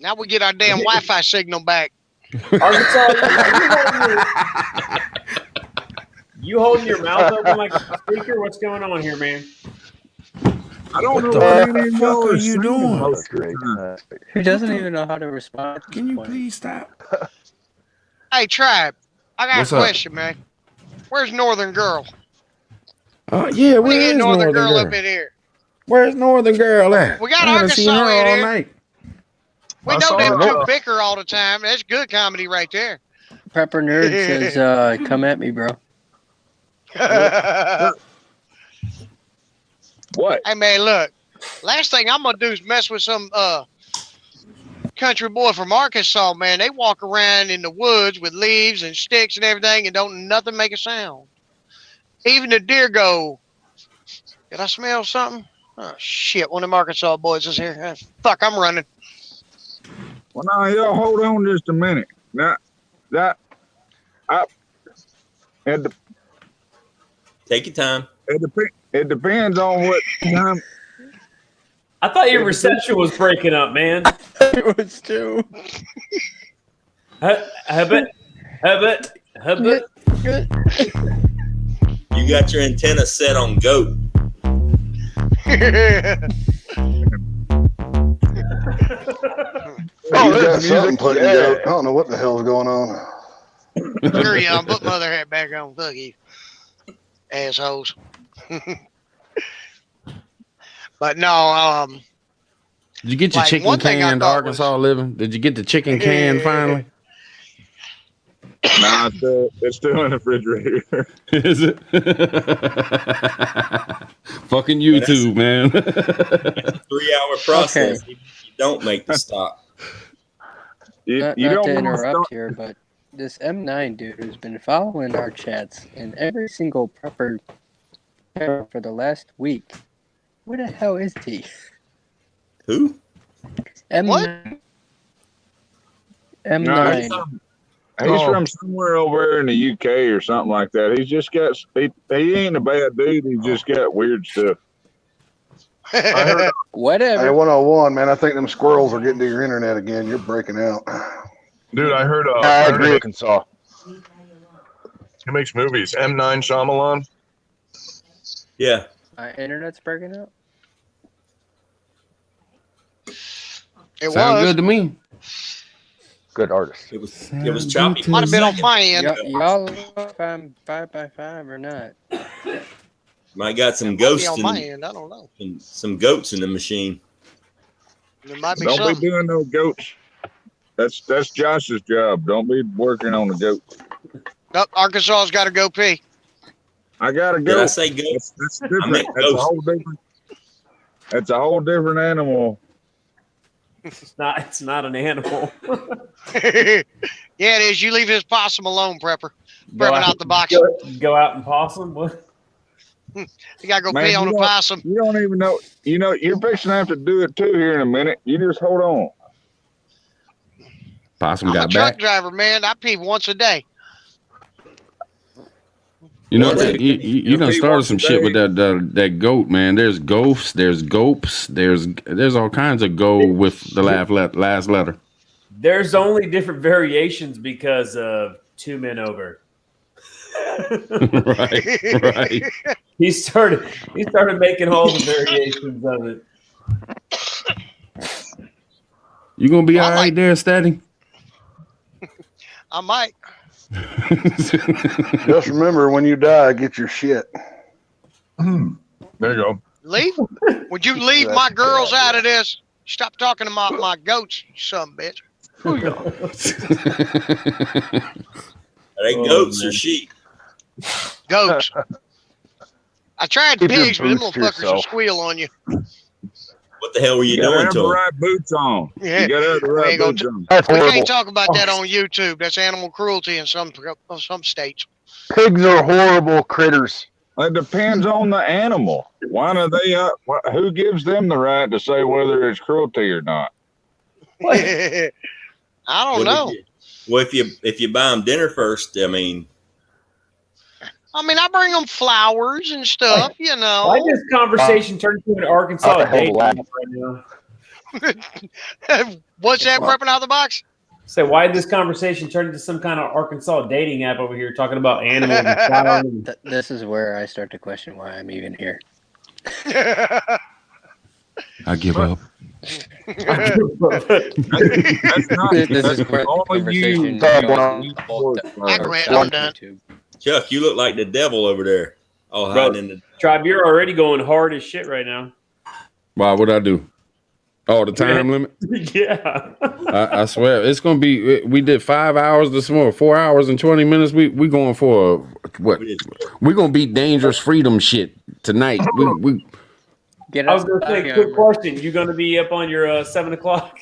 Now we get our damn Wi-Fi signal back. Arkansas, you holding your mouth open like a speaker? What's going on here, man? I don't What know the what any of fuck y'all are are you saying doing? most of the time. Who doesn't even know how to respond? Can you please stop? Hey, Tribe, I got What's a up? question, man. Where's Northern Girl? Yeah, We where get is Northern Northern Girl Girl? up in here. Where's Northern Girl at? We got I haven't seen Arkansas her in all here. night. We I know saw them her, two bicker all the time. That's good comedy right there. Prepper Nerd says, come at me, bro. What? Hey, man, look. Last thing I'm going to do is mess with some country boy from Arkansas, man. They walk around in the woods with leaves and sticks and everything and don't nothing make a sound. Even the deer go, did I smell something? Oh, shit. One of them Arkansas boys is here. Fuck, I'm running. Well, now, y'all hold on just a minute. Now, Take your time. It depends on what time. I thought your reception was breaking up, man. It was too. Hubbit. You got your antenna set on goat. Oh, you got something put in goat. I don't know what the hell's going on. Sure, yeah, I'll put my other hat back on. Fuck you. Assholes. But no, Did you get your like, chicken one thing I can to thought Arkansas living? Did you get the chicken can finally? Nah, it's still in the refrigerator. Is it? Fucking YouTube, man. It's a 3-hour process. Okay. Even if you don't make the stop. Not You to don't want to interrupt start. here, but this M9 dude who's been following our chats in every single prepper for the last week. Where the hell is he? Who? M9. No, M9. he's from somewhere over there in the UK or something like that. He's just got. He ain't a bad dude. He just got weird stuff. I heard Whatever. Hey, 101, man. I think them squirrels are getting to your internet again. You're breaking out. Dude, I heard. I agree, Arkansas. He makes movies. M9 Shyamalan. Yeah. My internet's breaking up. Sound good to me. Good artist. It was choppy. Might have been on my end. Y'all know if I'm 5x5 or not. Might got some Might be ghosts on in my end. I don't know. some goats in the machine. There might be Don't something. be doing no goats. That's Josh's job. Don't be working on the goats. Nope, Arkansas's got to go pee. I gotta Did go. I say goats? That's I different. meant That's a ghost. whole different. That's a whole different animal. It's not an animal. Yeah, it is. You leave his possum alone, Prepper. Prepping out the box. Go out and possum. What? You gotta go Man, pee on you a don't- possum. You don't even know. You know, you're fixing to have to do it too here in a minute. You just hold on. Possum I'm a got truck back. driver, man. I pee once a day. You know, Well, you done pee started once some a shit day. with that goat, man. There's ghosts, there's gopes, there's all kinds of go with the last letter. There's only different variations because of 2 men over. right. He started making all the variations of it. You gonna be Well, I all right like- there, Steady? I might. Just remember, when you die, get your shit. There you go. Leave? Would you leave my girls out of this? Stop talking about my goats, you son of a bitch. Are they goats or sheep? Goats. I tried Keep your pigs, but them boots to motherfuckers will yourself. squeal on you. What the hell were you You gotta doing have to the them? right boots on. Yeah. You gotta have the We right ain't gonna boots on. That's We horrible. can't talk about that on YouTube. That's animal cruelty in some states. Pigs are horrible critters. It depends on the animal. Why do they? Who gives them the right to say whether it's cruelty or not? I don't know. Well, if you buy them dinner first, I mean, I mean, I bring them flowers and stuff, you know. Why did this conversation turn into an Arkansas the hell dating laugh. right now? What's that prepping out of the box? So why did this conversation turn into some kind of Arkansas dating app over here talking about animals and flowers? This is where I start to question why I'm even here. I give up. That's not. This is That's where the all conversation you. goes. I'm done. Chuck, you look like the devil over there. Oh, hiding in the. Tribe, you're already going hard as shit right now. Why? What'd I do? Oh, the time limit? Yeah. I swear it's gonna be. We did 5 hours this morning, 4 hours and 20 minutes. We going for what? We gonna beat dangerous freedom shit tonight. We I was gonna say, quick question. You gonna be up on your 7 o'clock?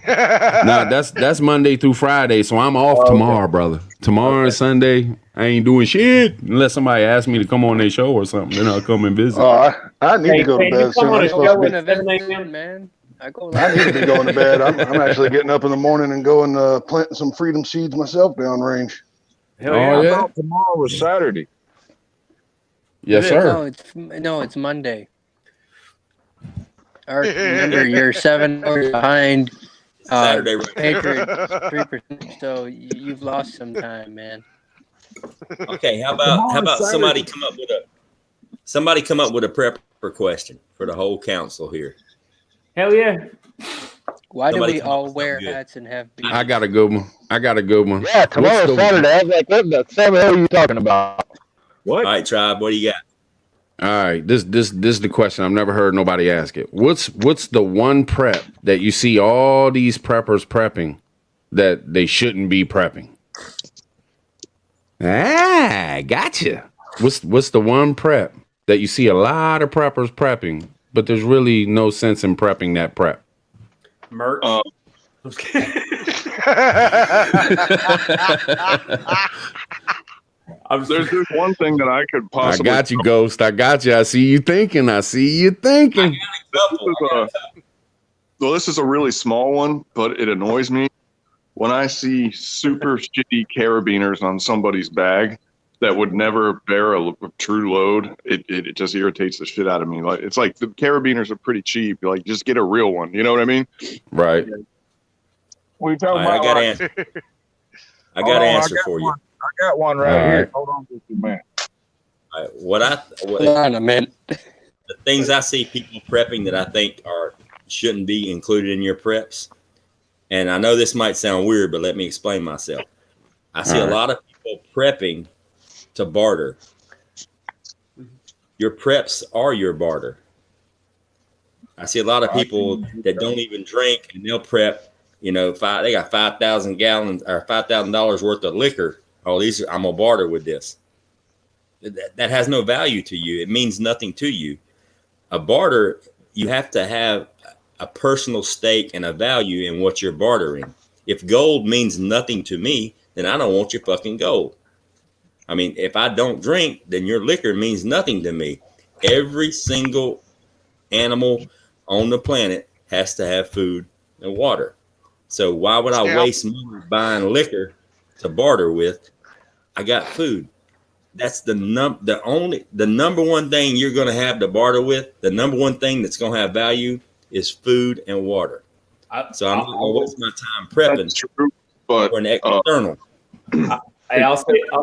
Nah, that's Monday through Friday, so I'm off tomorrow, brother. Tomorrow and Sunday, I ain't doing shit unless somebody asks me to come on their show or something. Then I'll come and visit. I need to go to bed soon. I'm supposed to be. Man, I need to be going to bed. I'm actually getting up in the morning and going planting some freedom seeds myself downrange. Hell yeah! I thought tomorrow was Saturday. Yes, sir. No, it's Monday. Remember, you're 7 hours behind. Saturday, Patriots 3%. So you've lost some time, man. Okay, how about somebody come up with a prepper question for the whole council here? Hell yeah! Why do Somebody we come up all with wear something good. hats and have? I got a good one. Yeah, tomorrow's Saturday. I was like, what the hell are you talking about? What? All right, Tribe, what do you got? All right, this is the question. I've never heard nobody ask it. What's the one prep that you see all these preppers prepping that they shouldn't be prepping? Gotcha. What's the one prep that you see a lot of preppers prepping, but there's really no sense in prepping that prep? Merch. There's just one thing that I could possibly. I got you, Ghost. I got you. I see you thinking. This is a really small one, but it annoys me when I see super shitty carabiners on somebody's bag that would never bear a true load. It just irritates the shit out of me. Like, it's like the carabiners are pretty cheap. Like, just get a real one. You know what I mean? Right. We talking All right, about. I got an answer for you. I got one right All here. right. Hold on just a minute. All right, what Hold on a minute. The things I see people prepping that I think shouldn't be included in your preps, and I know this might sound weird, but let me explain myself. I see a lot of people prepping to barter. Your preps are your barter. I see a lot of people that don't even drink and they'll prep. You know, they got 5,000 gallons or $5,000 worth of liquor. Oh, I'm gonna barter with this. That has no value to you. It means nothing to you. A barter, you have to have a personal stake and a value in what you're bartering. If gold means nothing to me, then I don't want your fucking gold. I mean, if I don't drink, then your liquor means nothing to me. Every single animal on the planet has to have food and water. So why would I waste money buying liquor to barter with? I got food. That's the number one thing you're going to have to barter with. The number one thing that's going to have value is food and water. So I'm not going to waste my time prepping for an external. I'll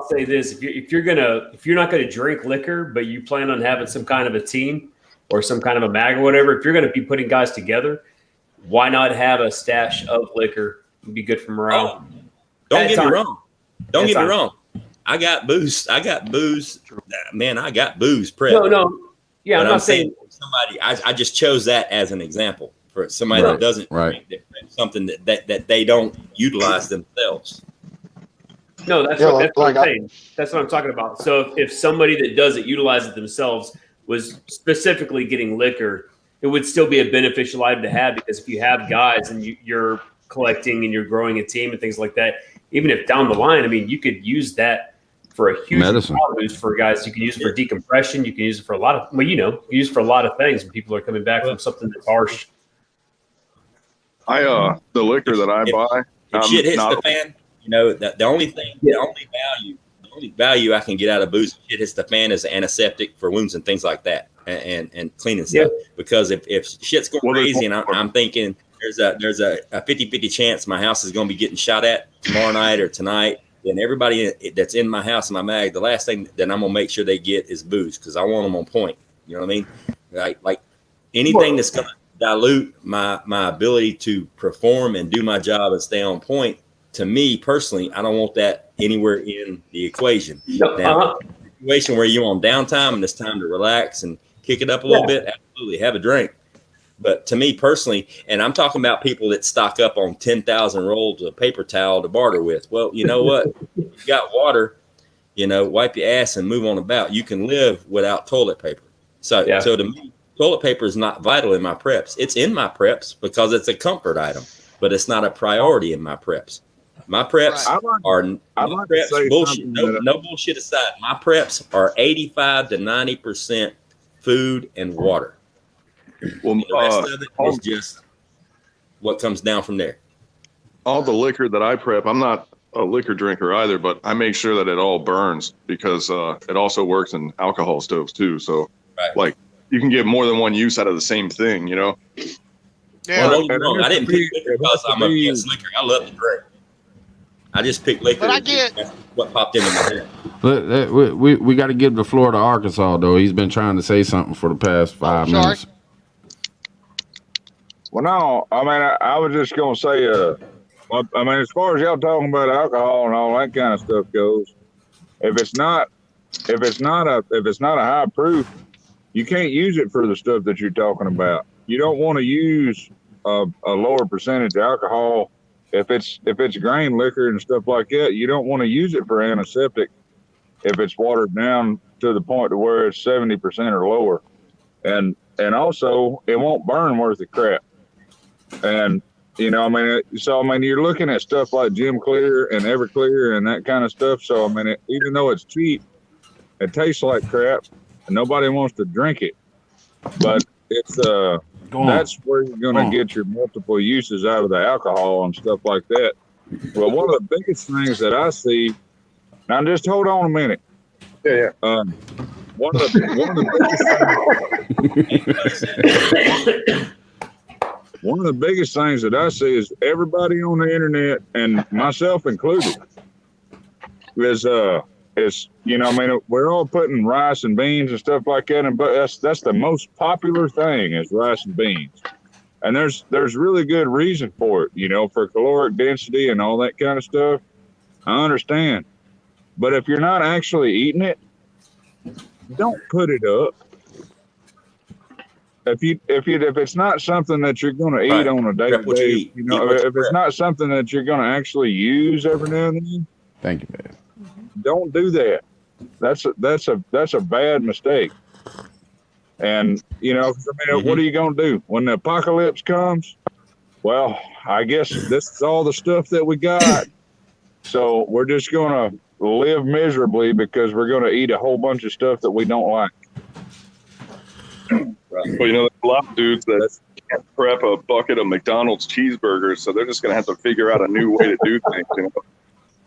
say this: if you're not gonna drink liquor, but you plan on having some kind of a team or some kind of a mag or whatever, if you're gonna be putting guys together, why not have a stash of liquor? It'd be good for morale. Don't get me wrong. Don't get me wrong. I got booze. Man, I got booze prepped. No. Yeah, I'm not saying somebody. I just chose that as an example for somebody that doesn't drink, that something that they don't utilize themselves. No, that's what I'm saying. That's what I'm talking about. So if somebody that doesn't utilize it themselves was specifically getting liquor, it would still be a beneficial item to have, because if you have guys and you're collecting and you're growing a team and things like that, even if down the line, I mean, you could use that for a huge boost for guys. You can use it for decompression. You can use it for a lot of, you use it for a lot of things when people are coming back from something that's harsh. The liquor that I buy, if shit hits the fan, the only only value I can get out of booze shit hits the fan is antiseptic for wounds and things like that, and cleaning stuff. Because if shit's going crazy and I'm thinking there's a 50-50 chance my house is going to be getting shot at tomorrow night or tonight, then everybody that's in my house in my mag, the last thing that I'm gonna make sure they get is booze, because I want them on point. You know what I mean? Like anything that's gonna dilute my ability to perform and do my job and stay on point. To me personally, I don't want that anywhere in the equation. Now, situation where you're on downtime and it's time to relax and kick it up a little bit, absolutely have a drink. But to me personally, and I'm talking about people that stock up on 10,000 rolls of paper towel to barter with. Well, you know what? If you got water, wipe your ass and move on about. You can live without toilet paper. So to me, toilet paper is not vital in my preps. It's in my preps because it's a comfort item, but it's not a priority in my preps. My preps are bullshit. No bullshit aside. My preps are 85 to 90% food and water. Well, the rest of it is just what comes down from there. All the liquor that I prep, I'm not a liquor drinker either, but I make sure that it all burns because it also works in alcohol stoves too. So, like, you can get more than one use out of the same thing, Yeah. Well, don't get me wrong. I didn't pick liquor because I'm against liquor. I love to drink. I just picked liquor. But that's what popped into my head. We got to give the floor to Arkansas, though. He's been trying to say something for the past 5 minutes. Well, no, I mean, I was just gonna say, I mean, as far as y'all talking about alcohol and all that kind of stuff goes, if it's not a high proof, you can't use it for the stuff that you're talking about. You don't want to use a lower percentage alcohol. If it's grain liquor and stuff like that, you don't want to use it for antiseptic if it's watered down to the point to where it's 70% or lower, and also it won't burn worth of crap. And you're looking at stuff like Gym Clear and Everclear and that kind of stuff. So I mean, even though it's cheap, it tastes like crap, and nobody wants to drink it. But it's that's where you're going to get your multiple uses out of the alcohol and stuff like that. Well, one of the biggest things that I see. Now, just hold on a minute. Yeah. One of the biggest things that I see is everybody on the internet, and myself included, is we're all putting rice and beans and stuff like that, and that's the most popular thing is rice and beans, and there's really good reason for it, for caloric density and all that kind of stuff. I understand, but if you're not actually eating it, don't put it up. If it's not something that you're going to eat on a day-to-day, if it's not something that you're going to actually use every now and then, thank you, man. Don't do that. That's a bad mistake. And what are you going to do when the apocalypse comes? Well, I guess this is all the stuff that we got. So we're just going to live miserably because we're going to eat a whole bunch of stuff that we don't like. Well, there's a lot of dudes that can't prep a bucket of McDonald's cheeseburgers, so they're just going to have to figure out a new way to do things.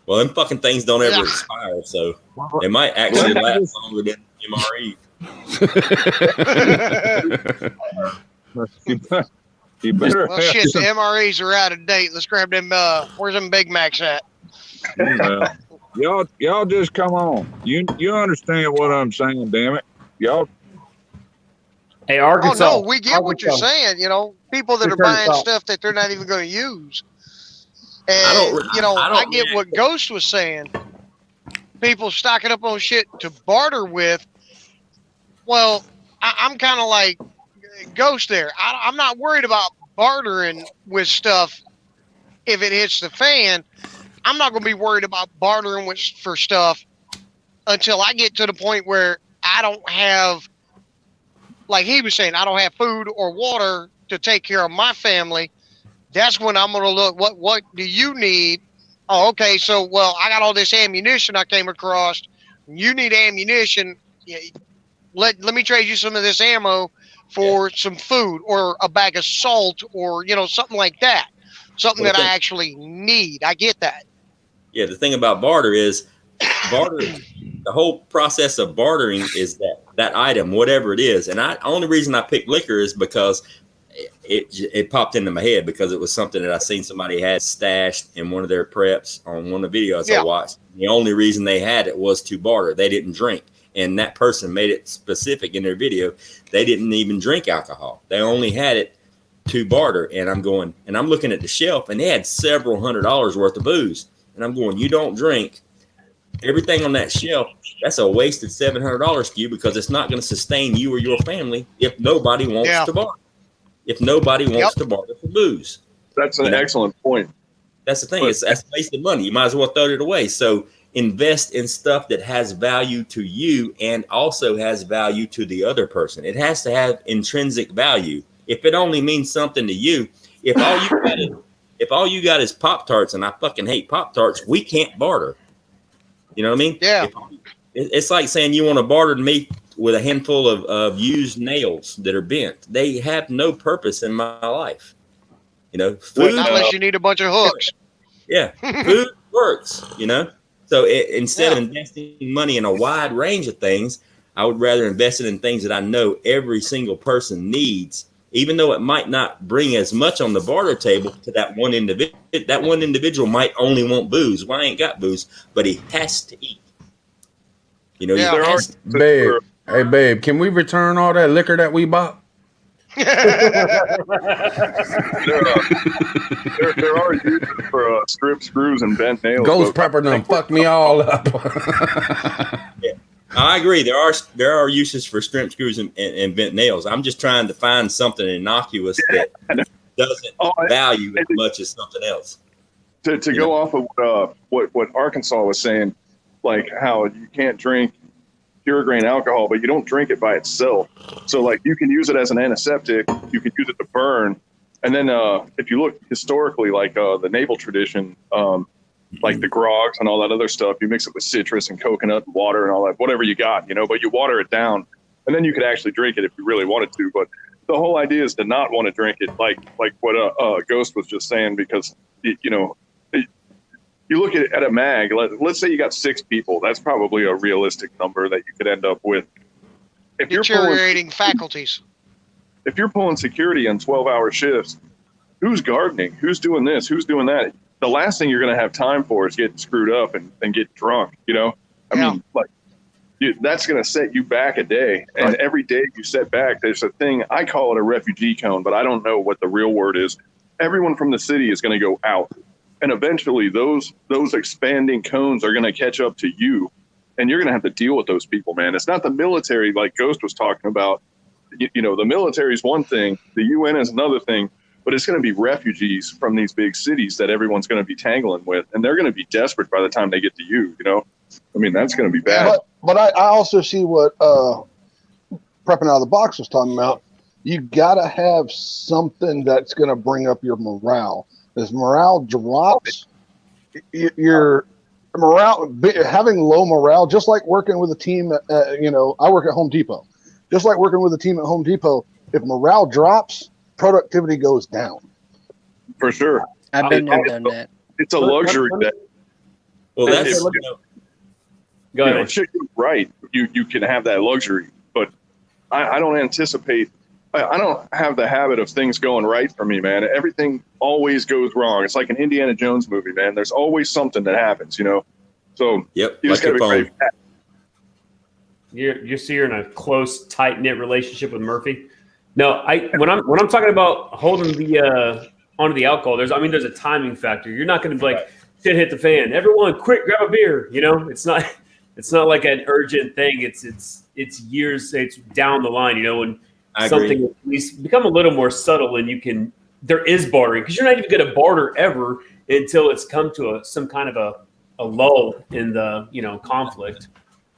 Well, them fucking things don't ever expire, so they might actually last longer than MRE. You better. Well, shit, the MREs are out of date. Let's grab them. Where's them Big Macs at? Y'all just come on. You understand what I'm saying? Damn it, y'all. Hey, Arkansas. Oh no, we get what you're saying. People that are buying stuff that they're not even going to use. And I get what Ghost was saying. People stocking up on shit to barter with. Well, I'm kind of like Ghost there. I'm not worried about bartering with stuff if it hits the fan. I'm not going to be worried about bartering for stuff until I get to the point where I don't have, like he was saying, I don't have food or water to take care of my family. That's when I'm going to look, what do you need? Oh, okay. So, I got all this ammunition I came across. You need ammunition. Let me trade you some of this ammo for some food or a bag of salt or, something like that. Something that I actually need. I get that. Yeah, the thing about barter is barter, the whole process of bartering is that item, whatever it is. And only reason I picked liquor is because it popped into my head because it was something that I seen somebody had stashed in one of their preps on one of the videos I watched. The only reason they had it was to barter. They didn't drink. And that person made it specific in their video. They didn't even drink alcohol. They only had it to barter. And I'm looking at the shelf and they had several $100s worth of booze. And I'm going, you don't drink. Everything on that shelf, that's a wasted $700 to you because it's not going to sustain you or your family if nobody wants to barter. If nobody wants to barter for booze. That's an excellent point. That's the thing. That's wasted money. You might as well throw it away. So invest in stuff that has value to you and also has value to the other person. It has to have intrinsic value. If it only means something to you, if all you got is Pop-Tarts, and I fucking hate Pop-Tarts, we can't barter. You know what I mean? Yeah. It's like saying you want to barter me with a handful of used nails that are bent. They have no purpose in my life. You know, food, not unless you need a bunch of hooks. Yeah, food works. You know, so instead of investing money in a wide range of things, I would rather invest it in things that I know every single person needs, even though it might not bring as much on the barter table to that one individual. That one individual might only want booze. Well, I ain't got booze, but he has to eat. You know, babe. Hey, babe, can we return all that liquor that we bought? There are uses for strip screws and bent nails. Ghost pepper done fucked me all up. Yeah, I agree. There are uses for strip screws and bent nails. I'm just trying to find something innocuous that doesn't value as much as something else. To go off of what Arkansas was saying, like how you can't drink pure grain alcohol, but you don't drink it by itself. So like you can use it as an antiseptic, you can use it to burn. And then if you look historically, like the naval tradition, like the grogs and all that other stuff, you mix it with citrus and coconut and water and all that, whatever you got, you know, but you water it down and then you could actually drink it if you really wanted to. But the whole idea is to not want to drink it like what Ghost was just saying, because, you know, you look at a mag, let's say you got 6 people. That's probably a realistic number that you could end up with. If you're Deteriorating faculties. If you're pulling security on 12-hour shifts, who's gardening? Who's doing this? Who's doing that? The last thing you're going to have time for is getting screwed up and get drunk, you know? I mean, like, that's going to set you back a day. And every day you set back, there's a thing, I call it a refugee cone, but I don't know what the real word is. Everyone from the city is going to go out. And eventually those expanding cones are going to catch up to you, and you're going to have to deal with those people, man. It's not the military like Ghost was talking about. You know, the military is one thing, the UN is another thing, but it's going to be refugees from these big cities that everyone's going to be tangling with, and they're going to be desperate by the time they get to you, you know? I mean, that's going to be bad. But I also see what Prepping Out of the Box was talking about. You got to have something that's going to bring up your morale. As morale drops, your morale, having low morale, just like working with a team, you know, I work at Home Depot. Just like working with a team at Home Depot, if morale drops, productivity goes down. For sure. I've been there, done that. It's a luxury that. Well, that's go ahead. Right. You can have that luxury, but I don't anticipate. I don't have the habit of things going right for me, man. Everything always goes wrong. It's like an Indiana Jones movie, man. There's always something that happens, you know? So you just gotta be ready for that. You're in a close, tight-knit relationship with Murphy. No, when I'm talking about holding the onto the alcohol, there's a timing factor. You're not going to be like, shit hit the fan. Everyone, quick, grab a beer. You know, it's not like an urgent thing. It's years. It's down the line. You know, when something at least become a little more subtle, and there is bartering, because you're not even going to barter ever until it's come to some kind of a lull in the conflict.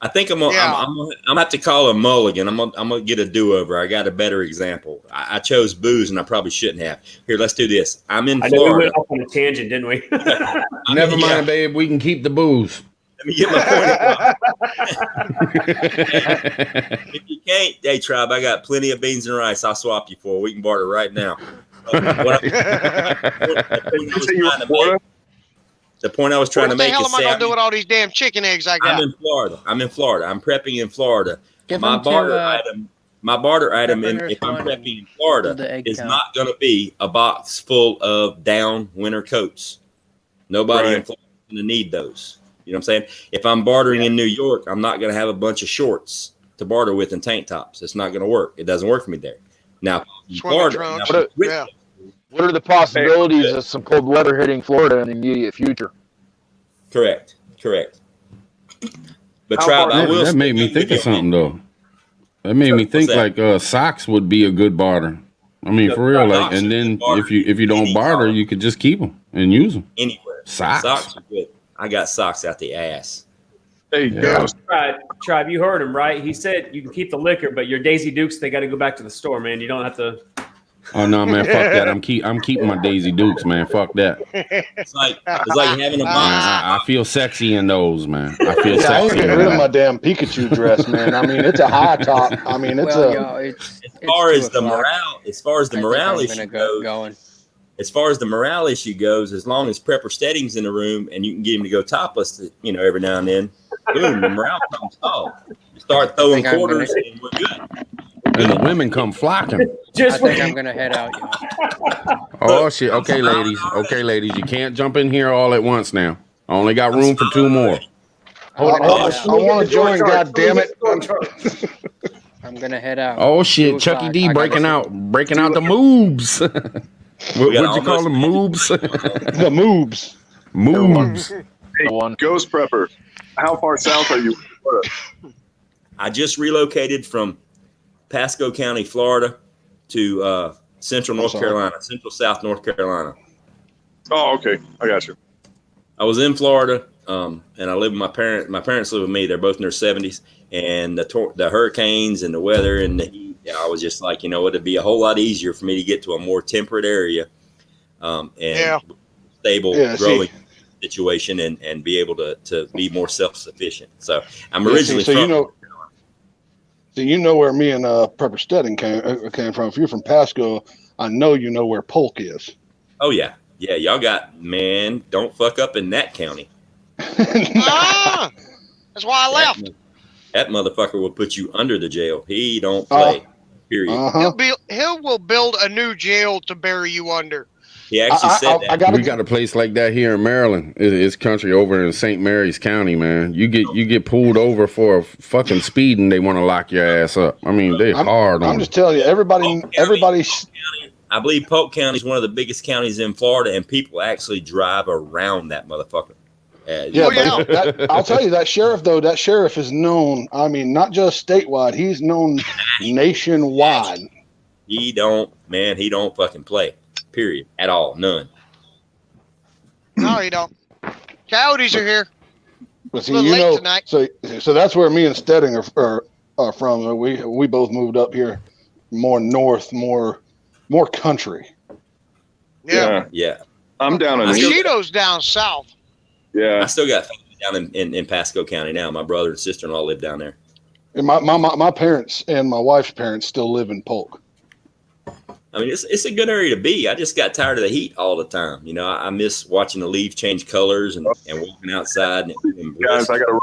I think I'm gonna have to call a mulligan. I'm gonna get a do-over. I got a better example. I chose booze, and I probably shouldn't have. Here, let's do this. I'm in Florida. We went off on a tangent, didn't we? Never mind, babe. We can keep the booze. Let me get my point across. If you can't, hey, Tribe, I got plenty of beans and rice. I'll swap you for. We can barter right now. The point I was trying What to the make hell is am I gonna do with all these damn chicken eggs I got? I'm in Florida. I'm prepping in Florida. Give My them to, barter item, Pepper if I'm Nurse prepping in Florida, the egg is count. not going to be a box full of down winter coats. Nobody in Florida is going to need those. You know what I'm saying? If I'm bartering in New York, I'm not going to have a bunch of shorts to barter with and tank tops. It's not going to work. It doesn't work for me there. Now, in Florida, What are the possibilities of some cold weather hitting Florida in the immediate future? Correct. But How Tribe, far- I will that made me think of something though. That made me think that? like socks would be a good barter. I mean, Yeah, for real, like, socks and are then good barter if you don't barter, you could just keep them and use them. Anywhere. Socks. Are good. I got socks out the ass. Hey, Yeah. Tribe, you heard him, right? He said you can keep the liquor, but your Daisy Dukes, they got to go back to the store, man. You don't have to. Oh no, man, fuck that. I'm keeping my Daisy Dukes, man. Fuck that. It's like having a box. I feel sexy in those, man. I feel Yeah, I ain't sexy. getting in rid of them. my damn Pikachu dress, man. I mean, it's a high top. I mean, it's as far as the morale issue goes, as far as the morale issue goes, as long as Prepper Steading's in the room and you can get him to go topless, every now and then, boom, the morale comes off. You start throwing quarters and we're good. And the women come flocking. I think I'm gonna head out, y'all. Oh shit. Okay, ladies. You can't jump in here all at once now. I only got room for 2 more. I want to join, God damn it. I'm gonna head out. Oh shit, 2 Chucky o'clock. D I breaking gotta- out the moobs. What'd you call them? Moobs? The moobs. Moobs. Hey, Ghost Prepper, how far south are you? I just relocated from Pasco County, Florida, to central North Carolina, central South North Carolina. Oh, okay. I got you. I was in Florida, and I live with my parents. My parents live with me. They're both in their 70s, and the hurricanes and the weather and the heat. I was just like, it'd be a whole lot easier for me to get to a more temperate area, and stable growing situation, and be able to be more self-sufficient. So I'm originally from. So you know where me and Prepper Stedding came from. If you're from Pasco, I know you know where Polk is. Oh yeah, y'all got don't fuck up in that county. That's why I left. That motherfucker will put you under the jail. He don't play. Period. He will build a new jail to bury you under. He actually said that. We got a place like that here in Maryland. It's country over in St. Mary's County, man. You get pulled over for fucking speeding, they want to lock your ass up. I mean, they hard on. I'm just telling you, everybody's. I believe Polk County is one of the biggest counties in Florida, and people actually drive around that motherfucker. I'll tell you, that sheriff is known. I mean, not just statewide; he's known nationwide. He don't fucking play. Period. At all. None. No, you don't. Coyotes are here. But see, A little late tonight. so that's where me and Stedding are from. We both moved up here, more north, more country. Yeah. I'm down in Bushido's down south. Yeah. I still got family down in Pasco County now. My brother and sister-in-law live down there. And my parents and my wife's parents still live in Polk. I mean, it's a good area to be. I just got tired of the heat all the time. I miss watching the leaves change colors and walking outside. Guys, I got to run.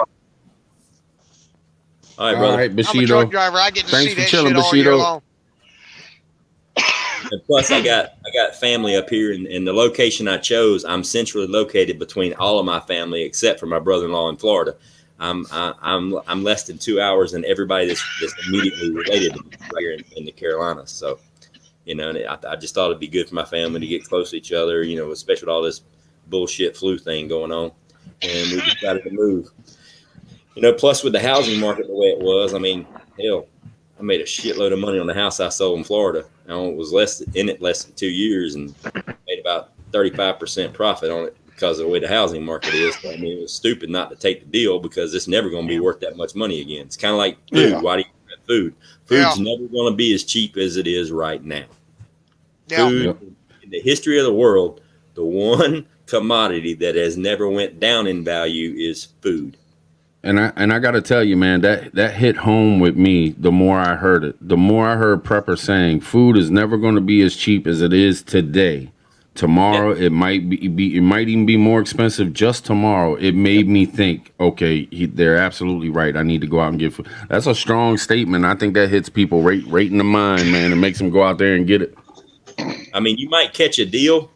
All right, brother. All right, Bushido. I'm a truck driver. I get to Thanks see for that chilling, shit all year Bushido. long. And plus, I got family up here, and the location I chose, I'm centrally located between all of my family except for my brother-in-law in Florida. I'm less than 2 hours, and everybody that's immediately related to me right here in the Carolinas. So, I just thought it'd be good for my family to get close to each other. Especially with all this bullshit flu thing going on, and we decided to move. Plus with the housing market the way it was, I mean, hell, I made a shitload of money on the house I sold in Florida. I was less than 2 years and made about 35% profit on it because of the way the housing market is. I mean, it was stupid not to take the deal because it's never going to be worth that much money again. It's kind of like food. Yeah. Why do you get food? Food's never going to be as cheap as it is right now. Yeah. Food, in the history of the world, the one commodity that has never went down in value is food. And I got to tell you, man, that hit home with me the more I heard it. The more I heard Prepper saying food is never going to be as cheap as it is today. Tomorrow it might be it might even be more expensive. Just tomorrow, it made me think. Okay, they're absolutely right. I need to go out and get food. That's a strong statement. I think that hits people right in the mind, man, and makes them go out there and get it. I mean, you might catch a deal,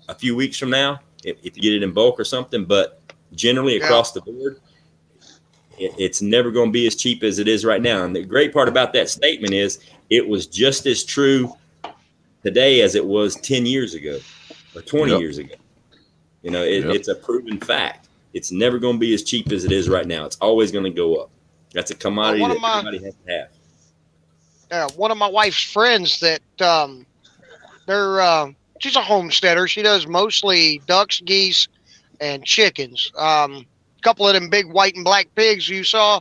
a few weeks from now if you get it in bulk or something, but generally across the board, it's never going to be as cheap as it is right now. And the great part about that statement is it was just as true today as it was 10 years ago or 20 years ago. It's a proven fact. It's never going to be as cheap as it is right now. It's always going to go up. That's a commodity that everybody has to have. One of my wife's friends that she's a homesteader. She does mostly ducks, geese, and chickens. A couple of them big white and black pigs you saw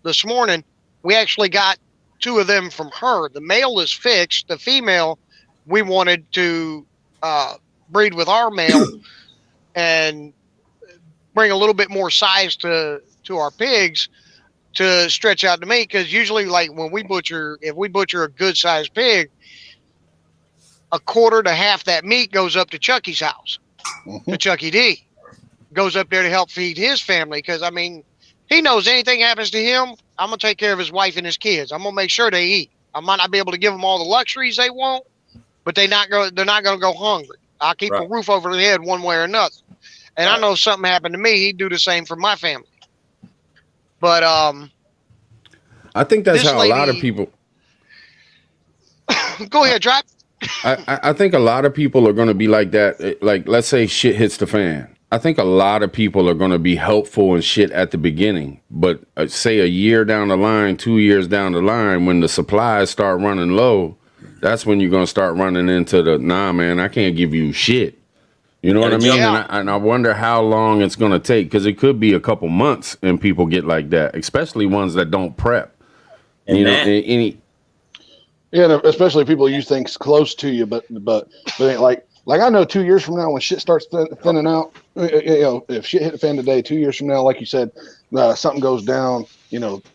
this morning, we actually got 2 of them from her. The male is fixed. The female, we wanted to breed with our male and bring a little bit more size to our pigs to stretch out the meat, because usually, like if we butcher a good sized pig, a quarter to half that meat goes up to Chucky's house, to Chucky D. Goes up there to help feed his family, because he knows anything happens to him, I'm gonna take care of his wife and his kids. I'm gonna make sure they eat. I might not be able to give them all the luxuries they want, but they're not gonna go hungry. I'll keep a roof over their head one way or another. And I know something happened to me, he'd do the same for my family. But I think that's how a lot of people. Go ahead, Drop. I think a lot of people are going to be like that. Like, let's say shit hits the fan. I think a lot of people are going to be helpful and shit at the beginning, but say a year down the line, 2 years down the line, when the supplies start running low, that's when you're going to start running into the, nah, man, I can't give you shit. You know what I mean? And I wonder how long it's going to take, because it could be a couple months and people get like that, especially ones that don't prep. And yeah, especially people you think's close to you, but like I know 2 years from now when shit starts thinning out, if shit hit the fan today, 2 years from now, like you said, something goes down,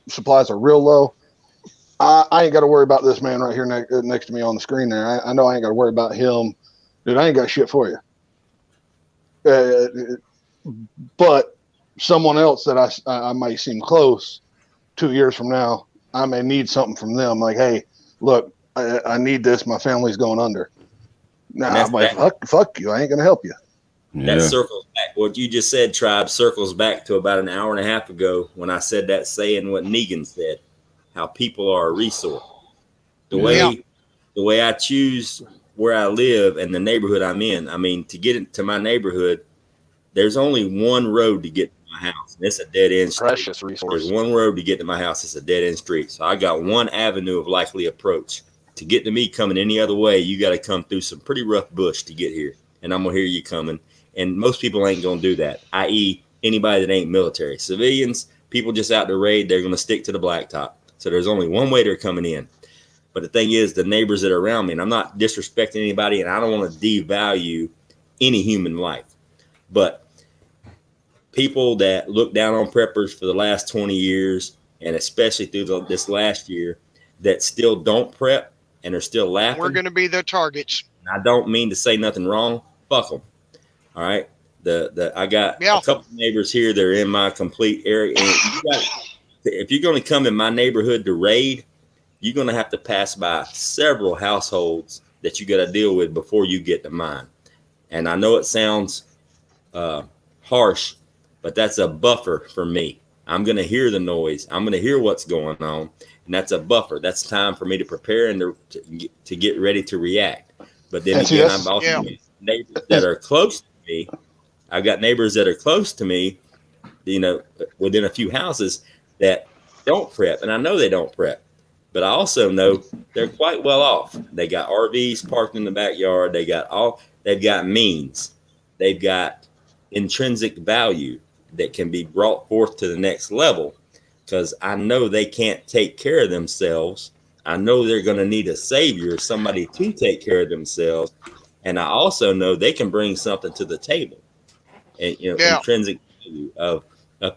supplies are real low. I ain't got to worry about this man right here next to me on the screen there. I know I ain't got to worry about him. Dude, I ain't got shit for you. But someone else that I might seem close 2 years from now, I may need something from them. Like, hey, look, I need this. My family's going under. Nah, I'm like, fuck you. I ain't going to help you. That circles back. What you just said, Tribe, circles back to about an hour and a half ago when I said that saying what Negan said, how people are a resource. The way I choose where I live and the neighborhood I'm in, to get into my neighborhood, there's only one road to get to my house. And it's a dead end street. Precious resource. There's one road to get to my house. It's a dead end street. So I got one avenue of likely approach. To get to me coming any other way, you got to come through some pretty rough bush to get here. And I'm going to hear you coming. And most people ain't going to do that, i.e. anybody that ain't military. Civilians, people just out to raid, they're going to stick to the blacktop. So there's only one way they're coming in. But the thing is, the neighbors that are around me, and I'm not disrespecting anybody, and I don't want to devalue any human life. But people that look down on preppers for the last 20 years, and especially through this last year, that still don't prep and are still laughing. We're going to be their targets. I don't mean to say nothing wrong. Fuck them. All right. I got a couple of neighbors here that are in my complete area. And if you're going to come in my neighborhood to raid, you're going to have to pass by several households that you got to deal with before you get to mine. And I know it sounds harsh, but that's a buffer for me. I'm going to hear the noise. I'm going to hear what's going on. And that's a buffer. That's time for me to prepare and to get ready to react. But then again, I'm also neighbors that are close to me. I've got neighbors that are close to me, within a few houses that don't prep. And I know they don't prep. But I also know they're quite well off. They got RVs parked in the backyard. They've got means. They've got intrinsic value that can be brought forth to the next level, because I know they can't take care of themselves. I know they're going to need a savior, somebody to take care of themselves. And I also know they can bring something to the table, and intrinsic value of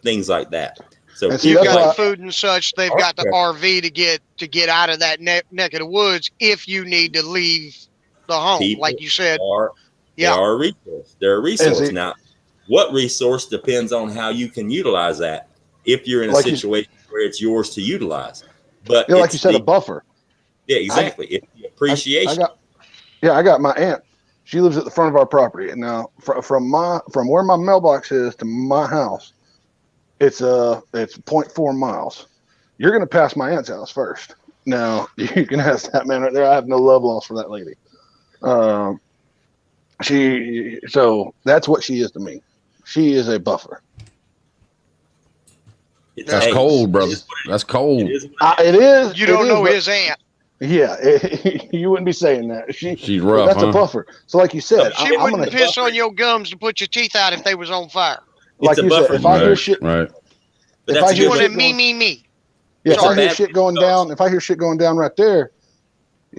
things like that. So you've got food and such. They've got the RV to get out of that neck of the woods if you need to leave the home, like you said. Yeah. They are a resource. They're a resource. Now, what resource depends on how you can utilize that if you're in a situation where it's yours to utilize. But like you said, a buffer. Yeah, exactly. It's the appreciation. I got my aunt. She lives at the front of our property, and now from where my mailbox is to my house, it's 0.4 miles. You're going to pass my aunt's house first. Now you can ask that man right there. I have no love lost for that lady. So that's what she is to me. She is a buffer. That's cold, brother. That's cold. It is. You don't know his aunt. Yeah, you wouldn't be saying that. She's rough. That's huh? a buffer. So, like you said, She wouldn't piss on your gums to put your teeth out if they was on fire. Like you said, if I hear shit, right? If I hear shit me. Yeah, if I hear shit going down, right there,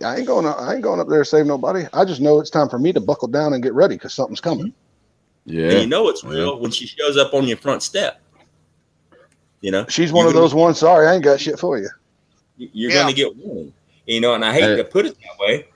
I ain't going up there to save nobody. I just know it's time for me to buckle down and get ready because something's coming. Yeah, and you know it's real when she shows up on your front step. You know, she's one of those ones. Sorry, I ain't got shit for you. You're going to get warned. You know, and I hate to put it that way,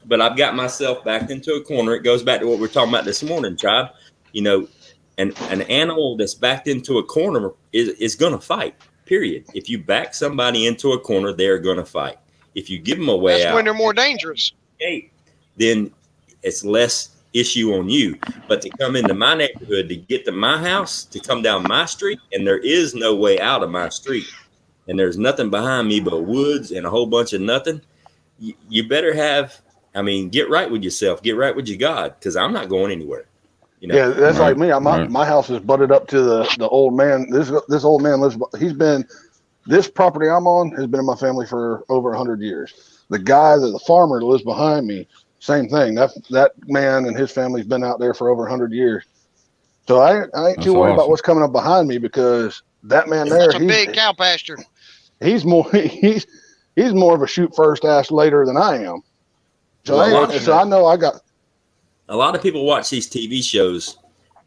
but I've got myself backed into a corner. It goes back to what we were talking about this morning, Tribe. You know, an animal that's backed into a corner is going to fight, period. If you back somebody into a corner, they're going to fight. If you give them a way out. That's when they're more dangerous. Then it's less issue on you. But to come into my neighborhood, to get to my house, to come down my street, and there is no way out of my street, and there's nothing behind me but woods and a whole bunch of nothing, you better get right with yourself, get right with your God, because I'm not going anywhere. You know? Yeah, that's like me. My house is butted up to the old man. This old man lives. This property I'm on has been in my family for over 100 years. The farmer that lives behind me, same thing. That man and his family's been out there for over 100 years. So I ain't too worried about what's coming up behind me because that man there, that's a big cow pasture. He's more of a shoot first, ask later than I am. So I know I got. A lot of people watch these TV shows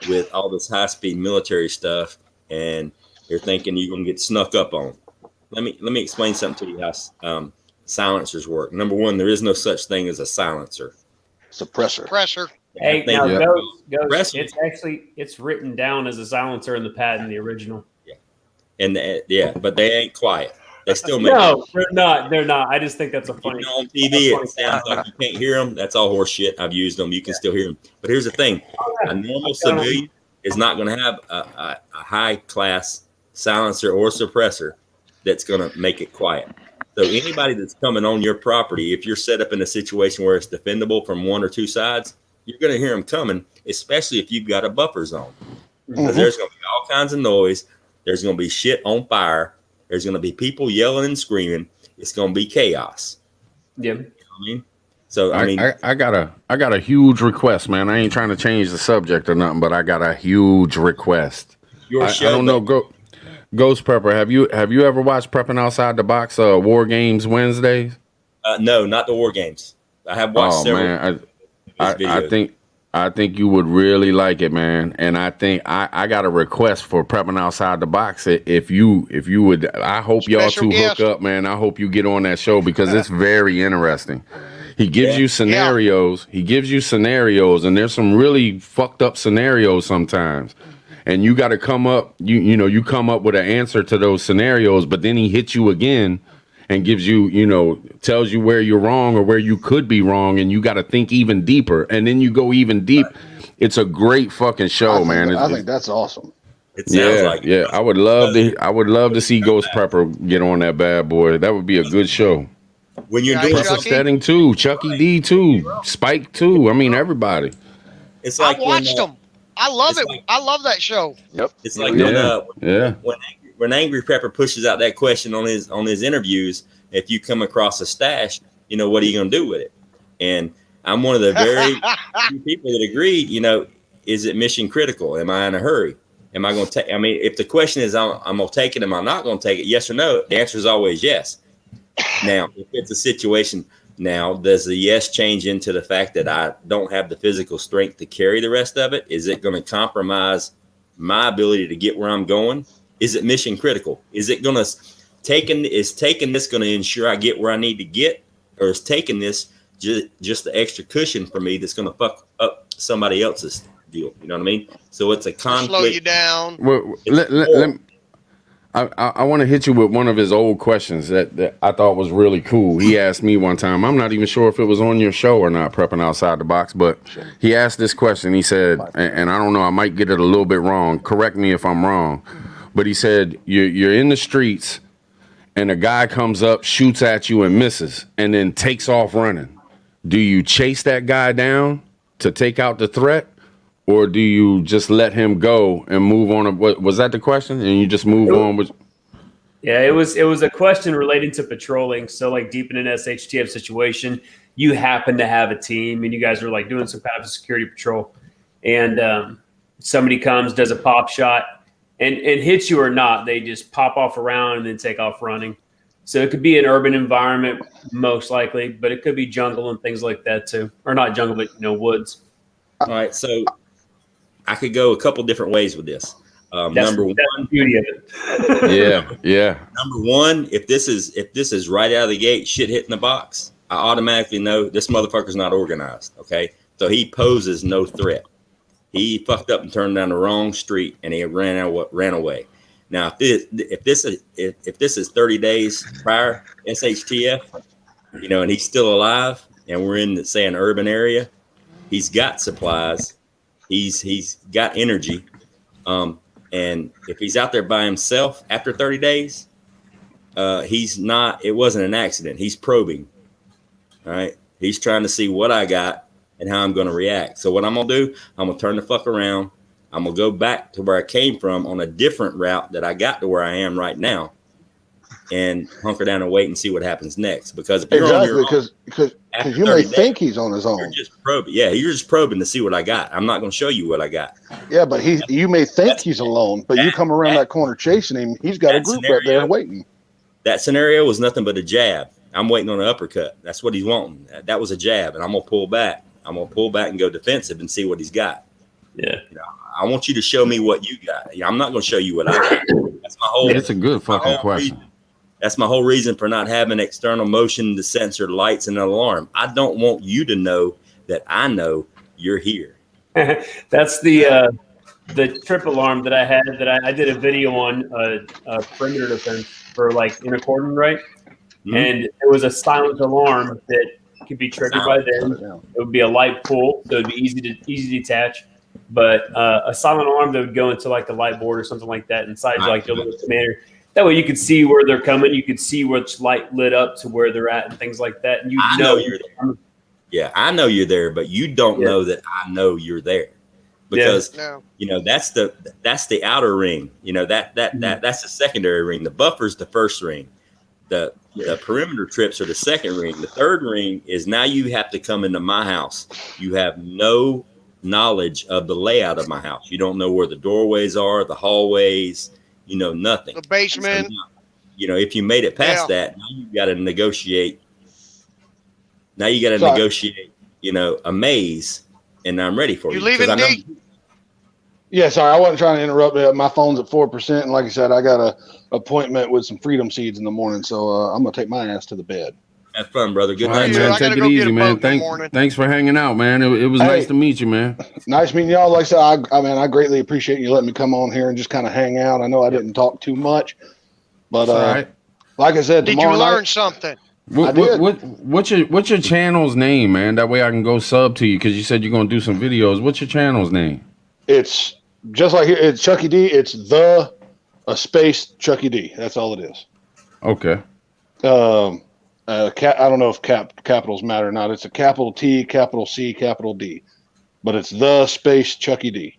with all this high-speed military stuff, and they're thinking you're going to get snuck up on. Let me explain something to you how silencers work. Number one, there is no such thing as a silencer. Suppressor. Hey, now Ghost, it's written down as a silencer in the patent, the original. Yeah, but they ain't quiet. They still make No, they're not. I just think that's a funny. On TV, it sounds like you can't hear them. That's all horse shit. I've used them. You can still hear them. But here's the thing: a normal civilian is not going to have a high class silencer or suppressor that's going to make it quiet. So anybody that's coming on your property, if you're set up in a situation where it's defendable from one or two sides, you're going to hear them coming, especially if you've got a buffer zone. Because there's going to be all kinds of noise. There's going to be shit on fire. There's going to be people yelling and screaming. It's going to be chaos. Yeah. You know what I mean? So I got a huge request, man. I ain't trying to change the subject or nothing, but I got a huge request. I don't know. Ghost Prepper, have you ever watched Prepping Outside the Box War Games Wednesdays? No, not the War Games. I have watched several. Man, I think you would really like it, man. And I think I got a request for Prepping Outside the Box. If you would, I hope y'all two hook up, man. I hope you get on that show because it's very interesting. He gives you scenarios. He gives you scenarios, and there's some really fucked up scenarios sometimes. And you got to come up, you come up with an answer to those scenarios, but then he hits you again and gives you, tells you where you're wrong or where you could be wrong, and you got to think even deeper. And then you go even deep. It's a great fucking show, man. I think that's awesome. It sounds like it. I would love to see Ghost Prepper get on that bad boy. That would be a good show. When you're doing Setting too, Chucky D too, Spike too. I mean, everybody. It's like I watched them. I love it. I love that show. Yep. It's like when Angry Prepper pushes out that question on his interviews, if you come across a stash, what are you going to do with it? And I'm one of the very few people that agreed, is it mission critical? Am I in a hurry? Am I going to take, if the question is I'm going to take it, am I not going to take it? Yes or no? The answer is always yes. Now, if it's a situation now, does the yes change into the fact that I don't have the physical strength to carry the rest of it? Is it going to compromise my ability to get where I'm going? Is it mission critical? Is it going to taking this going to ensure I get where I need to get, or is taking this just the extra cushion for me that's going to fuck up somebody else's deal. You know what I mean? So it's a conflict. Slow you down. Well, I want to hit you with one of his old questions that I thought was really cool. He asked me one time, I'm not even sure if it was on your show or not, Prepping Outside the Box, but he asked this question. He said, and I don't know, I might get it a little bit wrong. Correct me if I'm wrong. But he said, you're in the streets and a guy comes up, shoots at you and misses, and then takes off running. Do you chase that guy down to take out the threat? Or do you just let him go and move on? Was that the question? And you just move on with? Yeah, it was a question relating to patrolling. So like deep in an SHTF situation, you happen to have a team and you guys are like doing some kind of a security patrol, and somebody comes, does a pop shot, and hits you or not, they just pop off around and then take off running. So it could be an urban environment, most likely, but it could be jungle and things like that too, or not jungle, but woods. All right, so I could go a couple different ways with this. Number one, the beauty of it. yeah. Number one, if this is right out of the gate, shit hitting the box, I automatically know this motherfucker's not organized. Okay, so he poses no threat. He fucked up and turned down the wrong street, and he ran away. Now, if this is 30 days prior SHTF, and he's still alive, and we're in say an urban area, he's got supplies. He's got energy, and if he's out there by himself after 30 days, he's not. It wasn't an accident. He's probing. All right, he's trying to see what I got and how I'm going to react. So what I'm gonna do, I'm gonna turn the fuck around. I'm gonna go back to where I came from on a different route that I got to where I am right now, and hunker down and wait and see what happens next. Because if you're on your own, because you may think he's on his own. You're just probing. Yeah, you're just probing to see what I got. I'm not going to show you what I got. Yeah, but you may think he's alone, but you come around that corner chasing him. He's got a group right there waiting. That scenario was nothing but a jab. I'm waiting on an uppercut. That's what he's wanting. That was a jab, and I'm going to pull back. I'm going to pull back and go defensive and see what he's got. Yeah. I want you to show me what you got. I'm not going to show you what I got. That's my whole. It's a good fucking question. That's my whole reason for not having external motion to censor lights and an alarm. I don't want you to know that I know you're here. That's the trip alarm that I had that I did a video on perimeter defense for like in a cordon, right? Mm-hmm. And it was a silent alarm that could be triggered by them. It would be a light pull, so it'd be easy to detach. But a silent alarm that would go into like the light board or something like that inside like your little commander. That way you could see where they're coming. You could see which light lit up to where they're at and things like that. And I know you're there. Yeah, I know you're there, but you don't know that I know you're there. Because that's the outer ring. That's the secondary ring. The buffer's the first ring. The perimeter trips are the second ring. The third ring is now you have to come into my house. You have no knowledge of the layout of my house. You don't know where the doorways are, the hallways. Nothing. The basement. So, if you made it past that, now you got to negotiate. Now you got to negotiate, a maze, and I'm ready for you. You leaving, D? Yeah, sorry, I wasn't trying to interrupt. My phone's at 4%, and like I said, I got a appointment with some freedom seeds in the morning, so I'm gonna take my ass to the bed. Have fun, brother. Good night, man. Take it easy, man. Thanks for hanging out, man. It was nice to meet you, man. Nice meeting y'all. Like I said, I greatly appreciate you letting me come on here and just kind of hang out. I know I didn't talk too much, but like I said, did you learn something? What's your channel's name, man? That way I can go sub to you because you said you're gonna do some videos. What's your channel's name? It's just like here. It's Chucky D. It's a space Chucky D. That's all it is. Okay. I don't know if capitals matter or not. It's a capital T, capital C, capital D, but it's the space Chucky D.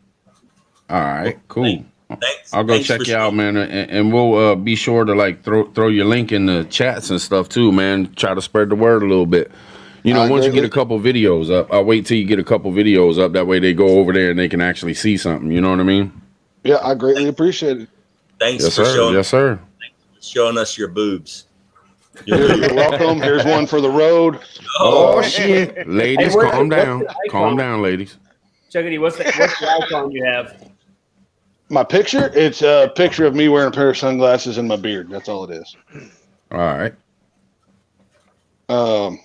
All right, cool. I'll go check you out, man, and we'll be sure to like throw your link in the chats and stuff too, man. Try to spread the word a little bit. Once you get a couple videos up, I'll wait till you get a couple videos up. That way they go over there and they can actually see something. You know what I mean? Yeah, I greatly appreciate it. Thanks yes, for sir. showing. Yes, sir. Thanks for showing us your boobs. You're welcome. Here's one for the road. Oh shit, ladies, calm down. Calm down, ladies. Chuckity, what's the icon you have? My picture? It's a picture of me wearing a pair of sunglasses and my beard. That's all it is. All right. But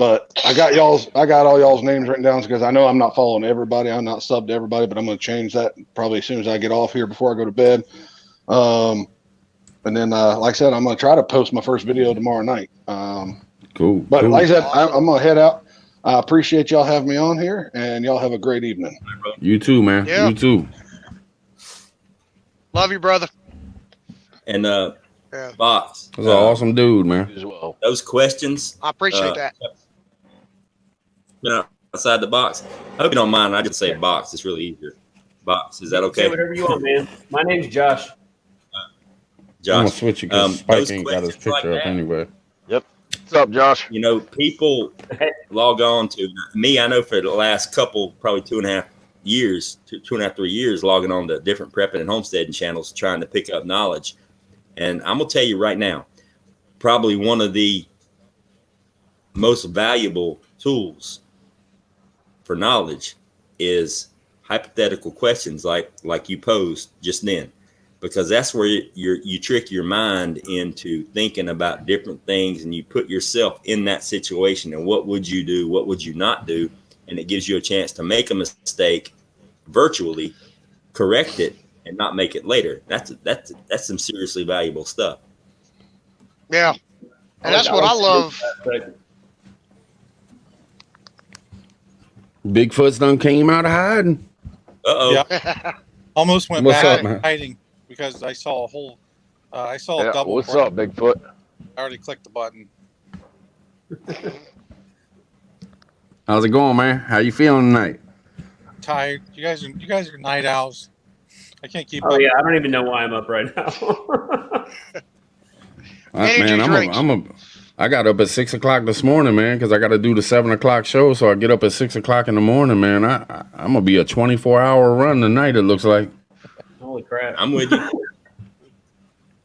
But I got all y'all's names written down because I know I'm not following everybody. I'm not subbed to everybody, but I'm going to change that probably as soon as I get off here before I go to bed. And then, like I said, I'm going to try to post my first video tomorrow night. Cool. But cool. like I said, I'm going to head out. I appreciate y'all having me on here, and y'all have a great evening. You too, man. Yeah. You too. Love you, brother. And Box. That's an awesome dude, man. As well. Those questions. I appreciate that. You know, outside the box. I hope you don't mind. I just say box. It's really easier. Box. Is that okay? Say whatever you want, man. My name's Josh. Josh. I'm gonna switch it because Spike those ain't got his questions picture like up that. anyway. Yep. What's up, Josh? You know, people log on to me. I know for the last couple, probably 2.5 years, 2.5, 3 years, logging on to different prepping and homesteading channels, trying to pick up knowledge. And I'm gonna tell you right now, probably one of the most valuable tools for knowledge is hypothetical questions like you posed just then, because that's where you trick your mind into thinking about different things, and you put yourself in that situation and what would you do, what would you not do, and it gives you a chance to make a mistake virtually, correct it, and not make it later. That's some seriously valuable stuff. Yeah. And that's what I love. Bigfoot's done came out of hiding. Yeah. Almost went What's back up, man? to hiding because I saw a whole, I saw Yeah, a double. what's up, Bigfoot? I already clicked the button. How's it going, man? How you feeling tonight? Tired. You guys are night owls. I can't keep Oh up. yeah, I don't even know why I'm up right now. I got up at 6 o'clock this morning, man, because I got to do the 7 o'clock show. So I get up at 6 o'clock in the morning, man. I'm gonna be a 24-hour run tonight. It looks like. Holy crap! I'm with you.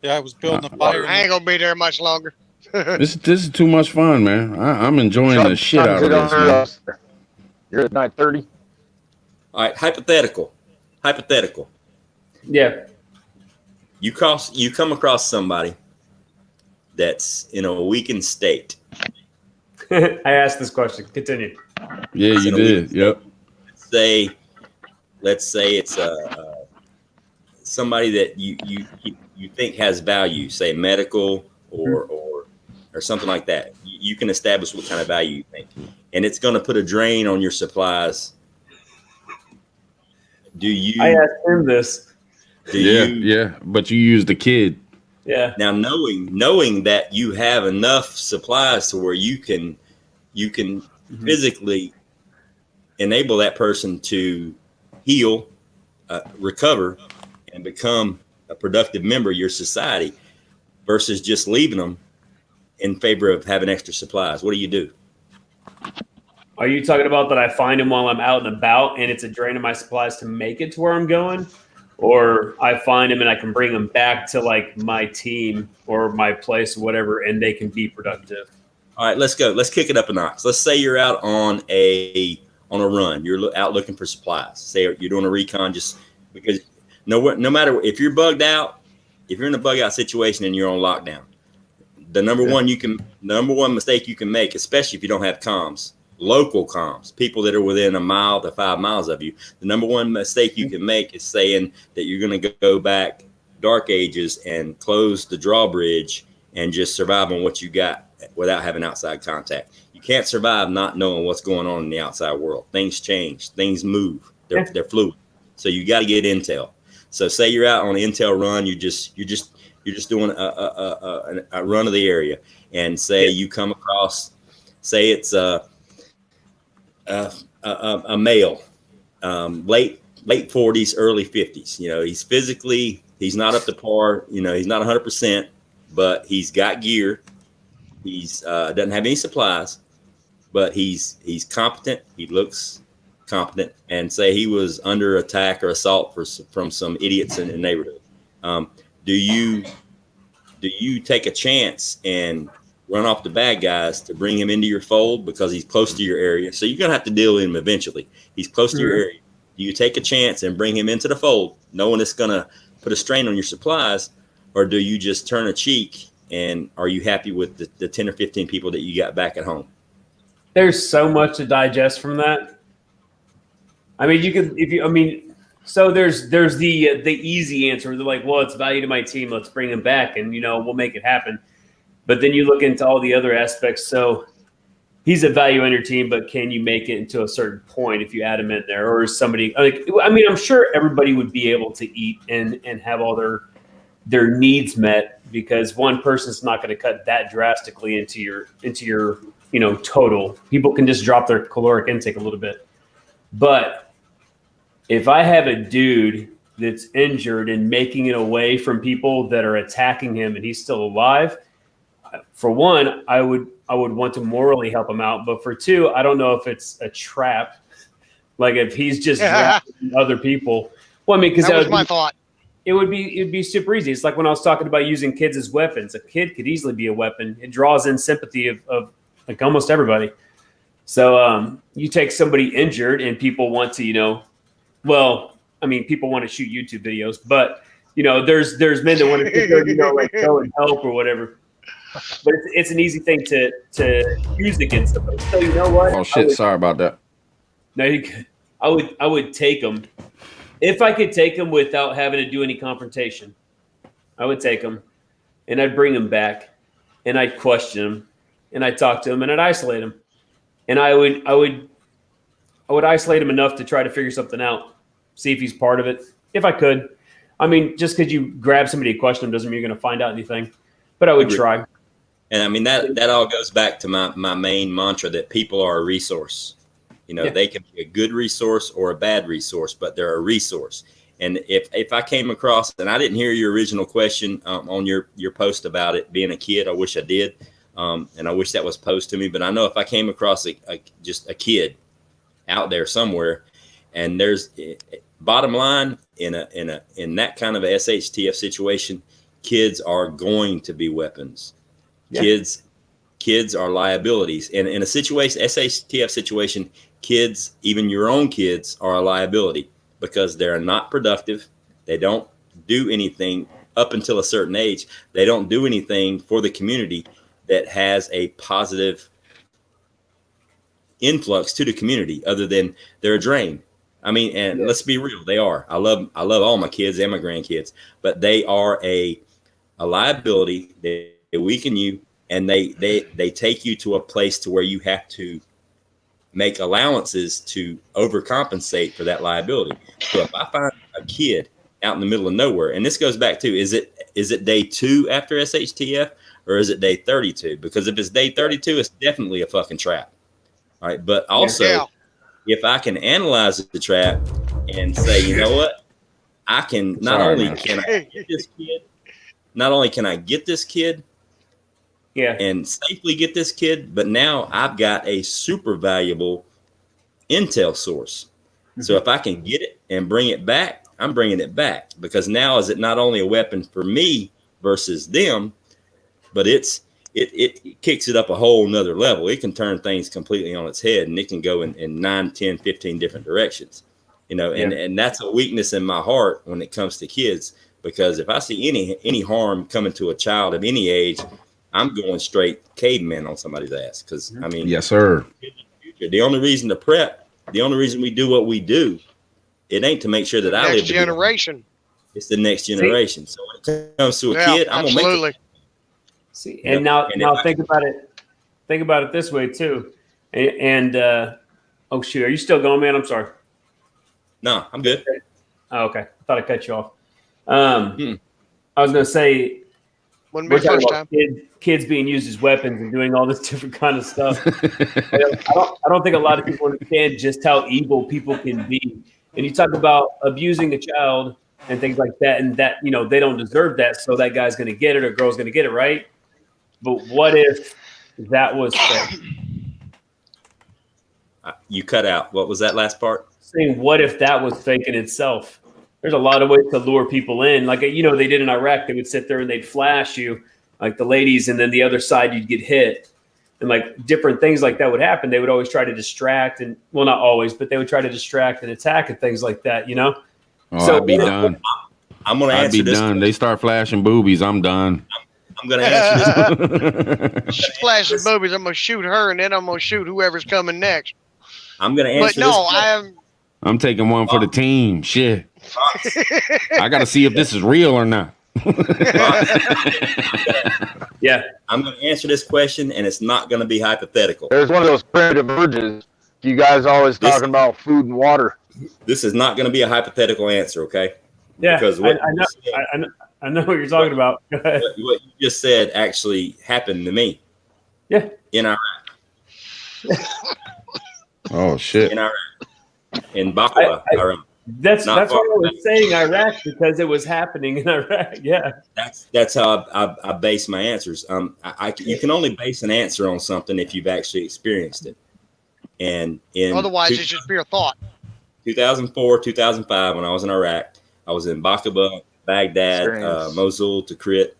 Yeah, I was building a fire. I ain't gonna be there much longer. This is too much fun, man. I'm enjoying the shit out of this, man. You're at 9:30. All right, hypothetical. Yeah. You come across somebody that's in a weakened state. I asked this question. Continue. Yeah, you did. Yep. Let's say it's somebody that you think has value, say medical or something like that. You can establish what kind of value you think, and it's going to put a drain on your supplies. I asked him this. Yeah, but you used the kid. Yeah. Now knowing that you have enough supplies to where you can physically enable that person to heal, recover, and become a productive member of your society, versus just leaving them in favor of having extra supplies. What do you do? Are you talking about that I find him while I'm out and about and it's a drain of my supplies to make it to where I'm going? Or I find him and I can bring him back to like my team or my place or whatever, and they can be productive? All right, let's go. Let's kick it up a notch. Let's say you're out on a run. You're out looking for supplies. Say you're doing a recon, just because no matter if you're bugged out, if you're in a bug out situation and you're on lockdown, the number one mistake you can make, especially if you don't have comms, local comms, people that are within 1 mile to 5 miles of you, the number one mistake you can make is saying that you're going to go back dark ages and close the drawbridge and just survive on what you got without having outside contact. You can't survive not knowing what's going on in the outside world. Things change, things move, they're fluid. So you got to get intel. So say you're out on an intel run, you're just doing a run of the area, and say you come across, say it's a male, late 40s, early 50s. You know, he's not up to par. You know, he's not 100%, but he's got gear. He's doesn't have any supplies, but he's competent. He looks competent, and say he was under attack or assault from some idiots in the neighborhood. Do you take a chance and run off the bad guys to bring him into your fold because he's close to your area? So you're going to have to deal with him eventually. He's close to your area. Do you take a chance and bring him into the fold, knowing it's going to put a strain on your supplies, or do you just turn a cheek, and are you happy with the 10 or 15 people that you got back at home? there's so much to digest from that. I mean, you could, if you, I mean, so there's the easy answer. They're like, well, it's value to my team. Let's bring him back, and we'll make it happen. But then you look into all the other aspects. So he's a value on your team, but can you make it into a certain point if you add him in there, or is somebody like? I mean, I'm sure everybody would be able to eat and have all their needs met, because one person's not going to cut that drastically into your total. People can just drop their caloric intake a little bit. But if I have a dude that's injured and making it away from people that are attacking him and he's still alive, for one, I would want to morally help him out. But for two, I don't know if it's a trap. Like if he's just drafting other people. Well, I mean, because that was my thought. It'd be super easy. It's like when I was talking about using kids as weapons. A kid could easily be a weapon. It draws in sympathy of like almost everybody. So you take somebody injured and people want to, well, I mean, people want to shoot YouTube videos, but there's men that want to sit there, like go and help or whatever. But it's an easy thing to use against somebody. So you know what? Oh shit! Sorry about that. No, I would take them if I could take them without having to do any confrontation. I would take them, and I'd bring them back, and I'd question them, and I'd talk to them, and I'd isolate them, and I would isolate him enough to try to figure something out, see if he's part of it, if I could. I mean, just because you grab somebody to question them doesn't mean you're going to find out anything, but I would try. And I mean, that all goes back to my main mantra that people are a resource. They can be a good resource or a bad resource, but they're a resource. And if I came across, and I didn't hear your original question on your post about it being a kid, I wish I did. And I wish that was posed to me, but I know if I came across just a kid out there somewhere, and there's bottom line in that kind of a SHTF situation, kids are going to be weapons. Yeah. Kids are liabilities. And in a situation, SHTF situation, kids, even your own kids, are a liability because they're not productive. They don't do anything up until a certain age. They don't do anything for the community that has a positive influx to the community other than they're a drain. I mean, and let's be real, they are. I love all my kids and my grandkids, but they are a liability. They weaken you, and they take you to a place to where you have to make allowances to overcompensate for that liability. So if I find a kid out in the middle of nowhere, and this goes back to, is it day 2 after SHTF or is it day 32? Because if it's day 32, it's definitely a fucking trap. All right. But also, if I can analyze the trap and say, you know what, I can not only can I get this kid, and safely get this kid, but now I've got a super valuable intel source. Mm-hmm. So if I can get it and bring it back, I'm bringing it back, because now is it not only a weapon for me versus them, but it kicks it up a whole nother level. It can turn things completely on its head, and it can go in 9, 10, 15 different directions, and that's a weakness in my heart when it comes to kids, because if I see any harm coming to a child of any age, I'm going straight caveman on somebody's ass. Because I mean, yes, sir. The only reason to prep, the only reason we do what we do, it ain't to make sure that I live. Next generation. It's the next generation. So when it comes to a kid, I'm gonna make it. See, and now think about it. Think about it this way too. And oh shoot, are you still going, man? I'm sorry. No, I'm good. Oh, okay. I thought I cut you off. I was gonna say, we're talking about kids being used as weapons and doing all this different kind of stuff. I don't think a lot of people understand just how evil people can be. And you talk about abusing a child and things like that, and that they don't deserve that, so that guy's going to get it or girl's going to get it, right? But what if that was fake? You cut out. What was that last part? Saying, what if that was fake in itself? There's a lot of ways to lure people in. Like, they did in Iraq. They would sit there and they'd flash you, like the ladies, and then the other side you'd get hit. And like different things like that would happen. They would always try to distract, and well, not always, but they would try to distract and attack and things like that, Oh, so I'd be done. I'm going to answer this. I'd be done. They start flashing boobies. I'm done. I'm I'm going to answer this. She flashes boobies. I'm gonna shoot her, and then I'm gonna shoot whoever's coming next. I'm going to But answer no, this. I am. I'm taking one for the team. Shit. I got to see if this is real or not. Yeah. I'm going to answer this question, and it's not going to be hypothetical. There's one of those primitive urges. You guys always talking about food and water. This is not going to be a hypothetical answer, okay? Yeah, Because I know what you're talking about. Go ahead. what you just said actually happened to me. Yeah. In Iraq. Oh shit. In Iraq. In Baklava, Iraq. That's why I was saying Iraq, because it was happening in Iraq. Yeah. That's how I base my answers. You can only base an answer on something if you've actually experienced it. And Otherwise, it's just pure thought. 2004, 2005, when I was in Iraq, I was in Baklava, Baghdad, Mosul, Tikrit,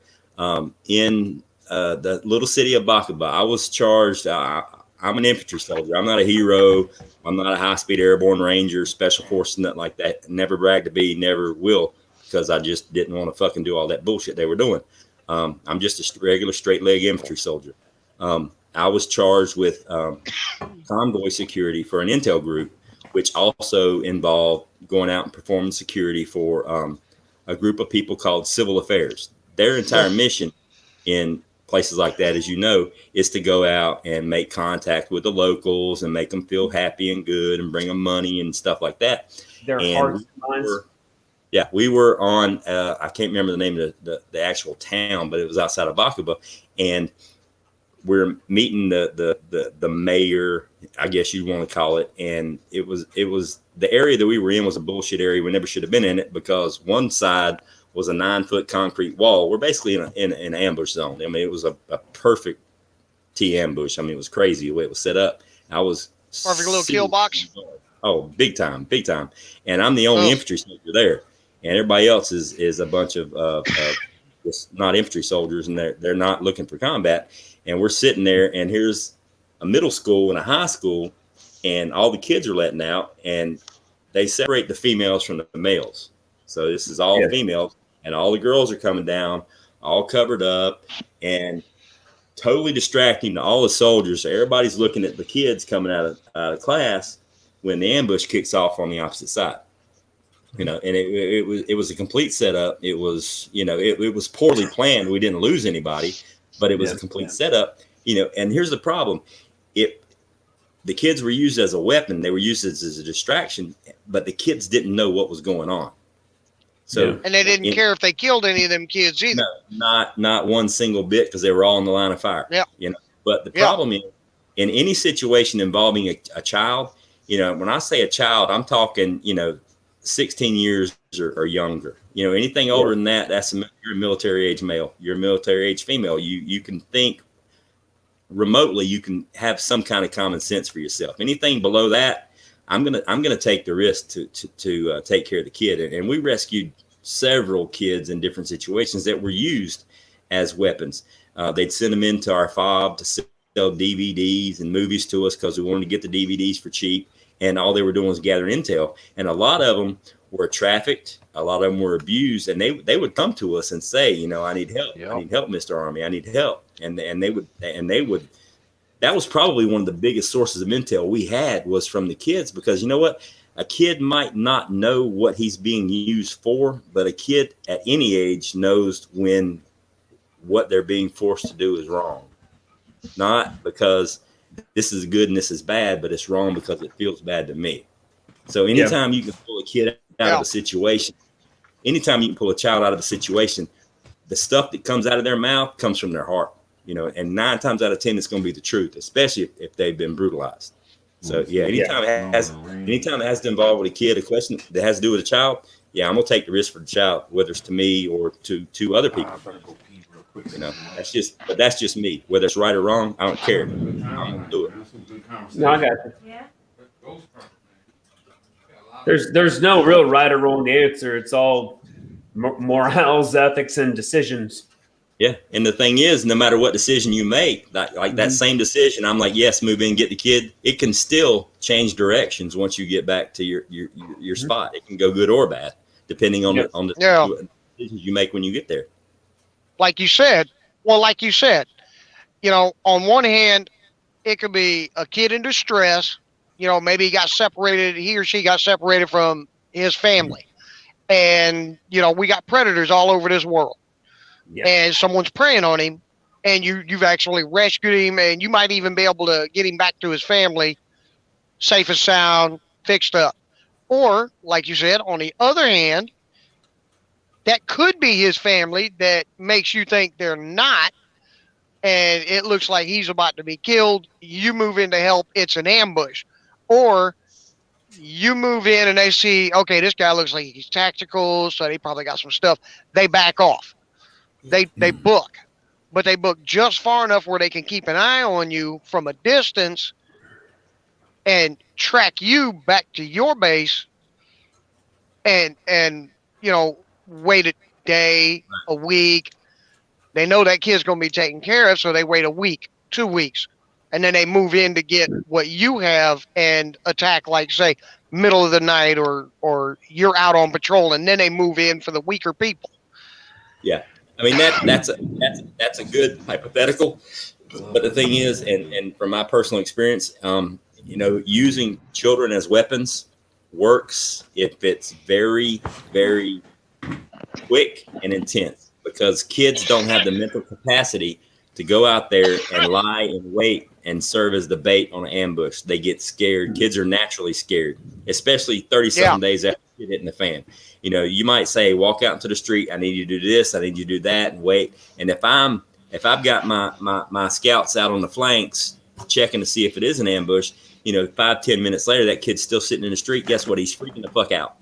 in the little city of Baklava. I was charged. I'm an infantry soldier. I'm not a hero. I'm not a high-speed airborne ranger, special force, nothing like that. Never bragged to be, never will, because I just didn't want to fucking do all that bullshit they were doing. I'm just a regular straight-leg infantry soldier. I was charged with convoy security for an intel group, which also involved going out and performing security for a group of people called Civil Affairs. Their entire mission in places like that, as you know, is to go out and make contact with the locals and make them feel happy and good and bring them money and stuff like that. Their hearts and minds. Yeah, we were on, I can't remember the name of the actual town, but it was outside of Bakuba. And we're meeting the mayor, I guess you want to call it. And it was the area that we were in was a bullshit area. We never should have been in it, because one side was a 9-foot concrete wall. We're basically in an ambush zone. I mean, it was a perfect T ambush. I mean, it was crazy the way it was set up. I was Perfect little kill box. Oh, big time. And I'm the only infantry soldier there, and everybody else is a bunch of just not infantry soldiers, and they're not looking for combat. And we're sitting there, and here's a middle school and a high school, and all the kids are letting out, and they separate the females from the males. So this is all females, and all the girls are coming down, all covered up, and totally distracting to all the soldiers. So everybody's looking at the kids coming out of class when the ambush kicks off on the opposite side. And it was a complete setup. It was, it was poorly planned. We didn't lose anybody, but it was a complete setup. And here's the problem: the kids were used as a weapon. They were used as a distraction, but the kids didn't know what was going on. So, and they didn't care if they killed any of them kids either. No, not one single bit, because they were all in the line of fire. Yeah. But the problem is, in any situation involving a child, when I say a child, I'm talking, 16 years or younger. Anything older than that, you're a military age male. You're a military age female. You can think remotely. You can have some kind of common sense for yourself. Anything below that, I'm gonna take the risk to take care of the kid. And we rescued several kids in different situations that were used as weapons. They'd send them into our fob to sell DVDs and movies to us because we wanted to get the DVDs for cheap. And all they were doing was gathering intel. And a lot of them were trafficked. A lot of them were abused. And they would come to us and say, I need help. I need help, Mr. Army. I need help. And they would. That was probably one of the biggest sources of intel we had, was from the kids, because you know what? A kid might not know what he's being used for, but a kid at any age knows when what they're being forced to do is wrong. Not because this is good and this is bad, but it's wrong because it feels bad to me. So anytime you can pull a kid out of a situation, anytime you can pull a child out of a situation, the stuff that comes out of their mouth comes from their heart. And 9 times out of 10, it's going to be the truth, especially if they've been brutalized. So anytime it has to involve with a kid, a question that has to do with a child, I'm gonna take the risk for the child, whether it's to me or to other people. That's just me. Whether it's right or wrong, I don't care. I'm gonna do it. No, I got you. There's no real right or wrong answer. It's all morals, ethics, and decisions. Yeah, and the thing is, no matter what decision you make, like that same decision, I'm like, yes, move in, get the kid. It can still change directions once you get back to your spot. It can go good or bad, depending on the decisions you make when you get there. Like you said, Well, like you said, on one hand, it could be a kid in distress. Maybe he or she got separated from his family. And, we got predators all over this world. Yeah. And someone's preying on him, and you've actually rescued him, and you might even be able to get him back to his family safe and sound, fixed up. Or, like you said, on the other hand, that could be his family that makes you think they're not, and it looks like he's about to be killed. You move in to help, it's an ambush. Or you move in and they see, okay, this guy looks like he's tactical, so they probably got some stuff. They back off. They book. But they book just far enough where they can keep an eye on you from a distance and track you back to your base and wait a day, a week. They know that kid's going to be taken care of, so they wait a week, 2 weeks, and then they move in to get what you have and attack, like, say, middle of the night or you're out on patrol, and then they move in for the weaker people. Yeah. I mean, that's a good hypothetical. But the thing is, and from my personal experience, using children as weapons works if it's very, very quick and intense, because kids don't have the mental capacity to go out there and lie and wait and serve as the bait on an ambush. They get scared. Kids are naturally scared, especially 30-something days after shit hitting the fan. You might say, walk out into the street. I need you to do this. I need you to do that, and wait. And if I've got my scouts out on the flanks checking to see if it is an ambush, 5-10 minutes later, that kid's still sitting in the street. Guess what? He's freaking the fuck out.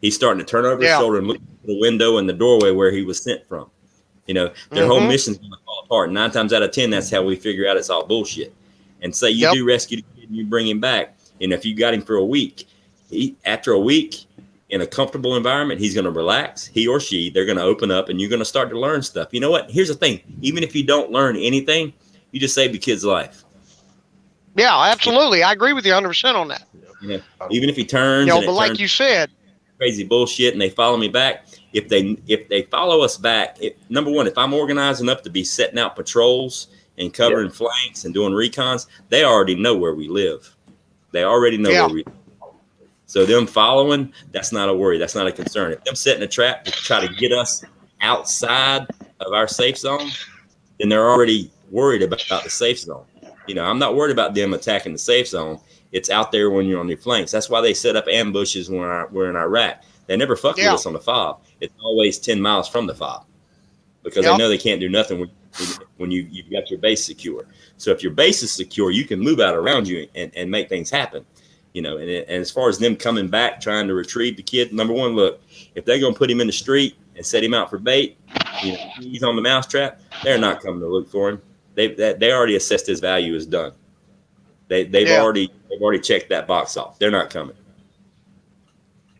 He's starting to turn over his shoulder and look at the window and the doorway where he was sent from. Their whole mission's going to fall apart. 9 times out of 10, that's how we figure out it's all bullshit. And say you do rescue the kid and you bring him back. And if you got him for a week, after a week in a comfortable environment, he's going to relax. He or she, they're going to open up, and you're going to start to learn stuff. You know what? Here's the thing. Even if you don't learn anything, you just save the kid's life. Yeah, absolutely. I agree with you 100% on that. Even if he turns, but like you said, crazy bullshit, and they follow me back. If they follow us back, number one, if I'm organized enough to be setting out patrols and covering flanks and doing recons, they already know where we live. They already know where we live. So them following, that's not a worry. That's not a concern. If them setting a trap to try to get us outside of our safe zone, then they're already worried about the safe zone. I'm not worried about them attacking the safe zone. It's out there when you're on your flanks. That's why they set up ambushes when we're in Iraq. They never fuck with us on the fob. It's always 10 miles from the fob, because they know they can't do nothing when you've got your base secure. So if your base is secure, you can move out around you and make things happen. And as far as them coming back, trying to retrieve the kid, number one, look, if they're going to put him in the street and set him out for bait, he's on the mousetrap, they're not coming to look for him. They already assessed his value is done. They've already checked that box off. They're not coming.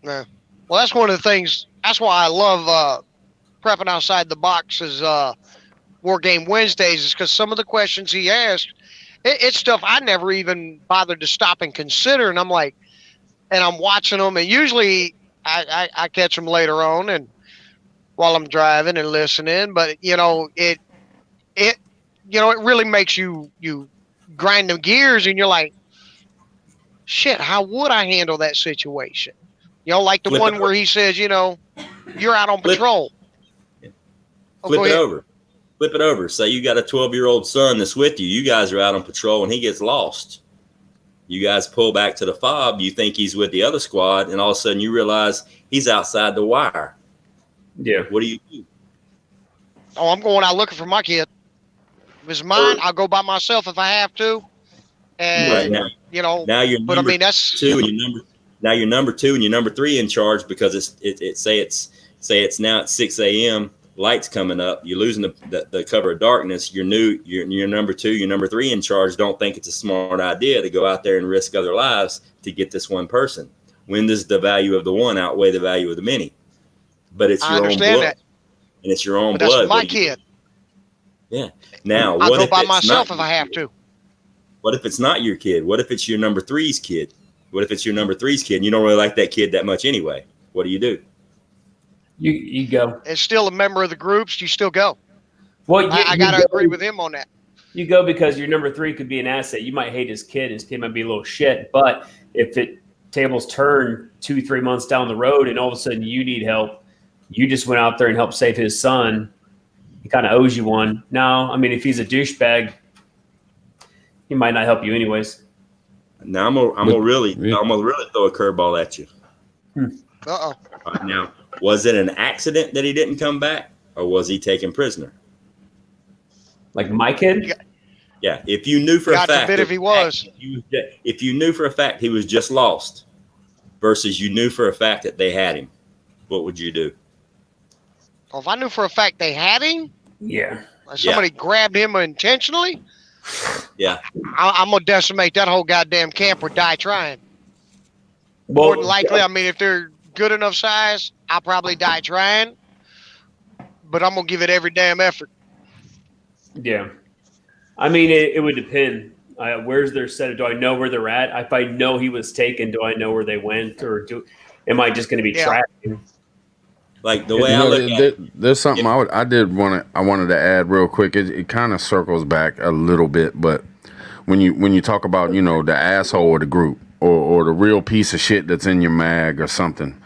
Yeah. Well, that's one of the things. That's why I love prepping outside the box as War Game Wednesdays, is because some of the questions he asked, it's stuff I never even bothered to stop and consider. And I'm like, and I'm watching them, and usually I catch them later on and while I'm driving and listening. But it really makes you grind the gears, and you're like, shit, how would I handle that situation? Like the one where he says, you're out on patrol. Flip it over. Say you got a 12-year-old son that's with you. You guys are out on patrol and he gets lost. You guys pull back to the fob. You think he's with the other squad, and all of a sudden you realize he's outside the wire. Yeah. What do you do? Oh, I'm going out looking for my kid. If it's mine, I'll go by myself if I have to. And now you're but I mean that's two, and you're number 2 and you're number 3 in charge, because it's now at 6 a.m. Lights coming up. You're losing the cover of darkness. You're number 2, you're number 3 in charge. Don't think it's a smart idea to go out there and risk other lives to get this one person. When does the value of the one outweigh the value of the many? But it's your own blood, and it's your own blood. That's my kid. Yeah. Now, I'll go by myself if I have to. What if it's not your kid? What if it's your number 3's kid? What if it's your number 3's kid and you don't really like that kid that much anyway? What do? You go. It's still a member of the groups. You still go. Well, I got to agree with him on that. You go because your number 3 could be an asset. You might hate his kid. His kid might be a little shit. But if tables turn 2-3 months down the road and all of a sudden you need help, you just went out there and helped save his son. He kind of owes you one. Now, I mean, if he's a douchebag, he might not help you anyways. Now I'm gonna really throw a curveball at you. Uh-oh. Now, was it an accident that he didn't come back, or was he taken prisoner? Like my kid? Yeah. If you knew for a fact, if he was, if you knew for a fact he was just lost, versus you knew for a fact that they had him, what would you do? Well, if I knew for a fact they had him, yeah, like somebody grabbed him intentionally, yeah, I'm gonna decimate that whole goddamn camp or die trying. More than likely, I mean, if they're good enough size, I'll probably die trying, but I'm gonna give it every damn effort. Yeah. I mean, it would depend. Where's their set? Do I know where they're at? If I know he was taken, do I know where they went? Or am I just going to be tracking? Like the way I look at it. There's something I wanted to add real quick. It kind of circles back a little bit, but when you talk about, the asshole of the group or the real piece of shit that's in your mag or something,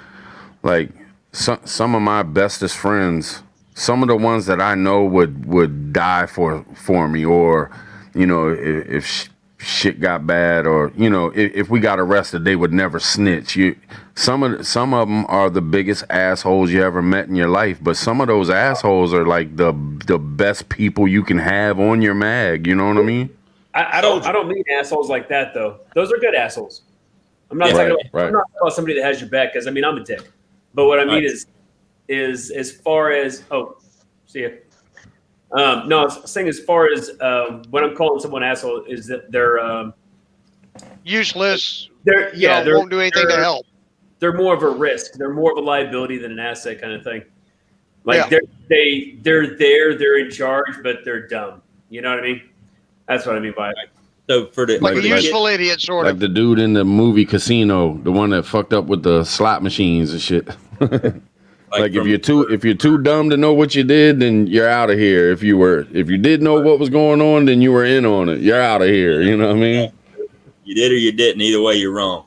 like some of my bestest friends, some of the ones that I know would die for me, or if shit got bad, or if we got arrested, they would never snitch. Some of them are the biggest assholes you ever met in your life, but some of those assholes are like the best people you can have on your mag. You know what I mean? I don't mean assholes like that though. Those are good assholes. I'm not talking about somebody that has your back, because I mean I'm a dick. But what I mean is as far as see ya. No, I was saying as far as when I'm calling someone asshole is that they're useless. They won't do anything to help. They're more of a risk. They're more of a liability than an asset kind of thing. Like they're there, they're in charge, but they're dumb. You know what I mean? That's what I mean by it. So for the like a useful idiot, sort of. Like the dude in the movie Casino, the one that fucked up with the slot machines and shit. Like if you're too dumb to know what you did, then you're out of here. If you did know what was going on, then you were in on it. You're out of here. You know what I mean? You did or you didn't. Either way, you're wrong.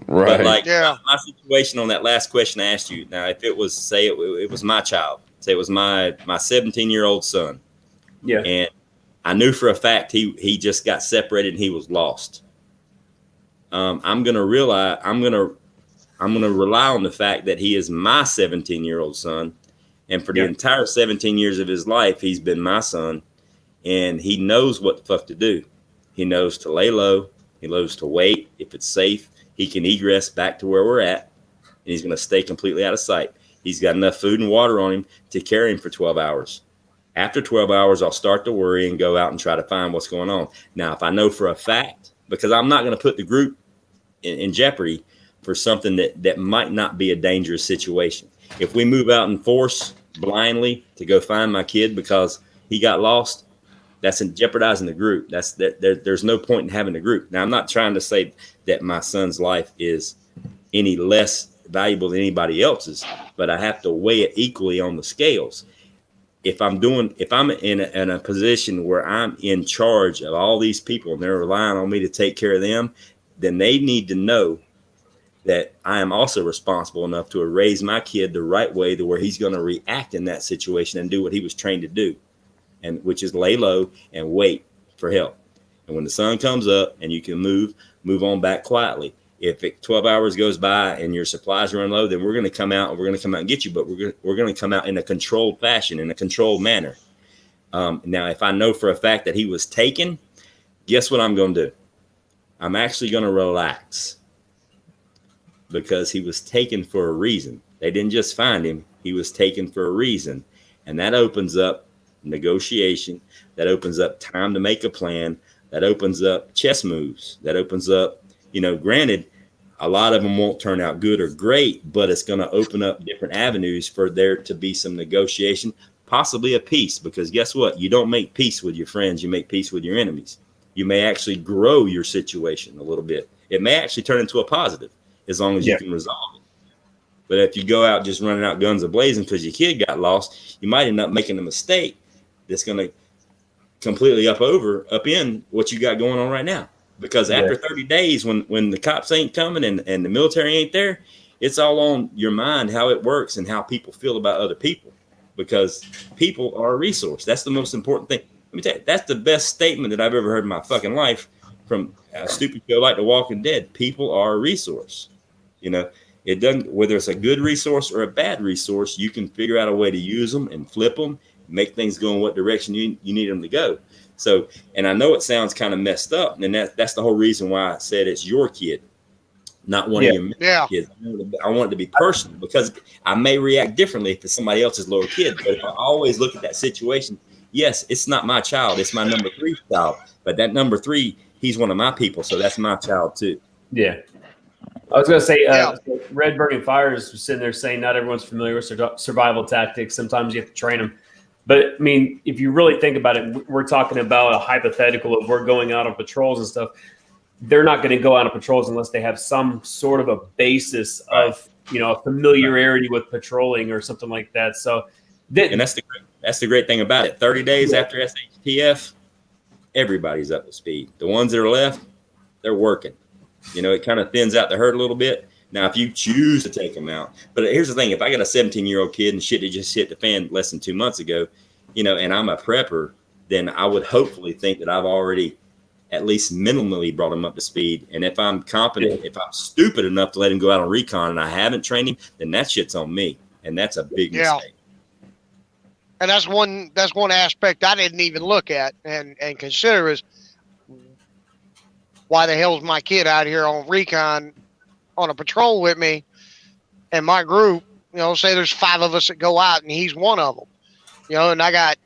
Right. But like my situation on that last question I asked you. Now, if it was say it was my child, say it was my 17-year-old son. Yeah. And I knew for a fact he just got separated and he was lost. I'm gonna rely on the fact that he is my 17-year-old son, and for the entire 17 years of his life, he's been my son, and he knows what the fuck to do. He knows to lay low. He knows to wait. If it's safe, he can egress back to where we're at, and he's going to stay completely out of sight. He's got enough food and water on him to carry him for 12 hours. After 12 hours, I'll start to worry and go out and try to find what's going on. Now, if I know for a fact, because I'm not going to put the group in jeopardy for something that might not be a dangerous situation. If we move out in force blindly to go find my kid because he got lost, that's in jeopardizing the group. There's no point in having a group. Now, I'm not trying to say that my son's life is any less valuable than anybody else's, but I have to weigh it equally on the scales. If I'm in a position where I'm in charge of all these people and they're relying on me to take care of them, then they need to know that I am also responsible enough to raise my kid the right way to where he's going to react in that situation and do what he was trained to do, and which is lay low and wait for help. And when the sun comes up and you can move on back quietly. If 12 hours goes by and your supplies run low, then we're going to come out and get you, but we're going to come out in a controlled fashion, in a controlled manner. Now, if I know for a fact that he was taken, guess what I'm going to do? I'm actually going to relax, because he was taken for a reason. They didn't just find him. He was taken for a reason. And that opens up negotiation. That opens up time to make a plan. That opens up chess moves. That opens up, granted, a lot of them won't turn out good or great, but it's going to open up different avenues for there to be some negotiation, possibly a peace, because guess what? You don't make peace with your friends. You make peace with your enemies. You may actually grow your situation a little bit. It may actually turn into a positive, as long as you can resolve it. But if you go out just running out guns a-blazing because your kid got lost, you might end up making a mistake that's going to completely up in what you got going on right now. Because after 30 days, when the cops ain't coming and the military ain't there, it's all on your mind, how it works and how people feel about other people. Because people are a resource. That's the most important thing. Let me tell you, that's the best statement that I've ever heard in my fucking life from a stupid show like The Walking Dead. People are a resource. You know, it doesn't, whether it's a good resource or a bad resource, you can figure out a way to use them and flip them, make things go in what direction you need them to go. So, and I know it sounds kind of messed up, and that's the whole reason why I said it's your kid, not one of your kids. I want it to be personal, because I may react differently if it's somebody else's little kid. But if I always look at that situation, yes, it's not my child, it's my number 3 child. But that number 3, he's one of my people, so that's my child too. Yeah. I was going to say, Red Burning Fires was sitting there saying not everyone's familiar with survival tactics. Sometimes you have to train them. But, I mean, if you really think about it, we're talking about a hypothetical of we're going out on patrols and stuff. They're not going to go out on patrols unless they have some sort of a basis of, a familiarity with patrolling or something like that. So, and that's the great thing about it. 30 days after SHTF, everybody's up to speed. The ones that are left, they're working. It kind of thins out the herd a little bit. Now, if you choose to take them out, but here's the thing: if I got a 17-year-old kid and shit that just hit the fan less than 2 months ago, and I'm a prepper, then I would hopefully think that I've already at least minimally brought him up to speed. And if I'm competent, if I'm stupid enough to let him go out on recon and I haven't trained him, then that shit's on me, and that's a big mistake. And that's one aspect I didn't even look at and consider is why the hell's my kid out here on recon on a patrol with me and my group, say there's 5 of us that go out and he's one of them, and I got,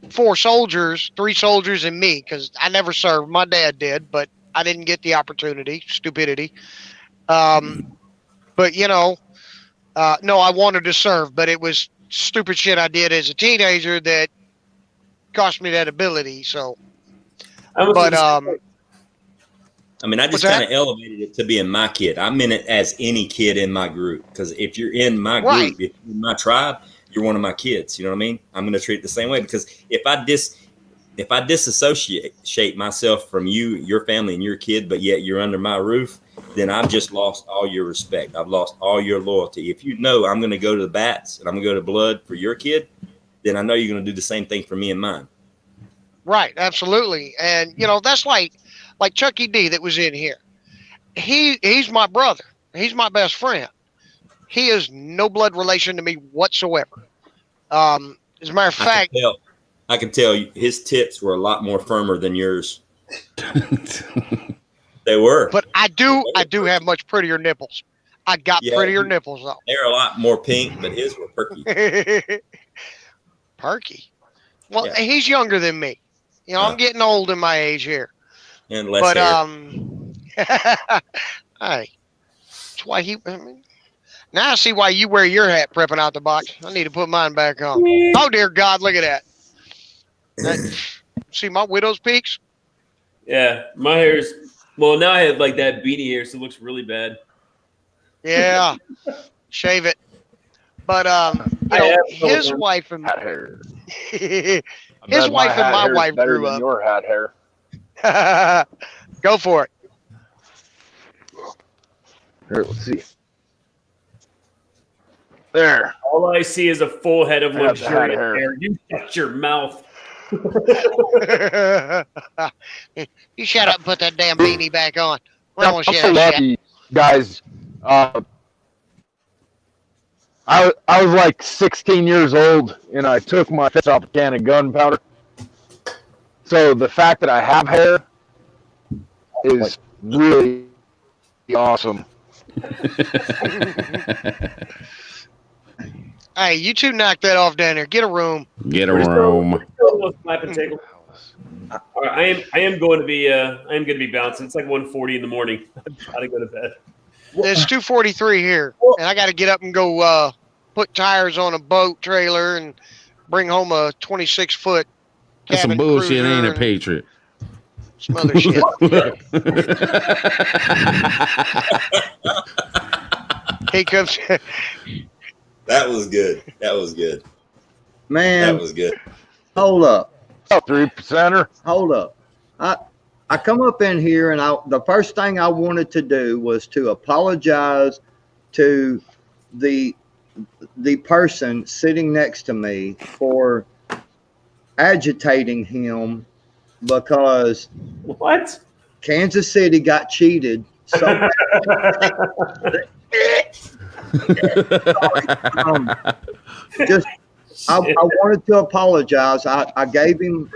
4 soldiers, 3 soldiers and me, because I never served. My dad did, but I didn't get the opportunity. Stupidity. But, no, I wanted to serve, but it was stupid shit I did as a teenager that cost me that ability. So, I just kind of elevated it to being my kid. I meant it as any kid in my group, because if you're in my group, if you're in my tribe, you're one of my kids. You know what I mean? I'm going to treat it the same way, because if I disassociate myself from you, your family, and your kid, but yet you're under my roof, then I've just lost all your respect. I've lost all your loyalty. If you know I'm going to go to the bats and I'm going to go to blood for your kid, then I know you're going to do the same thing for me and mine. Right, absolutely. And that's like Chucky D that was in here. He's my brother. He's my best friend. He is no blood relation to me whatsoever. As a matter of fact, I can tell you his tits were a lot more firmer than yours. They were. But I do have much prettier nipples. I got prettier nipples though. They're a lot more pink, but his were perky. Perky. Well, he's younger than me. I'm getting old in my age here. And less hair. Hey, that's why now I see why you wear your hat prepping out the box. I need to put mine back on. Oh dear God, look at that. See my widow's peaks? Yeah, my hair's now I have like that beanie hair, so it looks really bad. Yeah, shave it. But his wife and his wife and my wife grew up. Your hat hair. Go for it. Here, let's see. There. All I see is a full head of luxuriant hair. You shut your mouth. You shut up and put that damn beanie back on. I'm so lucky, guys. I was like 16 years old, and I took my fist off a can of gunpowder. So the fact that I have hair is really awesome. Hey, you two knock that off down there. Get a room. Get a room. I am going to be bouncing. It's like 1:40 in the morning. I'm got to go to bed. It's 2:43 here, and I got to get up and go put tires on a boat trailer and bring home a 26-foot. That's some bullshit, ain't it, Patriot? Some other shit. He comes. That was good. That was good. Man, That was good. hold up. 3%er. Hold up. I come up in here and the first thing I wanted to do was to apologize to the person sitting next to me for agitating him because what? Kansas City got cheated so bad. Just I wanted to apologize. I gave him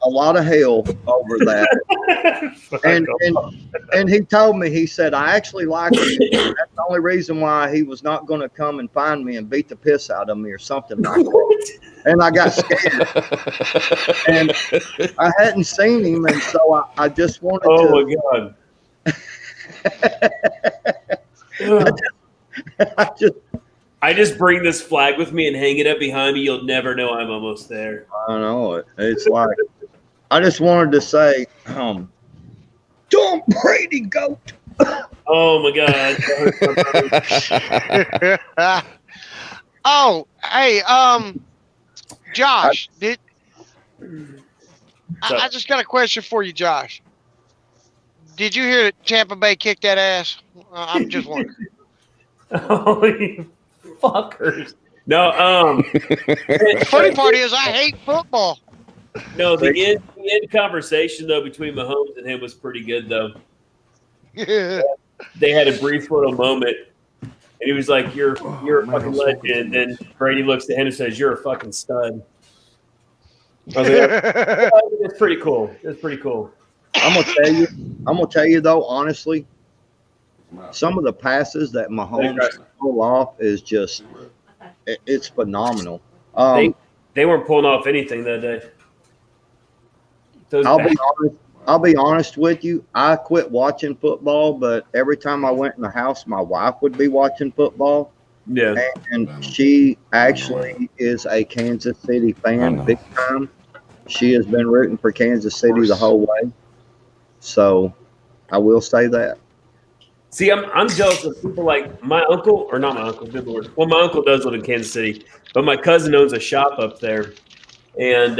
a lot of hell over that. and he told me, he said, I actually like him. That's the only reason why he was not going to come and find me and beat the piss out of me or something like that. And I got scared. And I hadn't seen him, and so I just wanted to. Oh my God. I just bring this flag with me and hang it up behind me. You'll never know I'm almost there. I know it. It's like I just wanted to say, Tom Brady goat. Oh my God. Oh, hey, Josh, I just got a question for you, Josh. Did you hear that Tampa Bay kicked that ass? I'm just wondering. Holy fuckers. No, the funny part is I hate football. No, the end conversation though between Mahomes and him was pretty good though. They had a brief little moment, and he was like, "You're a fucking legend." And then Brady looks at him and says, "You're a fucking stud." It's pretty cool. It's pretty cool. I'm gonna tell you though, honestly, some of the passes that Mahomes pull off is just it's phenomenal. They weren't pulling off anything that day. I'll be honest with you. I quit watching football, but every time I went in the house, my wife would be watching football. Yeah. And she actually is a Kansas City fan, big time. She has been rooting for Kansas City the whole way. So I will say that. See, I'm jealous of people like my uncle, or not my uncle, good Lord. Well, my uncle does live in Kansas City, but my cousin owns a shop up there. And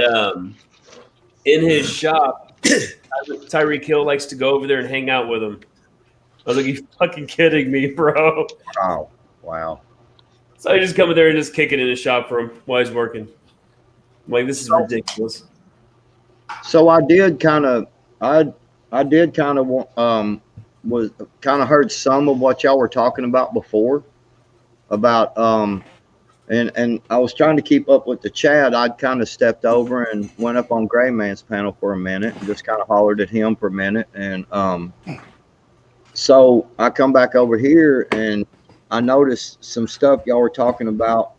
in his shop, Tyreek Hill likes to go over there and hang out with him. I was like, you fucking kidding me, bro? Oh, wow. So I just come in there and just kick it in his shop for him while he's working. I'm like, this is ridiculous. So I did kind of was kind of heard some of what y'all were talking about before about and I was trying to keep up with the chat. I'd kind of stepped over and went up on Gray Man's panel for a minute and just kind of hollered at him for a minute. And so I come back over here and I noticed some stuff y'all were talking about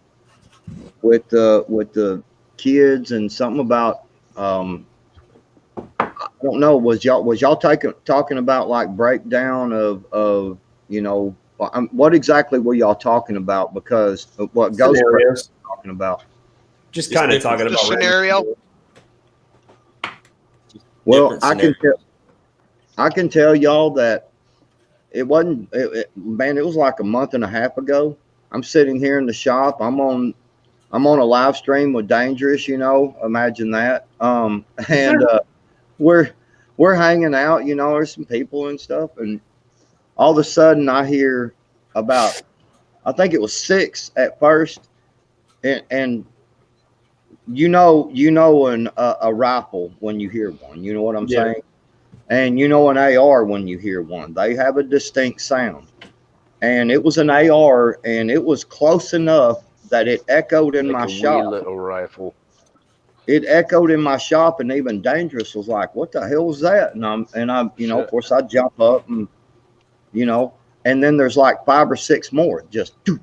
with the kids and something about I don't know, was y'all talking about like breakdown of what exactly were y'all talking about? Because of what Ghost was talking about. Just kind of talking about scenario. Well, I can tell y'all that it wasn't. Man, it was like a month and a half ago. I'm sitting here in the shop. I'm on a live stream with Dangerous. Imagine that. And we're hanging out. There's some people and stuff, and all of a sudden I hear about, I think it was 6 at first, and a rifle when you hear one, you know what I'm saying? And an AR when you hear one, they have a distinct sound. And it was an AR, and it was close enough that it echoed in my shop. Little rifle. It echoed in my shop, and even Dangerous was like, "What the hell was that?" And I'm of course I jump up and and then there's like 5 or 6 more, just do,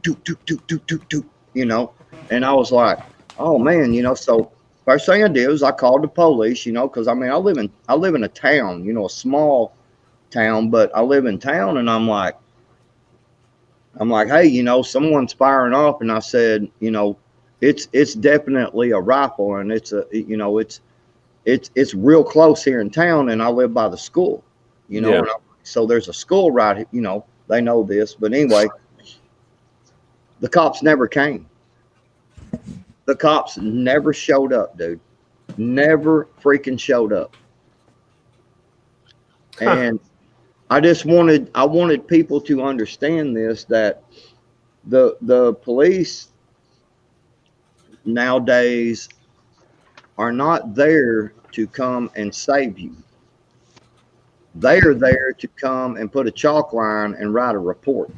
and I was like, oh man, so first thing I did was I called the police, because I live in a town, a small town, but I live in town, and I'm like, hey, someone's firing off, and I said, it's definitely a rifle, and it's real close here in town, and I live by the school, and so there's a school right here, they know this, but anyway, the cops never came. The cops never showed up, dude. Never freaking showed up. And I wanted people to understand this, that the police nowadays are not there to come and save you. They are there to come and put a chalk line and write a report.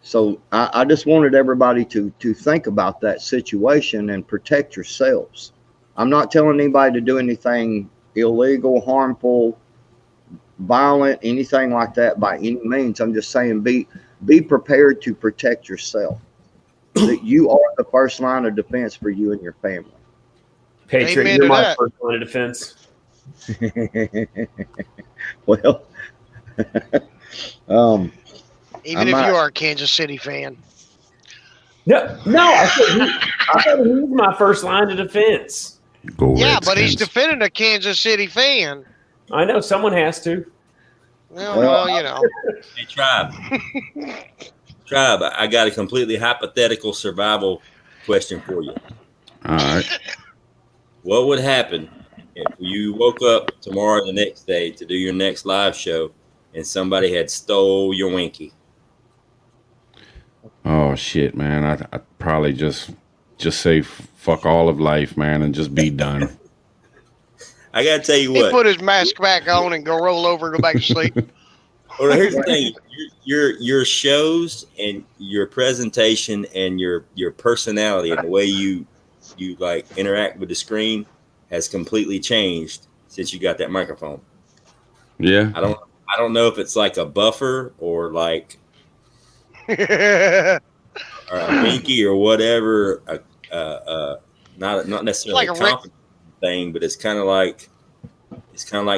So I just wanted everybody to think about that situation and protect yourselves. I'm not telling anybody to do anything illegal, harmful, violent, anything like that by any means. I'm just saying be prepared to protect yourself. That you are the first line of defense for you and your family. Patriot, Amen you're to my that. first line of defense. Well, Even if you are a Kansas City fan. No, I said he's my first line of defense. Go Yeah, but he's Redskins. defending a Kansas City fan. I know someone has to. Well, you know. Hey, Tribe. Tribe, I got a completely hypothetical survival question for you. All right. What would happen if you woke up tomorrow or the next day to do your next live show and somebody had stole your Winky? Oh shit, man. I'd probably just say fuck all of life, man, and just be done. I gotta tell you He what. put his mask back on and go roll over and go back to sleep. Well, here's the thing: your shows and your presentation and your personality and the way you like interact with the screen has completely changed since you got that microphone. Yeah. I don't know if it's like a buffer or like or a Winky or whatever. Not necessarily Like a a confidence thing, but it's kind of like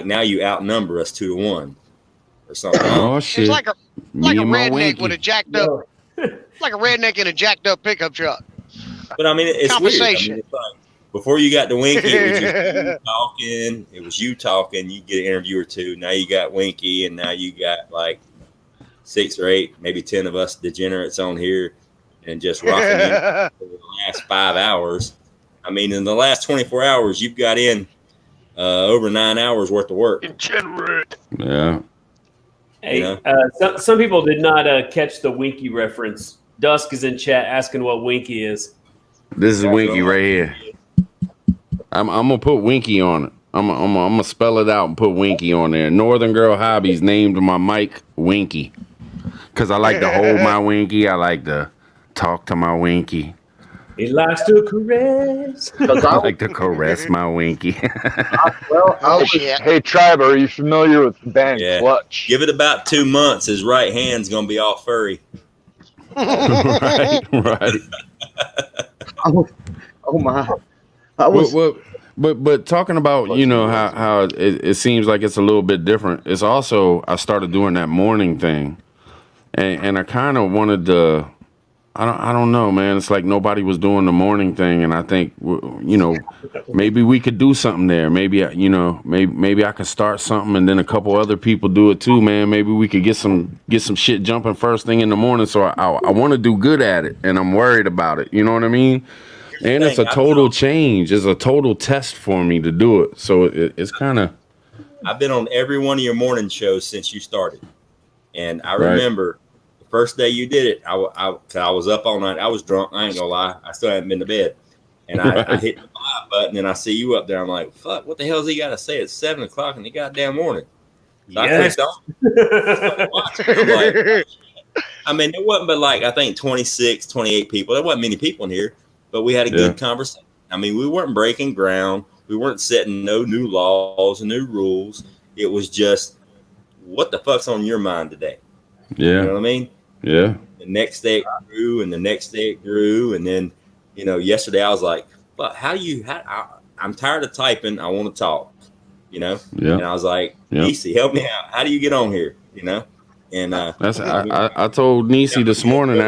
now you outnumber us 2-1 or something. Oh shit. It's like a Me and my redneck Winky. with a jacked up, like a redneck in a jacked up pickup truck. But I mean, it's weird. I Compensation. mean, it's like before you got the Winky, it was just you talking. It was you talking. You get an interview or two. Now you got Winky, and now you got like 6 or 8, maybe 10 of us degenerates on here, and just rocking in for the last 5 hours. I mean, in the last 24 hours, you've got in over 9 hours worth of work. Degenerate. Yeah. Hey, You know? some people did not catch the Winky reference. Dusk is in chat asking what Winky is. This is Winky right here. I'm gonna put Winky on it. I'm gonna spell it out and put Winky on there. Northern Girl Hobbies named my mic Winky, cause I like to hold my Winky. I like to talk to my Winky. He likes to caress. I like to caress my Winky. Hey, Tribe, are you familiar with the band Clutch? Give it about 2 months. His right hand's gonna be all furry. right. Oh my! But talking about how it seems like it's a little bit different. It's also I started doing that morning thing, and I kind of wanted to. I don't know, man. It's like nobody was doing the morning thing, and I think maybe we could do something there. Maybe maybe I could start something, and then a couple other people do it too, man. Maybe we could get some shit jumping first thing in the morning. So I want to do good at it, and I'm worried about it. You know what I mean? And it's a total change. It's a total test for me to do it. So it's kind of. I've been on every one of your morning shows since you started, and I Right. remember. First day you did it, I was up all night. I was drunk. I ain't gonna lie. I still haven't been to bed. And I hit the live button and I see you up there. I'm like, fuck, what the hell's he got to say at 7 o'clock in the goddamn morning? So Yes. I'm like, I mean, there wasn't but like, I think 26, 28 people. There wasn't many people in here, but we had a good conversation. I mean, we weren't breaking ground. We weren't setting no new laws and new rules. It was just, what the fuck's on your mind today? Yeah. You know what I mean? Yeah. The next day it grew, and the next day it grew, and then yesterday I was like, "But I'm tired of typing. I want to talk." Yeah. And I was like, "Nisi, help me out. How do you get on here?" And I told Nisi this morning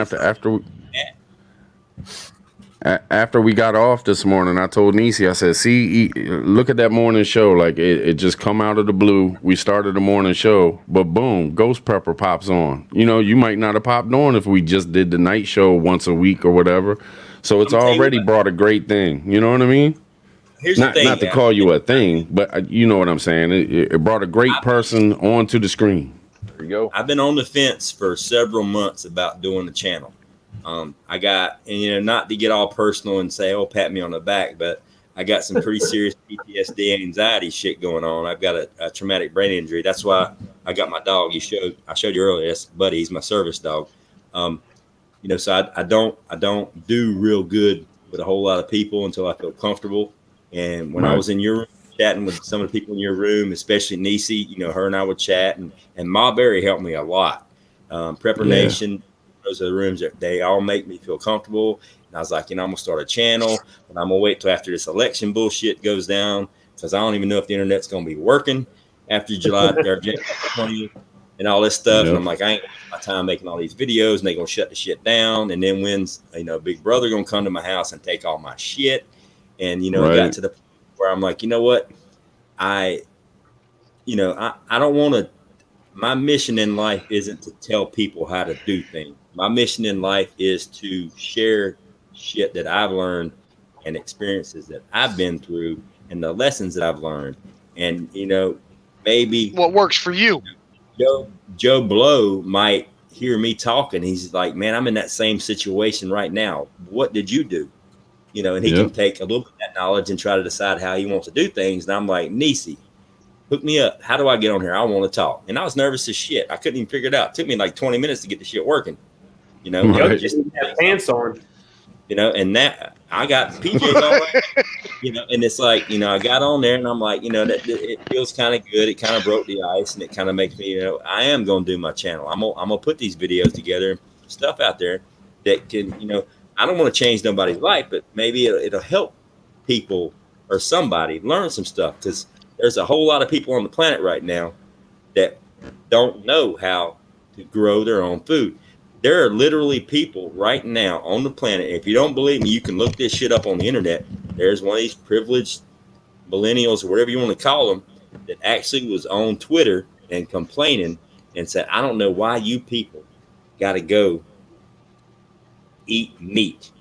after we got off this morning, I told Nisi, I said, see, look at that morning show. Like it just come out of the blue. We started the morning show, but boom, Ghost Pepper pops on. You might not have popped on if we just did the night show once a week or whatever. So it's I'm gonna tell you already what, brought a great thing. You know what I mean? here's the thing. Not to call you a thing, but you know what I'm saying. It brought a great person onto the screen. There you go. I've been on the fence for several months about doing the channel. I got, and you know, not to get all personal and say, "Oh, pat me on the back," but I got some pretty serious PTSD, anxiety shit going on. I've got a traumatic brain injury. That's why I got my dog. I showed you earlier. That's Buddy. He's my service dog. You know, so I don't do real good with a whole lot of people until I feel comfortable. And when I was in your room chatting with some of the people in your room, especially Nisi, you know, her and I would chat, and Ma Berry helped me a lot. Prepper Nation, those are the rooms that they all make me feel comfortable. And I was like, you know, I'm gonna start a channel, and I'm gonna wait till after this election bullshit goes down, because I don't even know if the internet's gonna be working after July or January 20th and all this stuff. And I'm like, I ain't gonna waste my time making all these videos, and they gonna shut the shit down. And then when's, you know, Big Brother gonna come to my house and take all my shit? And you know, it got to the point where I'm like, you know what, I don't want to. My mission in life isn't to tell people how to do things. My mission in life is to share shit that I've learned and experiences that I've been through and the lessons that I've learned. And, you know, maybe what works for you. Joe Blow might hear me talking. He's like, man, I'm in that same situation right now. What did you do? You know, and he can take a little bit of that knowledge and try to decide how he wants to do things. And I'm like, Nisi, hook me up. How do I get on here? I want to talk. And I was nervous as shit. I couldn't even figure it out. It took me like 20 minutes to get the shit working. You know, Right. Just have pants on. You know, and that I got PJs all right. You know, and it's like, you know, I got on there and I'm like, you know, that it feels kind of good. It kind of broke the ice, and it kind of makes me, you know, I am going to do my channel. I'm gonna put these videos together and put stuff out there that can, you know, I don't want to change nobody's life, but maybe it'll help people or somebody learn some stuff, because there's a whole lot of people on the planet right now that don't know how to grow their own food. There are literally people right now on the planet. If you don't believe me, you can look this shit up on the internet. There's one of these privileged millennials or whatever you want to call them that actually was on Twitter and complaining and said, I don't know why you people got to go eat meat.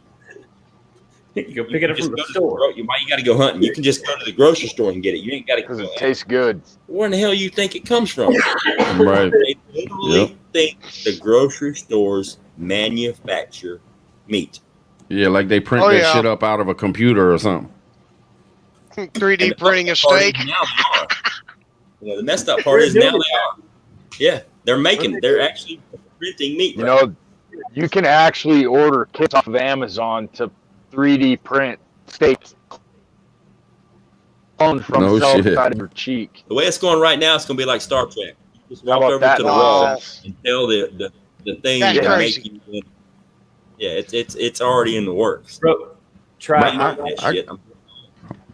You go pick it up from the store. Why you got to go hunting? You can just go to the grocery store and get it. You ain't got to. Because it tastes good. Where in the hell you think it comes from? Right. They literally think the grocery stores manufacture meat. Yeah, like they print that shit up out of a computer or something. 3D printing a steak. Now they are. You know, the messed up part is now they are. Yeah, they're actually printing meat. You know, you can actually order kits off of Amazon to 3D print steaks from the outside of your cheek. The way it's going right now, it's going to be like Star Trek. You just walk over that to the wall and tell the thing That's that crazy. make you. Yeah, it's already in the works. Bro, try that shit.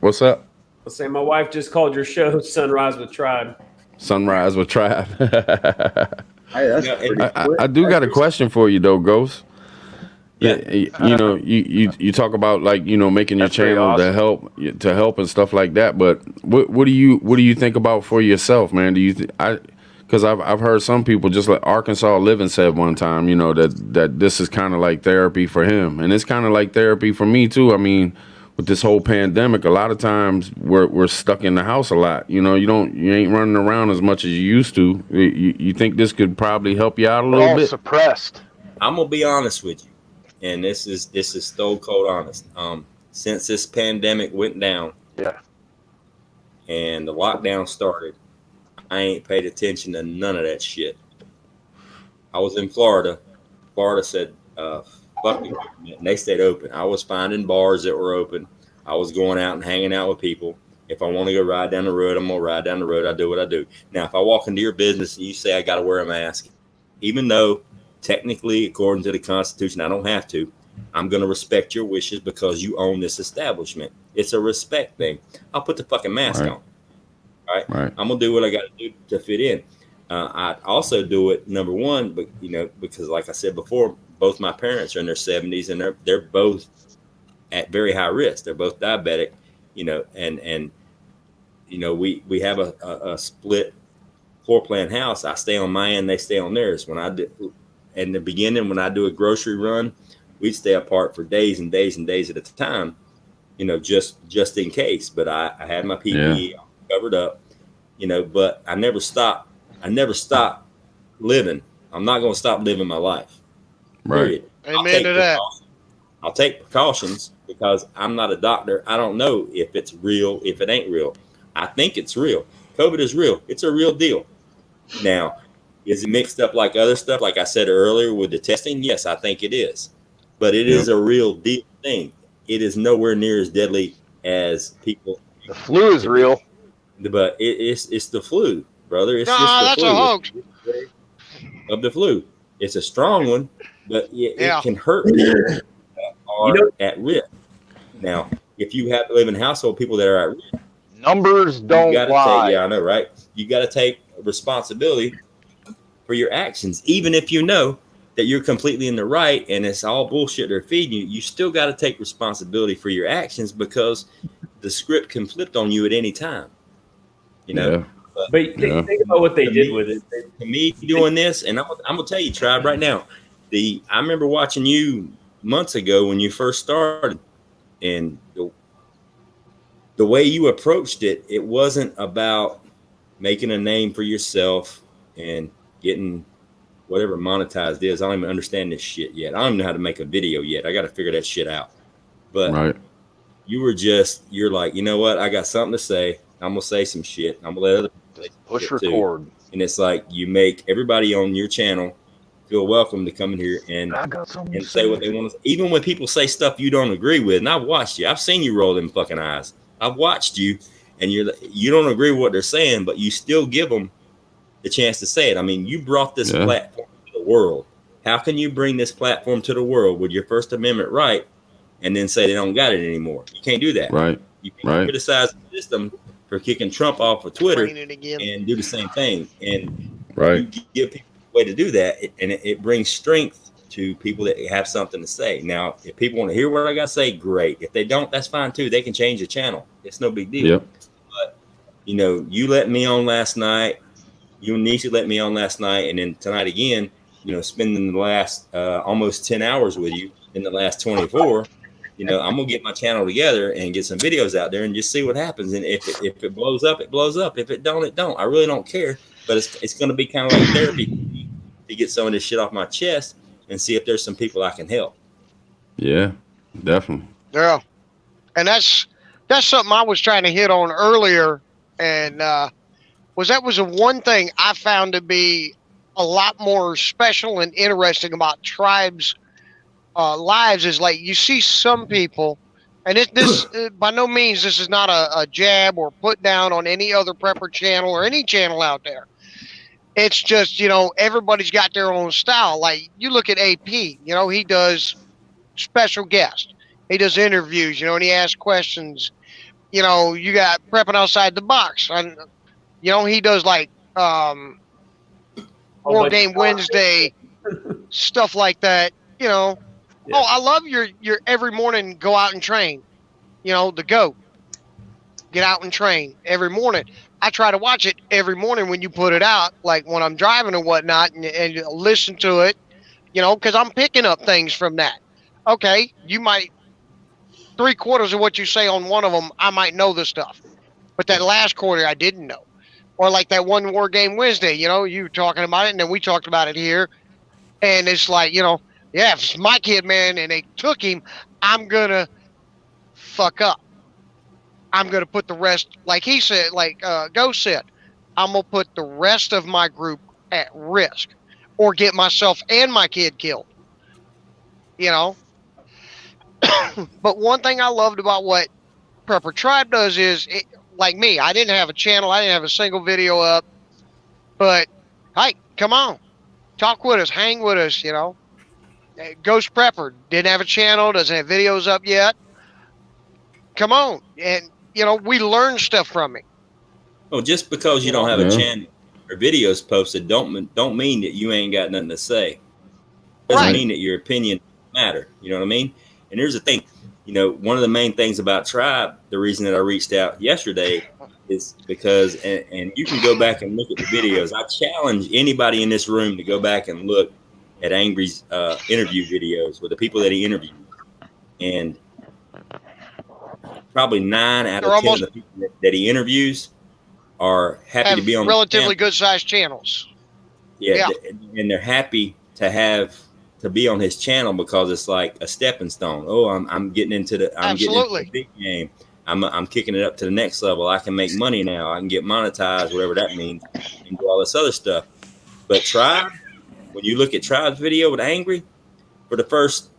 What's up? Let's say my wife just called your show Sunrise with Tribe. Sunrise with Tribe. Hey, that's I do got a question for you though, Ghost. Yeah, you know, you talk about, like, you know, making your channel to help and stuff like that. But what do you think about for yourself, man? Do you because I've heard some people, just like Arkansas Living said one time, you know, that this is kind of like therapy for him, and it's kind of like therapy for me too. I mean, with this whole pandemic, a lot of times we're stuck in the house a lot. You know, you ain't running around as much as you used to. You think this could probably help you out a little bit? Suppressed. I'm gonna be honest with you, and this is stone cold honest. Since this pandemic went down, and the lockdown started, I ain't paid attention to none of that shit. I was in Florida. Florida said, fuck the government, and they stayed open. I was finding bars that were open. I was going out and hanging out with people. If I want to go ride down the road, I'm going to ride down the road. I do what I do. Now, if I walk into your business and you say I got to wear a mask, even though technically, according to the Constitution, I don't have to, I'm going to respect your wishes because you own this establishment. It's a respect thing. I'll put the fucking mask on. Right? I'm going to do what I got to do to fit in. I also do it, number one, but you know, because like I said before, both my parents are in their 70s and they're both at very high risk. They're both diabetic, you know, and you know, we have a split floor plan house. I stay on my end, they stay on theirs. When I do in the beginning, when I do a grocery run, we'd stay apart for days and days and days at a time, you know, just in case. But I had my PPE covered up, you know, but I never stopped living. I'm not going to stop living my life. Period. Amen to that. I'll take precautions because I'm not a doctor. I don't know if it's real, if it ain't real. I think it's real. COVID is real. It's a real deal. Now, is it mixed up like other stuff? Like I said earlier with the testing? Yes, I think it is. But it is a real deal thing. It is nowhere near as deadly as people. The flu is real. But it's the flu, brother. It's just the that's flu. a hoax. Of the flu. It's a strong one, but it can hurt people that are at risk. Now, if you have to live in a household, people that are at risk, numbers don't lie. I know, right? You got to take responsibility for your actions, even if you know that you're completely in the right and it's all bullshit they're feeding you. You still got to take responsibility for your actions because the script can flip on you at any time. You know. But think about what they did with it. To me, doing this, and I'm gonna tell you, Tribe, right now. I remember watching you months ago when you first started, and the way you approached it, it wasn't about making a name for yourself and getting whatever monetized is. I don't even understand this shit yet. I don't even know how to make a video yet. I got to figure that shit out. But you're like, you know what? I got something to say. I'm gonna say some shit. I'm gonna let other people push record. And it's like you make everybody on your channel feel welcome to come in here and say what they want to. Even when people say stuff you don't agree with, and I've watched you, I've seen you roll them fucking eyes. I've watched you, and you don't agree with what they're saying, but you still give them the chance to say it. I mean, you brought this platform to the world. How can you bring this platform to the world with your First Amendment right, and then say they don't got it anymore? You can't do that. Right. You can't criticize the system for kicking Trump off of Twitter and do the same thing. And you give people a way to do that, and it brings strength to people that have something to say. Now, if people want to hear what I got to say, great. If they don't, that's fine too. They can change the channel. It's no big deal. Yep. But, you know, you let me on last night. You and Nisha let me on last night. And then tonight again, you know, spending the last almost 10 hours with you in the last 24. You know, I'm gonna get my channel together and get some videos out there and just see what happens. And if it blows up, it blows up. If it don't, it don't. I really don't care. But it's gonna be kind of like therapy to get some of this shit off my chest and see if there's some people I can help. Yeah, definitely. Yeah, and that's something I was trying to hit on earlier, and was the one thing I found to be a lot more special and interesting about Tribe's lives is like you see some people, and this by no means this is not a jab or put down on any other prepper channel or any channel out there. It's just, you know, everybody's got their own style. Like you look at AP, you know, he does special guests, he does interviews, you know, and he asks questions. You know, you got prepping outside the box, and you know he does like War Game Wednesday stuff like that. You know. Yeah. Oh, I love your every morning go out and train. You know, the GOAT. Get out and train every morning. I try to watch it every morning when you put it out, like when I'm driving or whatnot, and listen to it, you know, because I'm picking up things from that. Okay, you might, 3/4 of what you say on one of them, I might know the stuff. But that last quarter, I didn't know. Or like that one War Game Wednesday, you know, you were talking about it, and then we talked about it here. And it's like, you know, yeah, if it's my kid, man, and they took him, I'm going to fuck up. I'm going to put the rest, like he said, like Ghost said, I'm going to put the rest of my group at risk or get myself and my kid killed. You know? But one thing I loved about what Prepper Tribe does is, like me, I didn't have a channel. I didn't have a single video up. But, hey, come on. Talk with us. Hang with us, you know. Ghost Prepper didn't have a channel, doesn't have videos up yet. Come on. And, you know, we learn stuff from it. Well, just because you don't have a channel or videos posted don't mean that you ain't got nothing to say. Doesn't mean that your opinion matter. You know what I mean? And here's the thing. You know, one of the main things about Tribe, the reason that I reached out yesterday is because, and you can go back and look at the videos. I challenge anybody in this room to go back and look at Angry's interview videos with the people that he interviewed, and probably 9 out They're of 10 of almost the people that he interviews are happy to have be on relatively the channel. good sized channels. Yeah, and they're happy to be on his channel because it's like a stepping stone. Oh, I'm getting into the big game. I'm kicking it up to the next level. I can make money now. I can get monetized, whatever that means, and do all this other stuff. But Tribe, when you look at Tribe's video with Angry, for the first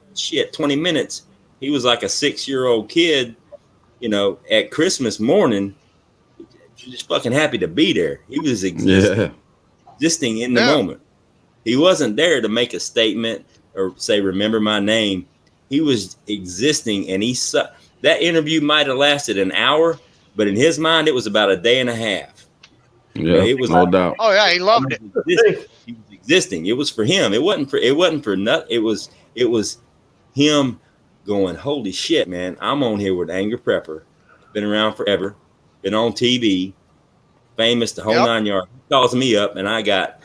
20 minutes, he was like a 6-year-old kid, at Christmas morning, just fucking happy to be there. He was existing in the moment. He wasn't there to make a statement or say, remember my name. He was existing, and that interview might have lasted an hour, but in his mind, it was about a day and a half. Yeah, it was no doubt. Oh yeah, he loved it. He was existing. It was for him. It wasn't for nothing. It was him going, holy shit, man, I'm on here with Angry Prepper. Been around forever. Been on TV. Famous, the whole 9 yards. He calls me up, and I got,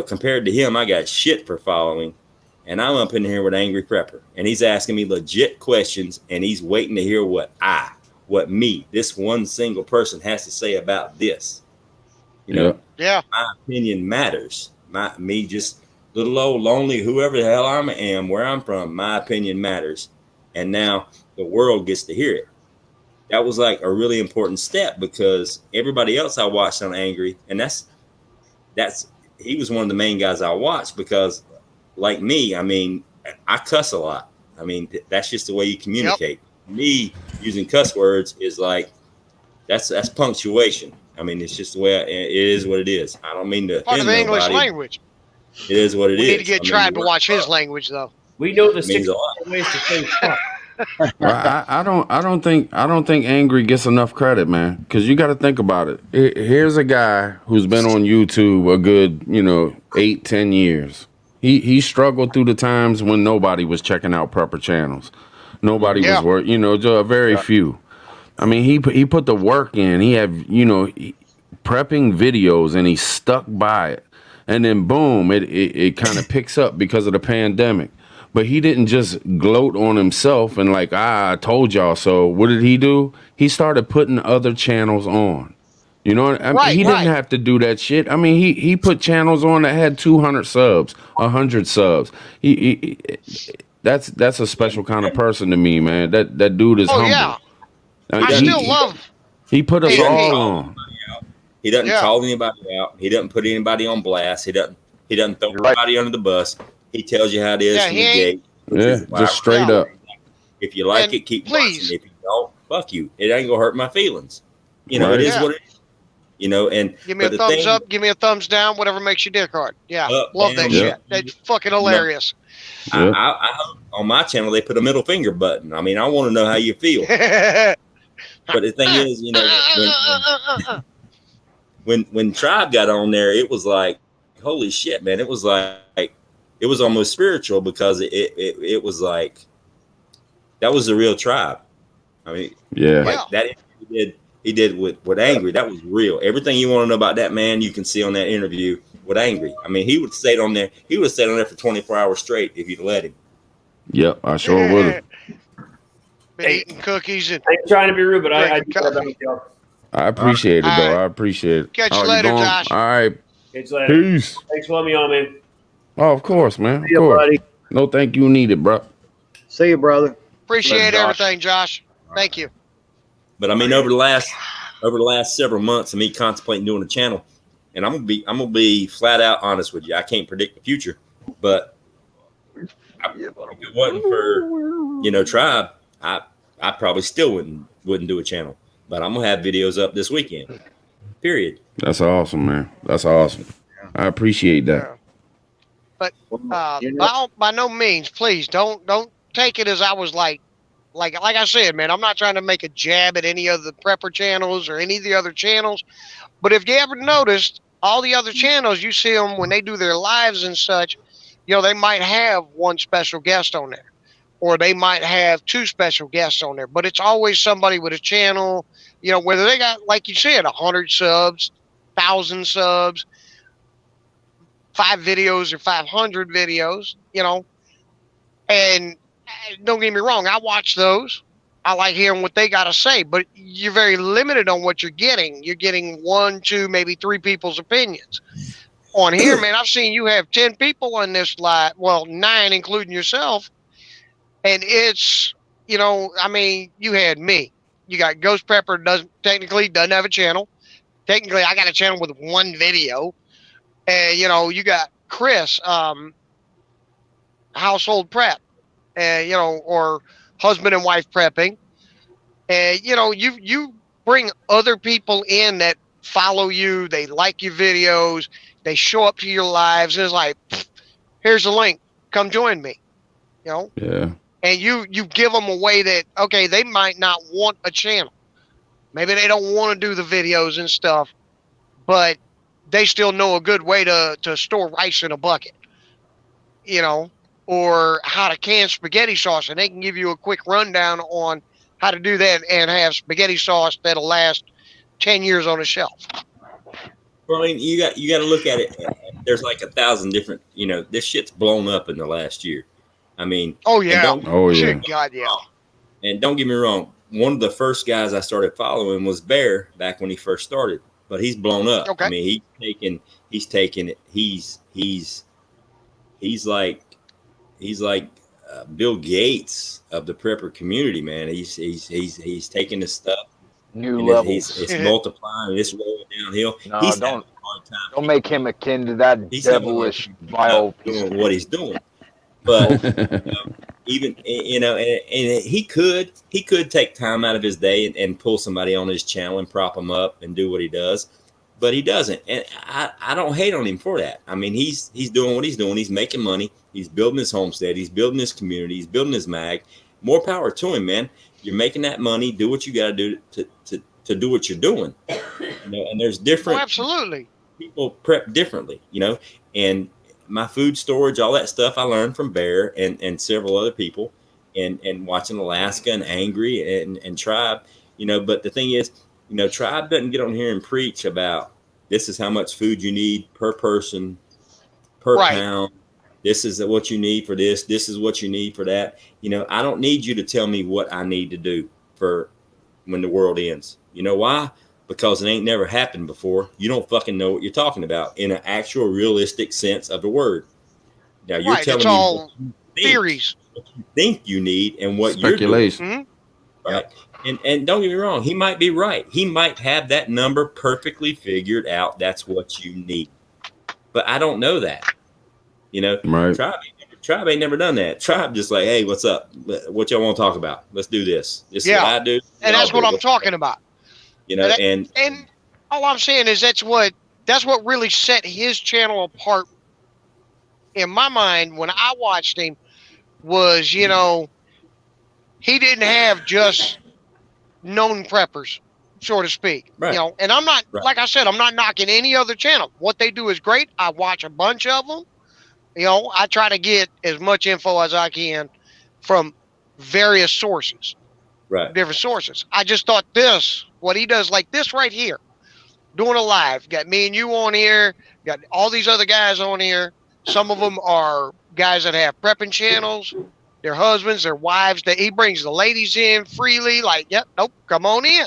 compared to him, I got shit for following. And I'm up in here with Angry Prepper. And he's asking me legit questions, and he's waiting to hear what this one single person has to say about this. My opinion matters. Me just little old lonely, whoever the hell I am, where I'm from, my opinion matters. And now the world gets to hear it. That was like a really important step because everybody else I watched on Angry, and he was one of the main guys I watched because, like me, I mean, I cuss a lot. I mean, that's just the way you communicate. Me using cuss words is like that's punctuation. I mean, it's just the way it is what it is. I don't mean to part of the offend English nobody. language. It is what it is. We need to get Tribe to watch his language though. We know the means 6 ways to say fuck. Well, I don't think Angry gets enough credit, man. Because you got to think about it. Here's a guy who's been on YouTube a good 8-10 years. He struggled through the times when nobody was checking out prepper channels. Nobody was working. Just very few. I mean, he put the work in. He had prepping videos, and he stuck by it. And then boom, it kind of picks up because of the pandemic. But he didn't just gloat on himself and like, I told y'all so. What did he do? He started putting other channels on. You know what I mean? He didn't have to do that shit. I mean, he put channels on that had 200 subs, 100 subs. That's a special kind of person to me, man. That dude is humble. Yeah. I still love. He put us all on. He doesn't call anybody out. He doesn't put anybody on blast. He doesn't throw anybody under the bus. He tells you how it is from the gate. Yeah, just straight up. If you like it, keep watching. If you don't, fuck you. It ain't gonna hurt my feelings. It is what it is. And give me a thumbs up, give me a thumbs down, whatever makes you dick hard. Yeah, love that shit. That's fucking hilarious. I on my channel they put a middle finger button. I mean, I want to know how you feel. But the thing is, when Tribe got on there, it was like, holy shit, man! It was like it was almost spiritual because it was like that was the real Tribe. I mean, that he did with Angry. That was real. Everything you want to know about that man, you can see on that interview with Angry. I mean, he would stay on there. He would have stayed on there for 24 hours straight if you'd let him. Yep, I sure would have. Eating cookies and I ain't trying to be rude, but I do that about y'all. I appreciate it, though. I appreciate it. Catch you later, Josh. All right. Catch you later. Peace. Thanks for letting me on, man. Oh, of course, man. Of See ya, course. buddy. No, thank you needed, bro. See you, brother. Appreciate everything, Josh. Thank you. But I mean, over the last several months of me contemplating doing a channel, and I'm gonna be flat out honest with you. I can't predict the future, but if it wasn't for Tribe, I probably still wouldn't do a channel. But I'm gonna have videos up this weekend. Period. That's awesome, man. That's awesome. I appreciate that. But by no means, please don't take it as I was like I said, man. I'm not trying to make a jab at any of the prepper channels or any of the other channels. But if you ever noticed, all the other channels, you see them when they do their lives and such. They might have one special guest on there, or they might have two special guests on there. But it's always somebody with a channel. Whether they got, like you said, 100 subs, 1,000 subs, 5 videos or 500 videos, and don't get me wrong, I watch those. I like hearing what they got to say, but you're very limited on what you're getting. You're getting 1, 2, maybe 3 people's opinions. On here, man, I've seen you have 10 people on this live, well, 9 including yourself, and it's, I mean, you had me. You got Ghost Pepper doesn't have a channel. Technically, I got a channel with 1 video, and you got Chris, household prep, or husband and wife prepping, and you bring other people in that follow you, they like your videos, they show up to your lives, and it's like, here's a link, come join me, Yeah. and you give them a way that, okay, they might not want a channel, maybe they don't want to do the videos and stuff, but they still know a good way to store rice in a bucket, or how to can spaghetti sauce, and they can give you a quick rundown on how to do that and have spaghetti sauce that'll last 10 years on a shelf. Well, I mean, you got to look at it. There's like 1,000 different, this shit's blown up in the last year. I mean, oh yeah, God, yeah. And don't get me wrong, one of the first guys I started following was Bear back when he first started, but he's blown up. Okay. I mean, he's taken it. He's like Bill Gates of the prepper community, man. He's taking this stuff. New levels. It's multiplying. It's rolling downhill. No, He's don't make him akin to that devilish vile doing what he's doing. But even and he could take time out of his day and pull somebody on his channel and prop him up and do what he does, but he doesn't. And I don't hate on him for that. I mean, he's doing what he's doing. He's making money. He's building his homestead. He's building his community. He's building his mag. More power to him, man. You're making that money. Do what you got to do to do what you're doing. And there's different. Oh, absolutely. People prep differently, and my food storage, all that stuff I learned from Bear and several other people, and watching Alaska and Angry and Tribe, but the thing is, Tribe doesn't get on here and preach about this is how much food you need per person, per pound. This is what you need for this. This is what you need for that. I don't need you to tell me what I need to do for when the world ends. You know why? Because it ain't never happened before. You don't fucking know what you're talking about in an actual realistic sense of the word. Now you're telling me all theories. What you think you need and what Speculation. you're doing. Right. And don't get me wrong, he might be right. He might have that number perfectly figured out. That's what you need. But I don't know that. Right. Tribe ain't never done that. Tribe just like, hey, what's up? What y'all want to talk about? Let's do this. This is what I do. And that's what I'm talking about. And all I'm saying is that's what really set his channel apart in my mind when I watched him was, he didn't have just known preppers, so to speak. Right. And I'm not, like I said, I'm not knocking any other channel. What they do is great. I watch a bunch of them. I try to get as much info as I can from various sources. Right. Different sources. I just thought what he does like this right here, doing a live, got me and you on here, got all these other guys on here. Some of them are guys that have prepping channels, their husbands, their wives, that he brings the ladies in freely, like, yep, nope, come on in.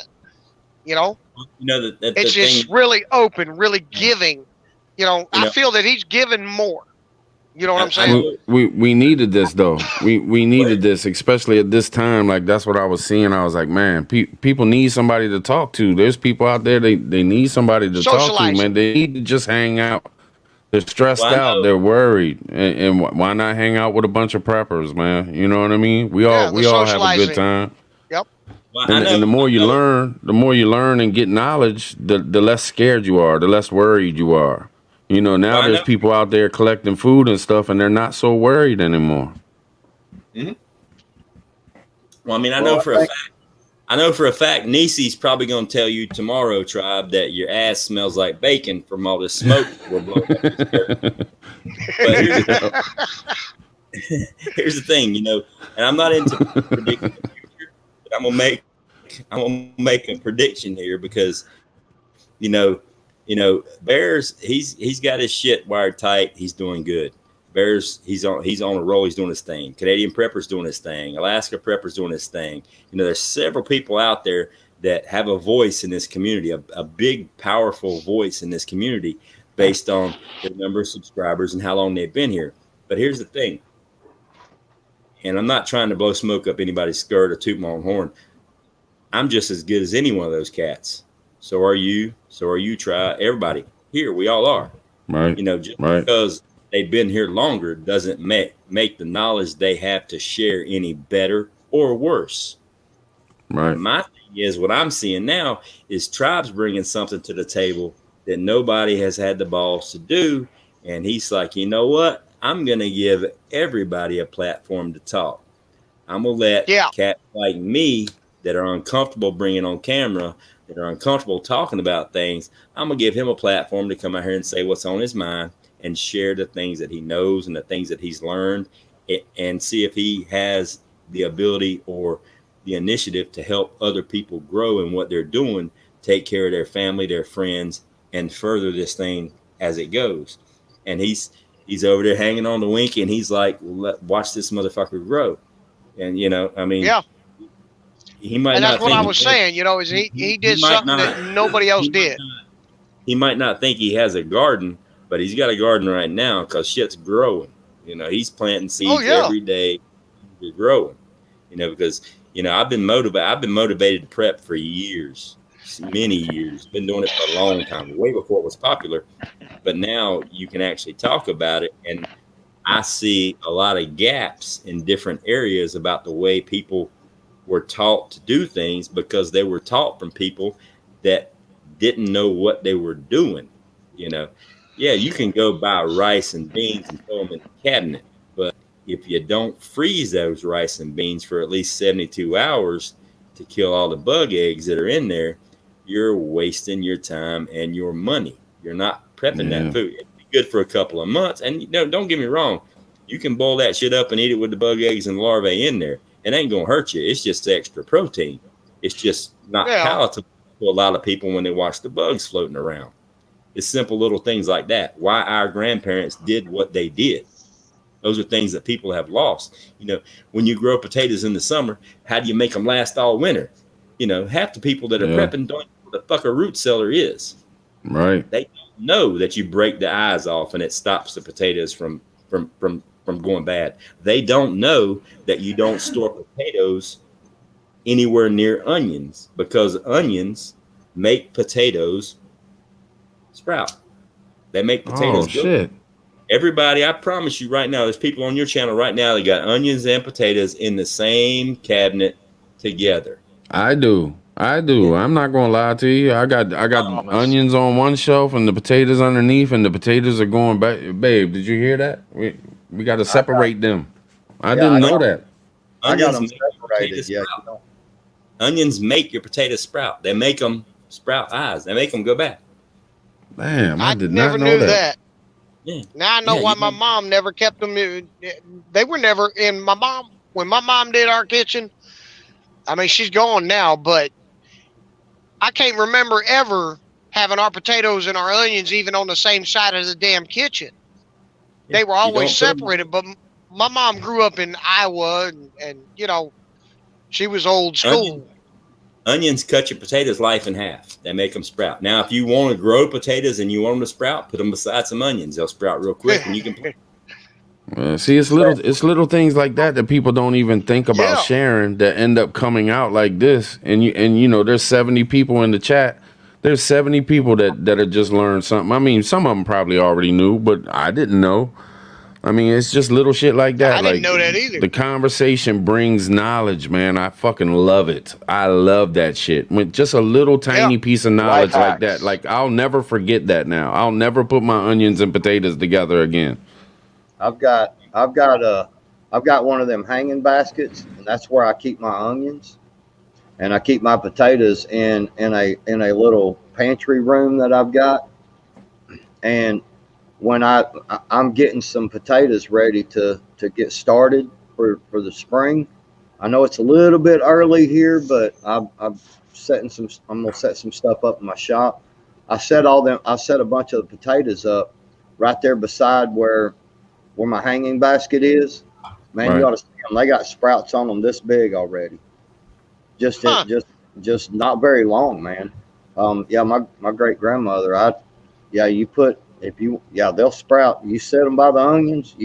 It's just really open, really giving. I feel that he's giving more. You know what I'm saying? We needed this though. We needed this, especially at this time. Like that's what I was seeing. I was like, man, people need somebody to talk to. There's people out there they need somebody to talk to, man. They need to just hang out. They're stressed out. They're worried, and why not hang out with a bunch of preppers, man? You know what I mean? We all have a good time. Yep. And the more you learn and get knowledge, the less scared you are, the less worried you are. Now there's people out there collecting food and stuff, and they're not so worried anymore. Mm-hmm. Well, I mean, I know for a fact, Nisi's probably going to tell you tomorrow, Tribe, that your ass smells like bacon from all this smoke we're blowing up. But here's the thing, and I'm not into predicting the future, but I'm gonna make a prediction here because, You know, Bears, he's got his shit wired tight. He's doing good. Bears, he's on a roll. He's doing his thing. Canadian Prepper's doing his thing. Alaska Prepper's doing his thing. You know, there's several people out there that have a voice in this community, a big, powerful voice in this community based on the number of subscribers and how long they've been here. But here's the thing, and I'm not trying to blow smoke up anybody's skirt or toot my own horn. I'm just as good as any one of those cats. So are you. So are you. Try everybody here. We all are. Right. You know, just because they've been here longer doesn't make the knowledge they have to share any better or worse. Right. My thing is, what I'm seeing now is Tribe's bringing something to the table that nobody has had the balls to do. And he's like, you know what? I'm going to give everybody a platform to talk. I'm going to let cats like me that are uncomfortable bringing on camera, that are uncomfortable talking about things, I'm going to give him a platform to come out here and say what's on his mind and share the things that he knows and the things that he's learned, and see if he has the ability or the initiative to help other people grow in what they're doing, take care of their family, their friends, and further this thing as it goes. And he's over there hanging on the wink, and he's like, watch this motherfucker grow. And, you know, I mean, he might and not that's what think I was saying, you know, is he did something that nobody else did. He might not think he has a garden, but he's got a garden right now because shit's growing. You know, he's planting seeds every day. They're growing, you know, because, you know, I've been motivated to prep for years, many years, been doing it for a long time, way before it was popular. But now you can actually talk about it. And I see a lot of gaps in different areas about the way people were taught to do things, because they were taught from people that didn't know what they were doing. You know, yeah, you can go buy rice and beans and throw them in the cabinet, but if you don't freeze those rice and beans for at least 72 hours to kill all the bug eggs that are in there, you're wasting your time and your money. You're not prepping that food. It'd be good for a couple of months. And, you know, don't get me wrong, you can boil that shit up and eat it with the bug eggs and larvae in there. It ain't gonna hurt you. It's just extra protein. It's just not palatable to a lot of people when they watch the bugs floating around. It's simple little things like that. Why our grandparents did what they did. Those are things that people have lost. You know, when you grow potatoes in the summer, how do you make them last all winter? You know, half the people that are prepping don't know what the fuck a root cellar is. Right. They don't know that you break the eyes off and it stops the potatoes from going bad. They don't know that you don't store potatoes anywhere near onions, because onions make potatoes sprout. They make potatoes go. Shit. Everybody, I promise you right now, there's people on your channel right now that got onions and potatoes in the same cabinet together. I do. I'm not gonna lie to you. I got onions on one shelf and the potatoes underneath, and the potatoes are going back. Babe, did you hear that? We got to separate them. I didn't know that. I got them separated. Yeah. Onions make your potatoes sprout. They make them sprout eyes. They make them go back. Damn, I did never not know knew that. Yeah. Now I know why my mom never kept them. They were never in when my mom did our kitchen. I mean, she's gone now, but I can't remember ever having our potatoes and our onions even on the same side of the damn kitchen. They were always separated, but my mom grew up in Iowa, and you know, she was old school. Onions cut your potatoes life in half. They make them sprout. Now, if you want to grow potatoes and you want them to sprout, put them beside some onions. They'll sprout real quick, and you can. See, it's little things like that people don't even think about sharing that end up coming out like this. And you know, there's 70 people in the chat. There's 70 people that have just learned something. I mean, some of them probably already knew, but I didn't know. I mean, it's just little shit like that. I didn't know that either. The conversation brings knowledge, man. I fucking love it. I love that shit. When just a little tiny piece of knowledge like that. Like, I'll never forget that now. I'll never put my onions and potatoes together again. I've got one of them hanging baskets, and that's where I keep my onions, and I keep my potatoes in a little pantry room that I've got. And when I'm getting some potatoes ready to get started for the spring, I know it's a little bit early here, but I'm gonna set some stuff up in my shop. I set a bunch of the potatoes up right there beside where my hanging basket is. Man, Right. you ought to see them. They got sprouts on them this big already. Just not very long, man. Yeah, my great grandmother. They'll sprout. You set them by the onions.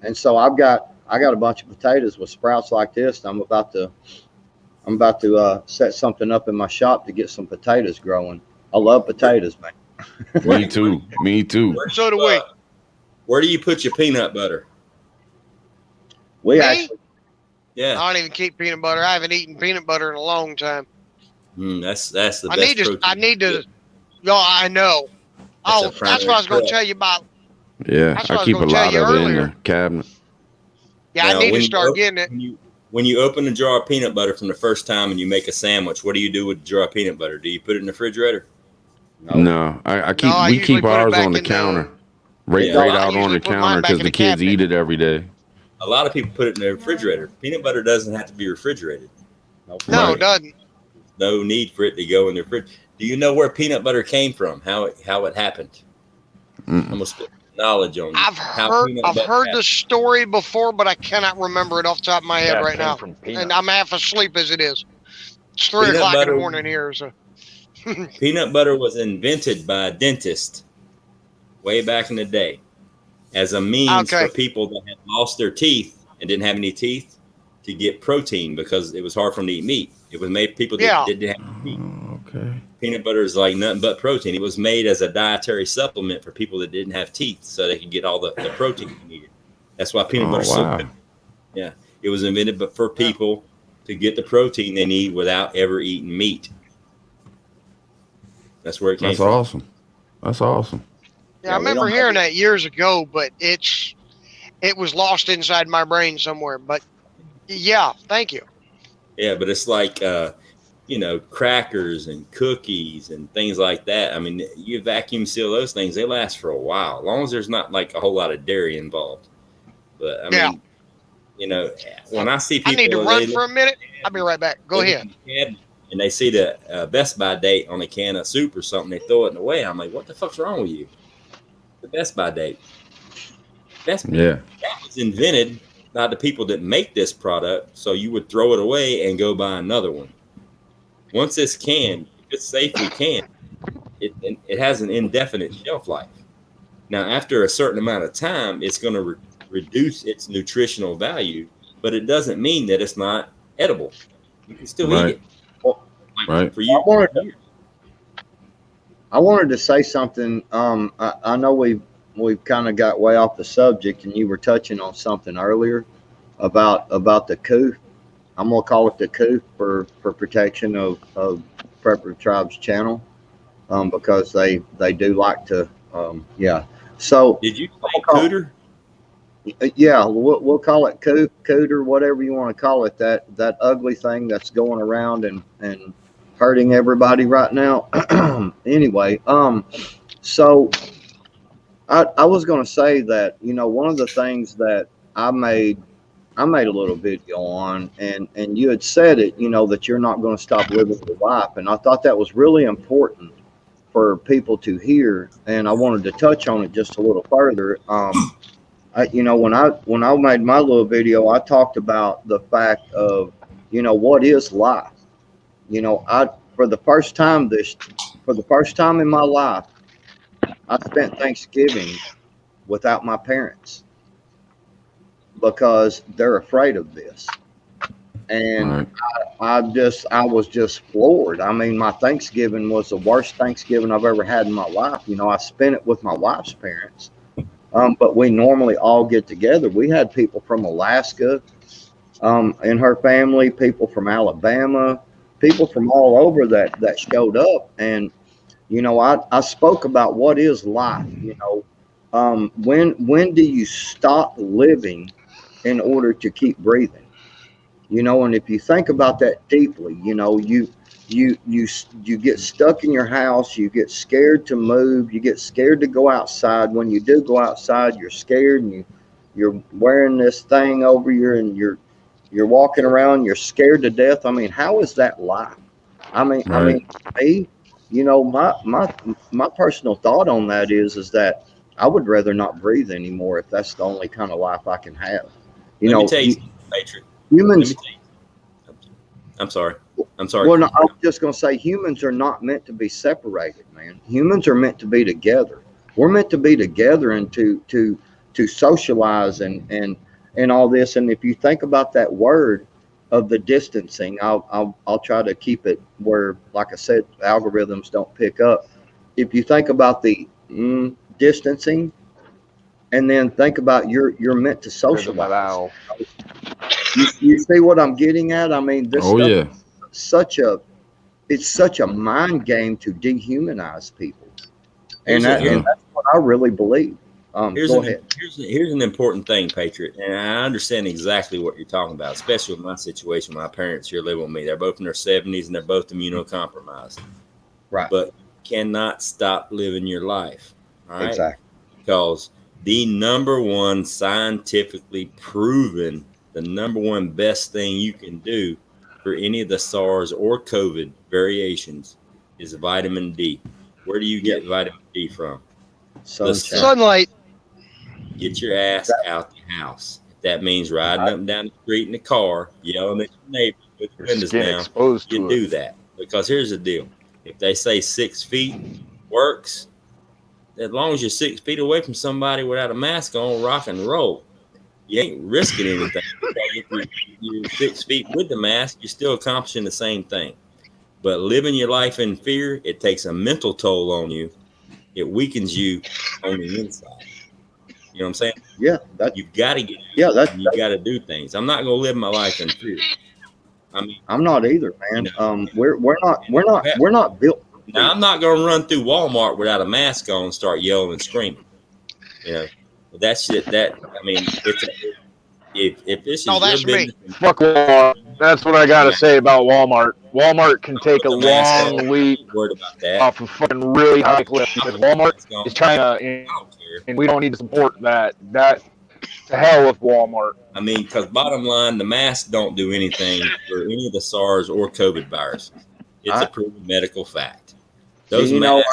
And so I got a bunch of potatoes with sprouts like this. And I'm about to set something up in my shop to get some potatoes growing. I love potatoes, man. Me too. Me too. So do we. Where do you put your peanut butter? We Me? actually, Yeah. I don't even keep peanut butter. I haven't eaten peanut butter in a long time. That's the I best need to. protein. I need to. No, I know. That's a That's primary what I was going to prep. tell you about. Yeah, That's what I I was keep a gonna tell lot you of it in earlier. the cabinet. Yeah, Now, I need to when you start op- getting it. When you open a jar of peanut butter from the first time and you make a sandwich, what do you do with the jar of peanut butter? Do you put it in the refrigerator? No, I keep. I We usually keep put it ours back on the in the- counter, right Yeah, right I out on usually the put mine counter back because in the the kids cabinet. eat it every day. A lot of people put it in the refrigerator. Peanut butter doesn't have to be refrigerated. No, Right. it doesn't. No need for it to go in the fridge. Do you know where peanut butter came from? How it happened? I'm gonna spit knowledge on you. I've How peanut heard butter the story before, but I cannot remember it off the top of my head Yeah, it right came now. from And peanuts. I'm half asleep as it is. It's 3 Peanut o'clock in butter- the morning here. So Peanut butter was invented by a dentist way back in the day as a means Okay. for people that had lost their teeth and didn't have any teeth to get protein because it was hard for them to eat meat. It was made for people that Yeah. didn't have meat. Okay. Peanut butter is like nothing but protein. It was made as a dietary supplement for people that didn't have teeth so they could get all the protein they needed. That's why peanut Oh, butter is so wow. good. Yeah. It was invented but for people to get the protein they need without ever eating meat. That's where it came That's from. awesome. That's awesome. yeah, I remember hearing that years ago, but it was lost inside my brain somewhere. But yeah, thank you. Yeah, but it's like crackers and cookies and things like that. I mean, you vacuum seal those things, they last for a while, as long as there's not like a whole lot of dairy involved. But I mean, when I see people, I need to run for a minute. I'll be right back. Go ahead. And they see the Best By date on a can of soup or something, they throw it away. I'm like, what the fuck's wrong with you? The Best By date. That was invented by the people that make this product, so you would throw it away and go buy another one. Once it's canned, if it's safely canned, it has an indefinite shelf life. Now, after a certain amount of time, it's going to reduce its nutritional value, but it doesn't mean that it's not edible. You can still eat it. Right. For you. I wanted to say something. I know we've kind of got way off the subject, and you were touching on something earlier about the coop. I'm gonna call it the coop for protection of Prepper Tribe's channel, because they do like to So did you say cooter? Yeah, we'll call it coop, cooter, whatever you want to call it. That ugly thing that's going around and hurting everybody right now. Anyway, so I was going to say that, one of the things that I made a little video on, and you had said it, that you're not going to stop living your life, and I thought that was really important for people to hear, and I wanted to touch on it just a little further. When I made my little video, I talked about the fact of, what is life. For the first time in my life, I spent Thanksgiving without my parents because they're afraid of this. And I was just floored. I mean, my Thanksgiving was the worst Thanksgiving I've ever had in my life. I spent it with my wife's parents. But we normally all get together. We had people from Alaska in her family, people from Alabama, people from all over that showed up. And, I spoke about what is life. When do you stop living in order to keep breathing? And if you think about that deeply, you get stuck in your house, you get scared to move, you get scared to go outside. When you do go outside, you're scared, and you're wearing this thing over you, and you're you're walking around, you're scared to death. I mean, how is that life? I mean, me, you know, my personal thought on that is that I would rather not breathe anymore if that's the only kind of life I can have. You Let know, me tell you, Patriot. humans. Let me tell you. I'm sorry. I'm sorry. Well, no, I was just going to say humans are not meant to be separated, man. Humans are meant to be together. We're meant to be together and to socialize and all this. And if you think about that word of the distancing, I'll try to keep it where, like I said, algorithms don't pick up. If you think about the distancing, and then think about you're meant to socialize. You see what I'm getting at? I mean, this Oh stuff yeah. it's such a mind game to dehumanize people, and Here's that's what I really believe. Go ahead. Here's an important thing, Patriot, and I understand exactly what you're talking about, especially with my situation. My parents here live with me. They're both in their 70s and they're both immunocompromised. Right. But you cannot stop living your life. All right. Exactly. Because the number one scientifically proven, the number one best thing you can do for any of the SARS or COVID variations is vitamin D. Where do you get vitamin D from? Sunlight. Get your ass out the house. If that means riding up and down the street in the car, yelling at your neighbor with the windows down, you do that. Because here's the deal. If they say 6 feet works, as long as you're 6 feet away from somebody without a mask on, rock and roll. You ain't risking anything. If you're 6 feet with the mask, you're still accomplishing the same thing. But living your life in fear, it takes a mental toll on you. It weakens you on the inside. You know what I'm saying? Yeah. You've got to get you got to do things. I'm not going to live my life in fear. I mean, I'm not either, man. We're not built. Now, I'm not going to run through Walmart without a mask on and start yelling and screaming. You know, that shit. That I mean, if this is your business, Fuck Walmart. That's what I gotta say about Walmart. Walmart can take a long leap off of fucking really high cliff because Walmart is China, and we don't need to support that. That to hell with Walmart. I mean, because bottom line, the masks don't do anything for any of the SARS or COVID viruses. It's a proven medical fact. Those masks,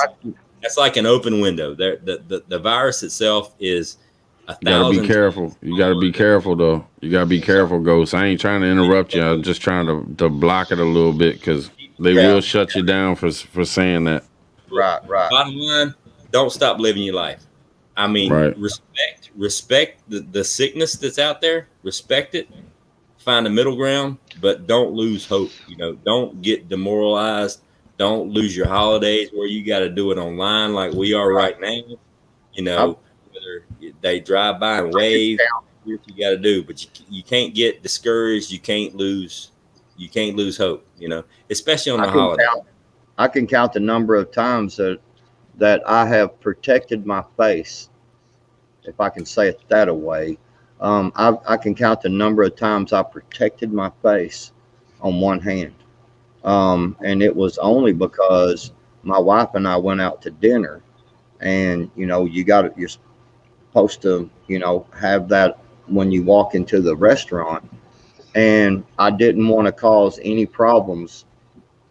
that's like an open window. The virus itself is You gotta be careful. You gotta be careful, though. You gotta be careful, Ghost. I ain't trying to interrupt you. I'm just trying to block it a little bit because they will shut you down for saying that. Right. Bottom line, don't stop living your life. I mean, respect the sickness that's out there. Respect it. Find a middle ground, but don't lose hope. You know, don't get demoralized. Don't lose your holidays where you got to do it online like we are right now. You know, whether they drive by and wave, do what you got to do, but you can't get discouraged. You can't lose hope. You know, especially on the holidays. I can count the number of times that I have protected my face, if I can say it that way. I can count the number of times I protected my face on one hand. And it was only because my wife and I went out to dinner, and, you know, you're supposed to, you know, have that when you walk into the restaurant, and I didn't want to cause any problems,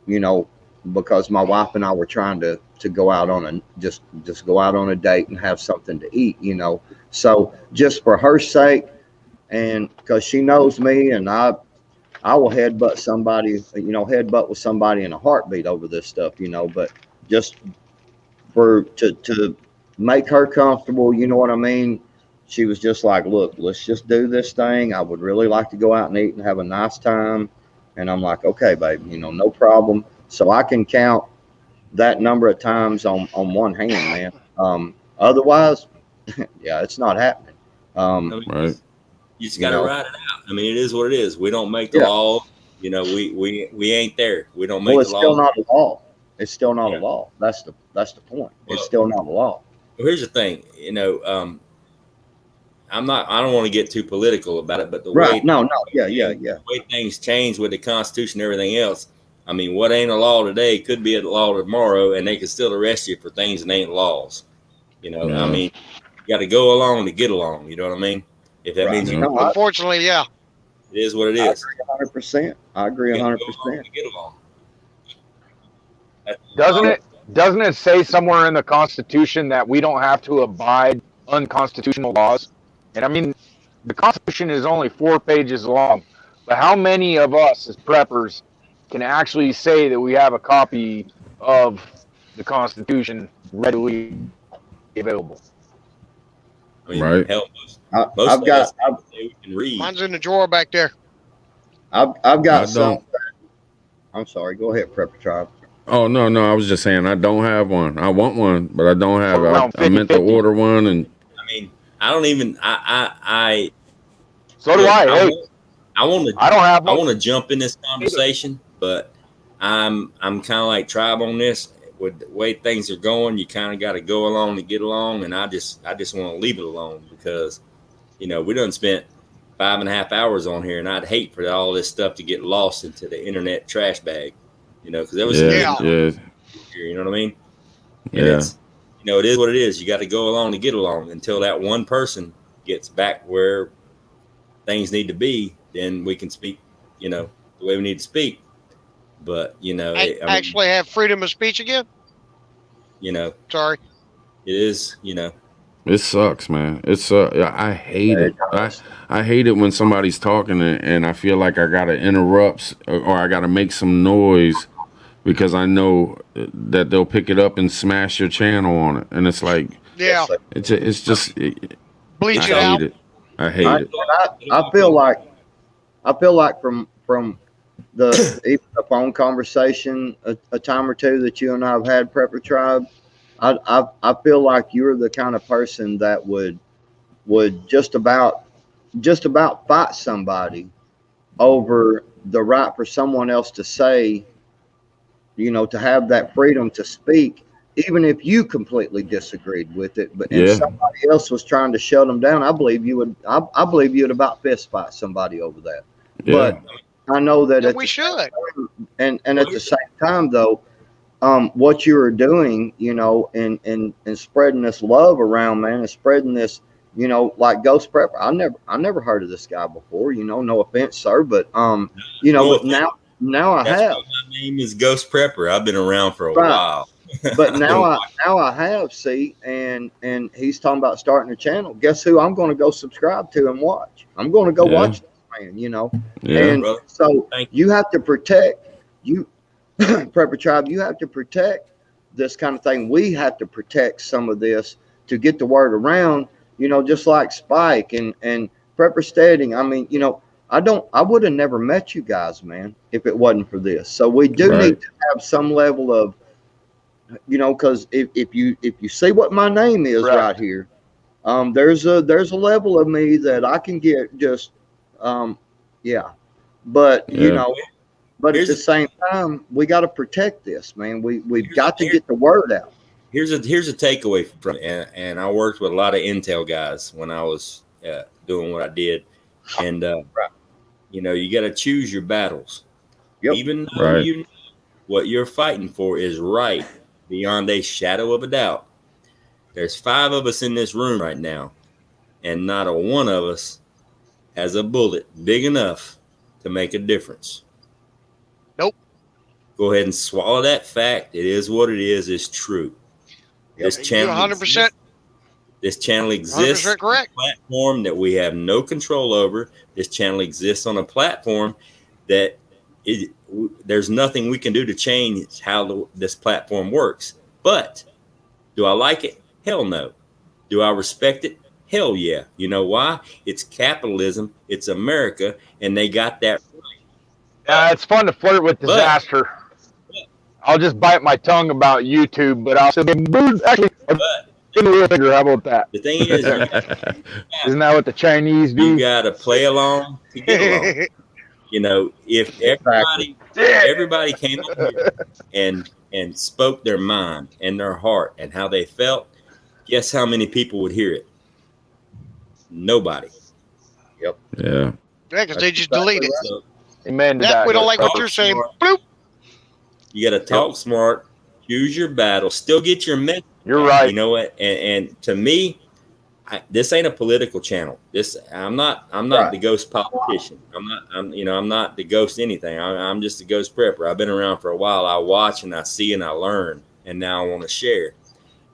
you know, because my wife and I were trying to go out on just go out on a date and have something to eat, you know. So just for her sake, and because she knows me, and I will headbutt somebody, you know, headbutt with somebody in a heartbeat over this stuff, you know, but just to make her comfortable, you know what I mean? She was just like, look, let's just do this thing. I would really like to go out and eat and have a nice time. And I'm like, okay, babe, you know, no problem. So I can count that number of times on one hand, man. Otherwise, yeah, it's not happening. You just got to ride it out. I mean, it is what it is. We don't make the law. You know, we ain't there. We don't make the law. Well, it's still not a law. It's still not a law. That's the point. It's still not a law. Well, here's the thing. You know, I don't want to get too political about it, but the way the way things change with the Constitution and everything else. I mean, what ain't a law today could be a law tomorrow, and they could still arrest you for things that ain't laws. You know, I mean, you got to go along to get along. You know what I mean? If that means you, unfortunately, yeah, it is what it is. 100%. I agree 100%. Doesn't it? doesn't it say somewhere in the Constitution that we don't have to abide unconstitutional laws? And I mean, the Constitution is only 4 pages long, but how many of us as preppers can actually say that we have a copy of the Constitution readily available? I mean, Right. hell, I've of got us we can read. Mine's in the drawer back there. I've I got some. don't. I'm sorry. Go ahead, Prepper Tribe. Oh no, no. I was just saying I don't have one. I want one, but I don't have Around it. I meant to 50-50. order one, and I mean, I don't even. I So do look, I. Hey, I want to. I don't have I one. want to jump in this conversation, but I'm kind of like Tribe on this. With the way things are going, you kind of got to go along to get along, and I just want to leave it alone because, we done spent 5.5 hours on here, and I'd hate for all this stuff to get lost into the internet trash bag, because there was some yeah, good yeah, here, you know what I mean? And yeah, it's, it is what it is. You got to go along to get along until that one person gets back where things need to be. Then we can speak, the way we need to speak. But Actually have freedom of speech again. it Sorry. is, it sucks, man. It sucks. I hate it. I hate it when somebody's talking and I feel like I gotta interrupt or I gotta make some noise because I know that they'll pick it up and smash your channel on it, and it's like, Yeah. it's just Bleach I it out. hate it. I hate it. I feel like from even the phone conversation a time or two that you and I have had, Prepper Tribe, I feel like you're the kind of person that would just about fight somebody over the right for someone else to say, to have that freedom to speak, even if you completely disagreed with it, and Yeah. somebody else was trying to shut them down. I believe you would. I believe you'd about fist fight somebody over that. Yeah. But I know that Yeah, we should. and at the same time, though, what you are doing, and spreading this love around, man, and spreading this, like Ghost Prepper. I never heard of this guy before. No offense, sir, but but now I That's have. why my name is Ghost Prepper. I've been around for a Right. while. But now I have, see, and he's talking about starting a channel. Guess who I'm going to go subscribe to and watch? I'm going to go Yeah. watch this man, Yeah. And brother. so Thank you have to protect Prepper Tribe. You have to protect this kind of thing. We have to protect some of this to get the word around. Just like Spike and Prepper Steading. I mean, I would have never met you guys, man, if it wasn't for this. So we do Right. need to have some level of, because if you see what my name is right here, there's a level of me that I can get just, yeah. But Yeah. but at the same time, we got to protect this, man. We've got to get the word out. Here's a takeaway from it. And I worked with a lot of intel guys when I was doing what I did, and you got to choose your battles. Yep. Even though Right. you know what you're fighting for is right beyond a shadow of a doubt. There's 5 of us in this room right now, and not a one of us has a bullet big enough to make a difference. Nope. Go ahead and swallow that fact. It is what it is. It's true. This channel, 100%. This channel exists 100% correct. on a platform that we have no control over. This channel exists on a platform that there's nothing we can do to change how this platform works. But do I like it? Hell no. Do I respect it? Hell yeah. You know why? It's capitalism. It's America, and they got that right. It's fun to flirt with disaster. I'll just bite my tongue about YouTube, but I'll still actually give me a figure. How about that? The thing is, isn't that what the Chinese do? You got to play along to get along. If everybody came up here and spoke their mind and their heart and how they felt, guess how many people would hear it? Nobody. Yep. Yeah. Yeah, because they just delete it. So, Amen to Yeah, that. we don't like what you're saying. Bloop. you got to talk smart, choose your battle, still get your message. You're right. You know what? And to me, this ain't a political channel. I'm not Right. the ghost politician. I'm not the ghost anything. I'm just a ghost prepper. I've been around for a while. I watch and I see and I learn, and now I want to share.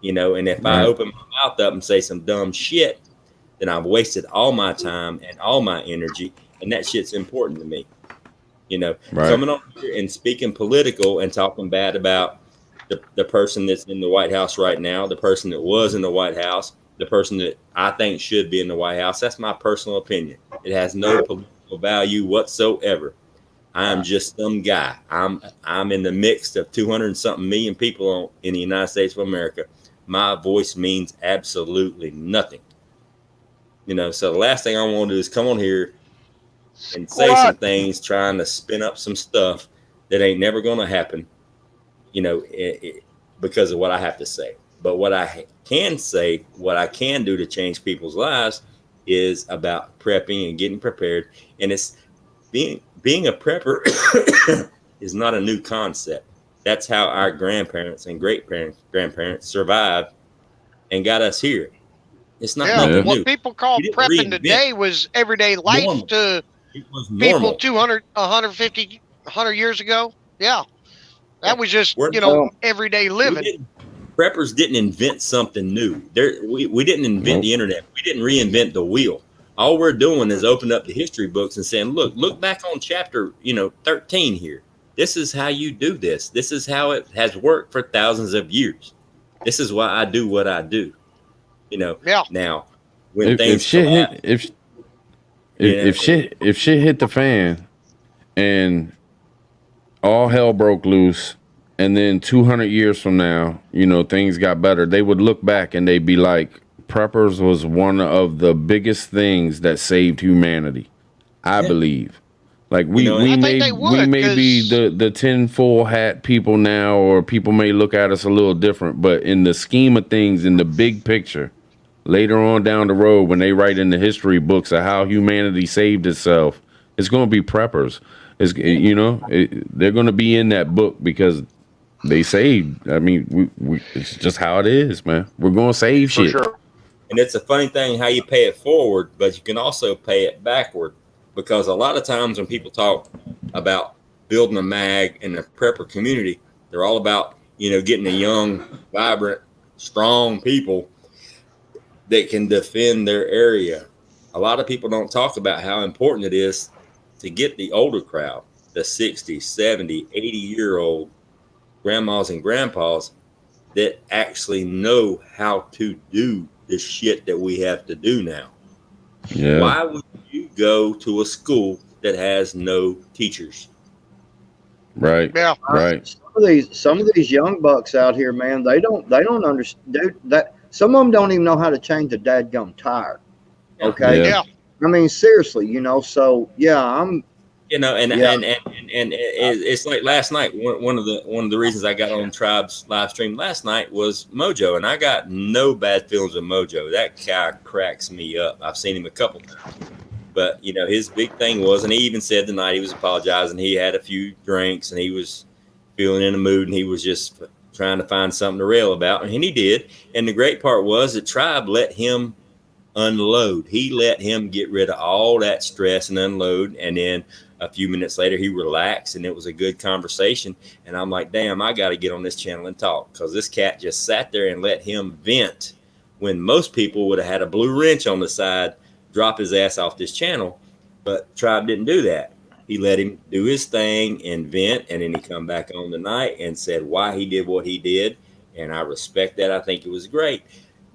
You know, and if I Right. open my mouth up and say some dumb shit, then I've wasted all my time and all my energy, and that shit's important to me. You know, Right. coming on here and speaking political and talking bad about the person that's in the White House right now, the person that was in the White House, the person that I think should be in the White House. That's my personal opinion. It has no political value whatsoever. I'm just some guy. I'm in the mix of 200 and something million people in the United States of America. My voice means absolutely nothing. You know, so the last thing I want to do is come on here and say some things trying to spin up some stuff that ain't never going to happen, you know, because of what I have to say. But what I can say, what I can do to change people's lives is about prepping and getting prepared. And it's being a prepper is not a new concept. That's how our grandparents and grandparents survived and got us here. It's not nothing What new. people call You didn't prepping reinvent today was everyday life normal. to It was people normal. 200, 150, 100 years ago. Yeah. That was just, We're you know, not- everyday living. Preppers didn't invent something new. We didn't invent the internet. We didn't reinvent the wheel. All we're doing is opening up the history books and saying, look back on chapter, 13 here. This is how you do this. This is how it has worked for thousands of years. This is why I do what I do. Now when If things shit collapse, hit if shit hit the fan and all hell broke loose, and then 200 years from now, things got better, they would look back and they'd be like, preppers was one of the biggest things that saved humanity. I believe. Like we may be the tinfoil hat people now, or people may look at us a little different, but in the scheme of things, in the big picture, later on down the road, when they write in the history books of how humanity saved itself, it's going to be preppers. They're going to be in that book because they saved. I mean, it's just how it is, man. We're going to save For shit. sure. And it's a funny thing how you pay it forward, but you can also pay it backward, because a lot of times when people talk about building a mag in the prepper community, they're all about, getting a young, vibrant, strong people that can defend their area. A lot of people don't talk about how important it is to get the older crowd, the 60, 70, 80-year-old grandmas and grandpas that actually know how to do the shit that we have to do now. Yeah. Why would you go to a school that has no teachers? Right. Yeah. Right. Some of these young bucks out here, man, they don't understand that. Some of them don't even know how to change a dadgum tire. Okay. Yeah. I mean, seriously, so yeah, and it's like last night. One of the reasons I got on Tribe's live stream last night was Mojo, and I got no bad feelings with Mojo. That guy cracks me up. I've seen him a couple times, but his big thing was, and he even said tonight he was apologizing. He had a few drinks and he was feeling in the mood, and he was just trying to find something to rail about, and he did. And the great part was that Tribe let him unload. He let him get rid of all that stress and unload, and then a few minutes later he relaxed, and it was a good conversation. And I'm like, damn, I got to get on this channel and talk, because this cat just sat there and let him vent when most people would have had a blue wrench on the side, drop his ass off this channel. But Tribe didn't do that. He let him do his thing and vent, and then he come back on tonight and said why he did what he did, and I respect that. I think it was great.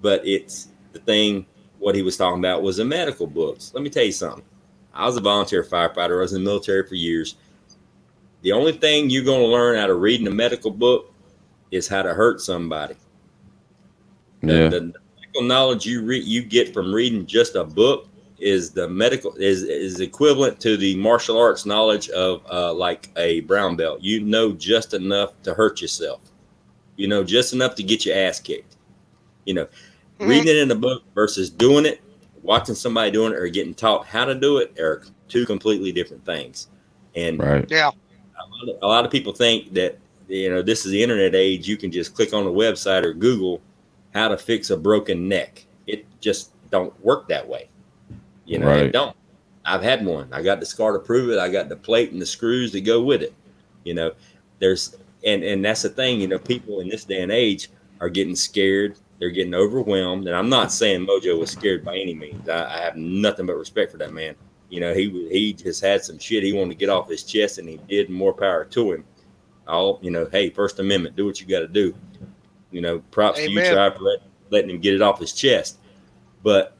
But it's the thing, what he was talking about was the medical books. Let me tell you something. I was a volunteer firefighter. I was in the military for years. The only thing you're going to learn out of reading a medical book is how to hurt somebody. Yeah. The medical knowledge you get from reading just a book is equivalent to the martial arts knowledge of like a brown belt. You know just enough to hurt yourself. You know just enough to get your ass kicked. Reading it in a book versus doing it, watching somebody doing it, or getting taught how to do it are two completely different things. And yeah, a lot of people think that this is the internet age. You can just click on a website or Google how to fix a broken neck. It just don't work that way. It don't. I've had one. I got the scar to prove it. I got the plate and the screws to go with it. There's and that's the thing, you know, people in this day and age are getting scared. They're getting overwhelmed. And I'm not saying Mojo was scared by any means. I have nothing but respect for that man. You know, he just had some shit he wanted to get off his chest, and he did. More power to him. You know, hey, First Amendment, do what you got to do. You know, props to you, Tribe, for letting him get it off his chest. But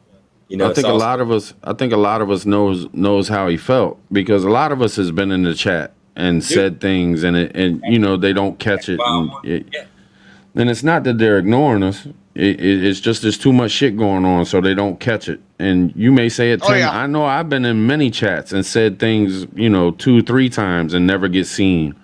you know, I think a lot of us knows how he felt, because a lot of us has been in the chat and said things, and you know, they don't catch it, and it's not that they're ignoring us. It's just there's too much shit going on, so they don't catch it. And you may say it 10. I know I've been in many chats and said things, you know, 2-3 times and never get seen.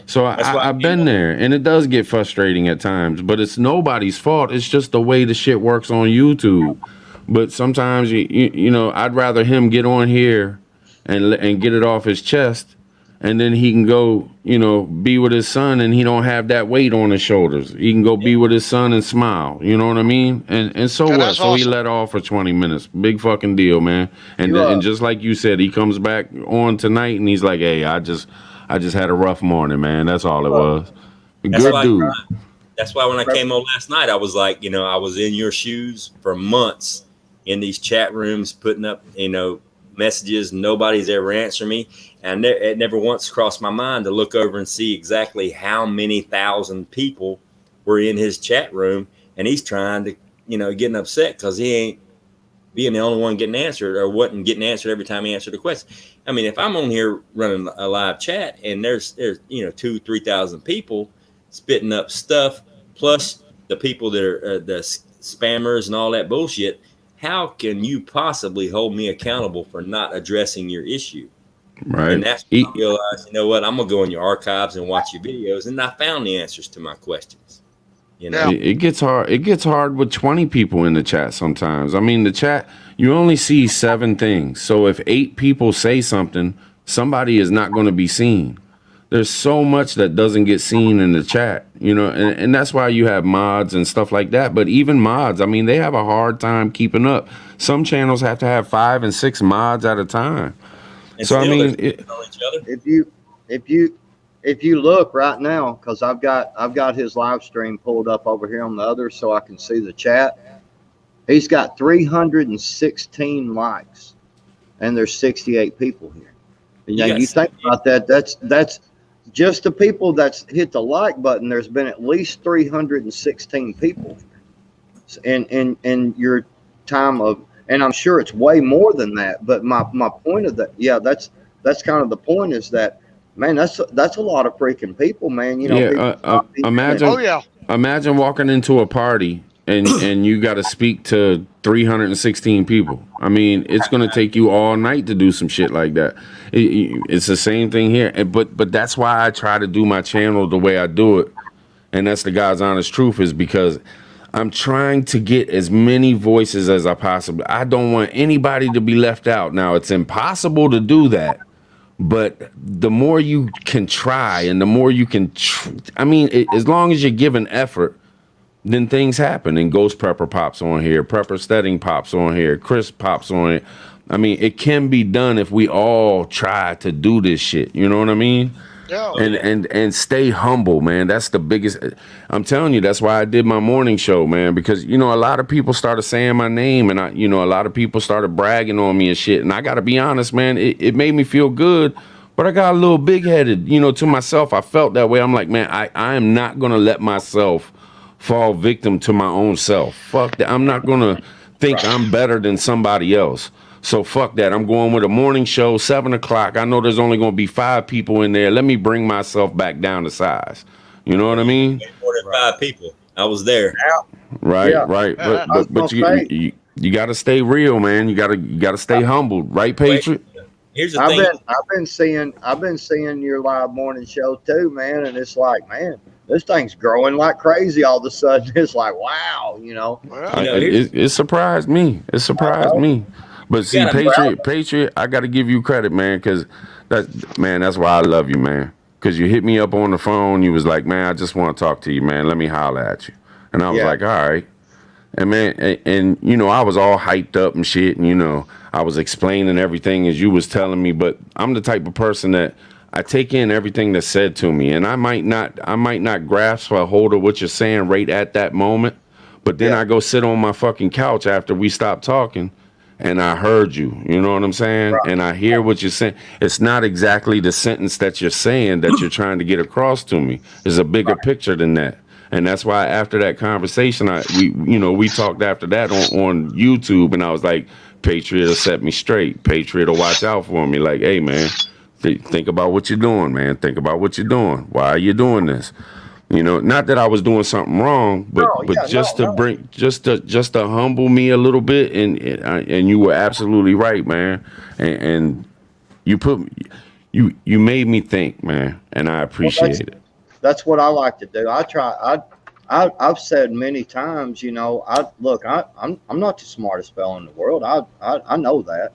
So I've been there, and it does get frustrating at times, but it's nobody's fault. It's just the way the shit works on YouTube. But sometimes, you know, I'd rather him get on here and get it off his chest, and then he can go, you know, be with his son, and he don't have that weight on his shoulders. He can go be with his son and smile. You know what I mean? And so what? So he let off for 20 minutes. Big fucking deal, man. And just like you said, he comes back on tonight, and he's like, hey, I just had a rough morning, man. That's all it was. Good dude. That's why when I came on last night, I was like, you know, I was in your shoes for months in these chat rooms, putting up, you know, messages. Nobody's ever answered me. And it never once crossed my mind to look over and see exactly how many thousand people were in his chat room. And he's trying to, you know, getting upset because he ain't being the only one getting answered, or wasn't getting answered every time he answered a question. I mean, if I'm on here running a live chat and there's you know, 2,000-3,000 people spitting up stuff, plus the people that are the spammers and all that bullshit, how can you possibly hold me accountable for not addressing your issue? Right. And that's when I realized, you know what, I'm gonna go in your archives and watch your videos, and I found the answers to my questions. You know, it gets hard. It gets hard with 20 people in the chat sometimes. I mean, the chat, you only see 7 things. So if 8 people say something, somebody is not going to be seen. There's so much that doesn't get seen in the chat, you know, and that's why you have mods and stuff like that. But even mods, I mean, they have a hard time keeping up. Some channels have to have 5 and 6 mods at a time. and So I still mean, they know each other. If you look right now, because I've got his live stream pulled up over here on the other, so I can see the chat. He's got 316 likes, and there's 68 people here. And now you think about that. That's just the people that's hit the like button. There's been at least 316 people in your time of, and I'm sure it's way more than that. But my point of that, that's kind of the point, is that, man, that's a lot of freaking people, man. You know, imagine walking into a party and you got to speak to 316 people. I mean, it's going to take you all night to do some shit like that. It's the same thing here. But that's why I try to do my channel the way I do it. And that's the God's honest truth, is because I'm trying to get as many voices as I possibly. I don't want anybody to be left out. Now, it's impossible to do that. But the more you can try, and the more you can, as long as you're giving effort, then things happen. And Ghost Prepper pops on here, Prepper Steading pops on here, Chris pops on it. I mean, it can be done if we all try to do this shit. You know what I mean? Yeah. And stay humble, man. That's the biggest. I'm telling you, that's why I did my morning show, man. Because, you know, a lot of people started saying my name, and a lot of people started bragging on me and shit. And I got to be honest, man, it made me feel good. But I got a little big-headed, you know, to myself. I felt that way. I'm like, man, I am not going to let myself fall victim to my own self. Fuck that. I'm not going to think I'm better than somebody else. So fuck that. I'm going with a morning show, 7 o'clock. I know there's only going to be 5 people in there. Let me bring myself back down to size. You know what I mean? More than 5 people. I was there. Right, right. But you got to stay real, man. You got to stay humble, right, Patriot? Here's the thing. I've been seeing your live morning show too, man, and it's like, man, this thing's growing like crazy all of a sudden. It's like, wow, you know. It surprised me. It surprised me. But see, Patriot, I got to give you credit, man, because that's why I love you, man. Because you hit me up on the phone. You was like, man, I just want to talk to you, man. Let me holler at you. And I was like, all right. And man, and you know, I was all hyped up and shit, and you know, I was explaining everything as you was telling me. But I'm the type of person that I take in everything that's said to me, and I might not grasp or hold of what you're saying right at that moment, but then I go sit on my fucking couch after we stop talking, and I heard you. You know what I'm saying? And I hear what you're saying. It's not exactly the sentence that you're saying that you're trying to get across to me. There's a bigger picture than that. And that's why after that conversation, we talked after that on YouTube, and I was like, Patriot will set me straight. Patriot will watch out for me. Like, hey man, think about what you're doing, man. Think about what you're doing. Why are you doing this? Not that I was doing something wrong, but just to humble me a little bit, and you were absolutely right, man. And you made me think, man, and I appreciate it. That's what I like to do. I've said many times, I'm not the smartest fellow in the world. I know that.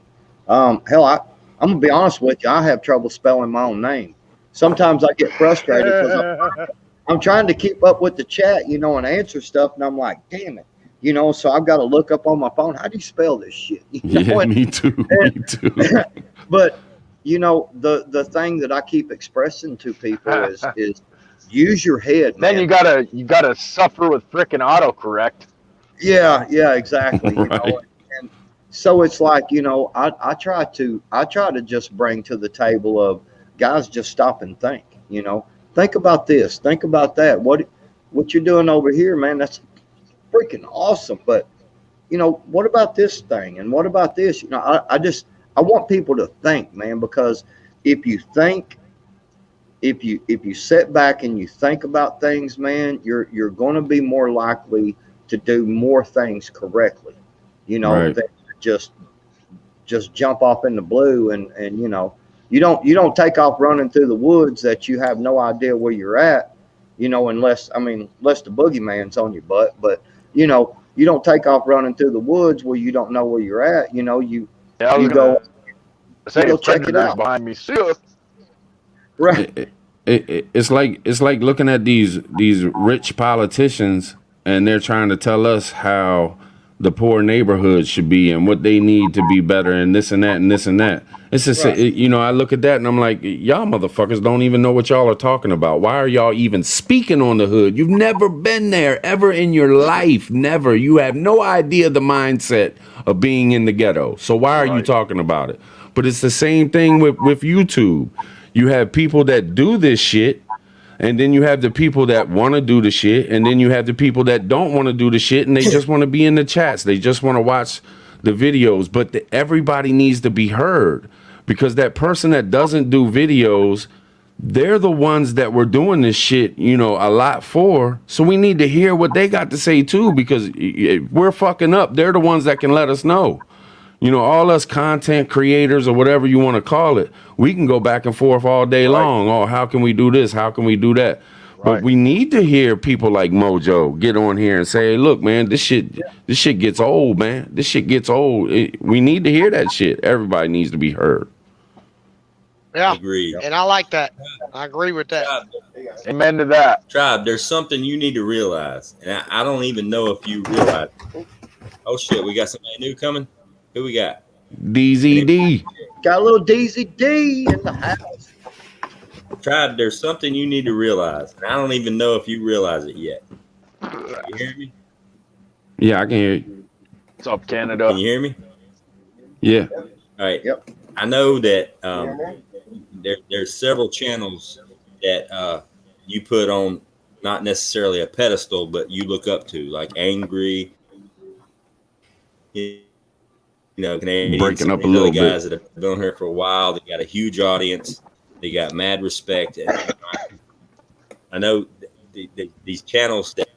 Hell, I'm gonna be honest with you. I have trouble spelling my own name. Sometimes I get frustrated because I'm trying to keep up with the chat, and answer stuff, and I'm like, damn it, so I've got to look up on my phone. How do you spell this shit? Me too. Me too. But the thing that I keep expressing to people is use your head, man. Then you gotta suffer with frickin' autocorrect. Yeah, exactly. And so it's like, I try to just bring to the table of guys, just stop and think. Think about this, think about that. What you're doing over here, man, that's freaking awesome. But what about this thing? And what about this? I want people to think, man, because if you think, if you sit back and you think about things, man, you're going to be more likely to do more things correctly, right. than just jump off in the blue and you don't take off running through the woods that you have no idea where you're at, unless the boogeyman's on your butt. But you don't take off running through the woods where you don't know where you're at. You go check it out behind me. Right. It's like looking at these rich politicians, and they're trying to tell us how the poor neighborhoods should be and what they need to be better and this and that and this and that. It's just, right. I look at that and I'm like, y'all motherfuckers don't even know what y'all are talking about. Why are y'all even speaking on the hood? You've never been there ever in your life. Never. You have no idea the mindset of being in the ghetto. So why are you talking about it? But it's the same thing with YouTube. You have people that do this shit, and then you have the people that want to do the shit, and then you have the people that don't want to do the shit, and they just want to be in the chats. They just want to watch the videos. But everybody needs to be heard, because that person that doesn't do videos, they're the ones that we're doing this shit, a lot for. So we need to hear what they got to say too, because if we're fucking up, they're the ones that can let us know. All us content creators or whatever you want to call it, we can go back and forth all day long. Oh, how can we do this? How can we do that? Right. But we need to hear people like Mojo get on here and say, hey, look, man, this shit gets old, man. This shit gets old. We need to hear that shit. Everybody needs to be heard. Yeah, Agreed. And I like that. I agree with that. Amen to that. Tribe, there's something you need to realize, and I don't even know if you realize. Oh shit, we got somebody new coming. Who we got? DZD. Got a little DZD in the house. Tribe, there's something you need to realize, and I don't even know if you realize it yet. You hear me? Yeah, I can hear you. What's up, Canada? Can you hear me? Yeah. All right. Yep. I know that there's several channels that you put on, not necessarily a pedestal, but you look up to, like Angry, Canadians, breaking up a little little guys that have been on here for a while. They got a huge audience. They got mad respect. And I know these channels that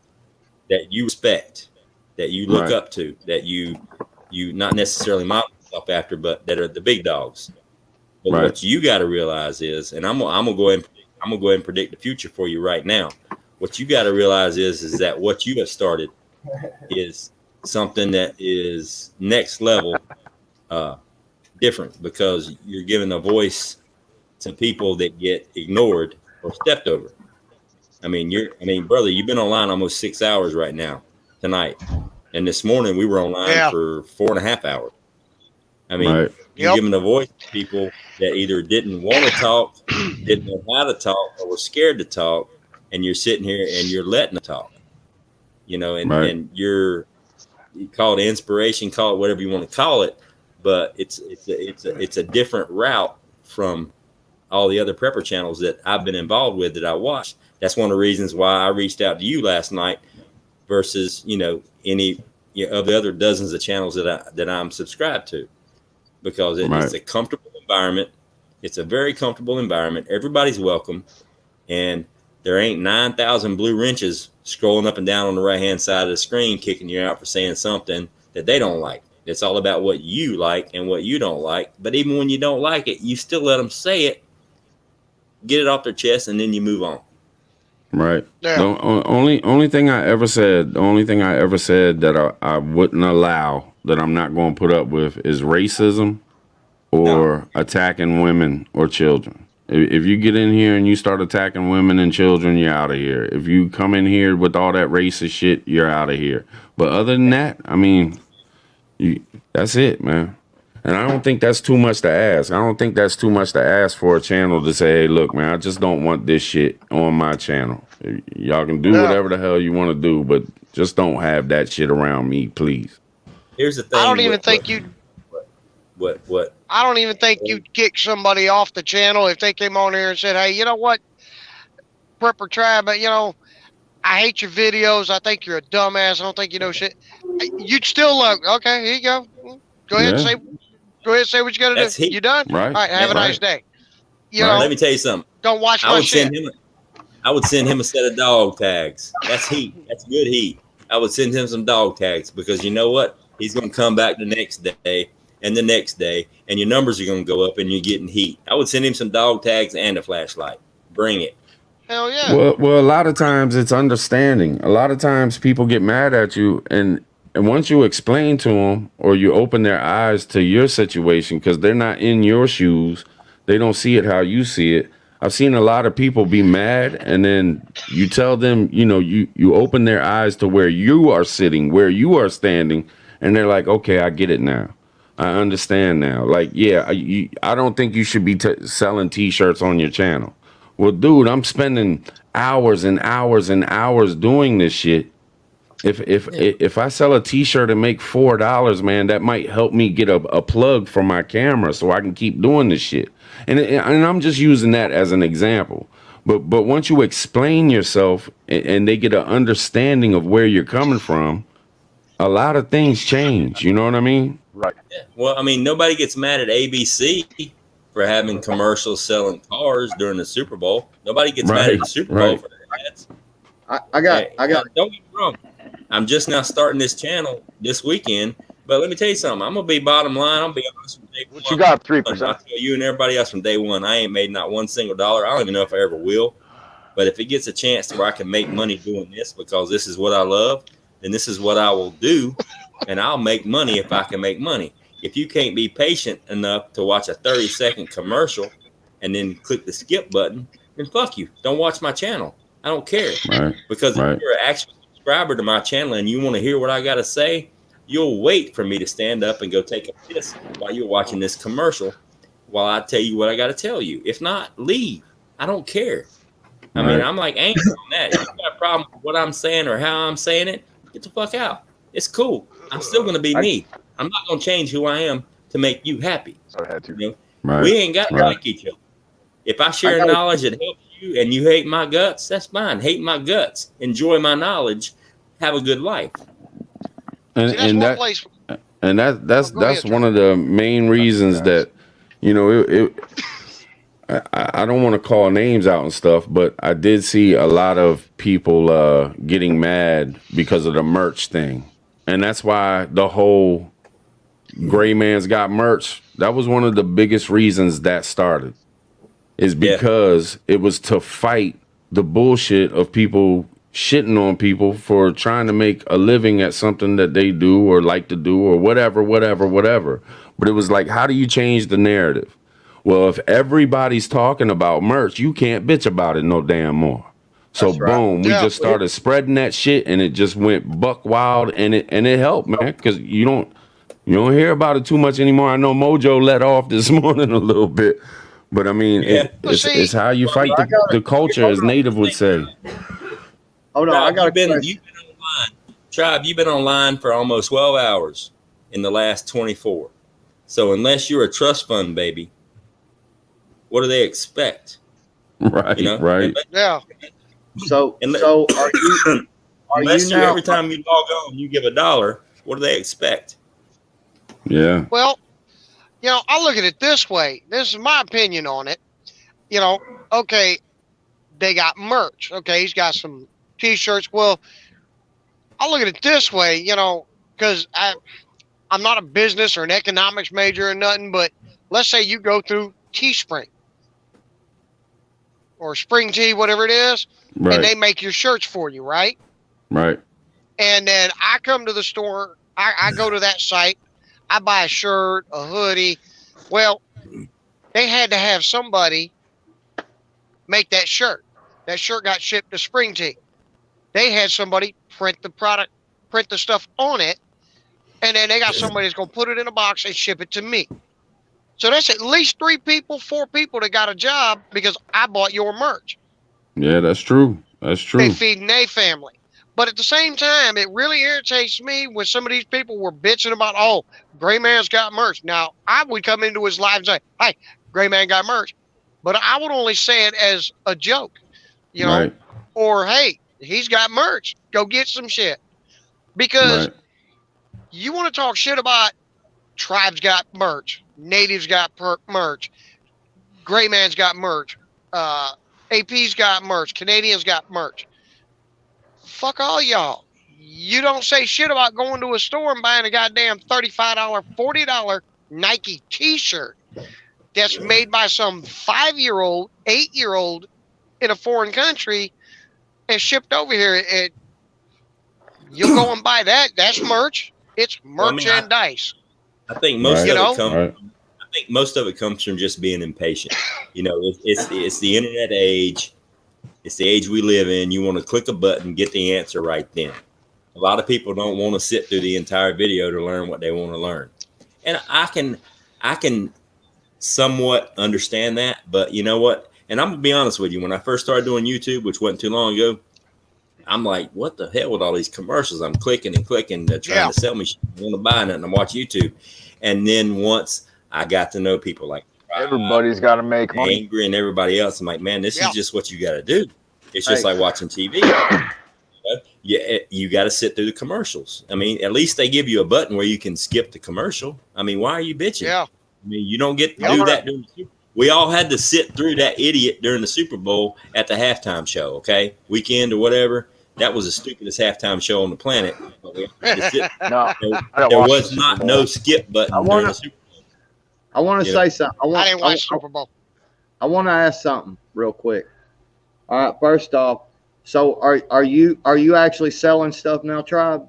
you respect, that you look up to, that you not necessarily model yourself after, but that are the big dogs. But what you got to realize is, and I'm gonna go ahead and predict the future for you right now. What you got to realize is that what you have started is something that is next level, different, because you're giving a voice to people that get ignored or stepped over. I mean, brother, you've been online almost 6 hours right now tonight, and this morning we were online for 4.5 hours. I mean, you're giving a voice to people that either didn't want to talk, didn't know how to talk, or were scared to talk, and you're sitting here and you're letting them talk. You know, and you call it inspiration, call it whatever you want to call it, but it's a different route from all the other prepper channels that I've been involved with that I watched. That's one of the reasons why I reached out to you last night versus, any of the other dozens of channels that I'm subscribed to, because it's a comfortable environment. It's a very comfortable environment. Everybody's welcome. And there ain't 9,000 blue wrenches scrolling up and down on the right-hand side of the screen, kicking you out for saying something that they don't like. It's all about what you like and what you don't like. But even when you don't like it, you still let them say it, get it off their chest, and then you move on. Right. Yeah. The only thing I ever said, that I wouldn't allow, that I'm not going to put up with, is racism or attacking women or children. If you get in here and you start attacking women and children, you're out of here. If you come in here with all that racist shit, you're out of here. But other than that, I mean, that's it, man. And I don't think that's too much to ask. I don't think that's too much to ask for a channel to say, hey, look, man, I just don't want this shit on my channon. Y'all can do whatever the hell you want to do, but just don't have that shit around me, please. Here's the thing. I don't even think you'd. What? I don't even think you'd kick somebody off the channel if they came on here and said, hey, you know what, Prepper Tribe, I hate your videos. I think you're a dumbass. I don't think you know shit. You'd still love, okay, here you go. Go ahead and say what you got to do. You done? Right. All right, have a nice day. Let me tell you something. Don't watch my shit. I would send him a set of dog tags. That's heat. That's good heat. I would send him some dog tags, because you know what? He's going to come back the next day and the next day, and your numbers are going to go up and you're getting heat. I would send him some dog tags and a flashlight. Bring it. Hell yeah. Well, a lot of times it's understanding. A lot of times people get mad at you, and once you explain to them, or you open their eyes to your situation, because they're not in your shoes, they don't see it how you see it. I've seen a lot of people be mad, and then you tell them, you open their eyes to where you are sitting, where you are standing, and they're like, okay, I get it now. I understand now. Like, yeah, I don't think you should be selling T-shirts on your channel. Well, dude, I'm spending hours and hours and hours doing this shit. If I sell a T-shirt and make $4, man, that might help me get a plug for my camera so I can keep doing this shit. And I'm just using that as an example. But once you explain yourself and they get an understanding of where you're coming from, a lot of things change. You know what I mean? Right. Yeah. Well, I mean, nobody gets mad at ABC for having commercials selling cars during the Super Bowl. Nobody gets mad at the Super Bowl for their ads. I got. Don't get me wrong. I'm just now starting this channel this weekend, but let me tell you something. I'm gonna be bottom line. I'm gonna be honest from day one. What you got? 3%. I tell you and everybody else from day one, I ain't made not one single dollar. I don't even know if I ever will. But if it gets a chance to where I can make money doing this, because this is what I love, then this is what I will do, and I'll make money if I can make money. If you can't be patient enough to watch a 30-second commercial and then click the skip button, then fuck you. Don't watch my channel. I don't care. Right. Because if you're an actual subscriber to my channel and you want to hear what I got to say, you'll wait for me to stand up and go take a piss while you're watching this commercial while I tell you what I got to tell you. If not, leave. I don't care. I mean, I'm like angry on that. If you got a problem with what I'm saying or how I'm saying it, get the fuck out. It's cool. I'm still going to be me. I'm not going to change who I am to make you happy. So I had to. You know? We ain't got to like each other. If I share knowledge that helps you and you hate my guts, that's fine. Hate my guts. Enjoy my knowledge. Have a good life. And that's one of the main reasons that, I don't want to call names out and stuff, but I did see a lot of people getting mad because of the merch thing. And that's why the whole Gray Man's Got Merch, that was one of the biggest reasons that started. Is because it was to fight the bullshit of people shitting on people for trying to make a living at something that they do or like to do or whatever. But it was like, how do you change the narrative? Well, if everybody's talking about merch, you can't bitch about it no damn more. So boom, we just started spreading that shit, and it just went buck wild, and it helped, man, because you don't. You don't hear about it too much anymore. I know Mojo let off this morning a little bit, but I mean, it's how you fight the culture, as Native would say. Hold on, I got you've been online. Tribe, you've been online for almost 12 hours in the last 24. So unless you're a trust fund baby, what do they expect? Right, right. Yeah. So are you? Unless now, every time you log on, you give $1, what do they expect? Yeah. Well, I look at it this way. This is my opinion on it. Okay, they got merch. Okay, he's got some T-shirts. Well, I look at it this way, because I'm not a business or an economics major or nothing, but let's say you go through Teespring or Spring Tea, whatever it is, and they make your shirts for you, right? Right. And then I come to the store, I go to that site, I buy a shirt, a hoodie. Well, they had to have somebody make that shirt. That shirt got shipped to Spring Tea. They had somebody print the product, print the stuff on it, and then they got somebody that's going to put it in a box and ship it to me. So that's at least 3 people, 4 people that got a job because I bought your merch. Yeah, that's true. That's true. They feeding a family. But at the same time, it really irritates me when some of these people were bitching about, oh, Gray Man's got merch. Now, I would come into his live and say, hey, Gray Man got merch. But I would only say it as a joke, Right. or, hey, he's got merch. Go get some shit. Because you want to talk shit about Tribe's got merch, Native's got merch, Gray Man's got merch, AP's got merch, Canadian's got merch. Fuck all y'all. You don't say shit about going to a store and buying a goddamn $35, $40 Nike t-shirt that's made by some 5-year-old, 8-year-old in a foreign country and shipped over here. You'll go and buy that. That's merch. It's merchandise. I think most of it comes from just being impatient. It's the internet age. It's the age we live in. You want to click a button, get the answer right then. A lot of people don't want to sit through the entire video to learn what they want to learn. And I can somewhat understand that, but you know what? And I'm gonna be honest with you, when I first started doing YouTube, which wasn't too long ago, I'm like, what the hell with all these commercials? I'm clicking and clicking, trying to sell me shit. I want to buy nothing. I watch YouTube. And then once I got to know people like everybody's got to make money. Angry and everybody else, I'm like, man, this is just what you got to do. It's just like watching TV. You got to sit through the commercials. I mean, at least they give you a button where you can skip the commercial. I mean, why are you bitching? Yeah. I mean, you don't get to do that during the Super Bowl. We all had to sit through that idiot during the Super Bowl at the halftime show, okay? Weekend or whatever. That was the stupidest halftime show on the planet. There was no skip button during the Super Bowl. I want to say something. I didn't watch Super Bowl. I want to ask something real quick. All right, first off, so are you actually selling stuff now, Tribe?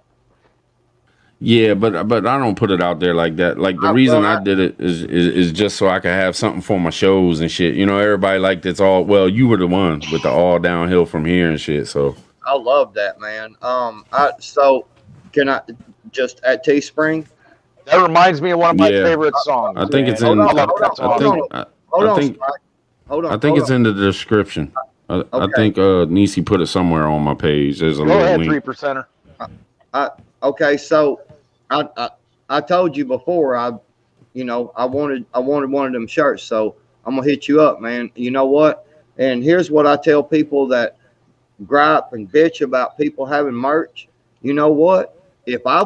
Yeah, but I don't put it out there like that. Like the reason I did it is just so I could have something for my shows and shit. Everybody like it's all. Well, you were the one with the all downhill from here and shit. So I love that, man. So can I just at Teespring? That reminds me of one of my favorite songs. I think it's in. I think it's in the description. I think Nisi put it somewhere on my page. There's a Go little ahead, link. 3%er. Okay, so I told you before I wanted one of them shirts, so I'm gonna hit you up, man. You know what? And here's what I tell people that gripe and bitch about people having merch. You know what? If I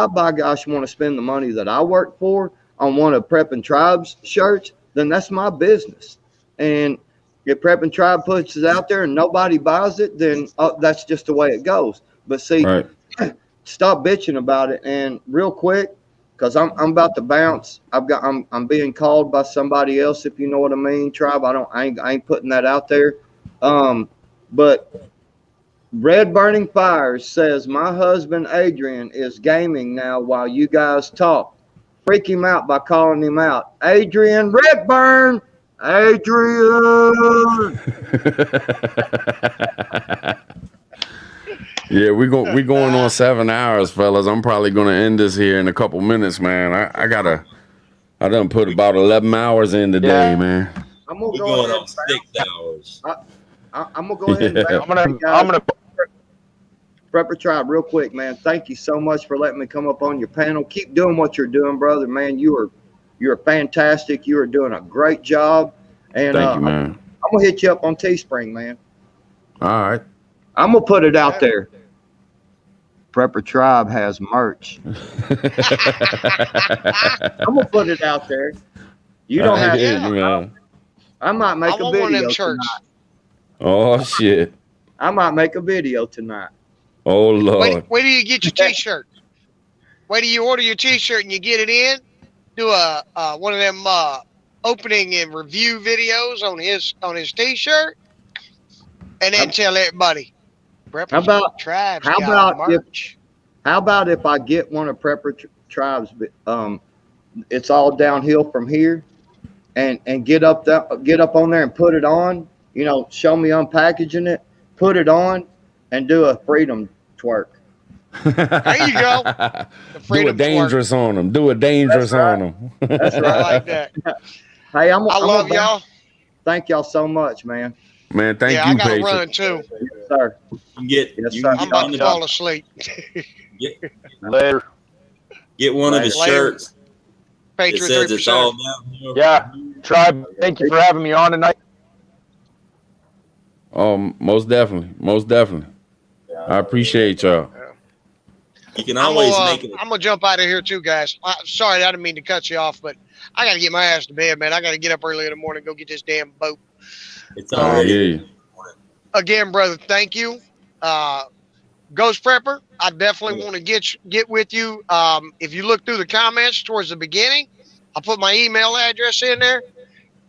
by gosh want to spend the money that I work for on one of Prep and Tribe's shirts, then that's my business. And if Prep and Tribe puts it out there and nobody buys it, then that's just the way it goes. But see, stop bitching about it. And real quick, because I'm about to bounce. I'm being called by somebody else, if you know what I mean, Tribe. I ain't putting that out there. But Red Burning Fires says my husband Adrian is gaming now while you guys talk. Freak him out by calling him out. Adrian Redburn. Adrian. Yeah, we going on 7 hours, fellas. I'm probably gonna end this here in a couple minutes, man. I done put about 11 hours in today, man. I'm gonna We're go going ahead. on 6 hours. I'm gonna go ahead and bounce. I'm gonna Prepper Tribe, real quick, man. Thank you so much for letting me come up on your panel. Keep doing what you're doing, brother. Man, you're fantastic. You are doing a great job. And Thank you, man. I'm gonna hit you up on Teespring, man. All right. I'm gonna put it out there. Prepper Tribe has merch. I'm gonna put it out there. You don't have to. man. I might make a want one of them video shirts. tonight. Oh shit. I might make a video tonight. Oh Lord. Where do you get your T-shirt? Where do you order your T-shirt and you get it in? Do a one of them opening and review videos on his T-shirt, and then tell everybody. How about Tribes how got about merch. how about if I get one of Prepper Tribe's? It's all downhill from here, and get up on there and put it on. You know, show me unpackaging it, put it on, and do a freedom twerk. There you go. Do a dangerous on them. Do a dangerous on them. That's right. I like that. Hey, I love y'all. Thank y'all so much, man. Man, thank Yeah, you, I gotta Patient. run too. Yes, sir. Yes, sir. I'm about to fall asleep. Later. Get one of his Later. shirts. It Patriot says it's 3%. all downhill. Yeah, Tribe. Thank you for having me on tonight. Most definitely. I appreciate y'all. You can always make it. I'm gonna jump out of here too, guys. Sorry, I didn't mean to cut you off, but I gotta get my ass to bed, man. I gotta get up early in the morning, go get this damn boat. It's I already. hear you. Again, brother, thank you. Ghost Prepper, I definitely want to get with you. If you look through the comments towards the beginning, I'll put my email address in there.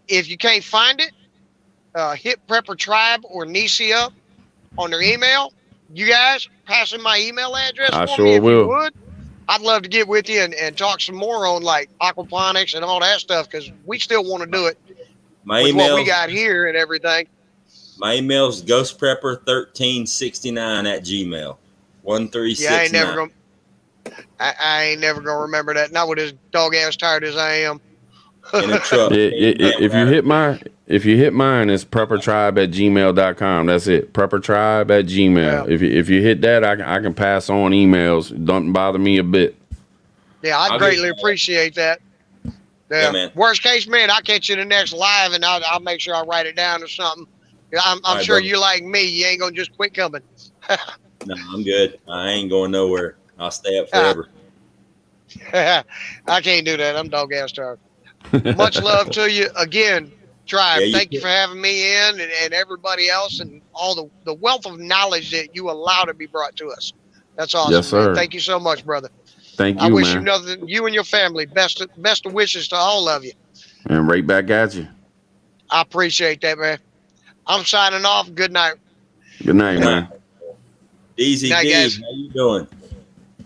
If you can't find it, hit Prepper Tribe or Nisi up on their email. You guys passing my email address I for sure me if will. you would. I'd love to get with you and talk some more on like aquaponics and all that stuff because we still want to do it My with what we email. got here and everything. My email is ghostprepper1369@gmail. 1369. Yeah, I ain't never gonna remember that. Not with as dog ass tired as I am. In a truck. If you hit mine, it's preppertribe@gmail.com. That's it. Preppertribe@gmail. Yeah. If you hit that, I can pass on emails. Don't bother me a bit. Yeah, I greatly appreciate that. Yeah, man. Worst case, man, I'll catch you the next live and I'll make sure I write it down or something. I'm All right, sure brother. you like me. You ain't gonna just quit coming. No, I'm good. I ain't going nowhere. I'll stay up forever. I can't do that. I'm dog ass tired. Much love to you again, Tribe. Yeah, you Thank you for having me in and everybody else and all the wealth of knowledge that you allow to be brought to us. That's awesome. Yes, sir. Man. Thank you so much, brother. Thank I you, wish man. you nothing. You and your family best of wishes to all of you. And right back at you. I appreciate that, man. I'm signing off. Good night. Good night, man. Easy Night, D, guys. how you doing?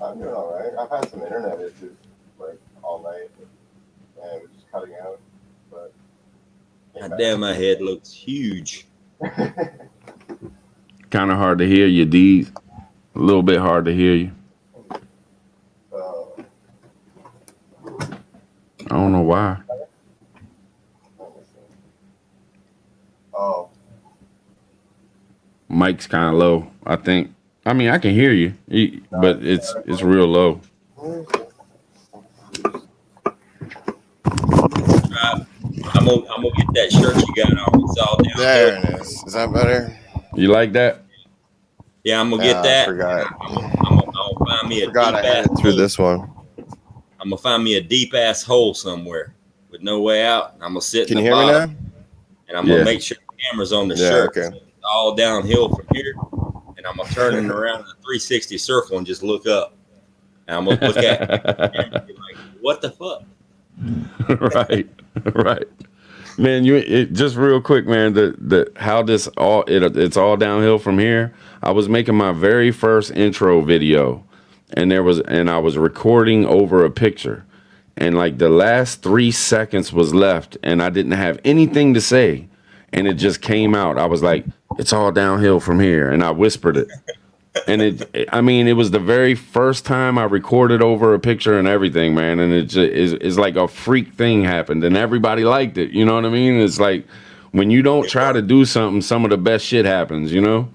I'm doing all right. I've had some internet issues like all night, and it was just cutting out. But God damn, my head looks huge. Kind of hard to hear you, D. A little bit hard to hear you. I don't know why. Oh, Mic's kind of low, I think. I mean, I can hear you, but it's real low. I'm gonna get that shirt you got on. It's all down there it is. Is that better? You like that? Yeah, I'm gonna get that. I forgot. I'm gonna find me a Forgot I deep had ass it through hole. this one. I'm gonna find me a deep ass hole somewhere with no way out. I'm gonna sit Can in you the hear me bottom, now? and I'm gonna Yeah. make sure the camera's on the Yeah, shirt. okay. It's all downhill from here, and I'm gonna turn it around in a 360 circle and just look up. And I'm gonna look at it and be like, "What the fuck?" right. Man, just real quick, man. The how this it's all downhill from here. I was making my very first intro video, and I was recording over a picture, and like the last 3 seconds was left, and I didn't have anything to say, and it just came out. I was like, "It's all downhill from here," and I whispered it, And it was the very first time I recorded over a picture and everything, man. And it's like a freak thing happened, and everybody liked it. You know what I mean? It's like when you don't try to do something, some of the best shit happens. You know?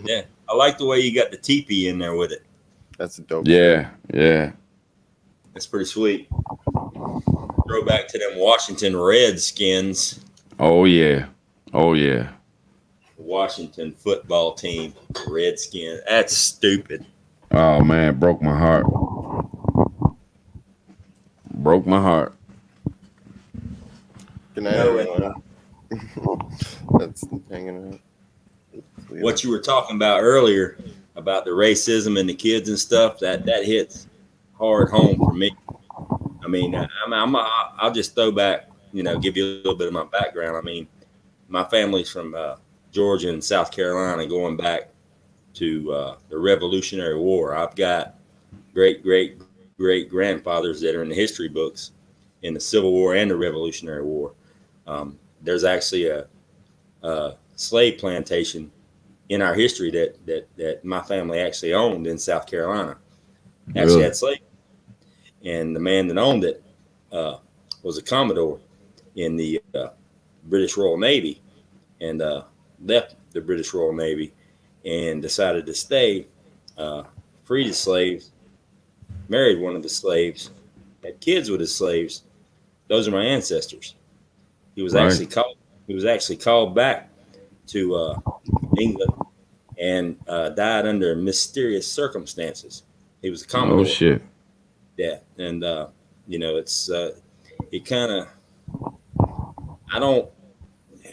Yeah, I like the way you got the teepee in there with it. That's a dope. Yeah, yeah. That's pretty sweet. Throw back to them Washington Redskins. Oh yeah, oh yeah. Washington football team, Redskins. That's stupid. Oh man, broke my heart. Broke my heart. Good night, everyone. That's hanging out. What you were talking about earlier about the racism and the kids and stuff, that hits hard home for me. I mean, I'll just throw back, give you a little bit of my background. I mean, my family's from Georgia and South Carolina, going back to the Revolutionary War. I've got great grandfathers that are in the history books in the Civil War and the Revolutionary War. There's actually a slave plantation in our history that my family actually owned in South Carolina. Actually had slaves. And the man that owned it was a Commodore in the British Royal Navy, and left the British Royal Navy and decided to stay, freed his slaves, married one of the slaves, had kids with his slaves. Those are my ancestors. He was actually called back to England and died under mysterious circumstances. He was a Commodore. Oh shit. Yeah, and it's it kind of.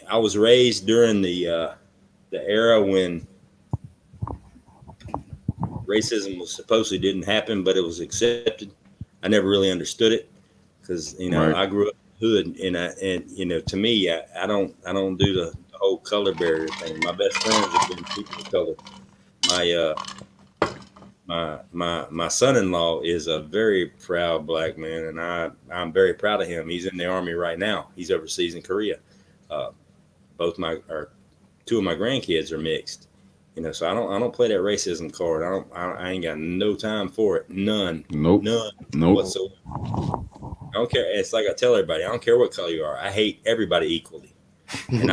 I was raised during the era when racism was supposedly didn't happen, but it was accepted. I never really understood it because I grew up in the hood, and to me, I don't do the whole color barrier thing. My best friends have been people of color. My son-in-law is a very proud black man, and I'm very proud of him. He's in the Army right now. He's overseas in Korea. Two of my grandkids are mixed, so I don't play that racism card. I ain't got no time for it. None. Nope. None whatsoever. I don't care. It's like I tell everybody, I don't care what color you are. I hate everybody equally. And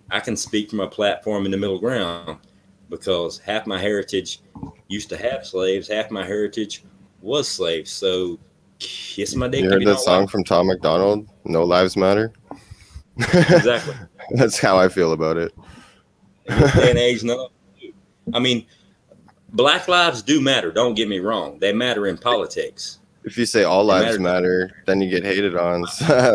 I can speak from a platform in the middle ground because half my heritage used to have slaves, half my heritage was slaves. So kiss my dick. You heard that song from Tom McDonald, No Lives Matter? Exactly. That's how I feel about it. In this day and age, no. I mean, black lives do matter. Don't get me wrong. They matter in politics. If you say all lives matter, then you get hated on.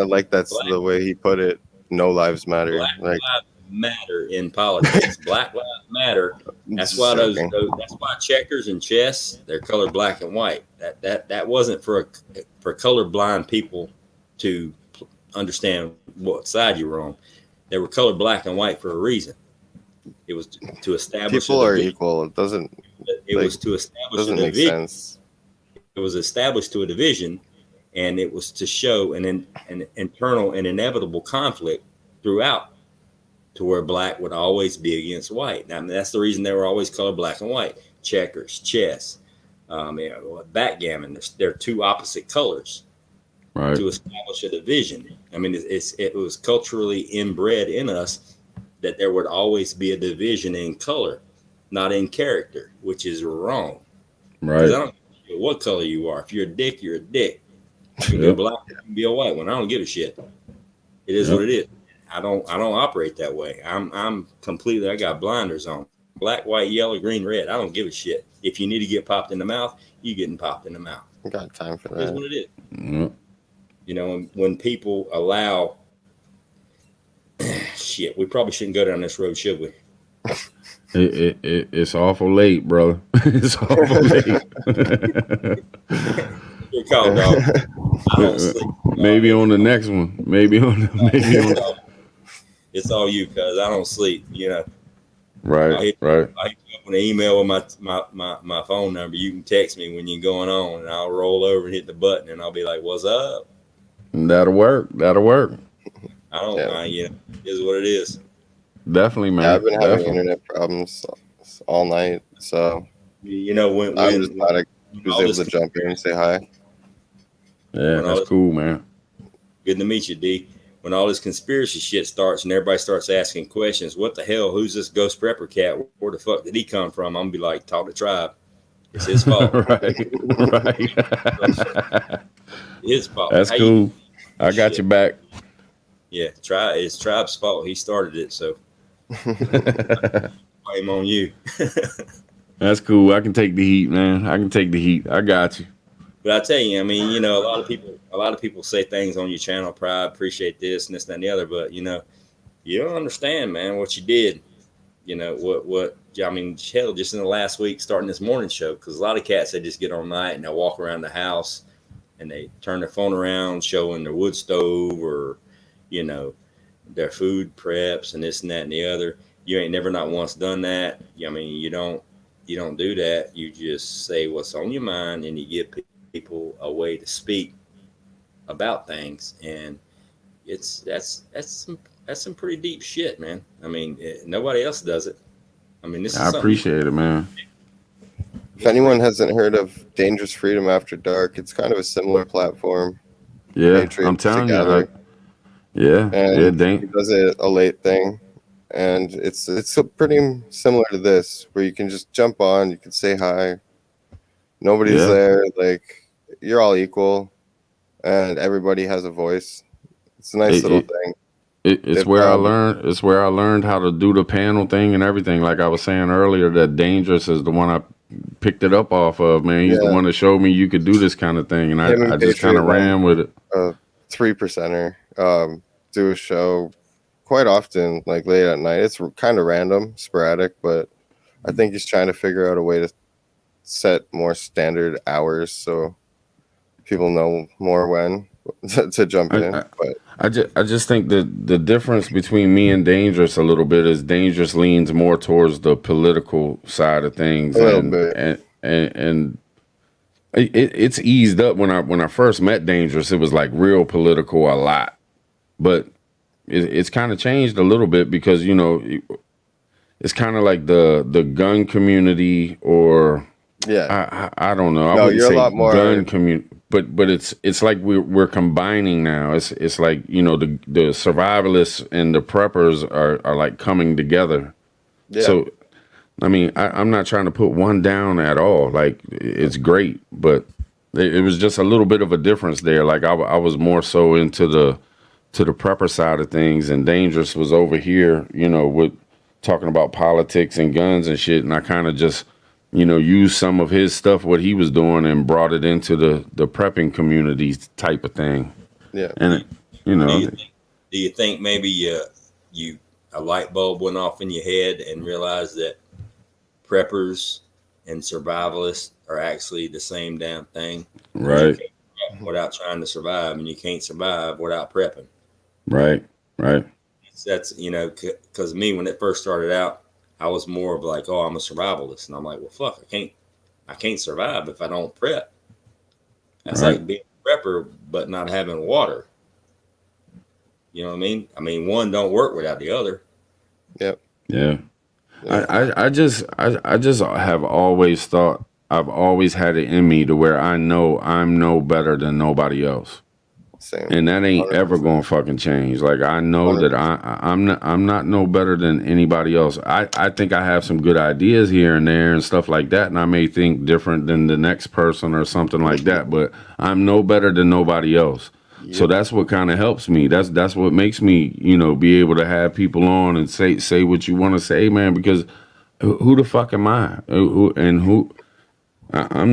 Like that's the way he put it. No lives matter. Black lives matter in politics. Black lives matter. That's why that's why checkers and chess, they're colored black and white. That wasn't for colorblind people to understand what side you were on. They were colored black and white for a reason. It was to establish people are equal. It doesn't. It was to establish doesn't a make division. sense. It was established to a division, and it was to show an internal and inevitable conflict throughout, to where black would always be against white. Now that's the reason they were always colored black and white. Checkers, chess, backgammon. They're two opposite colors. Right. To establish a division. I mean, it was culturally inbred in us that there would always be a division in color, not in character, which is wrong. Right. I don't care what color you are. If you're a dick, you're a dick. You can be a black, you can be a white one. I don't give a shit. It is what it is. I don't operate that way. I'm completely. I got blinders on. Black, white, yellow, green, red. I don't give a shit. If you need to get popped in the mouth, you getting popped in the mouth. I got time for that. It is what it is. When people allow shit, we probably shouldn't go down this road, should we? It's awful late, brother. It's awful late. Good call, dog. I don't sleep. Maybe on the next one. Maybe on. It's all you, cuz I don't sleep. Right. I hit you up with an email with my phone number. You can text me when you're going on, and I'll roll over and hit the button, and I'll be like, "What's up?" That'll work. I don't mind. It is what it is. Definitely, man. Yeah, I've been having internet problems all night, So You know, when I'm just glad I was all able this to jump in and say hi. Yeah, when all that's this, cool, man. good to meet you, D. When all this conspiracy shit starts and everybody starts asking questions, what the hell? Who's this ghost prepper cat? Where the fuck did he come from? I'm gonna be like, talk to Tribe. It's his fault. Right. His fault. That's How you cool. I got shit? your back. Yeah, it's Tribe's fault. He started it, so blame on you. That's cool. I can take the heat, man. I can take the heat. I got you. But I tell you, I mean, you know, a lot of people say things on your channel, Pride, appreciate this and this, that, and the other, but you know, you don't understand, man, what you did. You know, what I mean, hell, just in the last week, starting this morning show, because a lot of cats, they just get on night and they walk around the house and they turn their phone around showing their wood stove or, you know, their food preps and this and that and the other. You ain't never not once done that. I mean, you don't do that. You just say what's on your mind and you give people a way to speak about things, and that's some pretty deep shit, man. I mean, nobody else does it. I mean, this is I something. appreciate it, man. If anyone hasn't heard of Dangerous Freedom After Dark, it's kind of a similar platform. Yeah, Patriots I'm telling together. you. And Dang. he does a late thing, and it's pretty similar to this, where you can just jump on, you can say hi. Nobody's Yeah. there, like you're all equal, and everybody has a voice. It's a nice It- little it- thing. It's If, where I learned. It's where I learned how to do the panel thing and everything. Like I was saying earlier, that Dangerous is the one I picked it up off of. Man, he's the Yeah. one that showed me you could do this kind of thing, and him I and just kind Patriot of ran with it. 3%er, do a show quite often, like late at night. It's kind of random, sporadic, but I think he's trying to figure out a way to set more standard hours so people know more when to jump in. But I just think that the difference between me and Dangerous a little bit is Dangerous leans more towards the political side of things, A little and bit. and it's eased up. When I first met Dangerous, it was like real political a lot, but it's kind of changed a little bit because you know it's kind of like the gun community, or I don't know. I No, wouldn't you're a say lot more- gun community, but it's like we're combining now. It's like, you know, the survivalists and the preppers are like coming together. Yeah. So I mean, I'm not trying to put one down at all. Like, it's great, but it was just a little bit of a difference there. Like I was more so into the prepper side of things, and Dangerous was over here, you know, with talking about politics and guns and shit. And I kind of just, you know, used some of his stuff, what he was doing, and brought it into the prepping community type of thing. Yeah. And it, you know, Do you think maybe you a light bulb went off in your head and realized that preppers and survivalists are actually the same damn thing? right, You can't prep without trying to survive, and you can't survive without prepping. right. That's you know, because me, when it first started out, I was more of like, oh, I'm a survivalist, and I'm like, well, fuck, I can't survive if I don't prep. That's Right. like being a prepper but not having water. You know what I mean? I mean, one don't work without the other. Yep. Yeah. I just have always thought, I've always had it in me to where I know I'm no better than nobody else. Same. And that ain't ever gonna fucking change. Like, I know that I'm not no better than anybody else. I think I have some good ideas here and there and stuff like that, and I may think different than the next person or something like that, but I'm no better than nobody else. So that's what kind of helps me. That's what makes me, you know, be able to have people on and say what you want to say, man, because who the fuck am I? I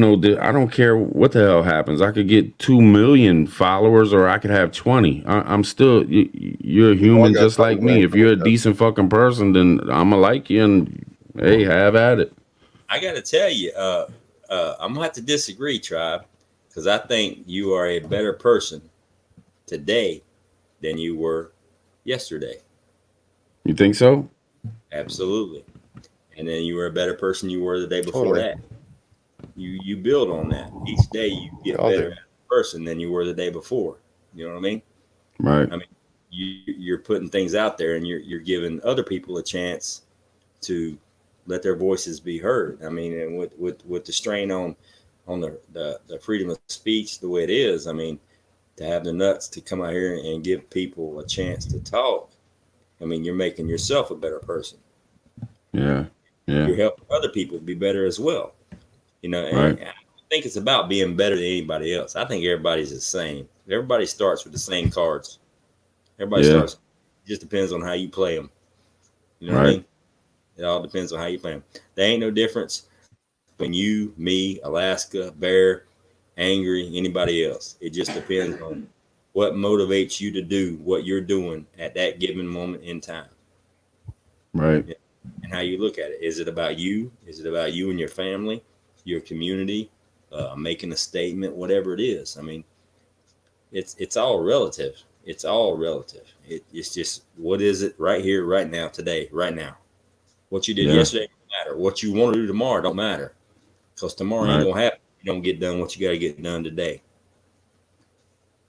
don't care what the hell happens. I could get 2 million followers, or I could have 20. I'm still, you're a human got just like me. If you're a decent fucking person, then I'ma like you, and hey, have at it. I got to tell you, I'm gonna have to disagree, Tribe, because I think you are a better person today than you were yesterday. You think so? Absolutely. And then you were a better person you were the day before Totally. that. You build on that. Each day you get All better do. as a person than you were the day before. You know what I mean? Right. I mean, you're putting things out there, and you're giving other people a chance to let their voices be heard. I mean, and with the strain on the freedom of speech the way it is, I mean, to have the nuts to come out here and give people a chance to talk, I mean, you're making yourself a better person. Yeah. You're helping other people be better as well. You know, and Right. I think it's about being better than anybody else. I think everybody's the same. Everybody starts with the same cards. Everybody Yeah. starts. It just depends on how you play them. You know what I Right. mean? It all depends on how you play them. There ain't no difference between you, me, Alaska, Bear, Angry, anybody else. It just depends on what motivates you to do what you're doing at that given moment in time. Right. And how you look at it. Is it about you? Is it about you and your family, your community, making a statement, whatever it is? I mean, it's all relative. It's all relative. It's just, what is it right here, right now, today, right now? What you did Yeah. yesterday don't matter. What you want to do tomorrow don't matter, because tomorrow ain't Right. gonna happen. You don't get done what you got to get done today.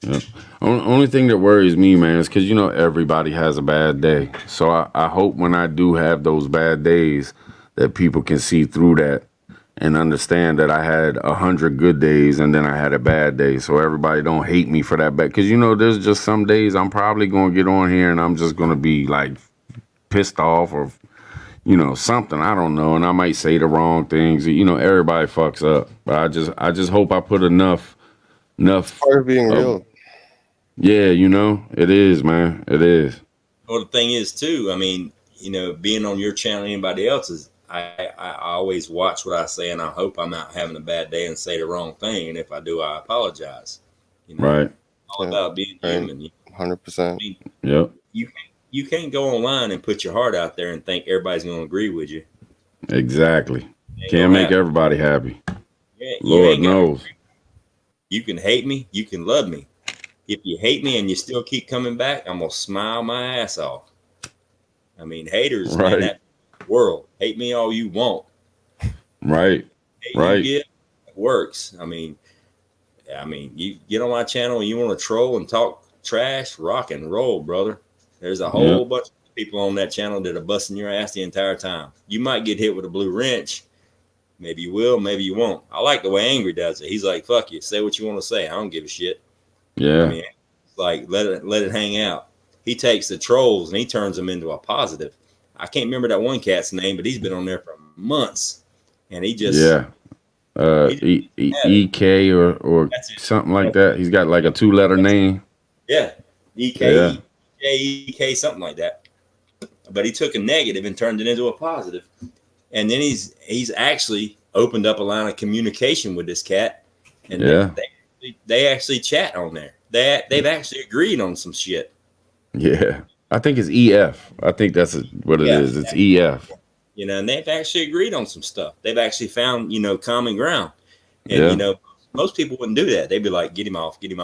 Yeah. Only thing that worries me, man, is because everybody has a bad day. So I hope when I do have those bad days that people can see through that and understand that I had 100 good days and then I had a bad day. So everybody don't hate me for that bad. Because there's just some days I'm probably gonna get on here and I'm just gonna be like pissed off or something. I don't know, and I might say the wrong things. Everybody fucks up, but I just hope I put enough. Part of being real. Yeah, it is, man. It is. Well, the thing is too, I mean, being on your channel, anybody else's, I always watch what I say, and I hope I'm not having a bad day and say the wrong thing. And if I do, I apologize. Right. All about being human. 100%. I mean, Yep. you can't go online and put your heart out there and think everybody's going to agree with you. Exactly. Ain't Can't gonna make happen. everybody happy. Yeah, you Lord ain't gotta- knows. You can hate me, you can love me. If you hate me and you still keep coming back, I'm gonna smile my ass off. I mean, haters, man, Right. that world. Hate me all you want. Right. Hate Right. you get, it works. I mean, you get on my channel and you want to troll and talk trash, rock and roll, brother. There's a whole bunch of people on that channel that are busting your ass the entire time. You might get hit with a blue wrench. Maybe you will, maybe you won't. I like the way Angry does it. He's like, fuck you. Say what you want to say. I don't give a shit. Yeah. I mean, like, let it hang out. He takes the trolls and he turns them into a positive. I can't remember that one cat's name, but he's been on there for months. And he just... Yeah. EK or something like that. He's got like a 2-letter name. Yeah. EK, something like that. But he took a negative and turned it into a positive. And then he's actually opened up a line of communication with this cat. And they actually chat on there. They've actually agreed on some shit. Yeah. I think it's EF. I think that's what it is. It's EF. And they've actually agreed on some stuff. They've actually found, common ground. And, most people wouldn't do that. They'd be like, get him off, get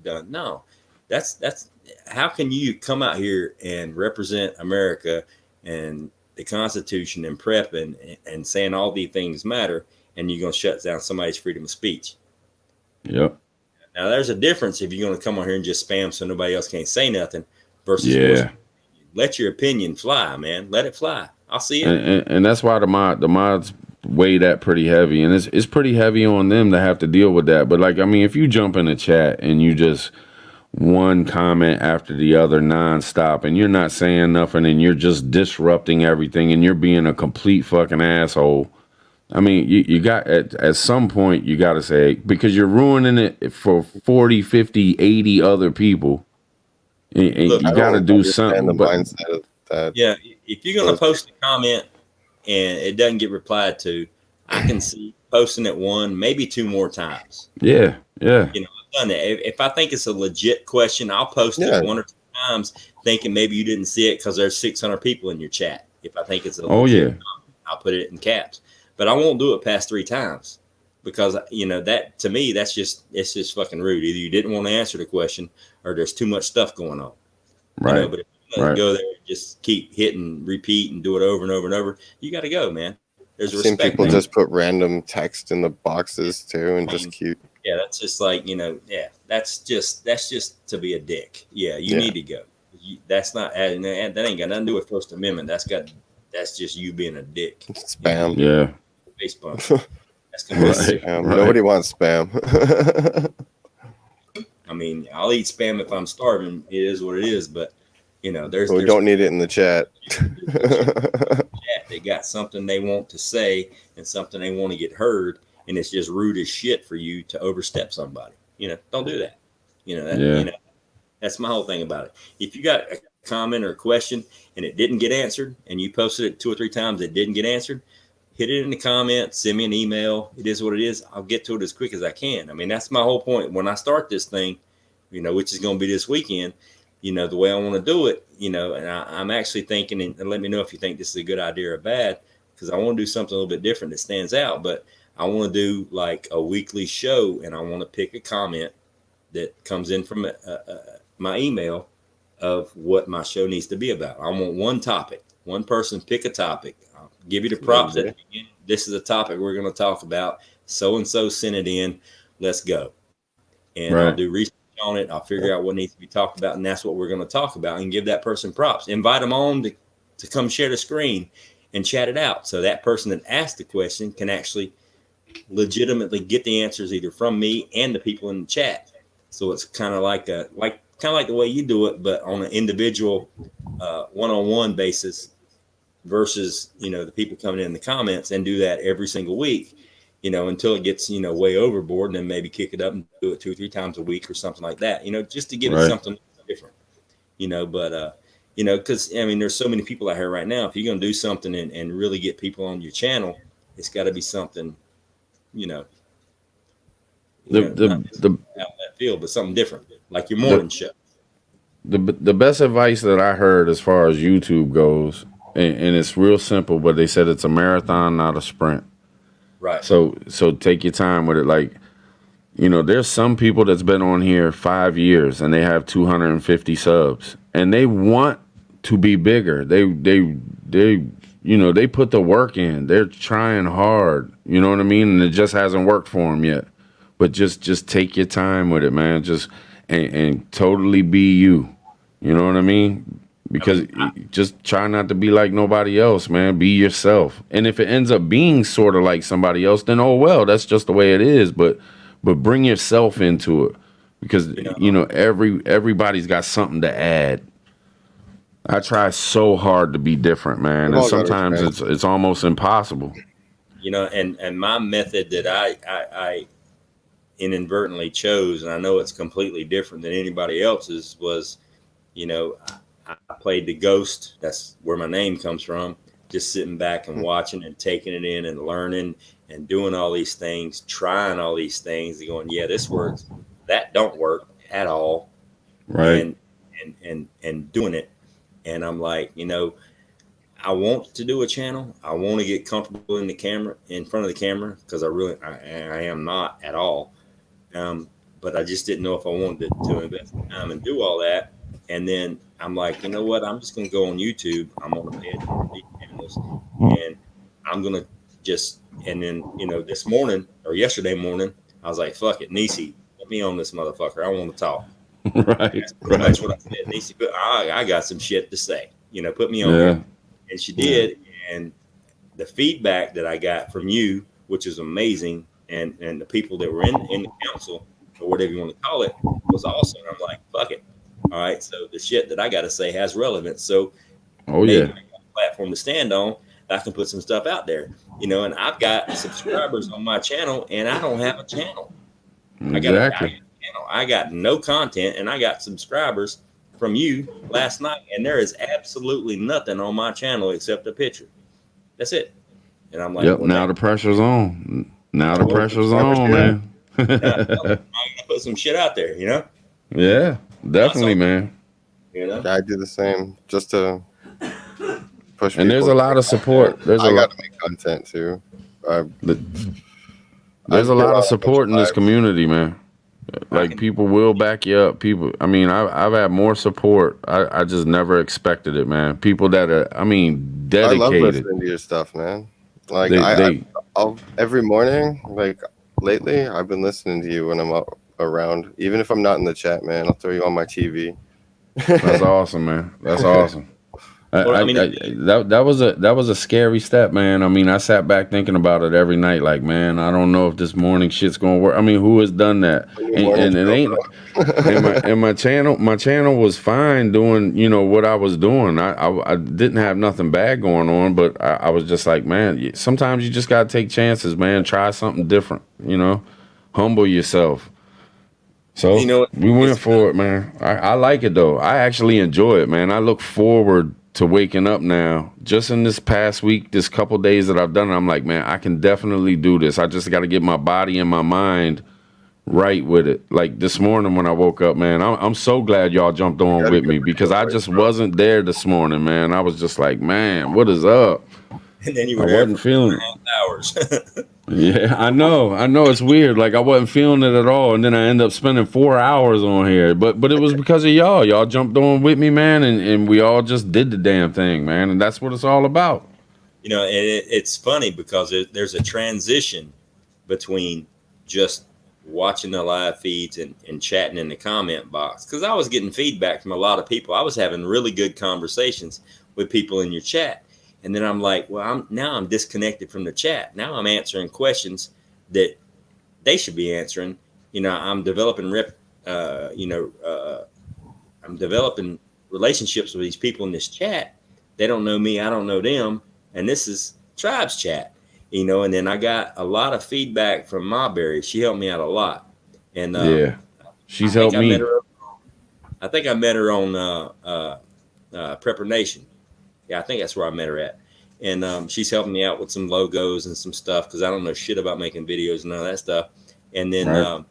done. No, that's how can you come out here and represent America and the Constitution and prep and saying all these things matter, and you're going to shut down somebody's freedom of speech? Yep. Now, there's a difference if you're going to come on here and just spam so nobody else can't say nothing versus let your opinion fly, man. Let it fly. I'll see it. And that's why the mods weigh that pretty heavy, and it's pretty heavy on them to have to deal with that. But like, I mean, if you jump in the chat and you just one comment after the other nonstop, and you're not saying nothing, and you're just disrupting everything, and you're being a complete fucking asshole. I mean, you got at some point you got to say, because you're ruining it for 40, 50, 80 other people. And Look, you got to do something. The But mindset of that. Yeah, if you're going to post a comment and it doesn't get replied to, I can see posting it 1, maybe 2 more times. Yeah. I've done that. If I think it's a legit question, I'll post it 1 or 2 times, thinking maybe you didn't see it because there's 600 people in your chat. If I think it's a legit comment, I'll put it in caps. But I won't do it past 3 times because that, to me, it's just fucking rude. Either you didn't want to answer the question or there's too much stuff going on. Right. But if you go there and just keep hitting repeat and do it over and over and over, you got to go, man. There's I've seen respect. people just put random text in the boxes too and just keep. Yeah, that's just like, that's just to be a dick. Yeah, you need to go. That's not, that ain't got nothing to do with First Amendment. That's got that's just you being a dick. Spam. Yeah. Face bump. That's Right. Spam. Right. Nobody wants spam. I mean, I'll eat spam if I'm starving. It is what it is. But you know, there's We don't need it in the chat. They got something they want to say and something they want to get heard, and it's just rude as shit for you to overstep somebody. You know, don't do that. You know that. Yeah. You know, that's my whole thing about it. If you got a comment or a question and it didn't get answered, and you posted it 2 or 3 times, it didn't get answered, hit it in the comments, send me an email. It is what it is. I'll get to it as quick as I can. I mean, that's my whole point. When I start this thing, you know, which is going to be this weekend, you know, the way I want to do it, you know, and I'm actually thinking, and let me know if you think this is a good idea or bad, because I want to do something a little bit different that stands out. But I want to do like a weekly show, and I want to pick a comment that comes in from my email of what my show needs to be about. I want one topic, one person pick a topic. I'll give you the props at the beginning. This is a topic we're going to talk about. So-and-so sent it in. Let's go. And Right. I'll do research on it. I'll figure out what needs to be talked about, and that's what we're going to talk about, and give that person props. Invite them on to come share the screen and chat it out, so that person that asked the question can actually legitimately get the answers either from me and the people in the chat. So it's kind of like the way you do it, but on an individual one-on-one basis versus, you know, the people coming in the comments, and do that every single week, you know, until it gets, you know, way overboard, and then maybe kick it up and do it 2 or 3 times a week or something like that, you know, just to give it something different, you know. But, you know, because, I mean, there's so many people out here right now. If you're going to do something and really get people on your channel, it's got to be something, you know, not just out that field, but something different, like your morning show. The best advice that I heard as far as YouTube goes, and it's real simple, but they said it's a marathon, not a sprint. Right. So take your time with it. Like, you know, there's some people that's been on here 5 years and they have 250 subs, and they want to be bigger. They you know, they put the work in. They're trying hard. You know what I mean? And it just hasn't worked for them yet. But just take your time with it, man. Just and totally be you. You know what I mean? Because just try not to be like nobody else, man. Be yourself. And if it ends up being sort of like somebody else, then oh well, that's just the way it is. But bring yourself into it, because you know everybody's got something to add. I try so hard to be different, man, and sometimes it's almost impossible. You know, and my method that I inadvertently chose, and I know it's completely different than anybody else's, was, you know, I played the ghost. That's where my name comes from. Just sitting back and watching and taking it in and learning and doing all these things, trying all these things, and going, yeah, this works. That don't work at all. Right. And doing it. And I'm like, you know, I want to do a channel. I want to get comfortable in front of the camera, because I am not at all. But I just didn't know if I wanted to invest time and do all that. And then I'm like, you know what? I'm just going to go on YouTube. I'm going to pay attention to these channels, and I'm going to just, and then, you know, this morning or yesterday morning, I was like, fuck it, Niecy, put me on this motherfucker. I want to talk. Right. That's what I said. Niecy, I got some shit to say. You know, put me on here. And she did. And the feedback that I got from you, which is amazing, and the people that were in the council, or whatever you want to call it, was awesome. I'm like, fuck it. All right, so the shit that I got to say has relevance. So, maybe I got a platform to stand on. I can put some stuff out there, you know. And I've got subscribers on my channel, and I don't have a channel. Exactly. I got no content, and I got subscribers from you last night, and there is absolutely nothing on my channel except a picture. That's it. And I'm like, yep. well, Now the pressure's on. Now the pressure's on, man. I'm gonna put some shit out there, you know. Yeah, definitely, man. You know, I do the same just to push. And there's a lot of support. I got to make content too. There's a lot of support in this community, man. Like, people will back you up. People, I mean, I've had more support. I just never expected it, man. People that are, I mean, dedicated. I love listening to your stuff, man. Like, I'll every morning, like lately, I've been listening to you when I'm out around. Even if I'm not in the chat, man, I'll throw you on my TV. That's awesome, man. That's awesome. That was a scary step, man. I mean, I sat back thinking about it every night, like, man, I don't know if this morning shit's gonna work. I mean, who has done that? And it ain't. And my channel was fine doing, what I was doing. I didn't have nothing bad going on, but I was just like, man, sometimes you just gotta take chances, man. Try something different, humble yourself. So we went for it, man. I like it though. I actually enjoy it, man. I look forward to waking up now. Just in this past week, this couple days that I've done it, I'm like, man, I can definitely do this. I just got to get my body and my mind right with it. Like this morning when I woke up, man, I'm so glad y'all jumped on with me because I just wasn't there this morning, man. I was just like, man, what is up? And then you were I there wasn't for feeling 4.5 hours. Yeah, I know it's weird. Like I wasn't feeling it at all, and then I end up spending 4 hours on here. But it was because of y'all. Y'all jumped on with me, man, and we all just did the damn thing, man. And that's what it's all about. And it's funny because there's a transition between just watching the live feeds and chatting in the comment box. Because I was getting feedback from a lot of people. I was having really good conversations with people in your chat. And then I'm like, well, I'm disconnected from the chat. Now I'm answering questions that they should be answering. I'm developing I'm developing relationships with these people in this chat. They don't know me, I don't know them, and this is Tribes chat. And then I got a lot of feedback from Marbury. She helped me out a lot, and yeah, she's helped me. I think I met her on Prepper Nation. Yeah, I think that's where I met her at. And she's helping me out with some logos and some stuff because I don't know shit about making videos and all that stuff. And then, right.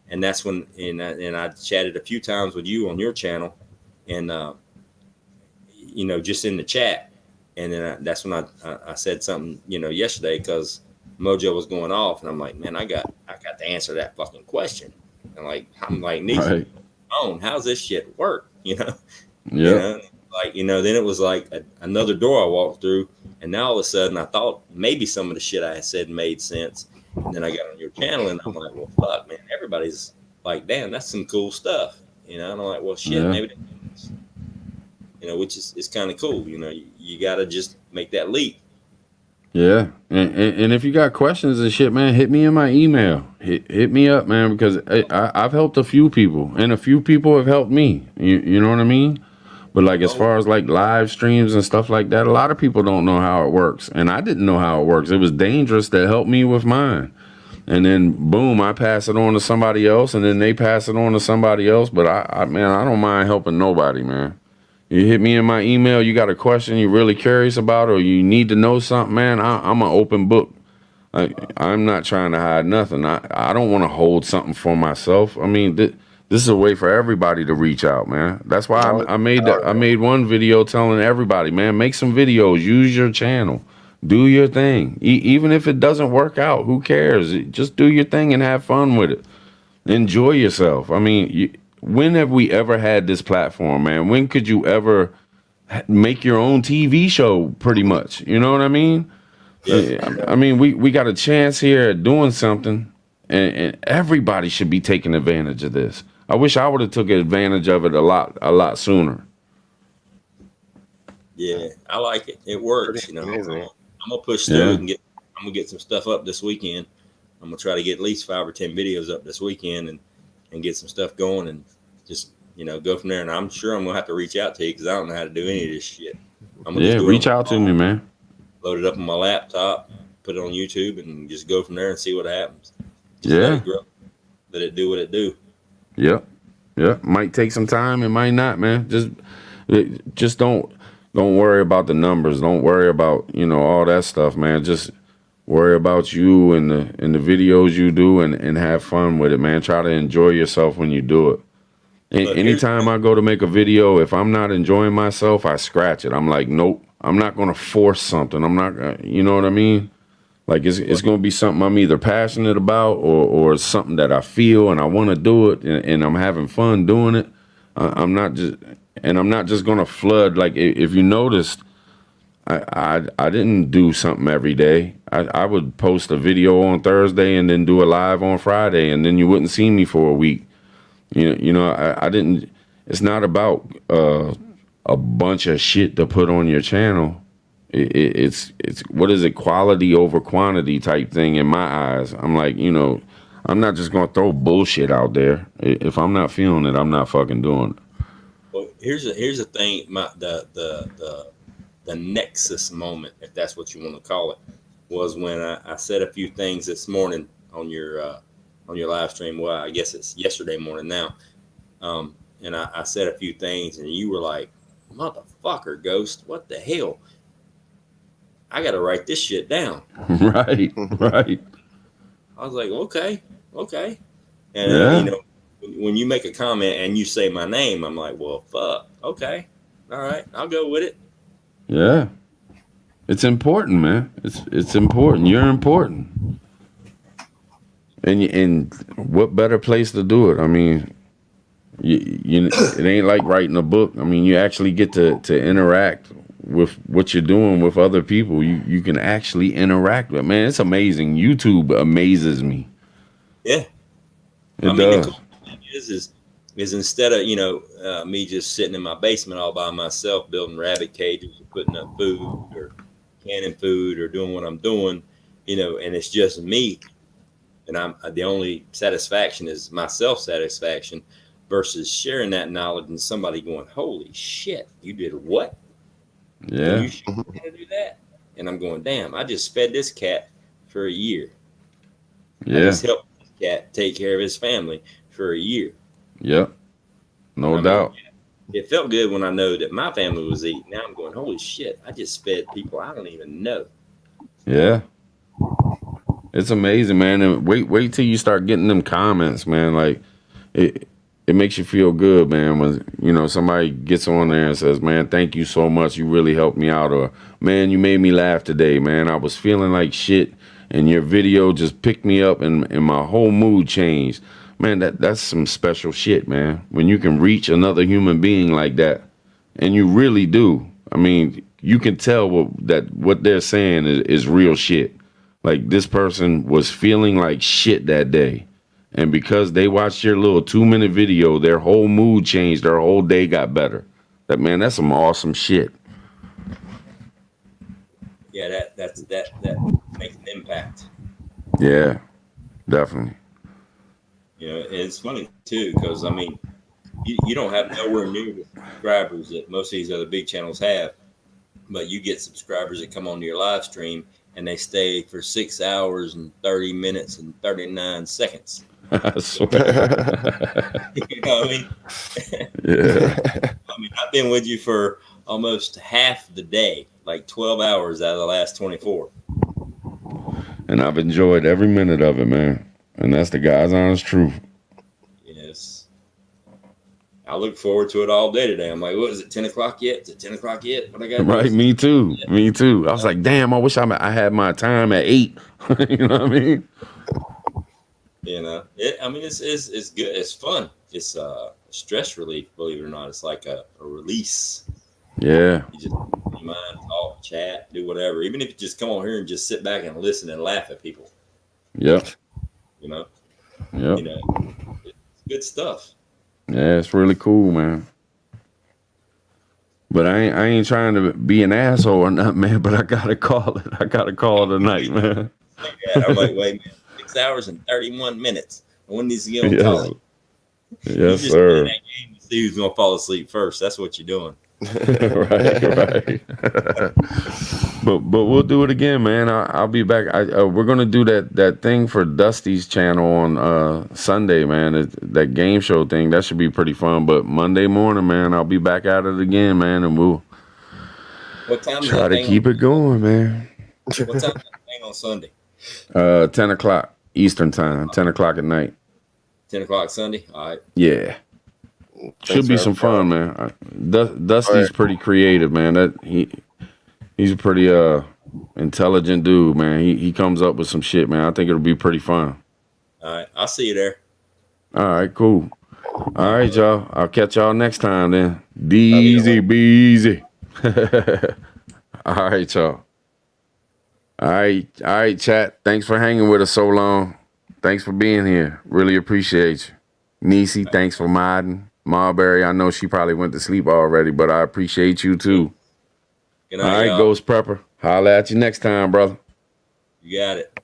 And that's when, and I chatted a few times with you on your channel and, just in the chat. And then that's when I said something, yesterday because Mojo was going off. And I'm like, man, I got to answer that fucking question. And I'm like, Nisa, right. How's this shit work? Yeah. Then it was like another door I walked through, and now all of a sudden I thought maybe some of the shit I had said made sense, and then I got on your channel and I'm like, well, fuck, man, everybody's like, damn, that's some cool stuff, and I'm like, well, shit, maybe, which is kind of cool, you got to just make that leap. Yeah, and if you got questions and shit, man, hit me in my email. Hit me up, man, because I've helped a few people, and a few people have helped me. You know what I mean? But like as far as like live streams and stuff like that, a lot of people don't know how it works. And I didn't know how it works. It was Dangerous that helped me with mine. And then boom, I pass it on to somebody else, and then they pass it on to somebody else. But I don't mind helping nobody, man. You hit me in my email, you got a question you're really curious about, or you need to know something, man, I'm an open book. I'm not trying to hide nothing. I don't want to hold something for myself. I mean, this is a way for everybody to reach out, man. That's why I made one video telling everybody, man, make some videos, use your channel, do your thing. Even if it doesn't work out, who cares? Just do your thing and have fun with it. Enjoy yourself. I mean, when have we ever had this platform, man? When could you ever make your own TV show, pretty much? You know what I mean? Yeah. I mean, we got a chance here at doing something, and everybody should be taking advantage of this. I wish I would have took advantage of it a lot sooner. Yeah, I like it. It works, I'm gonna push through it and I'm gonna get some stuff up this weekend. I'm gonna try to get at least 5 or 10 videos up this weekend and get some stuff going and just go from there. And I'm sure I'm gonna have to reach out to you because I don't know how to do any of this shit. Reach out to me, man. Load it up on my laptop, put it on YouTube, and just go from there and see what happens. Let it do what it do. Yep. Might take some time. It might not, man. Just don't worry about the numbers. Don't worry about all that stuff, man. Just worry about you and the videos you do and have fun with it, man. Try to enjoy yourself when you do it. Anytime I go to make a video, if I'm not enjoying myself, I scratch it. I'm like, nope. I'm not gonna force something. I'm not. You know what I mean? Like it's gonna be something I'm either passionate about or something that I feel and I want to do it and I'm having fun doing it. I'm not just gonna flood. Like if you noticed, I didn't do something every day. I would post a video on Thursday and then do a live on Friday, and then you wouldn't see me for a week. I didn't. It's not about a bunch of shit to put on your channel. It's what is it, quality over quantity type thing in my eyes. I'm like, you know, I'm not just gonna throw bullshit out there. If I'm not feeling it, I'm not fucking doing it. Well, here's the thing. The nexus moment, if that's what you want to call it, was when I said a few things this morning on your live stream. Well, I guess it's yesterday morning now. And I said a few things, and you were like, "Motherfucker, Ghost, what the hell? I got to write this shit down." Right. I was like, okay. And Yeah. you know, when you make a comment and you say my name, I'm like, well, fuck. Okay, all right, I'll go with it. Yeah. It's important, man. It's important. You're important. And what better place to do it? I mean, you it ain't like writing a book. I mean, you actually get to interact with what you're doing with other people. You can actually interact with. Man, it's amazing. YouTube amazes me. Yeah. It does. The cool thing is instead of, you know, me just sitting in my basement all by myself building rabbit cages or putting up food or canning food or doing what I'm doing, you know, and it's just me, and I'm the only satisfaction is my self-satisfaction versus sharing that knowledge and somebody going, holy shit, you did what? Yeah. Can you show me how to do that? And I'm going, damn, I just fed this cat for a year. Yeah. I just helped this cat take care of his family for a year. Yep. No doubt. It felt good when I know that my family was eating. Now I'm going, holy shit, I just fed people I don't even know. Yeah. It's amazing, man. And wait till you start getting them comments, man. Like it makes you feel good, man, when, you know, somebody gets on there and says, man, thank you so much. You really helped me out. Or, man, you made me laugh today, man. I was feeling like shit and your video just picked me up and my whole mood changed. Man, that's some special shit, man. When you can reach another human being like that, and you really do. I mean, you can tell what they're saying is real shit. Like, this person was feeling like shit that day. And because they watched your little 2-minute video, their whole mood changed. Their whole day got better. That's some awesome shit. Yeah, that makes an impact. Yeah, definitely. You know, it's funny too, because I mean, you don't have nowhere near the subscribers that most of these other big channels have, but you get subscribers that come onto your live stream and they stay for 6 hours and 30 minutes and 39 seconds. I swear. You know what I mean? Yeah. I mean, I've been with you for almost half the day, like 12 hours out of the last 24. And I've enjoyed every minute of it, man. And that's the God's honest truth. Yes. I look forward to it all day today. I'm like, what is it, 10 o'clock yet? Is it 10 o'clock yet? What I got? Right, me too. Yeah. Me too. I was like, damn, I wish I had my time at 8. You know what I mean? You know, it's good. It's fun. It's stress relief, believe it or not. It's like a release. Yeah. You just your mind, talk, chat, do whatever. Even if you just come on here and just sit back and listen and laugh at people. Yep. You know? Yep. You know, it's good stuff. Yeah, it's really cool, man. But I ain't trying to be an asshole or nothing, man, but I gotta call it. I gotta call it a night, man. Yeah, I'm like, wait, man, 6 hours and 31 minutes. When needs to get on call it? Yes, sir. That game to see who's gonna fall asleep first. That's what you're doing. right. But we'll do it again, man. I'll be back. We're gonna do that thing for Dusty's channel on Sunday, man. That game show thing. That should be pretty fun. But Monday morning, man, I'll be back at it again, man, and we'll What time is try to keep it going, man. What time is that thing on Sunday? 10 o'clock Eastern time. 10 o'clock at night. 10 o'clock Sunday. All right. Yeah. Should be some fun, man. Dusty's pretty creative, man. He's a pretty intelligent dude, man. He comes up with some shit, man. I think it'll be pretty fun. All right. I'll see you there. All right, cool. All right, y'all. I'll catch y'all next time then. Be easy. All right, y'all. All right, chat. Thanks for hanging with us so long. Thanks for being here. Really appreciate you. Nisi, thanks for modding. Marbury, I know she probably went to sleep already, but I appreciate you too. Good All night, right, y'all. Ghost Prepper. Holla at you next time, brother. You got it.